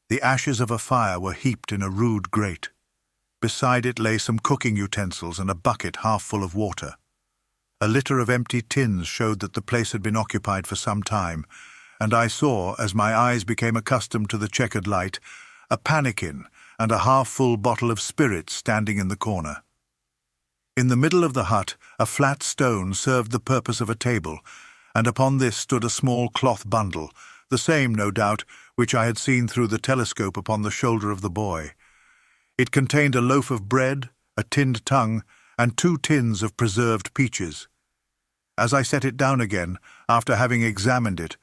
The ashes of a fire were heaped in a rude grate. Beside it lay some cooking utensils and a bucket half full of water. A litter of empty tins showed that the place had been occupied for some time, and I saw, as my eyes became accustomed to the checkered light, a pannikin and a half-full bottle of spirits standing in the corner. In the middle of the hut, a flat stone served the purpose of a table, and upon this stood a small cloth bundle, the same, no doubt, which I had seen through the telescope upon the shoulder of the boy. It contained a loaf of bread, a tinned tongue, and 2 tins of preserved peaches. As I set it down again, after having examined it,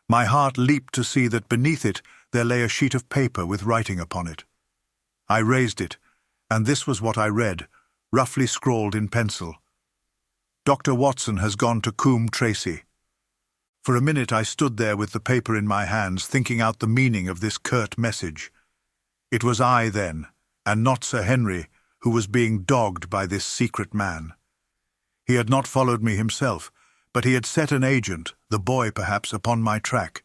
my heart leaped to see that beneath it there lay a sheet of paper with writing upon it. I raised it, and this was what I read, roughly scrawled in pencil. Dr. Watson has gone to Coombe Tracy. For a minute I stood there with the paper in my hands, thinking out the meaning of this curt message. It was I, then, and not Sir Henry, who was being dogged by this secret man. He had not followed me himself, but he had set an agent, the boy perhaps, upon my track,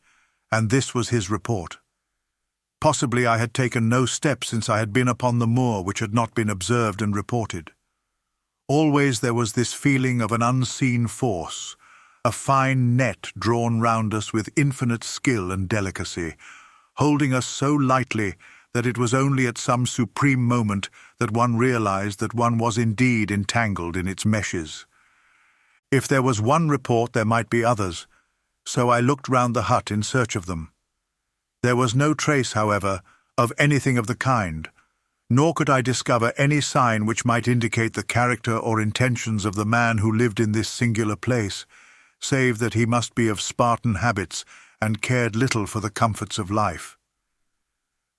and this was his report. Possibly I had taken no step since I had been upon the moor which had not been observed and reported. Always there was this feeling of an unseen force, a fine net drawn round us with infinite skill and delicacy, holding us so lightly that it was only at some supreme moment that one realized that one was indeed entangled in its meshes. If there was one report, there might be others, so I looked round the hut in search of them. There was no trace, however, of anything of the kind, nor could I discover any sign which might indicate the character or intentions of the man who lived in this singular place, save that he must be of Spartan habits and cared little for the comforts of life.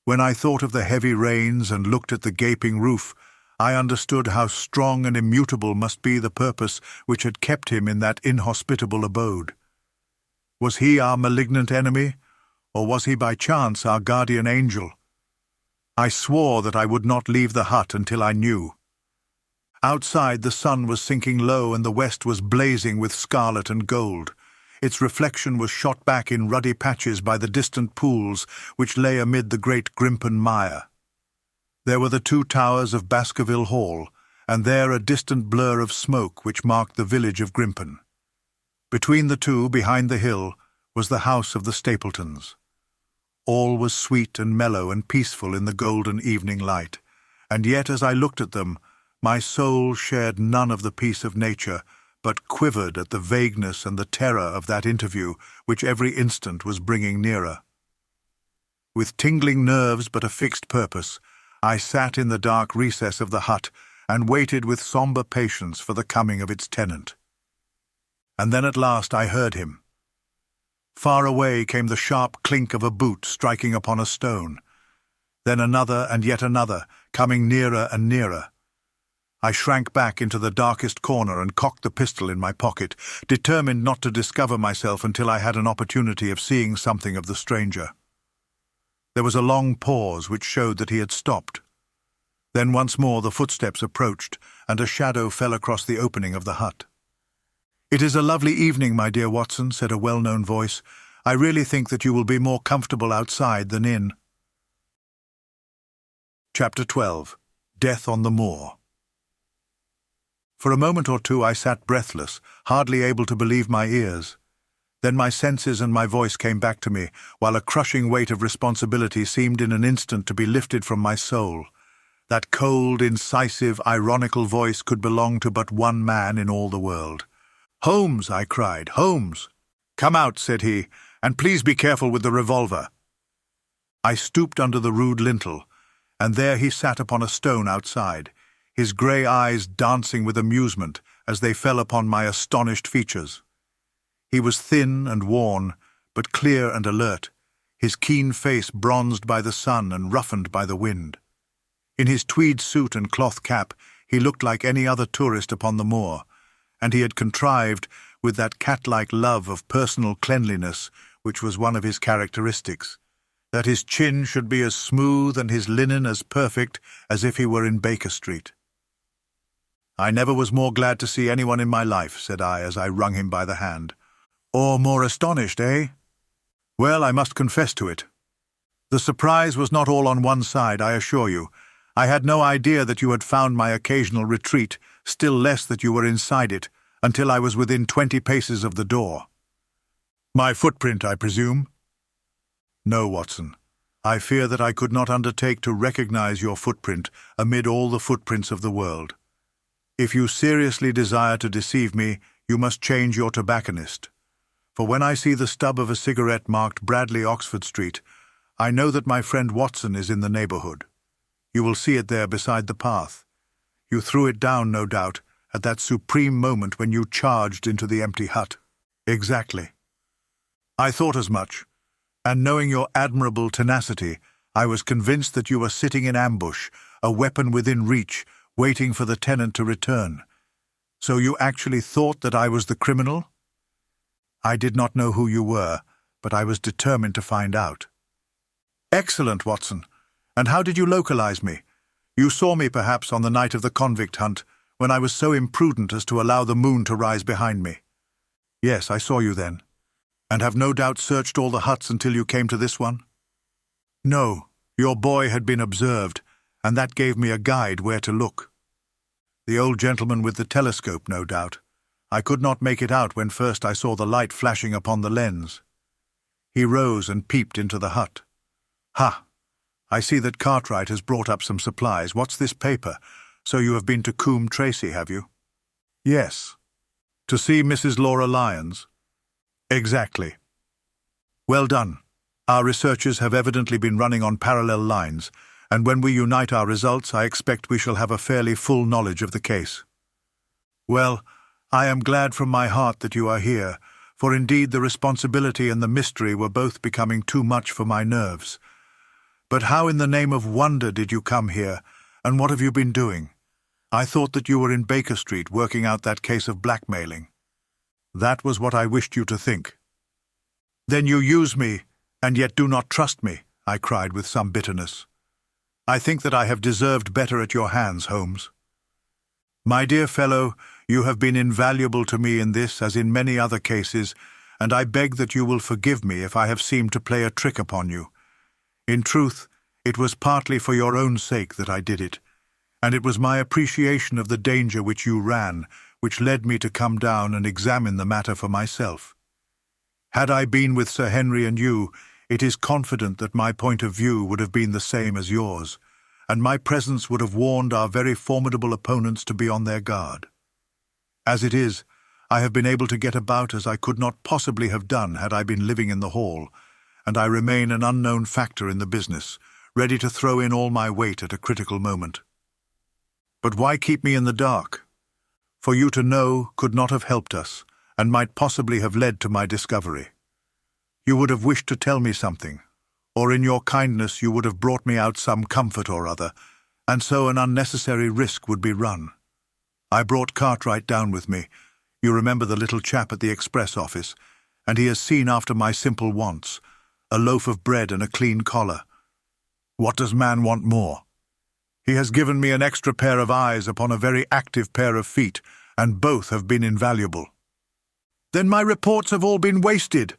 When I thought of the heavy rains and looked at the gaping roof, I understood how strong and immutable must be the purpose which had kept him in that inhospitable abode. Was he our malignant enemy, or was he by chance our guardian angel? I swore that I would not leave the hut until I knew. Outside the sun was sinking low and the west was blazing with scarlet and gold. Its reflection was shot back in ruddy patches by the distant pools which lay amid the great Grimpen mire. There were the 2 towers of Baskerville Hall, and there a distant blur of smoke which marked the village of Grimpen. Between the two, behind the hill, was the house of the Stapletons. All was sweet and mellow and peaceful in the golden evening light, and yet as I looked at them, my soul shared none of the peace of nature, but quivered at the vagueness and the terror of that interview which every instant was bringing nearer. With tingling nerves but a fixed purpose, I sat in the dark recess of the hut and waited with sombre patience for the coming of its tenant. And then at last I heard him. Far away came the sharp clink of a boot striking upon a stone. Then another and yet another, coming nearer and nearer. I shrank back into the darkest corner and cocked the pistol in my pocket, determined not to discover myself until I had an opportunity of seeing something of the stranger. There was a long pause which showed that he had stopped. Then once more the footsteps approached, and a shadow fell across the opening of the hut. "It is a lovely evening, my dear Watson," said a well-known voice. "I really think that you will be more comfortable outside than in." Chapter 12. Death on the Moor. For a moment or two I sat breathless, hardly able to believe my ears. Then my senses and my voice came back to me, while a crushing weight of responsibility seemed in an instant to be lifted from my soul. That cold, incisive, ironical voice could belong to but one man in all the world. "Holmes!" I cried. "Holmes!" "Come out," said he, "and please be careful with the revolver." I stooped under the rude lintel, and there he sat upon a stone outside, his grey eyes dancing with amusement as they fell upon my astonished features. He was thin and worn, but clear and alert, his keen face bronzed by the sun and roughened by the wind. In his tweed suit and cloth cap he looked like any other tourist upon the moor, and he had contrived, with that cat-like love of personal cleanliness which was one of his characteristics, that his chin should be as smooth and his linen as perfect as if he were in Baker Street. "I never was more glad to see anyone in my life," said I as I wrung him by the hand. "Or more astonished, eh? Well, I must confess to it. The surprise was not all on one side, I assure you. I had no idea that you had found my occasional retreat, still less that you were inside it, until I was within 20 paces of the door." "My footprint, I presume?" "No, Watson. I fear that I could not undertake to recognize your footprint amid all the footprints of the world. If you seriously desire to deceive me, you must change your tobacconist. For when I see the stub of a cigarette marked Bradley, Oxford Street, I know that my friend Watson is in the neighborhood. You will see it there beside the path. You threw it down, no doubt, at that supreme moment when you charged into the empty hut." "Exactly. I thought as much, and knowing your admirable tenacity, I was convinced that you were sitting in ambush, a weapon within reach, waiting for the tenant to return. So you actually thought that I was the criminal?" "I did not know who you were, but I was determined to find out." "Excellent, Watson. And how did you localize me? You saw me, perhaps, on the night of the convict hunt, when I was so imprudent as to allow the moon to rise behind me." "Yes, I saw you then." "And have no doubt searched all the huts until you came to this one?" "No, your boy had been observed, and that gave me a guide where to look." "The old gentleman with the telescope, no doubt. I could not make it out when first I saw the light flashing upon the lens." He rose and peeped into the hut. "Ha! I see that Cartwright has brought up some supplies. What's this paper? So you have been to Coombe Tracy, have you?" "Yes." "To see Mrs. Laura Lyons?" "Exactly." "Well done. Our researches have evidently been running on parallel lines, and when we unite our results, I expect we shall have a fairly full knowledge of the case." "Well, I am glad from my heart that you are here, for indeed the responsibility and the mystery were both becoming too much for my nerves. But how in the name of wonder did you come here, and what have you been doing? I thought that you were in Baker Street working out that case of blackmailing." "That was what I wished you to think." "Then you use me, and yet do not trust me," I cried with some bitterness. "I think that I have deserved better at your hands, Holmes." "My dear fellow, you have been invaluable to me in this as in many other cases, and I beg that you will forgive me if I have seemed to play a trick upon you. In truth, it was partly for your own sake that I did it, and it was my appreciation of the danger which you ran which led me to come down and examine the matter for myself. Had I been with Sir Henry and you, it is confident that my point of view would have been the same as yours, and my presence would have warned our very formidable opponents to be on their guard. As it is, I have been able to get about as I could not possibly have done had I been living in the hall, and I remain an unknown factor in the business, ready to throw in all my weight at a critical moment. But why keep me in the dark? For you to know could not have helped us, and might possibly have led to my discovery. You would have wished to tell me something, or in your kindness you would have brought me out some comfort or other, and so an unnecessary risk would be run. I brought Cartwright down with me. You remember the little chap at the express office, and he has seen after my simple wants, a loaf of bread and a clean collar. What does man want more? He has given me an extra pair of eyes upon a very active pair of feet, and both have been invaluable. Then my reports have all been wasted.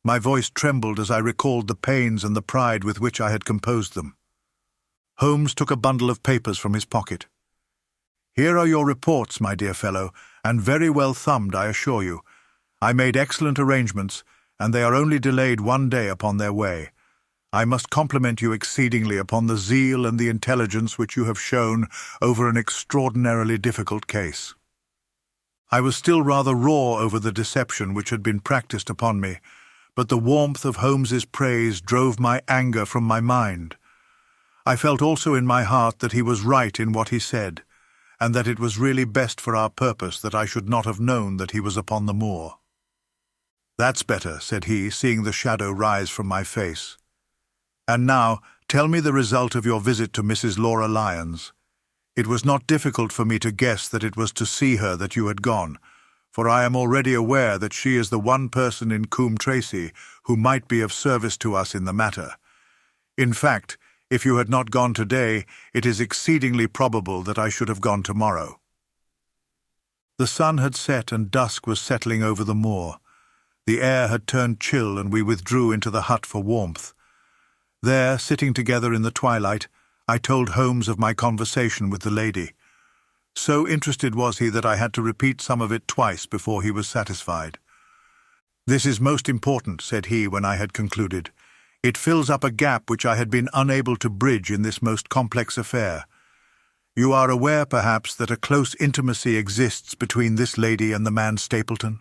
My voice trembled as I recalled the pains and the pride with which I had composed them. Holmes took a bundle of papers from his pocket. Here are your reports, my dear fellow, and very well thumbed, I assure you. I made excellent arrangements, and they are only delayed 1 day upon their way. I must compliment you exceedingly upon the zeal and the intelligence which you have shown over an extraordinarily difficult case. I was still rather raw over the deception which had been practiced upon me, but the warmth of Holmes's praise drove my anger from my mind. I felt also in my heart that he was right in what he said, and that it was really best for our purpose that I should not have known that he was upon the moor. "That's better," said he, seeing the shadow rise from my face. "And now, tell me the result of your visit to Mrs. Laura Lyons. It was not difficult for me to guess that it was to see her that you had gone, for I am already aware that she is the one person in Coombe Tracey who might be of service to us in the matter. In fact, if you had not gone today, it is exceedingly probable that I should have gone tomorrow." The sun had set and dusk was settling over the moor. The air had turned chill and we withdrew into the hut for warmth. There, sitting together in the twilight, I told Holmes of my conversation with the lady. So interested was he that I had to repeat some of it twice before he was satisfied. "This is most important," said he when I had concluded. "It fills up a gap which I had been unable to bridge in this most complex affair. You are aware, perhaps, that a close intimacy exists between this lady and the man Stapleton?"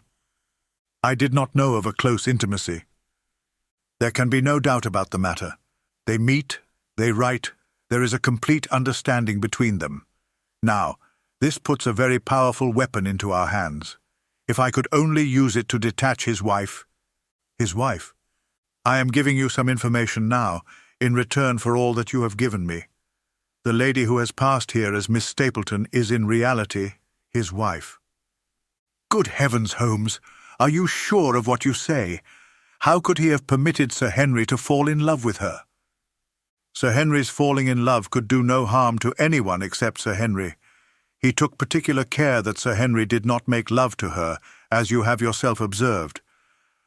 "I did not know of a close intimacy." "There can be no doubt about the matter. They meet, they write, there is a complete understanding between them. Now, this puts a very powerful weapon into our hands. If I could only use it to detach his wife—" "His wife? I am giving you some information now, in return for all that you have given me. The lady who has passed here as Miss Stapleton is in reality his wife." "Good heavens, Holmes! Are you sure of what you say? How could he have permitted Sir Henry to fall in love with her?" "Sir Henry's falling in love could do no harm to anyone except Sir Henry. He took particular care that Sir Henry did not make love to her, as you have yourself observed.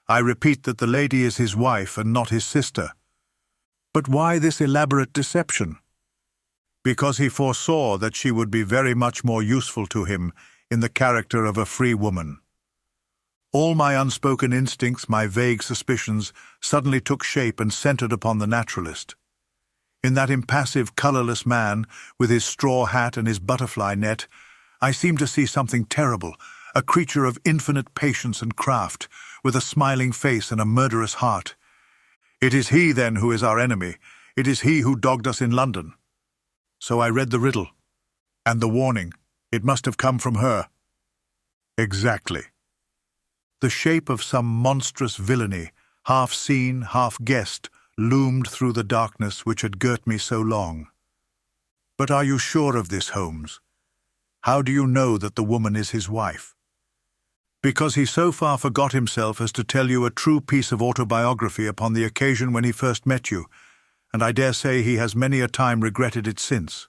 I repeat that the lady is his wife and not his sister." "But why this elaborate deception?" "Because he foresaw that she would be very much more useful to him in the character of a free woman." All my unspoken instincts, my vague suspicions, suddenly took shape and centered upon the naturalist. In that impassive, colourless man, with his straw hat and his butterfly net, I seemed to see something terrible, a creature of infinite patience and craft, with a smiling face and a murderous heart. It is he, then, who is our enemy. It is he who dogged us in London. So I read the riddle. And the warning. It must have come from her. Exactly. The shape of some monstrous villainy, half seen, half guessed, loomed through the darkness which had girt me so long. But are you sure of this, Holmes? How do you know that the woman is his wife? Because he so far forgot himself as to tell you a true piece of autobiography upon the occasion when he first met you, and I dare say he has many a time regretted it since.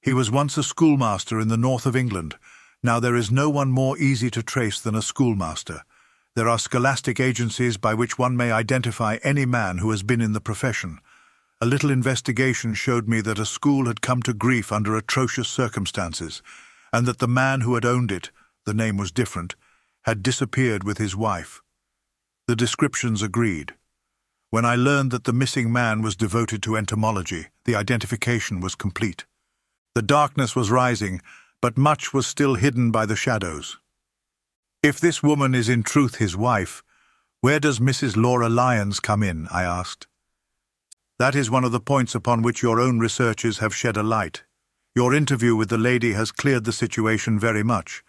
He was once a schoolmaster in the north of England. Now there is no one more easy to trace than a schoolmaster. There are scholastic agencies by which one may identify any man who has been in the profession. A little investigation showed me that a school had come to grief under atrocious circumstances, and that the man who had owned it, the name was different, had disappeared with his wife. The descriptions agreed. When I learned that the missing man was devoted to entomology, the identification was complete. The darkness was rising, but much was still hidden by the shadows. "If this woman is in truth his wife, where does Mrs. Laura Lyons come in?" I asked. "That is one of the points upon which your own researches have shed a light. Your interview with the lady has cleared the situation very much.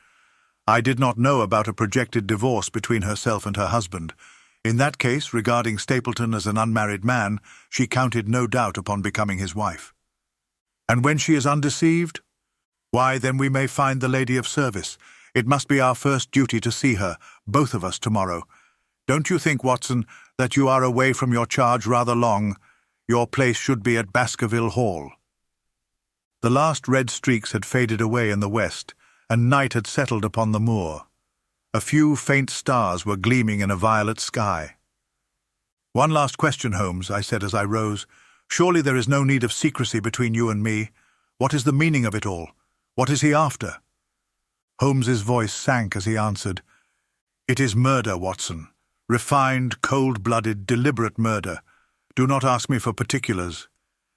I did not know about a projected divorce between herself and her husband. In that case, regarding Stapleton as an unmarried man, she counted no doubt upon becoming his wife. And when she is undeceived? Why, then we may find the lady of service. It must be our first duty to see her, both of us, tomorrow. Don't you think, Watson, that you are away from your charge rather long? Your place should be at Baskerville Hall. The last red streaks had faded away in the west, and night had settled upon the moor. A few faint stars were gleaming in a violet sky. "One last question, Holmes," I said as I rose. "Surely there is no need of secrecy between you and me. What is the meaning of it all? What is he after?" Holmes's voice sank as he answered, "It is murder, Watson. Refined, cold-blooded, deliberate murder. Do not ask me for particulars.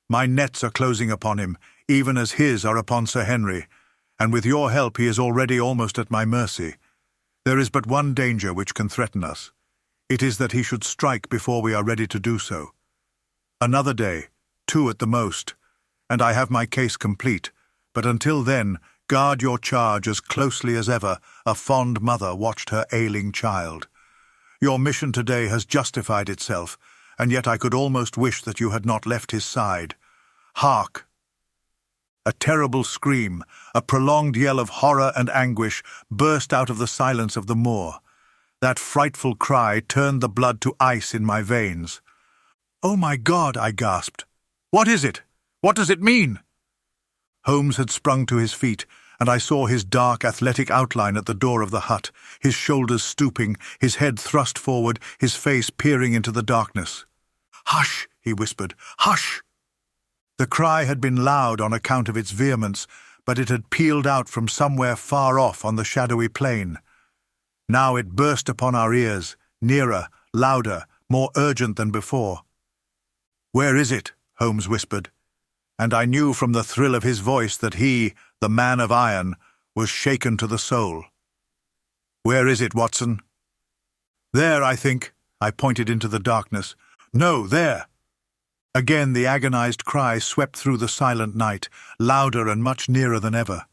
My nets are closing upon him, even as his are upon Sir Henry, and with your help he is already almost at my mercy. There is but one danger which can threaten us. It is that he should strike before we are ready to do so. Another day, 2 at the most, and I have my case complete, but until then, guard your charge as closely as ever a fond mother watched her ailing child. Your mission today has justified itself, and yet I could almost wish that you had not left his side. Hark!" A terrible scream, a prolonged yell of horror and anguish, burst out of the silence of the moor. That frightful cry turned the blood to ice in my veins. "Oh, my God!" I gasped. "What is it? What does it mean?" Holmes had sprung to his feet, and I saw his dark, athletic outline at the door of the hut, his shoulders stooping, his head thrust forward, his face peering into the darkness. "Hush!" he whispered. "Hush!" The cry had been loud on account of its vehemence, but it had pealed out from somewhere far off on the shadowy plain. Now it burst upon our ears, nearer, louder, more urgent than before. "Where is it?" Holmes whispered, and I knew from the thrill of his voice that he, the man of iron, was shaken to the soul. "Where is it, Watson?" "There, I think." I pointed into the darkness. "No, there." Again the agonized cry swept through the silent night, louder and much nearer than ever.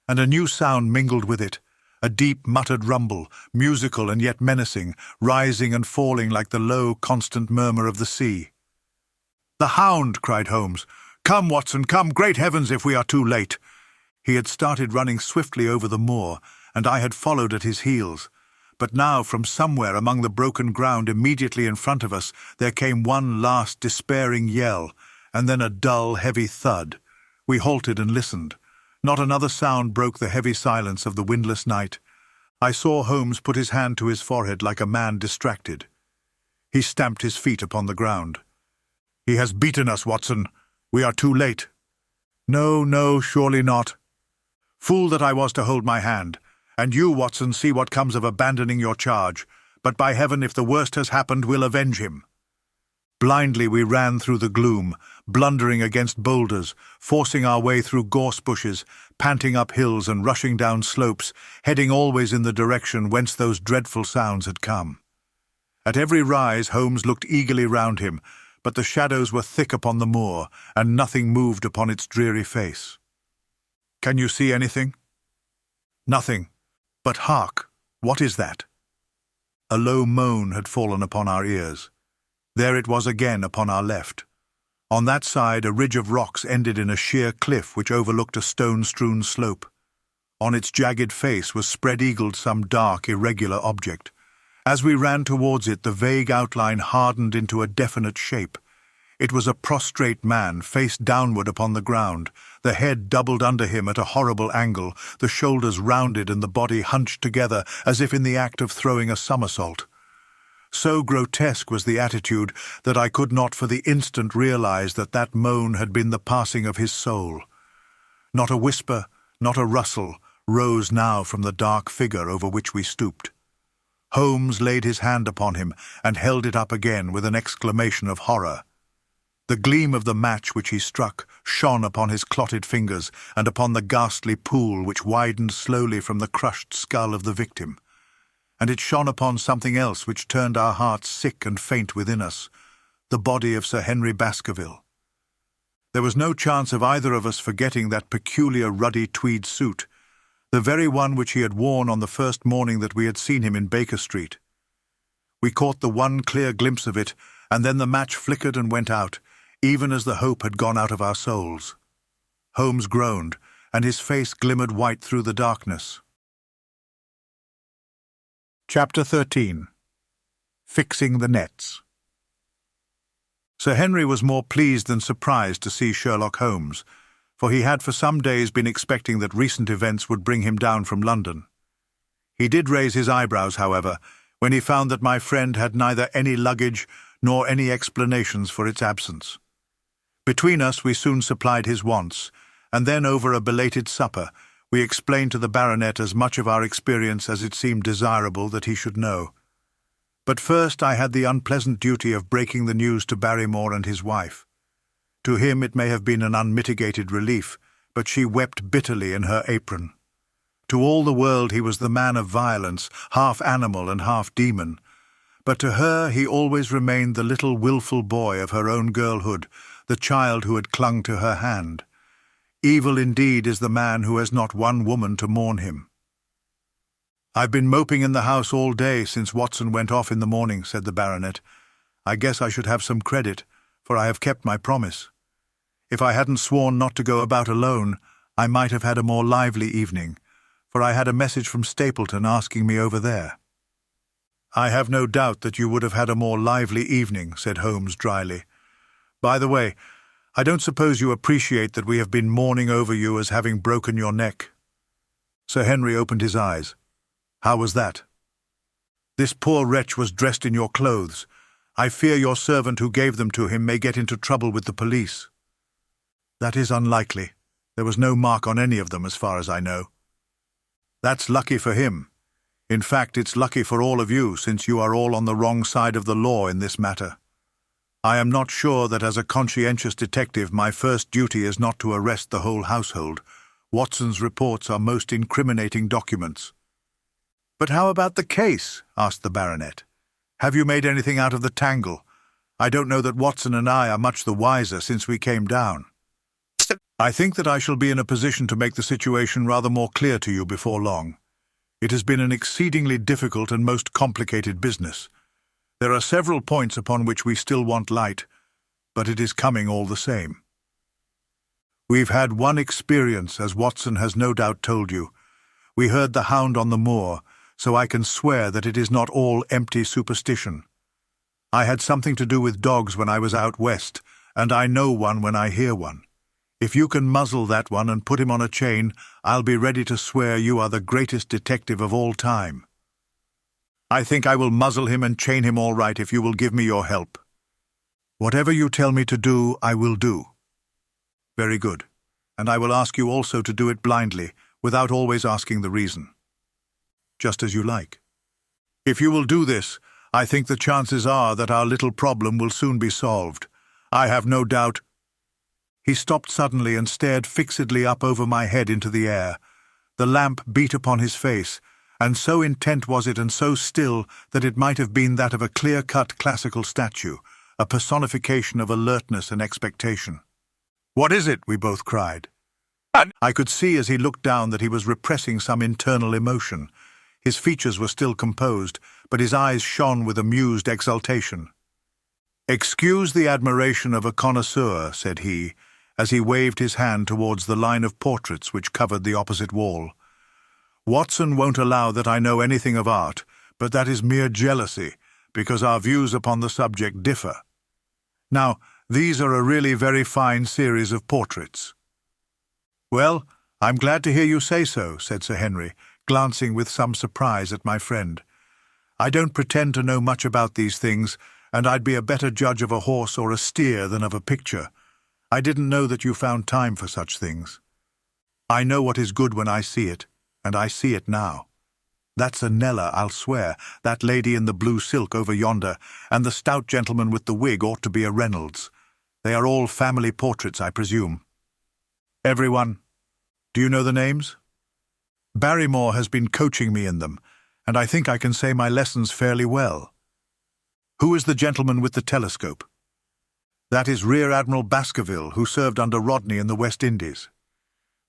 And a new sound mingled with it, a deep muttered rumble, musical and yet menacing, rising and falling like the low, constant murmur of the sea. "The Hound!" cried Holmes. "Come, Watson, come! Great heavens, if we are too late!" He had started running swiftly over the moor, and I had followed at his heels. But now, from somewhere among the broken ground immediately in front of us, there came one last despairing yell, and then a dull, heavy thud. We halted and listened. Not another sound broke the heavy silence of the windless night. I saw Holmes put his hand to his forehead like a man distracted. He stamped his feet upon the ground. "He has beaten us, Watson. We are too late." "No, no, surely not." Fool that I was to hold my hand. And you, Watson, see what comes of abandoning your charge. But by heaven, if the worst has happened, we'll avenge him. Blindly we ran through the gloom, blundering against boulders, forcing our way through gorse bushes, panting up hills and rushing down slopes, heading always in the direction whence those dreadful sounds had come. At every rise Holmes looked eagerly round him, but the shadows were thick upon the moor, and nothing moved upon its dreary face. "Can you see anything?" "Nothing. But hark, what is that?" A low moan had fallen upon our ears. There it was again upon our left. On that side a ridge of rocks ended in a sheer cliff which overlooked a stone-strewn slope. On its jagged face was spread-eagled some dark, irregular object. As we ran towards it, the vague outline hardened into a definite shape. It was a prostrate man, face downward upon the ground, the head doubled under him at a horrible angle, the shoulders rounded and the body hunched together as if in the act of throwing a somersault. So grotesque was the attitude that I could not for the instant realize that that moan had been the passing of his soul. Not a whisper, not a rustle, rose now from the dark figure over which we stooped. Holmes laid his hand upon him and held it up again with an exclamation of horror. The gleam of the match which he struck shone upon his clotted fingers and upon the ghastly pool which widened slowly from the crushed skull of the victim. And it shone upon something else which turned our hearts sick and faint within us, the body of Sir Henry Baskerville. There was no chance of either of us forgetting that peculiar ruddy tweed suit, the very one which he had worn on the first morning that we had seen him in Baker Street. We caught the one clear glimpse of it, and then the match flickered and went out, even as the hope had gone out of our souls. Holmes groaned, and his face glimmered white through the darkness. Chapter 13. Fixing the Nets. Sir Henry was more pleased than surprised to see Sherlock Holmes, for he had for some days been expecting that recent events would bring him down from London. He did raise his eyebrows, however, when he found that my friend had neither any luggage nor any explanations for its absence. Between us we soon supplied his wants, and then over a belated supper we explained to the baronet as much of our experience as it seemed desirable that he should know. But first I had the unpleasant duty of breaking the news to Barrymore and his wife. To him it may have been an unmitigated relief, but she wept bitterly in her apron. To all the world he was the man of violence, half animal and half demon, but to her he always remained the little wilful boy of her own girlhood, the child who had clung to her hand. Evil indeed is the man who has not one woman to mourn him. "I've been moping in the house all day since Watson went off in the morning," said the baronet. "I guess I should have some credit, for I have kept my promise. If I hadn't sworn not to go about alone, I might have had a more lively evening, for I had a message from Stapleton asking me over there." "I have no doubt that you would have had a more lively evening," said Holmes dryly. "By the way, I don't suppose you appreciate that we have been mourning over you as having broken your neck." Sir Henry opened his eyes. "How was that?" "This poor wretch was dressed in your clothes. I fear your servant who gave them to him may get into trouble with the police." "That is unlikely. There was no mark on any of them as far as I know." "That's lucky for him. In fact, it's lucky for all of you, since you are all on the wrong side of the law in this matter. I am not sure that as a conscientious detective my first duty is not to arrest the whole household. Watson's reports are most incriminating documents." "But how about the case?" asked the baronet. "Have you made anything out of the tangle? I don't know that Watson and I are much the wiser since we came down." "I think that I shall be in a position to make the situation rather more clear to you before long. It has been an exceedingly difficult and most complicated business. There are several points upon which we still want light, but it is coming all the same. We've had one experience, as Watson has no doubt told you. We heard the Hound on the moor, so I can swear that it is not all empty superstition. I had something to do with dogs when I was out west, and I know one when I hear one. If you can muzzle that one and put him on a chain, I'll be ready to swear you are the greatest detective of all time." "I think I will muzzle him and chain him all right if you will give me your help." "Whatever you tell me to do, I will do." "Very good, and I will ask you also to do it blindly, without always asking the reason." "Just as you like." "If you will do this, I think the chances are that our little problem will soon be solved. I have no doubt—" He stopped suddenly and stared fixedly up over my head into the air. The lamp beat upon his face, and so intent was it and so still that it might have been that of a clear-cut classical statue, a personification of alertness and expectation. "What is it?" we both cried. I could see as he looked down that he was repressing some internal emotion. His features were still composed, but his eyes shone with amused exultation. "Excuse the admiration of a connoisseur," said he, as he waved his hand towards the line of portraits which covered the opposite wall. "Watson won't allow that I know anything of art, but that is mere jealousy, because our views upon the subject differ. Now, these are a really very fine series of portraits." "Well, I'm glad to hear you say so," said Sir Henry, glancing with some surprise at my friend. "I don't pretend to know much about these things, and I'd be a better judge of a horse or a steer than of a picture. I didn't know that you found time for such things. I know what is good when I see it, and I see it now. That's a Nella, I'll swear, that lady in the blue silk over yonder, and the stout gentleman with the wig ought to be a Reynolds. They are all family portraits, I presume." "Everyone. Do you know the names?" "Barrymore has been coaching me in them, and I think I can say my lessons fairly well." "Who is the gentleman with the telescope?" "That is Rear Admiral Baskerville, who served under Rodney in the West Indies."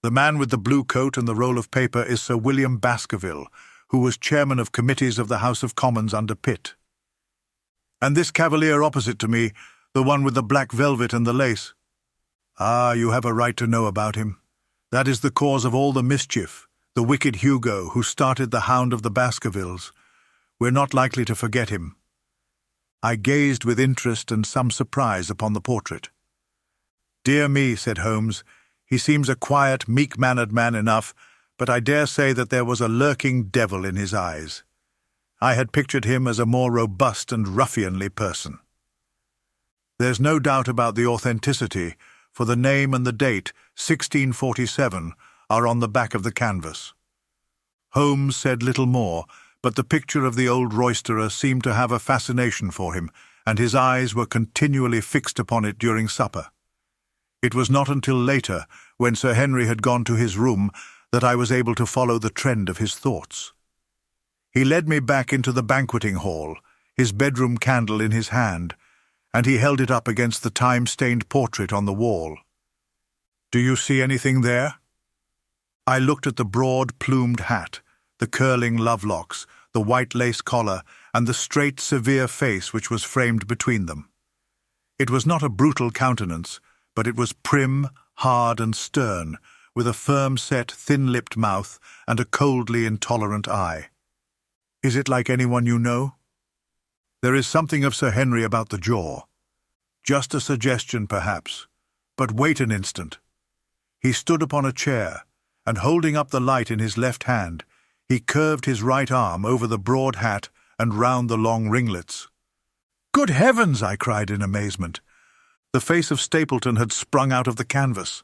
The man with the blue coat and the roll of paper is Sir William Baskerville, who was chairman of committees of the House of Commons under Pitt. And this cavalier opposite to me, the one with the black velvet and the lace. Ah, you have a right to know about him. That is the cause of all the mischief, the wicked Hugo who started the Hound of the Baskervilles. We're not likely to forget him. I gazed with interest and some surprise upon the portrait. Dear me, said Holmes, he seems a quiet, meek-mannered man enough, but I dare say that there was a lurking devil in his eyes. I had pictured him as a more robust and ruffianly person. There's no doubt about the authenticity, for the name and the date, 1647, are on the back of the canvas. Holmes said little more, but the picture of the old roisterer seemed to have a fascination for him, and his eyes were continually fixed upon it during supper. It was not until later, when Sir Henry had gone to his room, that I was able to follow the trend of his thoughts. He led me back into the banqueting hall, his bedroom candle in his hand, and he held it up against the time-stained portrait on the wall. Do you see anything there? I looked at the broad, plumed hat, the curling love-locks, the white lace collar, and the straight, severe face which was framed between them. It was not a brutal countenance, but it was prim, hard, and stern, with a firm-set, thin-lipped mouth and a coldly intolerant eye. Is it like anyone you know? There is something of Sir Henry about the jaw. Just a suggestion, perhaps. But wait an instant. He stood upon a chair, and holding up the light in his left hand, he curved his right arm over the broad hat and round the long ringlets. Good heavens! I cried in amazement. The face of Stapleton had sprung out of the canvas.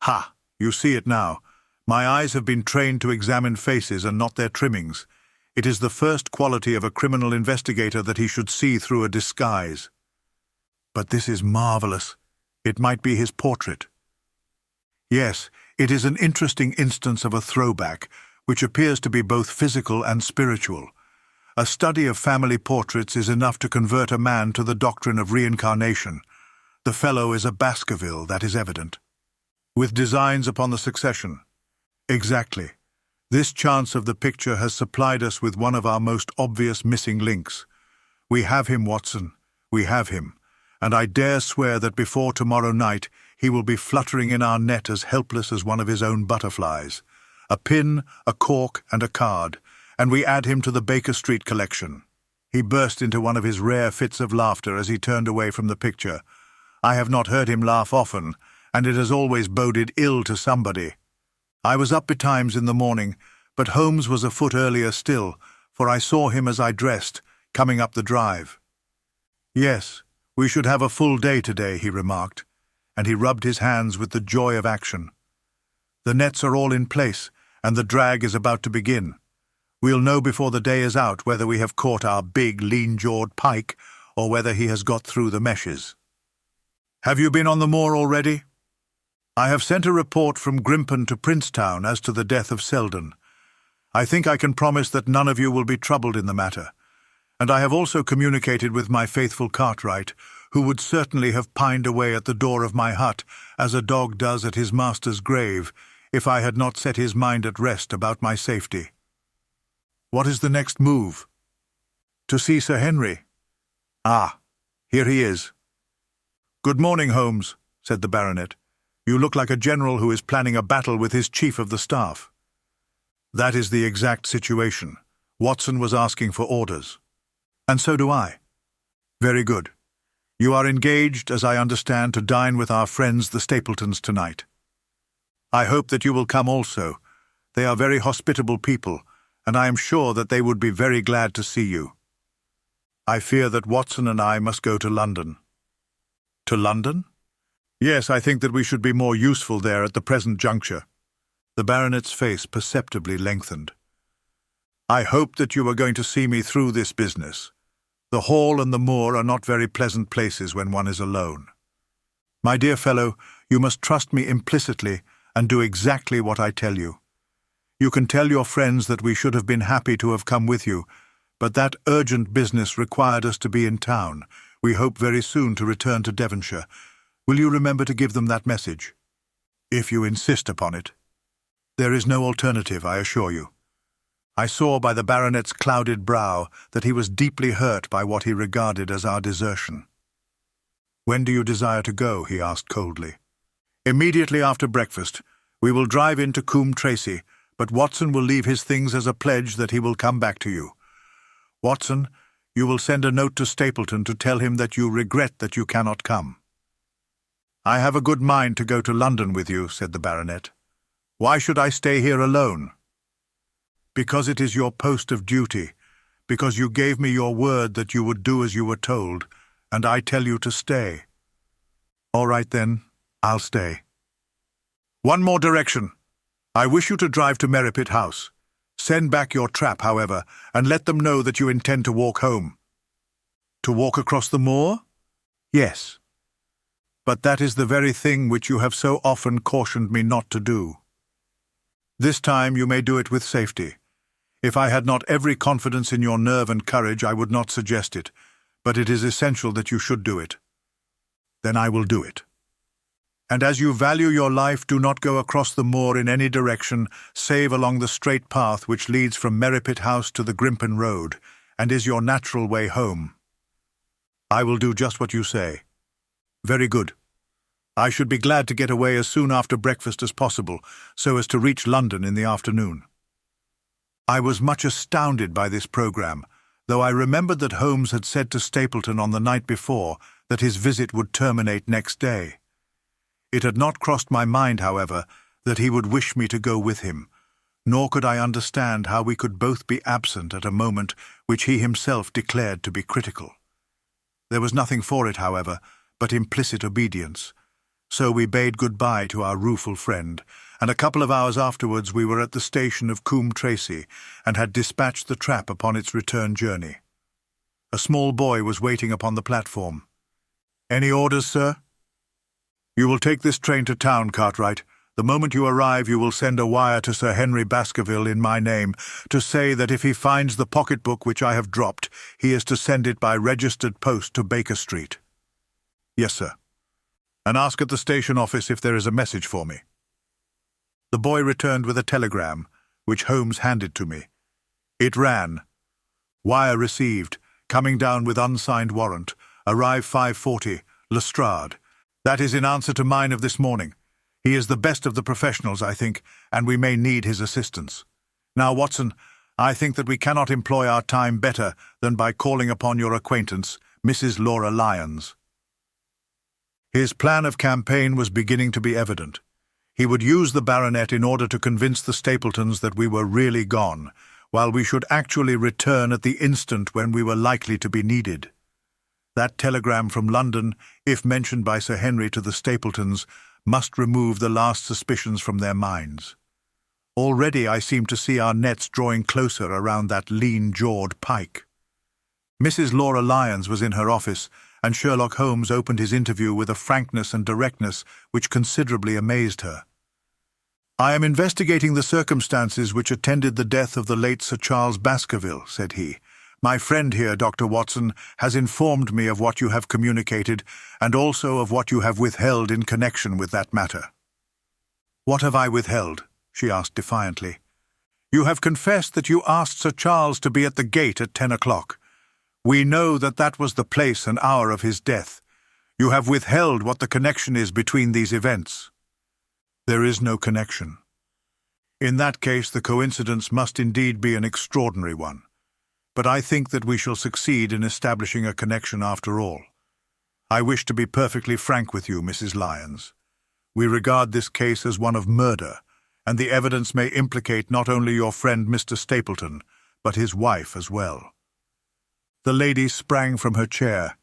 Ha! You see it now. My eyes have been trained to examine faces and not their trimmings. It is the first quality of a criminal investigator that he should see through a disguise. But this is marvelous. It might be his portrait. Yes, it is an interesting instance of a throwback, which appears to be both physical and spiritual. A study of family portraits is enough to convert a man to the doctrine of reincarnation. The fellow is a Baskerville, that is evident. With designs upon the succession. Exactly. This chance of the picture has supplied us with one of our most obvious missing links. We have him, Watson. We have him. And I dare swear that before tomorrow night he will be fluttering in our net as helpless as one of his own butterflies. A pin, a cork, and a card, and we add him to the Baker Street collection. He burst into one of his rare fits of laughter as he turned away from the picture. I have not heard him laugh often, and it has always boded ill to somebody. I was up betimes in the morning, but Holmes was afoot earlier still, for I saw him as I dressed, coming up the drive. Yes, we should have a full day today, he remarked, and he rubbed his hands with the joy of action. The nets are all in place, and the drag is about to begin. We'll know before the day is out whether we have caught our big, lean-jawed pike, or whether he has got through the meshes. Have you been on the moor already? I have sent a report from Grimpen to Princetown as to the death of Selden. I think I can promise that none of you will be troubled in the matter, and I have also communicated with my faithful Cartwright, who would certainly have pined away at the door of my hut as a dog does at his master's grave, if I had not set his mind at rest about my safety. What is the next move? To see Sir Henry. Ah, here he is. Good morning, Holmes, said the baronet. You look like a general who is planning a battle with his chief of the staff. That is the exact situation. Watson was asking for orders. And so do I. Very good. You are engaged, as I understand, to dine with our friends the Stapletons tonight. I hope that you will come also. They are very hospitable people, and I am sure that they would be very glad to see you. I fear that Watson and I must go to London. To London? Yes, I think that we should be more useful there at the present juncture. The baronet's face perceptibly lengthened. I hope that you are going to see me through this business. The hall and the moor are not very pleasant places when one is alone. My dear fellow, you must trust me implicitly and do exactly what I tell you. You can tell your friends that we should have been happy to have come with you, but that urgent business required us to be in town. We hope very soon to return to Devonshire. Will you remember to give them that message? If you insist upon it. There is no alternative, I assure you. I saw by the baronet's clouded brow that he was deeply hurt by what he regarded as our desertion. When do you desire to go? He asked coldly. Immediately after breakfast. We will drive into Coombe Tracy, but Watson will leave his things as a pledge that he will come back to you. Watson, you will send a note to Stapleton to tell him that you regret that you cannot come. I have a good mind to go to London with you, said the baronet. Why should I stay here alone? Because it is your post of duty, because you gave me your word that you would do as you were told, and I tell you to stay. All right then, I'll stay. One more direction. I wish you to drive to Merripit House. Send back your trap, however, and let them know that you intend to walk home. To walk across the moor? Yes. But that is the very thing which you have so often cautioned me not to do. This time you may do it with safety. If I had not every confidence in your nerve and courage, I would not suggest it, but it is essential that you should do it. Then I will do it. And as you value your life, do not go across the moor in any direction, save along the straight path which leads from Merripit House to the Grimpen Road, and is your natural way home. I will do just what you say. Very good. I should be glad to get away as soon after breakfast as possible, so as to reach London in the afternoon. I was much astounded by this programme, though I remembered that Holmes had said to Stapleton on the night before that his visit would terminate next day. It had not crossed my mind, however, that he would wish me to go with him, nor could I understand how we could both be absent at a moment which he himself declared to be critical. There was nothing for it, however, but implicit obedience. So we bade good-bye to our rueful friend, and a couple of hours afterwards we were at the station of Coombe Tracy and had dispatched the trap upon its return journey. A small boy was waiting upon the platform. "Any orders, sir?" "You will take this train to town, Cartwright. The moment you arrive you will send a wire to Sir Henry Baskerville in my name to say that if he finds the pocket-book which I have dropped, he is to send it by registered post to Baker Street." "Yes, sir." "And ask at the station office if there is a message for me." The boy returned with a telegram, which Holmes handed to me. It ran, "Wire received, coming down with unsigned warrant, arrive 5:40, Lestrade. That is in answer to mine of this morning. He is the best of the professionals, I think, and we may need his assistance. Now, Watson, I think that we cannot employ our time better than by calling upon your acquaintance, Mrs. Laura Lyons." His plan of campaign was beginning to be evident. He would use the baronet in order to convince the Stapletons that we were really gone, while we should actually return at the instant when we were likely to be needed. That telegram from London, if mentioned by Sir Henry to the Stapletons, must remove the last suspicions from their minds. Already I seemed to see our nets drawing closer around that lean-jawed pike. Mrs. Laura Lyons was in her office, and Sherlock Holmes opened his interview with a frankness and directness which considerably amazed her. "I am investigating the circumstances which attended the death of the late Sir Charles Baskerville," said he. "My friend here, Dr. Watson, has informed me of what you have communicated, and also of what you have withheld in connection with that matter." "What have I withheld?" she asked defiantly. "You have confessed that you asked Sir Charles to be at the gate at 10 o'clock. We know that that was the place and hour of his death. You have withheld what the connection is between these events." "There is no connection." "In that case, the coincidence must indeed be an extraordinary one. But I think that we shall succeed in establishing a connection after all. I wish to be perfectly frank with you, Mrs. Lyons. We regard this case as one of murder, and the evidence may implicate not only your friend Mr. Stapleton, but his wife as well." The lady sprang from her chair.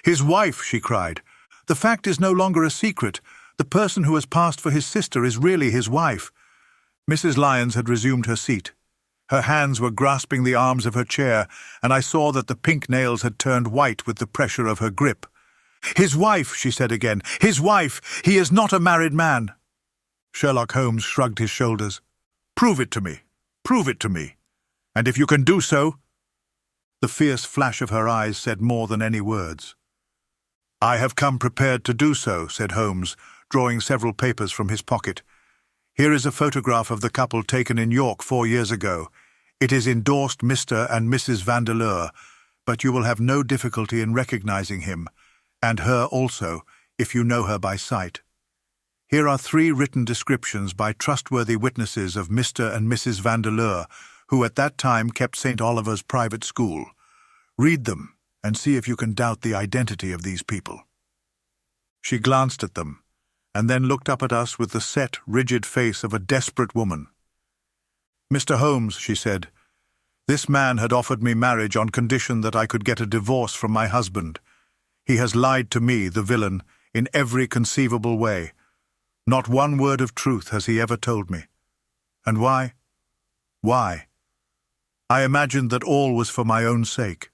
"His wife!" she cried. "The fact is no longer a secret. The person who has passed for his sister is really his wife." Mrs. Lyons had resumed her seat. Her hands were grasping the arms of her chair, and I saw that the pink nails had turned white with the pressure of her grip. "His wife," she said again. "His wife! He is not a married man." Sherlock Holmes shrugged his shoulders. "Prove it to me. Prove it to me. And if you can do so—" The fierce flash of her eyes said more than any words. "I have come prepared to do so," said Holmes, drawing several papers from his pocket. "Here is a photograph of the couple taken in York 4 years ago. It is endorsed Mr. and Mrs. Vandeleur, but you will have no difficulty in recognizing him, and her also, if you know her by sight. Here are 3 written descriptions by trustworthy witnesses of Mr. and Mrs. Vandeleur, who at that time kept St. Oliver's private school. Read them, and see if you can doubt the identity of these people." She glanced at them, and then looked up at us with the set, rigid face of a desperate woman. "Mr. Holmes," she said, "this man had offered me marriage on condition that I could get a divorce from my husband. He has lied to me, the villain, in every conceivable way. Not one word of truth has he ever told me. And why? Why? I imagined that all was for my own sake.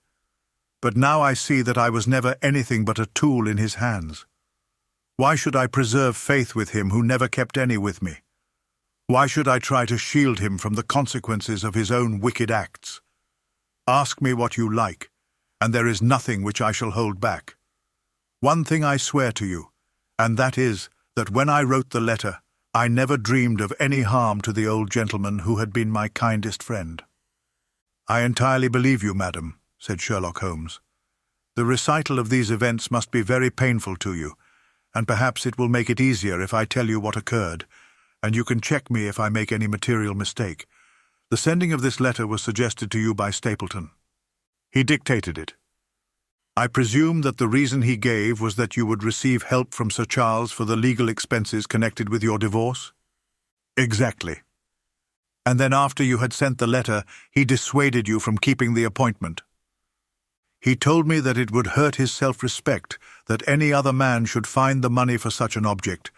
But now I see that I was never anything but a tool in his hands. Why should I preserve faith with him who never kept any with me? Why should I try to shield him from the consequences of his own wicked acts? Ask me what you like, and there is nothing which I shall hold back. One thing I swear to you, and that is that when I wrote the letter, I never dreamed of any harm to the old gentleman who had been my kindest friend." "I entirely believe you, madam," said Sherlock Holmes. "The recital of these events must be very painful to you, and perhaps it will make it easier if I tell you what occurred, and you can check me if I make any material mistake. The sending of this letter was suggested to you by Stapleton. He dictated it. I presume that the reason he gave was that you would receive help from Sir Charles for the legal expenses connected with your divorce?" "Exactly. And then after you had sent the letter, he dissuaded you from keeping the appointment. He told me that it would hurt his self-respect that any other man should find the money for such an object,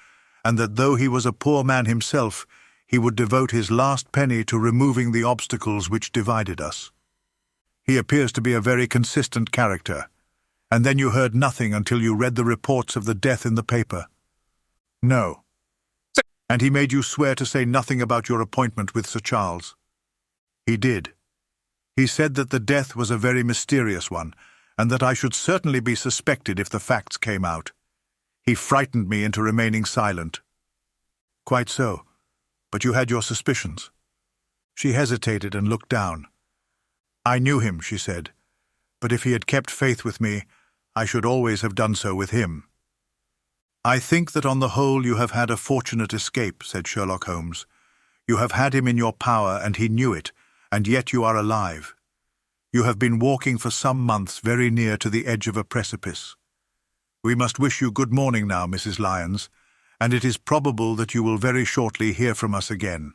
and that though he was a poor man himself, he would devote his last penny to removing the obstacles which divided us. He appears to be a very consistent character. And then you heard nothing until you read the reports of the death in the paper?" "No." "And he made you swear to say nothing about your appointment with Sir Charles?" "He did. He said that the death was a very mysterious one, and that I should certainly be suspected if the facts came out. He frightened me into remaining silent." "Quite so. But you had your suspicions." She hesitated and looked down. "I knew him," she said, "but if he had kept faith with me, I should always have done so with him." "I think that on the whole you have had a fortunate escape," said Sherlock Holmes. "You have had him in your power, and he knew it, and yet you are alive. You have been walking for some months very near to the edge of a precipice. We must wish you good morning now, Mrs. Lyons, and it is probable that you will very shortly hear from us again."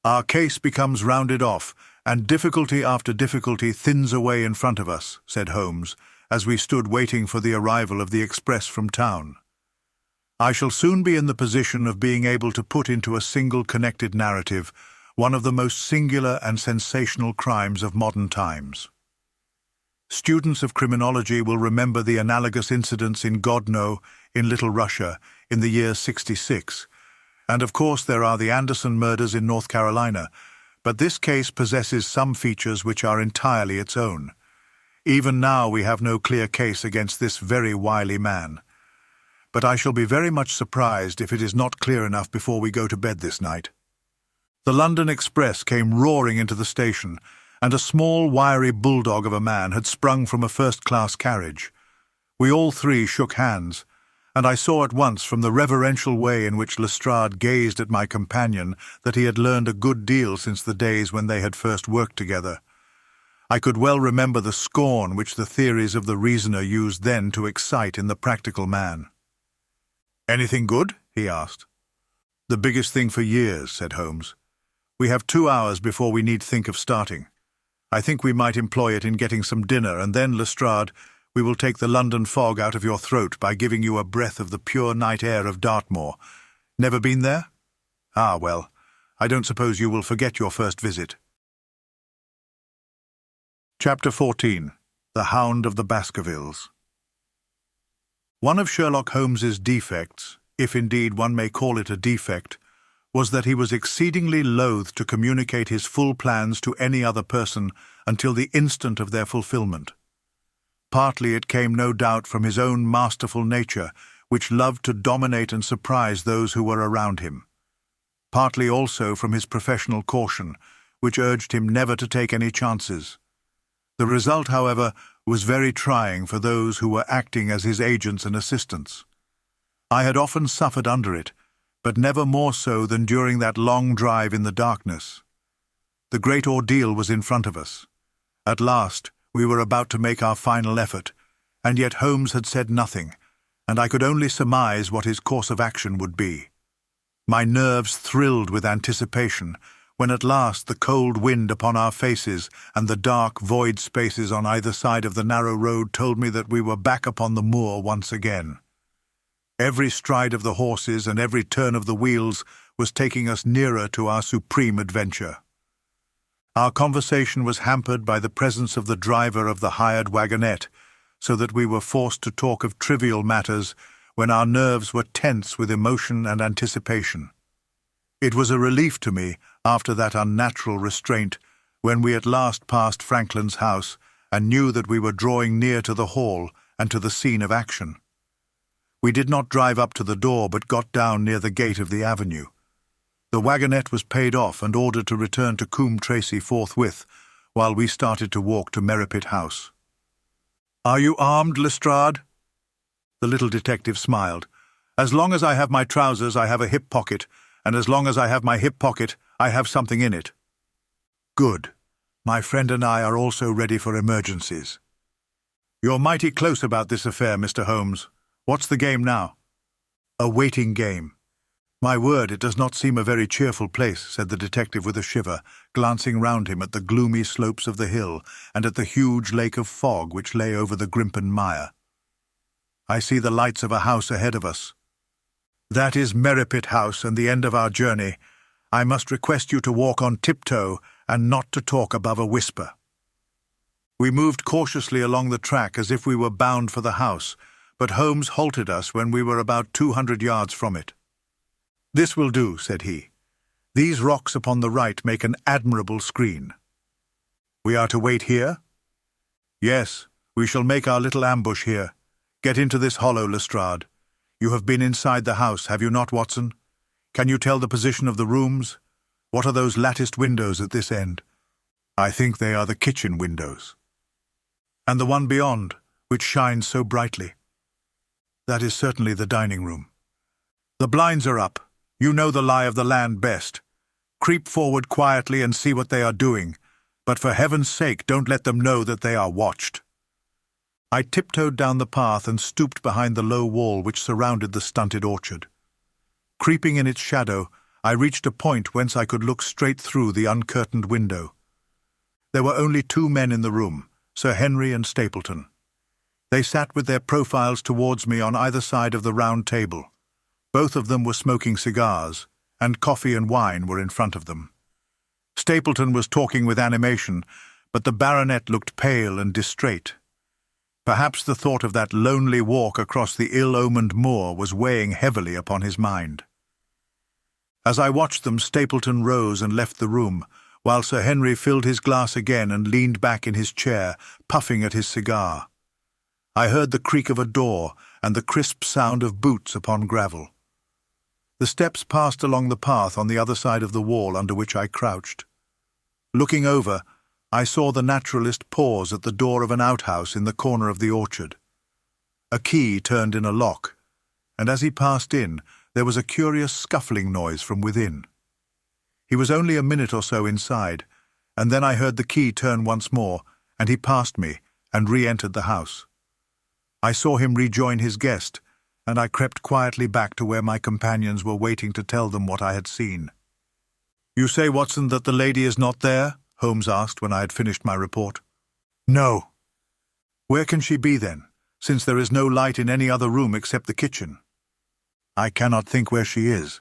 "Our case becomes rounded off, and difficulty after difficulty thins away in front of us," said Holmes, as we stood waiting for the arrival of the express from town. "I shall soon be in the position of being able to put into a single connected narrative one of the most singular and sensational crimes of modern times. Students of criminology will remember the analogous incidents in Godno, in Little Russia, in the year 66, and of course there are the Anderson murders in North Carolina, but this case possesses some features which are entirely its own. Even now we have no clear case against this very wily man. But I shall be very much surprised if it is not clear enough before we go to bed this night." The London Express came roaring into the station, and a small, wiry bulldog of a man had sprung from a first-class carriage. We all 3 shook hands, and I saw at once from the reverential way in which Lestrade gazed at my companion that he had learned a good deal since the days when they had first worked together. I could well remember the scorn which the theories of the reasoner used then to excite in the practical man. "Anything good?" he asked. "The biggest thing for years," said Holmes. "We have 2 hours before we need think of starting. I think we might employ it in getting some dinner, and then, Lestrade, we will take the London fog out of your throat by giving you a breath of the pure night air of Dartmoor. Never been there? Ah, well, I don't suppose you will forget your first visit." Chapter 14. The Hound of the Baskervilles. One of Sherlock Holmes's defects, if indeed one may call it a defect, was that he was exceedingly loath to communicate his full plans to any other person until the instant of their fulfilment. Partly it came no doubt from his own masterful nature, which loved to dominate and surprise those who were around him. Partly also from his professional caution, which urged him never to take any chances. The result, however, was very trying for those who were acting as his agents and assistants. I had often suffered under it, but never more so than during that long drive in the darkness. The great ordeal was in front of us. At last, we were about to make our final effort, and yet Holmes had said nothing, and I could only surmise what his course of action would be. My nerves thrilled with anticipation, when at last the cold wind upon our faces and the dark, void spaces on either side of the narrow road told me that we were back upon the moor once again. Every stride of the horses and every turn of the wheels was taking us nearer to our supreme adventure. Our conversation was hampered by the presence of the driver of the hired wagonette, so that we were forced to talk of trivial matters when our nerves were tense with emotion and anticipation. It was a relief to me, after that unnatural restraint, when we at last passed Franklin's house and knew that we were drawing near to the hall and to the scene of action. We did not drive up to the door, but got down near the gate of the avenue. The wagonette was paid off and ordered to return to Coombe Tracy forthwith, while we started to walk to Merripit House. "Are you armed, Lestrade?" The little detective smiled. "As long as I have my trousers, I have a hip pocket, and as long as I have my hip pocket, I have something in it." "Good. My friend and I are also ready for emergencies." "You're mighty close about this affair, Mr. Holmes. What's the game now?" "A waiting game." "My word, it does not seem a very cheerful place," said the detective with a shiver, glancing round him at the gloomy slopes of the hill and at the huge lake of fog which lay over the Grimpen Mire. "I see the lights of a house ahead of us." "That is Merripit House and the end of our journey. I must request you to walk on tiptoe and not to talk above a whisper." We moved cautiously along the track as if we were bound for the house, but Holmes halted us when we were about 200 yards from it. "This will do," said he. "These rocks upon the right make an admirable screen." "We are to wait here?" "Yes, we shall make our little ambush here. Get into this hollow, Lestrade. You have been inside the house, have you not, Watson? Can you tell the position of the rooms? What are those latticed windows at this end?" "I think they are the kitchen windows." "And the one beyond, which shines so brightly?" "That is certainly the dining room." "The blinds are up. You know the lie of the land best. Creep forward quietly and see what they are doing, but for heaven's sake don't let them know that they are watched." I tiptoed down the path and stooped behind the low wall which surrounded the stunted orchard. Creeping in its shadow, I reached a point whence I could look straight through the uncurtained window. There were only 2 men in the room, Sir Henry and Stapleton. They sat with their profiles towards me on either side of the round table. Both of them were smoking cigars, and coffee and wine were in front of them. Stapleton was talking with animation, but the baronet looked pale and distrait. Perhaps the thought of that lonely walk across the ill-omened moor was weighing heavily upon his mind. As I watched them, Stapleton rose and left the room, while Sir Henry filled his glass again and leaned back in his chair, puffing at his cigar. I heard the creak of a door and the crisp sound of boots upon gravel. The steps passed along the path on the other side of the wall under which I crouched. Looking over, I saw the naturalist pause at the door of an outhouse in the corner of the orchard. A key turned in a lock, and as he passed in, there was a curious scuffling noise from within. He was only a minute or so inside, and then I heard the key turn once more, and he passed me and re-entered the house. I saw him rejoin his guest, and I crept quietly back to where my companions were waiting to tell them what I had seen. "You say, Watson, that the lady is not there?" Holmes asked when I had finished my report. "No." "Where can she be then, since there is no light in any other room except the kitchen?" "I cannot think where she is.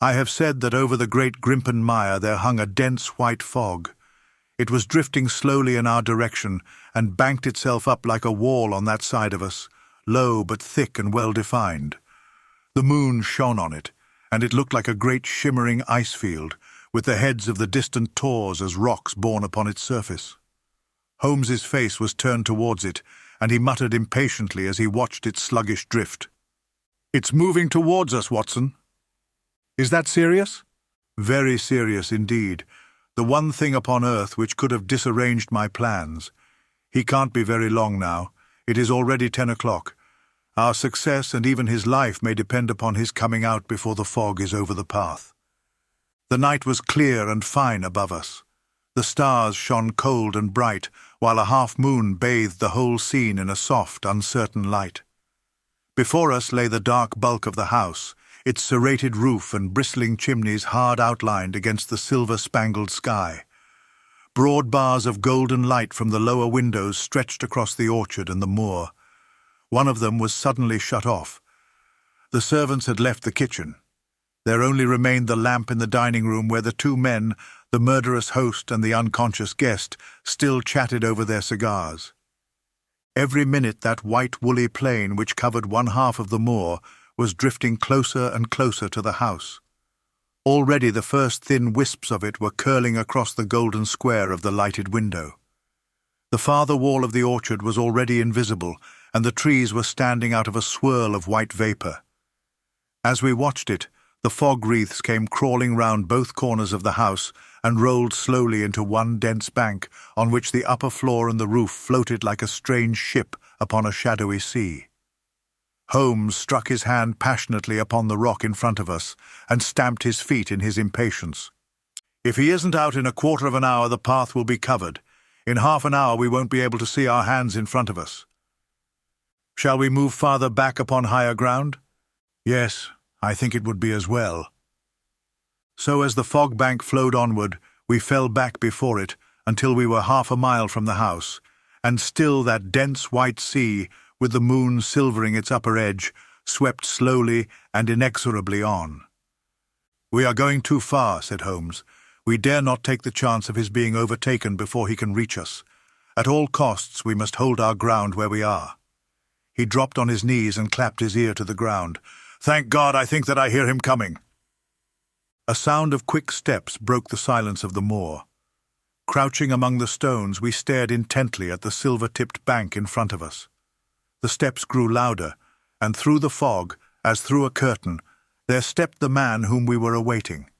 I have said that over the great Grimpen Mire there hung a dense white fog. It was drifting slowly in our direction and banked itself up like a wall on that side of us, low but thick and well-defined. The moon shone on it, and it looked like a great shimmering ice field, with the heads of the distant tors as rocks borne upon its surface. Holmes's face was turned towards it, and he muttered impatiently as he watched its sluggish drift. It's moving towards us, Watson. Is that serious? Very serious indeed. The one thing upon earth which could have disarranged my plans. He can't be very long now. It is already 10 o'clock. Our success and even his life may depend upon his coming out before the fog is over the path. The night was clear and fine above us. The stars shone cold and bright, while a half-moon bathed the whole scene in a soft, uncertain light. Before us lay the dark bulk of the house, its serrated roof and bristling chimneys hard outlined against the silver-spangled sky. Broad bars of golden light from the lower windows stretched across the orchard and the moor. One of them was suddenly shut off. The servants had left the kitchen. There only remained the lamp in the dining room where the two men, the murderous host and the unconscious guest, still chatted over their cigars. Every minute that white woolly plain which covered one half of the moor was drifting closer and closer to the house. Already the first thin wisps of it were curling across the golden square of the lighted window. The farther wall of the orchard was already invisible, and the trees were standing out of a swirl of white vapour. As we watched it, the fog wreaths came crawling round both corners of the house and rolled slowly into one dense bank on which the upper floor and the roof floated like a strange ship upon a shadowy sea. Holmes struck his hand passionately upon the rock in front of us and stamped his feet in his impatience. "If he isn't out in a quarter of an hour, the path will be covered. In half an hour we won't be able to see our hands in front of us. Shall we move farther back upon higher ground?" "Yes, I think it would be as well." So as the fog bank flowed onward, we fell back before it until we were half a mile from the house, and still that dense white sea, with the moon silvering its upper edge, swept slowly and inexorably on. "We are going too far," said Holmes. "We dare not take the chance of his being overtaken before he can reach us. At all costs we must hold our ground where we are." He dropped on his knees and clapped his ear to the ground. "Thank God, I think that I hear him coming." A sound of quick steps broke the silence of the moor. Crouching among the stones, we stared intently at the silver-tipped bank in front of us. The steps grew louder, and through the fog, as through a curtain, there stepped the man whom we were awaiting.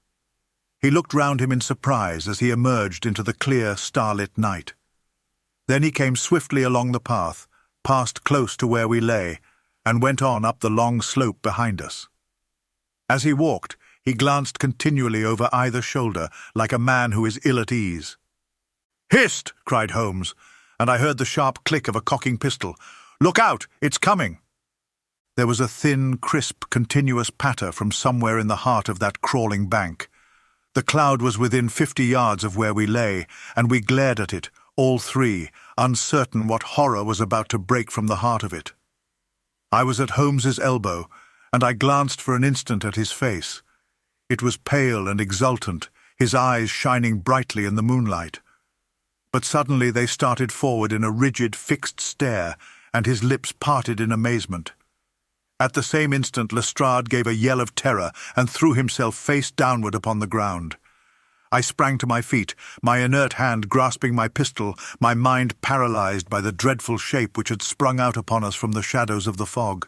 He looked round him in surprise as he emerged into the clear, starlit night. Then he came swiftly along the path, passed close to where we lay, and went on up the long slope behind us. As he walked, he glanced continually over either shoulder, like a man who is ill at ease. "Hist!" cried Holmes, and I heard the sharp click of a cocking pistol. "Look out! It's coming!" There was a thin, crisp, continuous patter from somewhere in the heart of that crawling bank. The cloud was within 50 yards of where we lay, and we glared at it, all three, uncertain what horror was about to break from the heart of it. I was at Holmes's elbow, and I glanced for an instant at his face. It was pale and exultant, his eyes shining brightly in the moonlight. But suddenly they started forward in a rigid, fixed stare, and his lips parted in amazement. At the same instant Lestrade gave a yell of terror and threw himself face downward upon the ground. I sprang to my feet, my inert hand grasping my pistol, my mind paralyzed by the dreadful shape which had sprung out upon us from the shadows of the fog.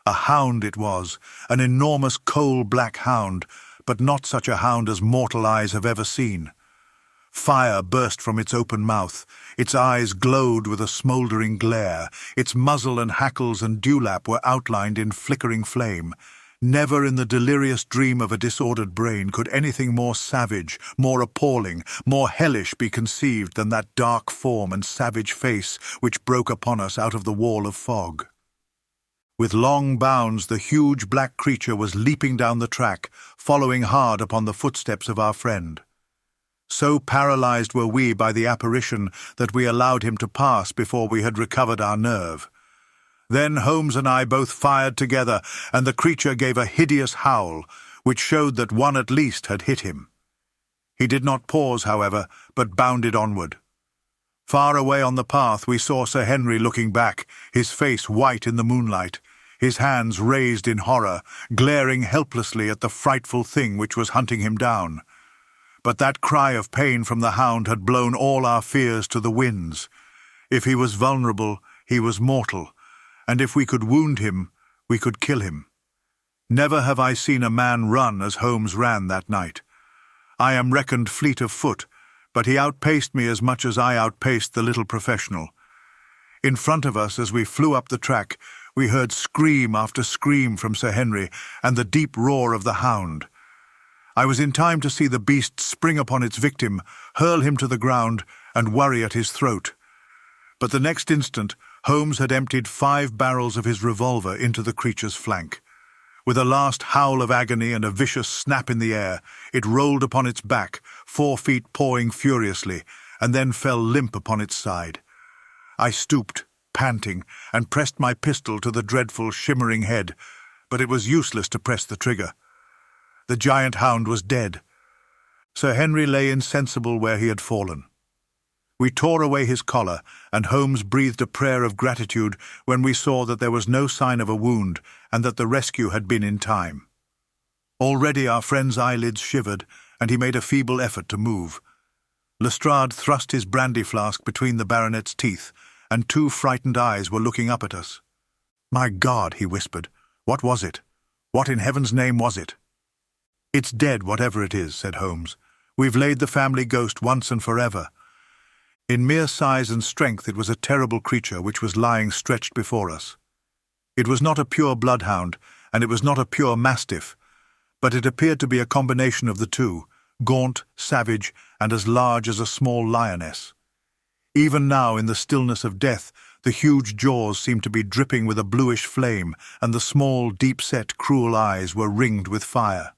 A hound it was, an enormous coal-black hound, but not such a hound as mortal eyes have ever seen. Fire burst from its open mouth, its eyes glowed with a smouldering glare, its muzzle and hackles and dewlap were outlined in flickering flame. Never in the delirious dream of a disordered brain could anything more savage, more appalling, more hellish be conceived than that dark form and savage face which broke upon us out of the wall of fog. With long bounds the huge black creature was leaping down the track, following hard upon the footsteps of our friend. So paralyzed were we by the apparition that we allowed him to pass before we had recovered our nerve. Then Holmes and I both fired together, and the creature gave a hideous howl, which showed that one at least had hit him. He did not pause, however, but bounded onward. Far away on the path we saw Sir Henry looking back, his face white in the moonlight, his hands raised in horror, glaring helplessly at the frightful thing which was hunting him down. But that cry of pain from the hound had blown all our fears to the winds. If he was vulnerable, he was mortal, and if we could wound him, we could kill him. Never have I seen a man run as Holmes ran that night. I am reckoned fleet of foot, but he outpaced me as much as I outpaced the little professional. In front of us, as we flew up the track, we heard scream after scream from Sir Henry and the deep roar of the Hound. I was in time to see the beast spring upon its victim, hurl him to the ground, and worry at his throat. But the next instant, Holmes had emptied 5 barrels of his revolver into the creature's flank. With a last howl of agony and a vicious snap in the air, it rolled upon its back, 4 feet pawing furiously, and then fell limp upon its side. I stooped, panting, and pressed my pistol to the dreadful, shimmering head, but it was useless to press the trigger. The giant hound was dead. Sir Henry lay insensible where he had fallen. We tore away his collar, and Holmes breathed a prayer of gratitude when we saw that there was no sign of a wound and that the rescue had been in time. Already our friend's eyelids shivered, and he made a feeble effort to move. Lestrade thrust his brandy flask between the baronet's teeth, and 2 frightened eyes were looking up at us. "My God," he whispered, "what was it? What in heaven's name was it?" "It's dead, whatever it is," said Holmes. "We've laid the family ghost once and forever." In mere size and strength it was a terrible creature which was lying stretched before us. It was not a pure bloodhound, and it was not a pure mastiff, but it appeared to be a combination of the two, gaunt, savage, and as large as a small lioness. Even now, in the stillness of death, the huge jaws seemed to be dripping with a bluish flame, and the small, deep-set, cruel eyes were ringed with fire.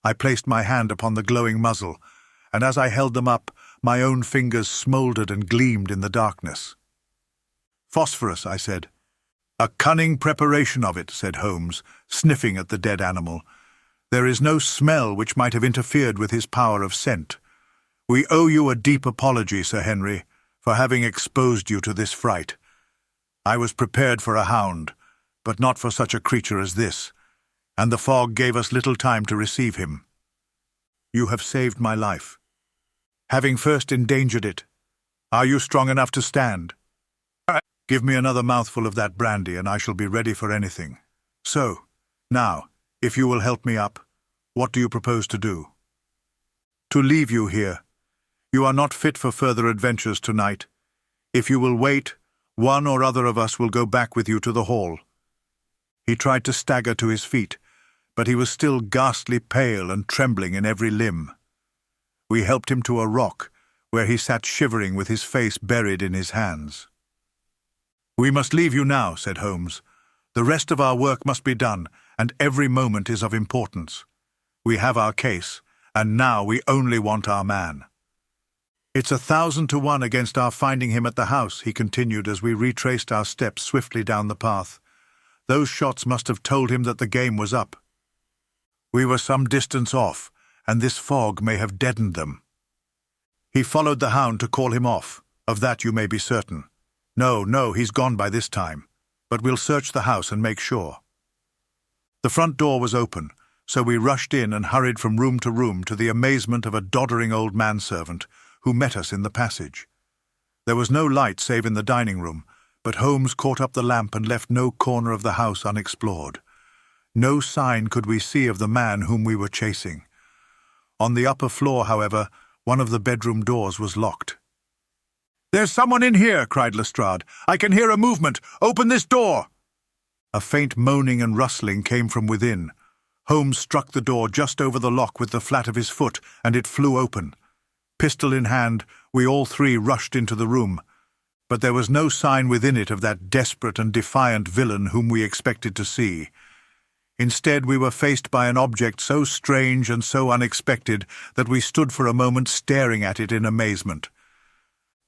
I placed my hand upon the glowing muzzle, and as I held them up, my own fingers smouldered and gleamed in the darkness. "Phosphorus," I said. "A cunning preparation of it," said Holmes, sniffing at the dead animal. "There is no smell which might have interfered with his power of scent. We owe you a deep apology, Sir Henry, for having exposed you to this fright. I was prepared for a hound, but not for such a creature as this, and the fog gave us little time to receive him. You have saved my life, having first endangered it. Are you strong enough to stand? Give me another mouthful of that brandy, and I shall be ready for anything. So, now, if you will help me up, what do you propose to do?" "To leave you here. You are not fit for further adventures tonight. If you will wait, one or other of us will go back with you to the hall." He tried to stagger to his feet, but he was still ghastly pale and trembling in every limb. We helped him to a rock, where he sat shivering with his face buried in his hands. "We must leave you now," said Holmes. "The rest of our work must be done, and every moment is of importance. We have our case, and now we only want our man." "It's 1,000 to 1 against our finding him at the house," he continued as we retraced our steps swiftly down the path. "Those shots must have told him that the game was up. We were some distance off, and this fog may have deadened them. He followed the Hound to call him off, of that you may be certain. No, he's gone by this time, but we'll search the house and make sure." The front door was open, so we rushed in and hurried from room to room to the amazement of a doddering old manservant who met us in the passage. There was no light save in the dining room, but Holmes caught up the lamp and left no corner of the house unexplored. No sign could we see of the man whom we were chasing. On the upper floor, however, one of the bedroom doors was locked. "There's someone in here," cried Lestrade. "I can hear a movement. Open this door!" A faint moaning and rustling came from within. Holmes struck the door just over the lock with the flat of his foot, and it flew open. Pistol in hand, we all 3 rushed into the room. But there was no sign within it of that desperate and defiant villain whom we expected to see. Instead, we were faced by an object so strange and so unexpected that we stood for a moment staring at it in amazement.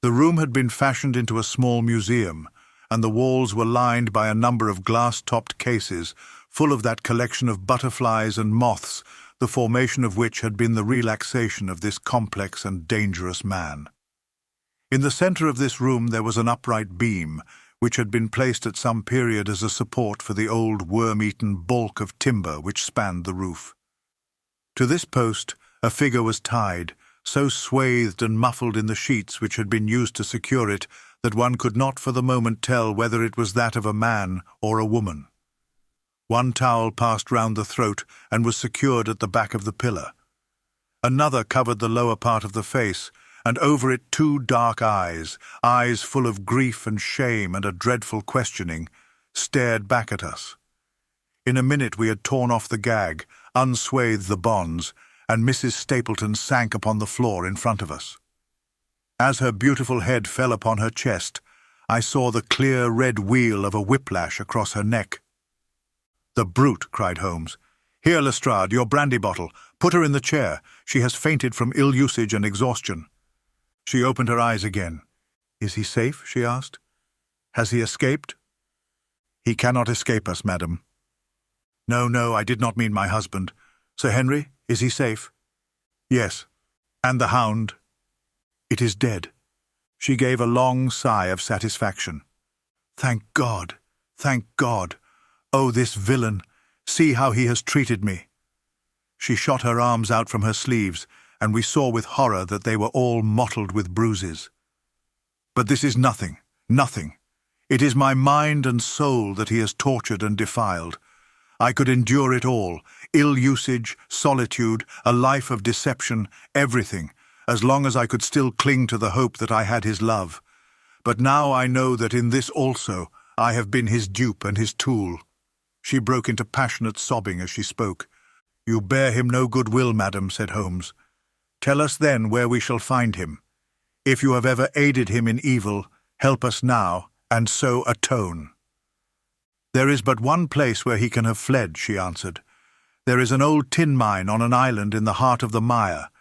The room had been fashioned into a small museum, and the walls were lined by a number of glass-topped cases, full of that collection of butterflies and moths, the formation of which had been the relaxation of this complex and dangerous man. In the center of this room there was an upright beam, which had been placed at some period as a support for the old worm-eaten balk of timber which spanned the roof. To this post a figure was tied, so swathed and muffled in the sheets which had been used to secure it that one could not for the moment tell whether it was that of a man or a woman. One towel passed round the throat and was secured at the back of the pillar. Another covered the lower part of the face, and over it 2 dark eyes, eyes full of grief and shame and a dreadful questioning, stared back at us. In a minute we had torn off the gag, unswathed the bonds, and Mrs. Stapleton sank upon the floor in front of us. As her beautiful head fell upon her chest, I saw the clear red wheal of a whiplash across her neck. "The brute!" cried Holmes. "Here, Lestrade, your brandy bottle. Put her in the chair. She has fainted from ill usage and exhaustion." She opened her eyes again. "Is he safe?" she asked. "Has he escaped?" "He cannot escape us, madam." No, I did not mean my husband. Sir Henry, is he safe?" "Yes." "And the Hound?" "It is dead." She gave a long sigh of satisfaction. "Thank God! Thank God! Oh, this villain! See how he has treated me!" She shot her arms out from her sleeves, and we saw with horror that they were all mottled with bruises. "But this is nothing, nothing. It is my mind and soul that he has tortured and defiled. I could endure it all, ill usage, solitude, a life of deception, everything, as long as I could still cling to the hope that I had his love. But now I know that in this also I have been his dupe and his tool." She broke into passionate sobbing as she spoke. "You bear him no good will, madam," said Holmes. "Tell us then where we shall find him. If you have ever aided him in evil, help us now, and so atone." "There is but one place where he can have fled," she answered. "There is an old tin mine on an island in the heart of the mire.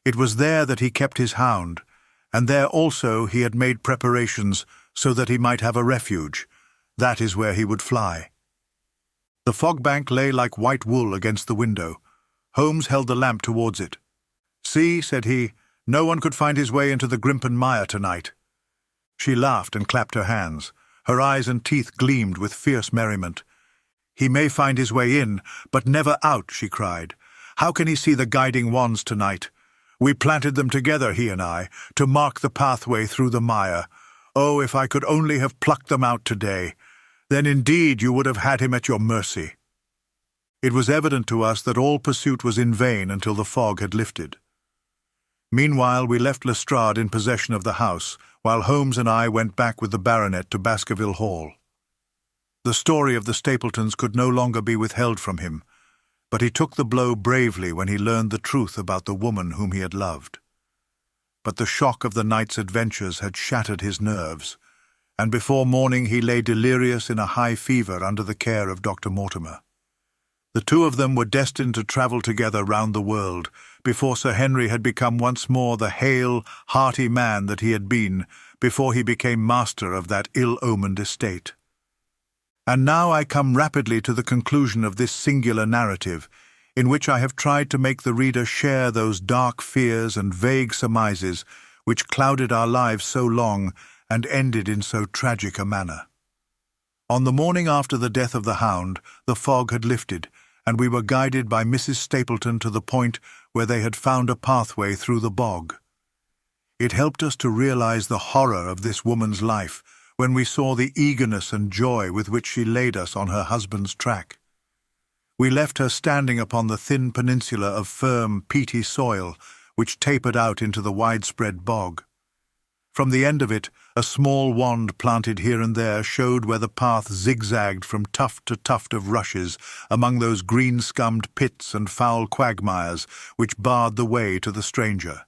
It was there that he kept his hound, and there also he had made preparations so that he might have a refuge. That is where he would fly." The fog-bank lay like white wool against the window. Holmes held the lamp towards it. "See," said he, "no one could find his way into the Grimpen mire tonight." She laughed and clapped her hands. Her eyes and teeth gleamed with fierce merriment. "He may find his way in, but never out," she cried. "How can he see the guiding wands tonight? We planted them together, he and I, to mark the pathway through the mire. Oh, if I could only have plucked them out today! Then indeed you would have had him at your mercy." It was evident to us that all pursuit was in vain until the fog had lifted. Meanwhile we left Lestrade in possession of the house, while Holmes and I went back with the baronet to Baskerville Hall. The story of the Stapletons could no longer be withheld from him, but he took the blow bravely when he learned the truth about the woman whom he had loved. But the shock of the night's adventures had shattered his nerves, and before morning he lay delirious in a high fever under the care of Dr. Mortimer. The two of them were destined to travel together round the world before Sir Henry had become once more the hale, hearty man that he had been before he became master of that ill-omened estate. And now I come rapidly to the conclusion of this singular narrative, in which I have tried to make the reader share those dark fears and vague surmises which clouded our lives so long and ended in so tragic a manner. On the morning after the death of the Hound, the fog had lifted, and we were guided by Mrs. Stapleton to the point where they had found a pathway through the bog. It helped us to realize the horror of this woman's life when we saw the eagerness and joy with which she laid us on her husband's track. We left her standing upon the thin peninsula of firm, peaty soil which tapered out into the widespread bog. From the end of it, a small wand planted here and there showed where the path zigzagged from tuft to tuft of rushes among those green-scummed pits and foul quagmires which barred the way to the stranger.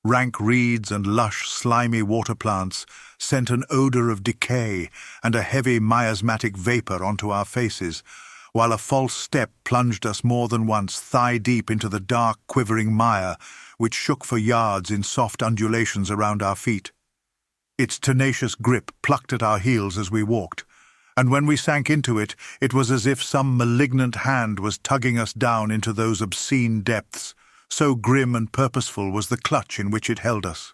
Rank reeds and lush, slimy water plants sent an odour of decay and a heavy miasmatic vapour onto our faces, while a false step plunged us more than once thigh-deep into the dark, quivering mire, which shook for yards in soft undulations around our feet. Its tenacious grip plucked at our heels as we walked, and when we sank into it, it was as if some malignant hand was tugging us down into those obscene depths, so grim and purposeful was the clutch in which it held us.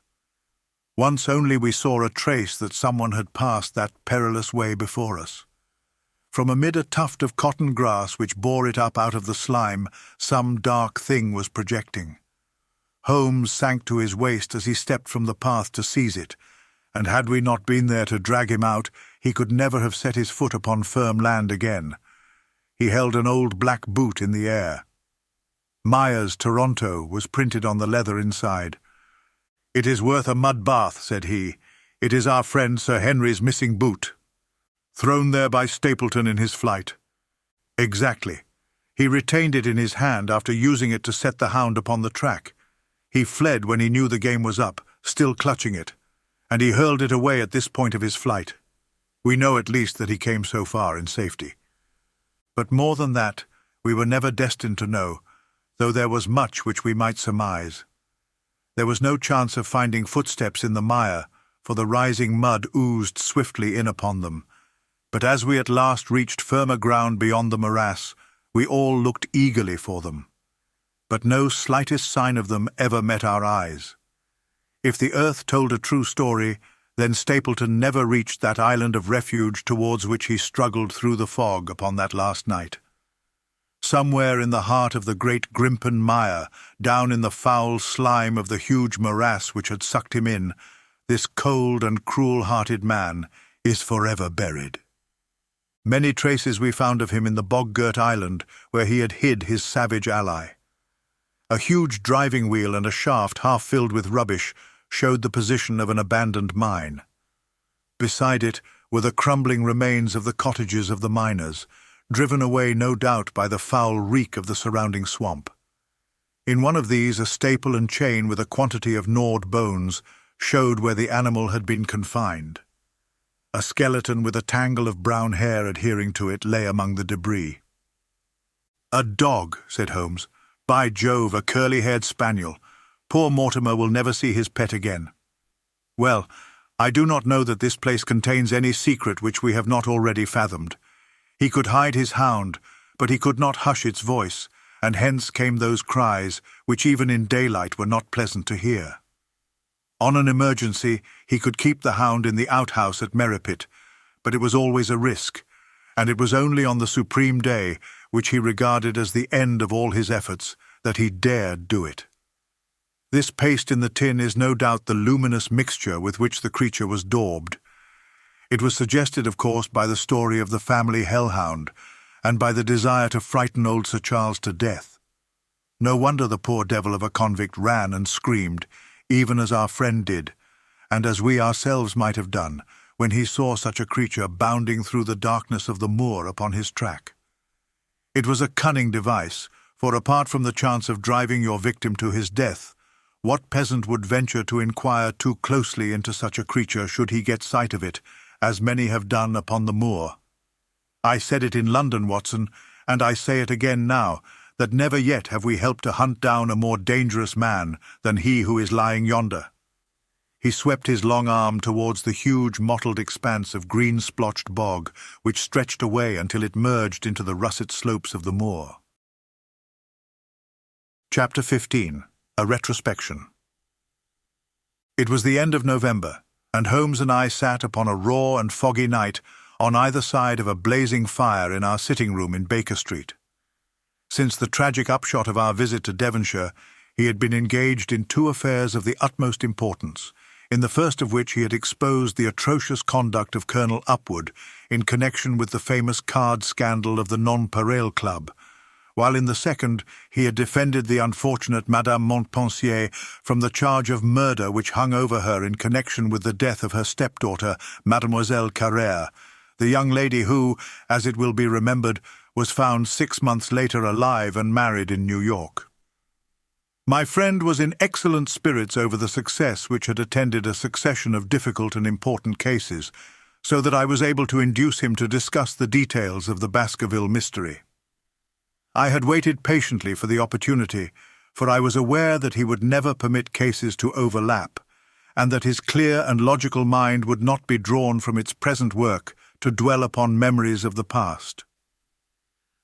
Once only we saw a trace that someone had passed that perilous way before us. From amid a tuft of cotton grass which bore it up out of the slime, some dark thing was projecting. Holmes sank to his waist as he stepped from the path to seize it, and had we not been there to drag him out, he could never have set his foot upon firm land again. He held an old black boot in the air. Myers, Toronto, was printed on the leather inside. "It is worth a mud bath," said he. "It is our friend Sir Henry's missing boot. Thrown there by Stapleton in his flight." Exactly. He retained it in his hand after using it to set the Hound upon the track. He fled when he knew the game was up, still clutching it, and he hurled it away at this point of his flight. We know at least that he came so far in safety. But more than that, we were never destined to know, though there was much which we might surmise. There was no chance of finding footsteps in the mire, for the rising mud oozed swiftly in upon them. But as we at last reached firmer ground beyond the morass, we all looked eagerly for them. But no slightest sign of them ever met our eyes. If the earth told a true story, then Stapleton never reached that island of refuge towards which he struggled through the fog upon that last night. Somewhere in the heart of the great Grimpen mire, down in the foul slime of the huge morass which had sucked him in, this cold and cruel-hearted man is forever buried. Many traces we found of him in the bog-girt island where he had hid his savage ally. A huge driving wheel and a shaft half filled with rubbish showed the position of an abandoned mine. Beside it were the crumbling remains of the cottages of the miners, driven away no doubt by the foul reek of the surrounding swamp. In one of these a staple and chain with a quantity of gnawed bones showed where the animal had been confined. A skeleton with a tangle of brown hair adhering to it lay among the debris. "A dog," said Holmes. "By Jove, a curly-haired spaniel. Poor Mortimer will never see his pet again. Well, I do not know that this place contains any secret which we have not already fathomed. He could hide his hound, but he could not hush its voice, and hence came those cries which even in daylight were not pleasant to hear. On an emergency, he could keep the Hound in the outhouse at Merripit, but it was always a risk, and it was only on the supreme day, which he regarded as the end of all his efforts, that he dared do it. This paste in the tin is no doubt the luminous mixture with which the creature was daubed. It was suggested, of course, by the story of the family hellhound, and by the desire to frighten old Sir Charles to death. No wonder the poor devil of a convict ran and screamed, even as our friend did, and as we ourselves might have done, when he saw such a creature bounding through the darkness of the moor upon his track. It was a cunning device, for apart from the chance of driving your victim to his death, what peasant would venture to inquire too closely into such a creature should he get sight of it, as many have done upon the moor? I said it in London, Watson, and I say it again now, that never yet have we helped to hunt down a more dangerous man than he who is lying yonder. He swept his long arm towards the huge mottled expanse of green-splotched bog, which stretched away until it merged into the russet slopes of the moor. Chapter 15. A Retrospection. It was the end of November, and Holmes and I sat upon a raw and foggy night on either side of a blazing fire in our sitting-room in Baker Street. Since the tragic upshot of our visit to Devonshire, he had been engaged in two affairs of the utmost importance, in the first of which he had exposed the atrocious conduct of Colonel Upward in connection with the famous card scandal of the Nonpareil Club, while in the second he had defended the unfortunate Madame Montpensier from the charge of murder which hung over her in connection with the death of her stepdaughter, Mademoiselle Carrère, the young lady who, as it will be remembered, was found 6 months later alive and married in New York. My friend was in excellent spirits over the success which had attended a succession of difficult and important cases, so that I was able to induce him to discuss the details of the Baskerville mystery. I had waited patiently for the opportunity, for I was aware that he would never permit cases to overlap, and that his clear and logical mind would not be drawn from its present work to dwell upon memories of the past.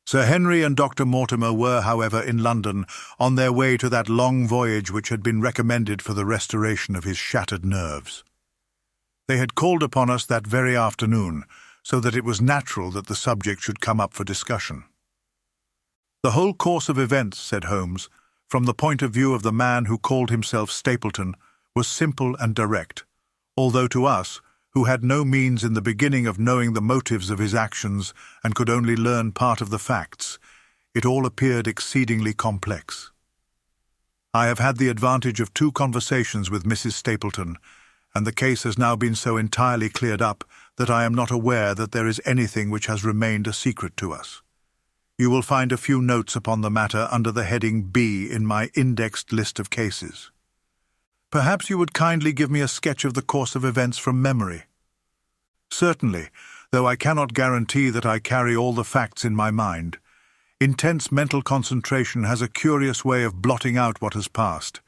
Sir Henry and Dr. Mortimer were, however, in London, on their way to that long voyage which had been recommended for the restoration of his shattered nerves. They had called upon us that very afternoon, so that it was natural that the subject should come up for discussion. "The whole course of events," said Holmes, "from the point of view of the man who called himself Stapleton, was simple and direct, although to us, who had no means in the beginning of knowing the motives of his actions and could only learn part of the facts, it all appeared exceedingly complex. I have had the advantage of 2 conversations with Mrs. Stapleton, and the case has now been so entirely cleared up that I am not aware that there is anything which has remained a secret to us. You will find a few notes upon the matter under the heading B in my indexed list of cases. Perhaps you would kindly give me a sketch of the course of events from memory. Certainly, though I cannot guarantee that I carry all the facts in my mind. Intense mental concentration has a curious way of blotting out what has passed.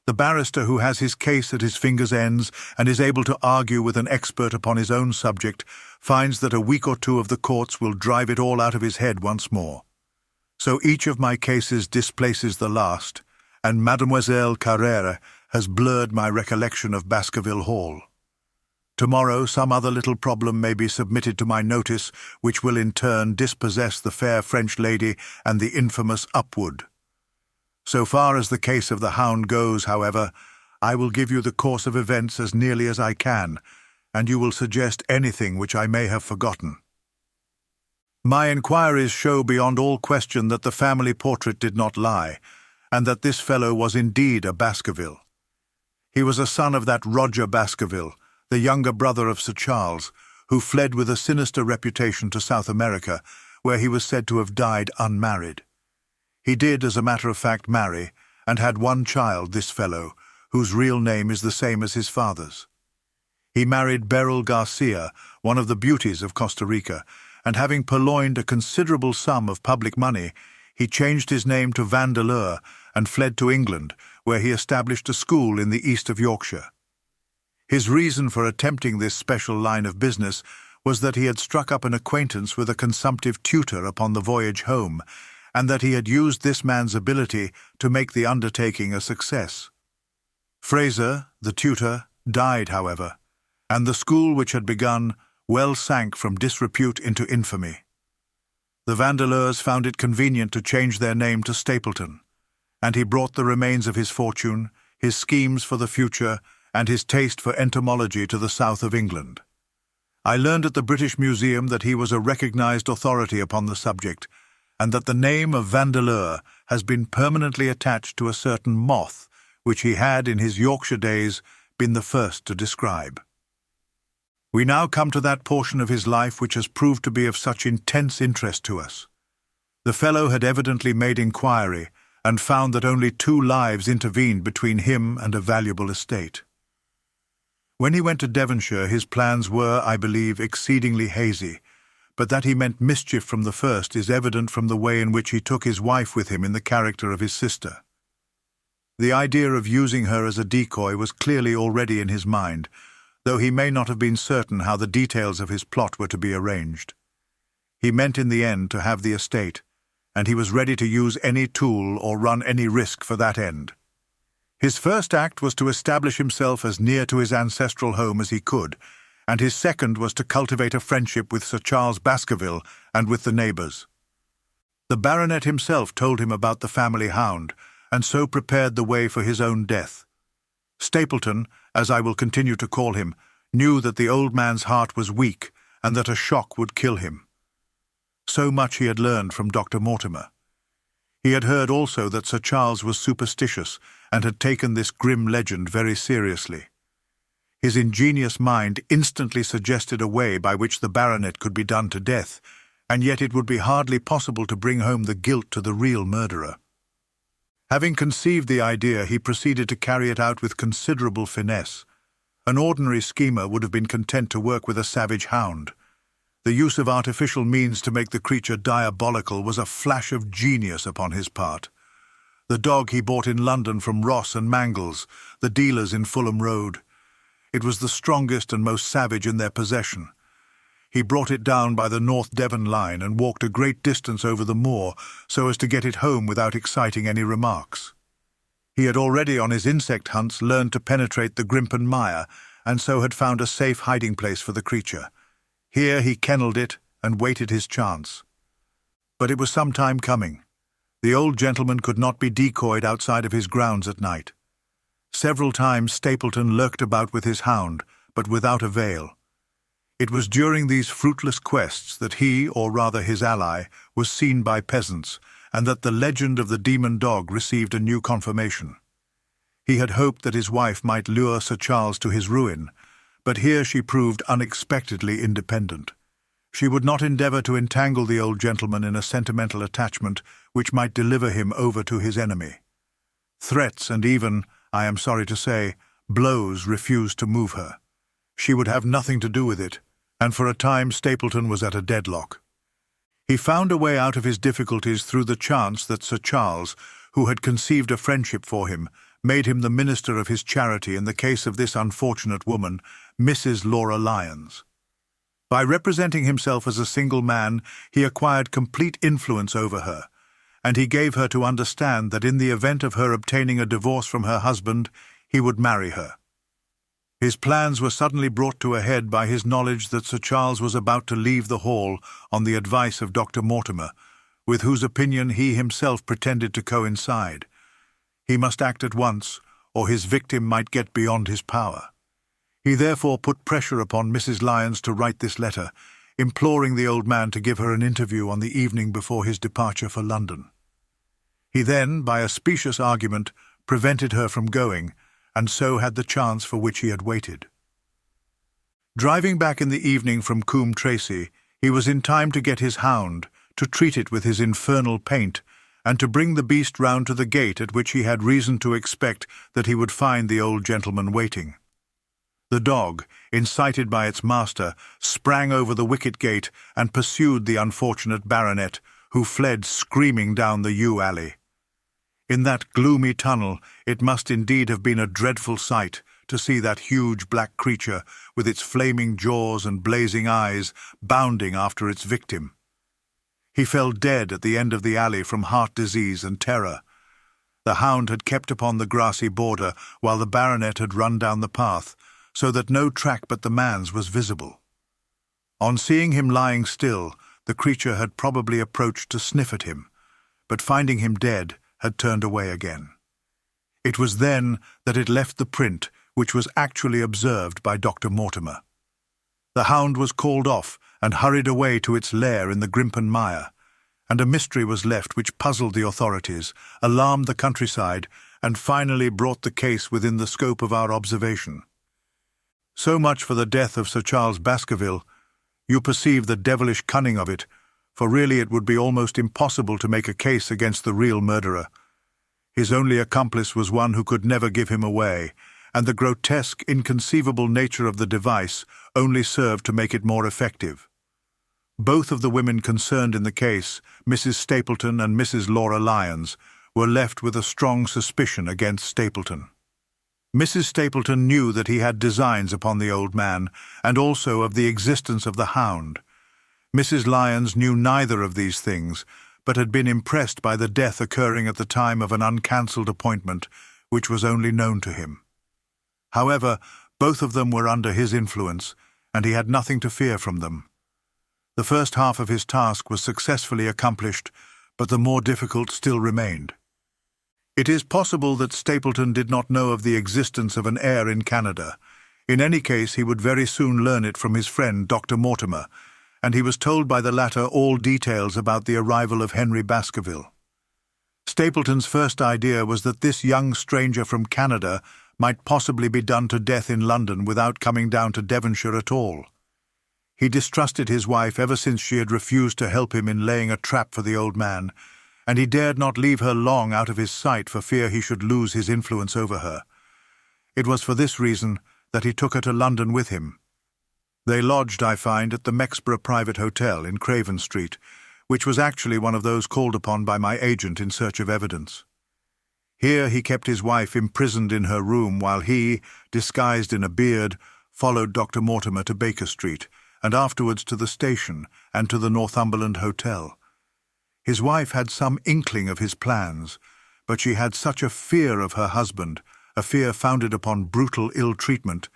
The barrister who has his case at his fingers' ends and is able to argue with an expert upon his own subject finds that a week or 2 of the courts will drive it all out of his head once more. So each of my cases displaces the last, and Mademoiselle Carrère has blurred my recollection of Baskerville Hall. Tomorrow some other little problem may be submitted to my notice, which will in turn dispossess the fair French lady and the infamous Upwood. So far as the case of the Hound goes, however, I will give you the course of events as nearly as I can, and you will suggest anything which I may have forgotten. My inquiries show beyond all question that the family portrait did not lie, and that this fellow was indeed a Baskerville. He was a son of that Roger Baskerville, the younger brother of Sir Charles, who fled with a sinister reputation to South America, where he was said to have died unmarried. He did, as a matter of fact, marry, and had 1 child, this fellow, whose real name is the same as his father's. He married Beryl Garcia, one of the beauties of Costa Rica, and having purloined a considerable sum of public money, he changed his name to Vandeleur and fled to England, where he established a school in the east of Yorkshire. His reason for attempting this special line of business was that he had struck up an acquaintance with a consumptive tutor upon the voyage home, and that he had used this man's ability to make the undertaking a success. Fraser, the tutor, died, however, and the school which had begun well sank from disrepute into infamy. The Vandeleurs found it convenient to change their name to Stapleton, and he brought the remains of his fortune, his schemes for the future, and his taste for entomology to the south of England. I learned at the British Museum that he was a recognized authority upon the subject, and that the name of Vandeleur has been permanently attached to a certain moth, which he had in his Yorkshire days been the first to describe. We now come to that portion of his life which has proved to be of such intense interest to us. The fellow had evidently made inquiry, and found that only 2 lives intervened between him and a valuable estate. When he went to Devonshire, his plans were, I believe, exceedingly hazy, but that he meant mischief from the first is evident from the way in which he took his wife with him in the character of his sister. The idea of using her as a decoy was clearly already in his mind, though he may not have been certain how the details of his plot were to be arranged. He meant in the end to have the estate, and he was ready to use any tool or run any risk for that end. His first act was to establish himself as near to his ancestral home as he could, and his second was to cultivate a friendship with Sir Charles Baskerville and with the neighbours. The baronet himself told him about the family hound, and so prepared the way for his own death. Stapleton, as I will continue to call him, knew that the old man's heart was weak and that a shock would kill him. So much he had learned from Dr. Mortimer. He had heard also that Sir Charles was superstitious and had taken this grim legend very seriously. His ingenious mind instantly suggested a way by which the baronet could be done to death, and yet it would be hardly possible to bring home the guilt to the real murderer. Having conceived the idea, he proceeded to carry it out with considerable finesse. An ordinary schemer would have been content to work with a savage hound. The use of artificial means to make the creature diabolical was a flash of genius upon his part. The dog he bought in London from Ross and Mangles, the dealers in Fulham Road. It was the strongest and most savage in their possession. He brought it down by the North Devon line and walked a great distance over the moor so as to get it home without exciting any remarks. He had already on his insect hunts learned to penetrate the Grimpen mire, and so had found a safe hiding place for the creature. Here he kennelled it and waited his chance. But it was some time coming. The old gentleman could not be decoyed outside of his grounds at night. Several times Stapleton lurked about with his hound, but without avail. It was during these fruitless quests that he, or rather his ally, was seen by peasants, and that the legend of the demon dog received a new confirmation. He had hoped that his wife might lure Sir Charles to his ruin, but here she proved unexpectedly independent. She would not endeavour to entangle the old gentleman in a sentimental attachment which might deliver him over to his enemy. Threats and even, I am sorry to say, blows refused to move her. She would have nothing to do with it, and for a time Stapleton was at a deadlock. He found a way out of his difficulties through the chance that Sir Charles, who had conceived a friendship for him, made him the minister of his charity in the case of this unfortunate woman, Mrs. Laura Lyons. By representing himself as a single man, he acquired complete influence over her, and he gave her to understand that in the event of her obtaining a divorce from her husband, he would marry her. His plans were suddenly brought to a head by his knowledge that Sir Charles was about to leave the hall on the advice of Dr. Mortimer, with whose opinion he himself pretended to coincide. He must act at once, or his victim might get beyond his power. He therefore put pressure upon Mrs. Lyons to write this letter, imploring the old man to give her an interview on the evening before his departure for London. He then, by a specious argument, prevented her from going, and so had the chance for which he had waited. Driving back in the evening from Coombe Tracy, he was in time to get his hound, to treat it with his infernal paint, and to bring the beast round to the gate at which he had reason to expect that he would find the old gentleman waiting. The dog, incited by its master, sprang over the wicket gate and pursued the unfortunate baronet, who fled screaming down the yew alley. In that gloomy tunnel it must indeed have been a dreadful sight to see that huge black creature, with its flaming jaws and blazing eyes, bounding after its victim. He fell dead at the end of the alley from heart disease and terror. The hound had kept upon the grassy border while the baronet had run down the path, so that no track but the man's was visible. On seeing him lying still, the creature had probably approached to sniff at him, but finding him dead, had turned away again. It was then that it left the print which was actually observed by Dr. Mortimer. The hound was called off and hurried away to its lair in the Grimpen Mire, and a mystery was left which puzzled the authorities, alarmed the countryside, and finally brought the case within the scope of our observation. So much for the death of Sir Charles Baskerville. You perceive the devilish cunning of it, for really it would be almost impossible to make a case against the real murderer. His only accomplice was one who could never give him away, and the grotesque, inconceivable nature of the device only served to make it more effective. Both of the women concerned in the case, Mrs. Stapleton and Mrs. Laura Lyons, were left with a strong suspicion against Stapleton. Mrs. Stapleton knew that he had designs upon the old man, and also of the existence of the hound. Mrs. Lyons knew neither of these things, but had been impressed by the death occurring at the time of an uncancelled appointment, which was only known to him. However, both of them were under his influence, and he had nothing to fear from them. The first half of his task was successfully accomplished, but the more difficult still remained. It is possible that Stapleton did not know of the existence of an heir in Canada. In any case, he would very soon learn it from his friend Dr. Mortimer, and he was told by the latter all details about the arrival of Henry Baskerville. Stapleton's first idea was that this young stranger from Canada might possibly be done to death in London without coming down to Devonshire at all. He distrusted his wife ever since she had refused to help him in laying a trap for the old man, and he dared not leave her long out of his sight for fear he should lose his influence over her. It was for this reason that he took her to London with him. They lodged, I find, at the Mexborough Private Hotel in Craven Street, which was actually one of those called upon by my agent in search of evidence. Here he kept his wife imprisoned in her room while he, disguised in a beard, followed Dr. Mortimer to Baker Street, and afterwards to the station and to the Northumberland Hotel. His wife had some inkling of his plans, but she had such a fear of her husband, a fear founded upon brutal ill-treatment,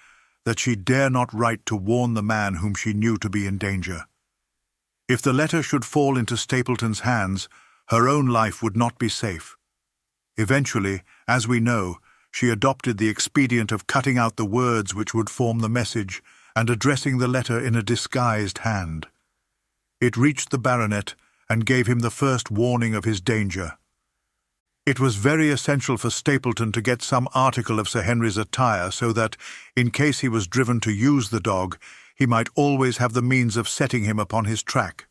that she dare not write to warn the man whom she knew to be in danger. If the letter should fall into Stapleton's hands, her own life would not be safe. Eventually, as we know, she adopted the expedient of cutting out the words which would form the message and addressing the letter in a disguised hand. It reached the baronet and gave him the first warning of his danger. It was very essential for Stapleton to get some article of Sir Henry's attire so that, in case he was driven to use the dog, he might always have the means of setting him upon his track.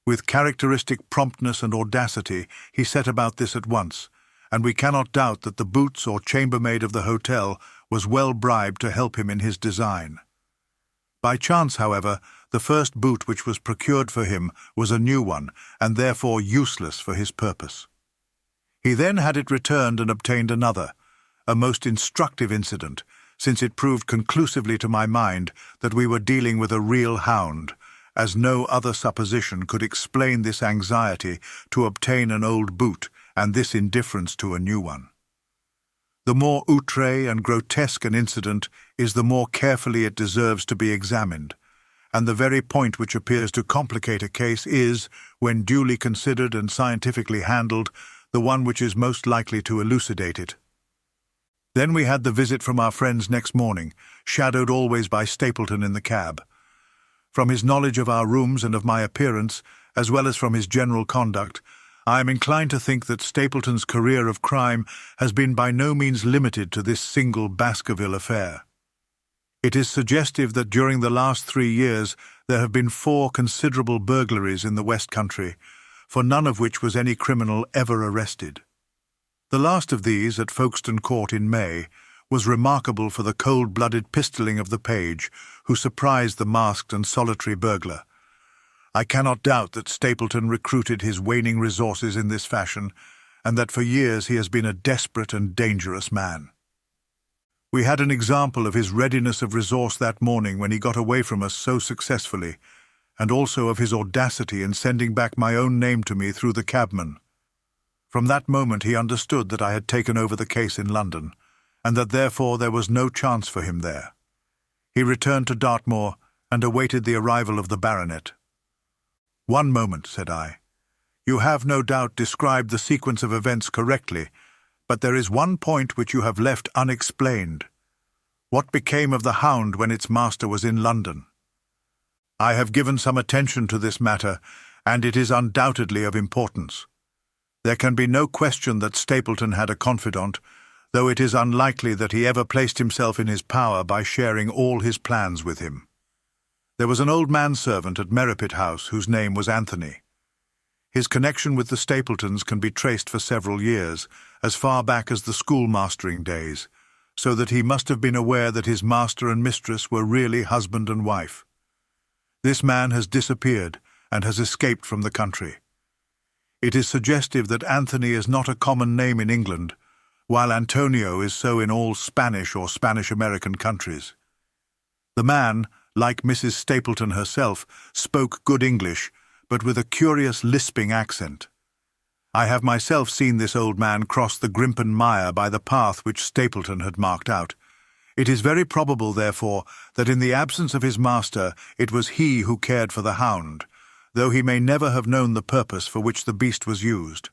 With characteristic promptness and audacity, he set about this at once, and we cannot doubt that the boots or chambermaid of the hotel was well bribed to help him in his design. By chance, however, the first boot which was procured for him was a new one, and therefore useless for his purpose. He then had it returned and obtained another, a most instructive incident, since it proved conclusively to my mind that we were dealing with a real hound, as no other supposition could explain this anxiety to obtain an old boot and this indifference to a new one. The more outré and grotesque an incident is, the more carefully it deserves to be examined, and the very point which appears to complicate a case is, when duly considered and scientifically handled, the one which is most likely to elucidate it. Then we had the visit from our friends next morning, shadowed always by Stapleton in the cab. From his knowledge of our rooms and of my appearance, as well as from his general conduct, I am inclined to think that Stapleton's career of crime has been by no means limited to this single Baskerville affair. It is suggestive that during the last 3 years there have been 4 considerable burglaries in the West Country, for none of which was any criminal ever arrested. The last of these, at Folkestone Court in May, was remarkable for the cold-blooded pistoling of the page who surprised the masked and solitary burglar. I cannot doubt that Stapleton recruited his waning resources in this fashion, and that for years he has been a desperate and dangerous man. We had an example of his readiness of resource that morning when he got away from us so successfully, and also of his audacity in sending back my own name to me through the cabman. From that moment he understood that I had taken over the case in London, and that therefore there was no chance for him there. He returned to Dartmoor and awaited the arrival of the baronet. "One moment," said I. "You have no doubt described the sequence of events correctly, but there is one point which you have left unexplained. What became of the Hound when its master was in London?" "I have given some attention to this matter, and it is undoubtedly of importance. There can be no question that Stapleton had a confidant, though it is unlikely that he ever placed himself in his power by sharing all his plans with him. There was an old manservant at Merripit House whose name was Anthony. His connection with the Stapletons can be traced for several years, as far back as the schoolmastering days, so that he must have been aware that his master and mistress were really husband and wife. This man has disappeared and has escaped from the country. It is suggestive that Anthony is not a common name in England, while Antonio is so in all Spanish or Spanish-American countries. The man, like Mrs. Stapleton herself, spoke good English, but with a curious lisping accent. I have myself seen this old man cross the Grimpen Mire by the path which Stapleton had marked out. It is very probable, therefore, that in the absence of his master it was he who cared for the Hound, though he may never have known the purpose for which the beast was used.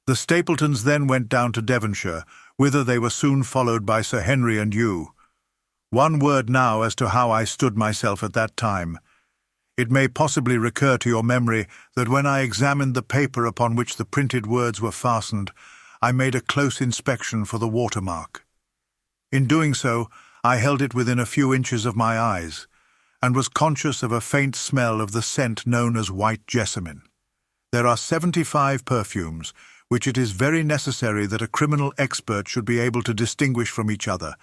The Stapletons then went down to Devonshire, whither they were soon followed by Sir Henry and you. One word now as to how I stood myself at that time. It may possibly recur to your memory that when I examined the paper upon which the printed words were fastened, I made a close inspection for the watermark. In doing so, I held it within a few inches of my eyes, and was conscious of a faint smell of the scent known as white jessamine. There are 75 perfumes, which it is very necessary that a criminal expert should be able to distinguish from each other,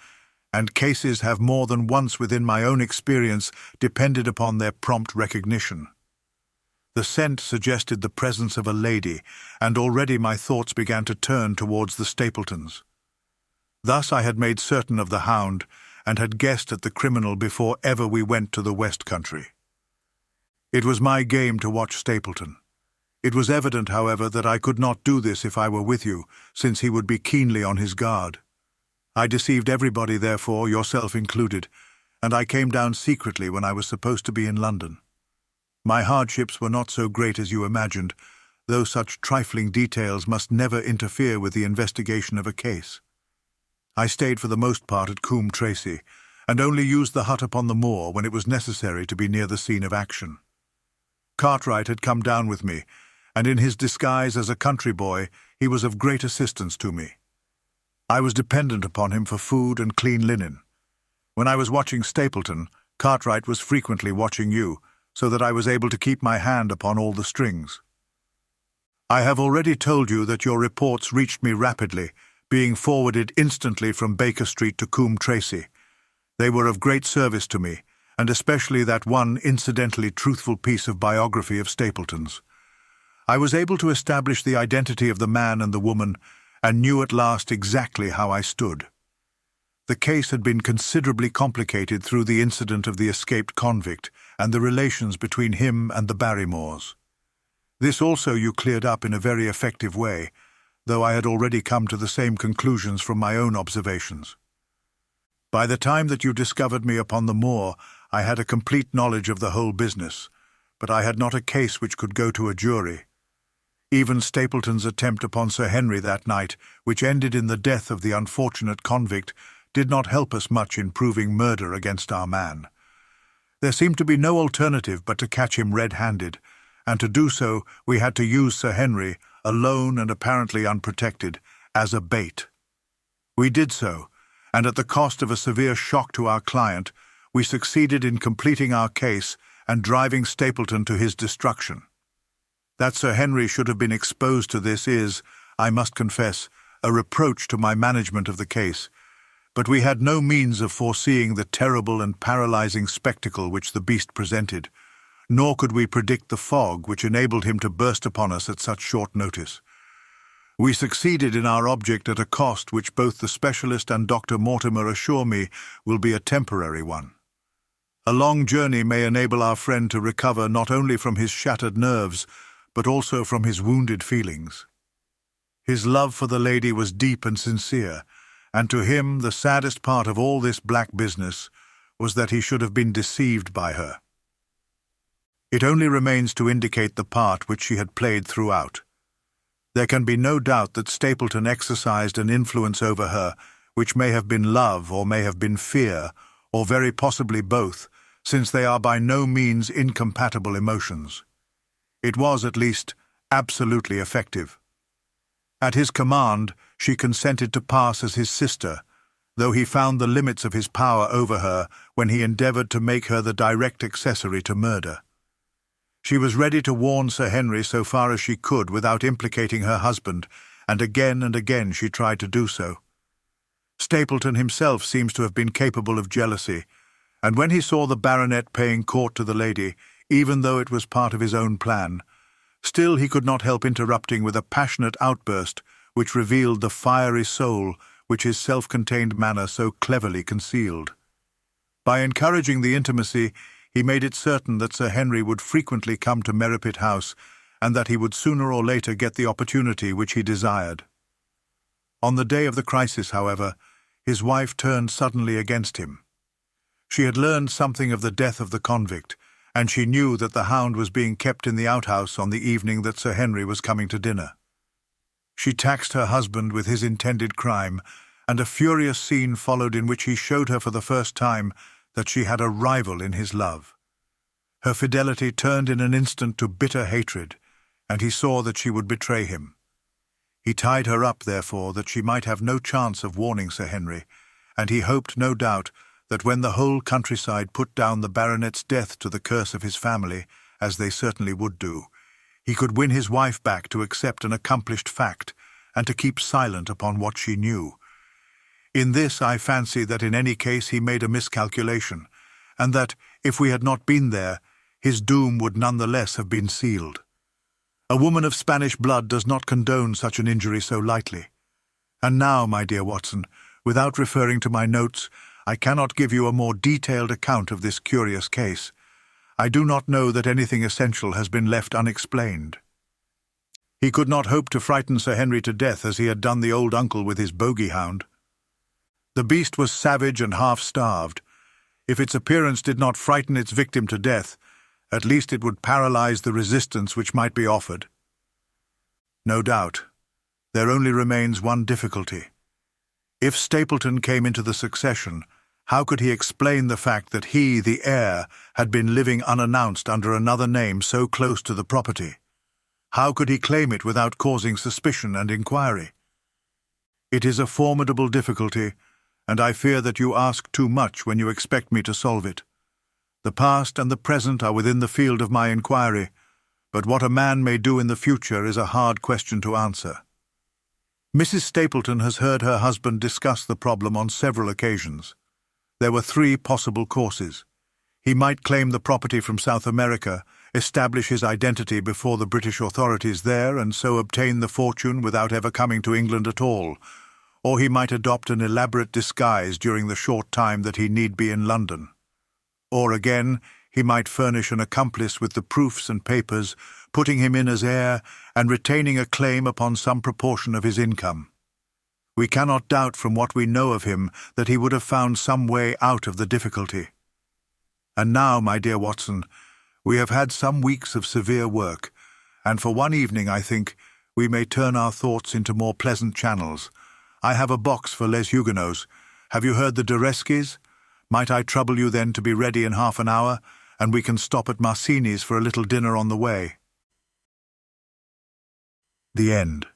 and cases have more than once within my own experience depended upon their prompt recognition. The scent suggested the presence of a lady, and already my thoughts began to turn towards the Stapletons. Thus I had made certain of the Hound, and had guessed at the criminal before ever we went to the West Country. It was my game to watch Stapleton. It was evident, however, that I could not do this if I were with you, since he would be keenly on his guard. I deceived everybody, therefore, yourself included, and I came down secretly when I was supposed to be in London. My hardships were not so great as you imagined, though such trifling details must never interfere with the investigation of a case. I stayed for the most part at Coombe Tracy, and only used the hut upon the moor when it was necessary to be near the scene of action. Cartwright had come down with me, and in his disguise as a country boy he was of great assistance to me. I was dependent upon him for food and clean linen. When I was watching Stapleton, Cartwright was frequently watching you, so that I was able to keep my hand upon all the strings. I have already told you that your reports reached me rapidly, being forwarded instantly from Baker Street to Coombe Tracy. They were of great service to me, and especially that one incidentally truthful piece of biography of Stapleton's. I was able to establish the identity of the man and the woman, and knew at last exactly how I stood. The case had been considerably complicated through the incident of the escaped convict and the relations between him and the Barrymores. This also you cleared up in a very effective way, though I had already come to the same conclusions from my own observations. By the time that you discovered me upon the moor, I had a complete knowledge of the whole business, but I had not a case which could go to a jury. Even Stapleton's attempt upon Sir Henry that night, which ended in the death of the unfortunate convict, did not help us much in proving murder against our man. There seemed to be no alternative but to catch him red-handed, and to do so we had to use Sir Henry, alone and apparently unprotected, as a bait. We did so, and at the cost of a severe shock to our client, we succeeded in completing our case and driving Stapleton to his destruction. That Sir Henry should have been exposed to this is, I must confess, a reproach to my management of the case, but we had no means of foreseeing the terrible and paralyzing spectacle which the beast presented, nor could we predict the fog which enabled him to burst upon us at such short notice. We succeeded in our object at a cost which both the specialist and Dr. Mortimer assure me will be a temporary one. A long journey may enable our friend to recover not only from his shattered nerves, but also from his wounded feelings. His love for the lady was deep and sincere, and to him the saddest part of all this black business was that he should have been deceived by her. It only remains to indicate the part which she had played throughout. There can be no doubt that Stapleton exercised an influence over her which may have been love or may have been fear, or very possibly both, since they are by no means incompatible emotions. It was, at least, absolutely effective. At his command, she consented to pass as his sister, though he found the limits of his power over her when he endeavoured to make her the direct accessory to murder. She was ready to warn Sir Henry so far as she could without implicating her husband, and again she tried to do so. Stapleton himself seems to have been capable of jealousy, and when he saw the baronet paying court to the lady, even though it was part of his own plan, still he could not help interrupting with a passionate outburst which revealed the fiery soul which his self-contained manner so cleverly concealed. By encouraging the intimacy, he made it certain that Sir Henry would frequently come to Merripit House, and that he would sooner or later get the opportunity which he desired. On the day of the crisis, however, his wife turned suddenly against him. She had learned something of the death of the convict, and she knew that the Hound was being kept in the outhouse on the evening that Sir Henry was coming to dinner. She taxed her husband with his intended crime, and a furious scene followed in which he showed her for the first time that she had a rival in his love. Her fidelity turned in an instant to bitter hatred, and he saw that she would betray him. He tied her up, therefore, that she might have no chance of warning Sir Henry, and he hoped, no doubt, that when the whole countryside put down the baronet's death to the curse of his family, as they certainly would do, he could win his wife back to accept an accomplished fact, and to keep silent upon what she knew. In this I fancy that in any case he made a miscalculation, and that, if we had not been there, his doom would none the less have been sealed. A woman of Spanish blood does not condone such an injury so lightly. And now, my dear Watson, without referring to my notes, I cannot give you a more detailed account of this curious case. I do not know that anything essential has been left unexplained. He could not hope to frighten Sir Henry to death as he had done the old uncle with his bogey hound. The beast was savage and half-starved. If its appearance did not frighten its victim to death, at least it would paralyze the resistance which might be offered. No doubt, there only remains one difficulty. If Stapleton came into the succession, how could he explain the fact that he, the heir, had been living unannounced under another name so close to the property? How could he claim it without causing suspicion and inquiry? It is a formidable difficulty, and I fear that you ask too much when you expect me to solve it. The past and the present are within the field of my inquiry, but what a man may do in the future is a hard question to answer. Mrs. Stapleton has heard her husband discuss the problem on several occasions. There were 3 possible courses. He might claim the property from South America, establish his identity before the British authorities there, and so obtain the fortune without ever coming to England at all. Or he might adopt an elaborate disguise during the short time that he need be in London. Or again, he might furnish an accomplice with the proofs and papers, putting him in as heir and retaining a claim upon some proportion of his income. We cannot doubt from what we know of him that he would have found some way out of the difficulty. And now, my dear Watson, we have had some weeks of severe work, and for one evening, I think, we may turn our thoughts into more pleasant channels. I have a box for Les Huguenots. Have you heard the Dureskis? Might I trouble you then to be ready in half an hour, and we can stop at Marcini's for a little dinner on the way? The end.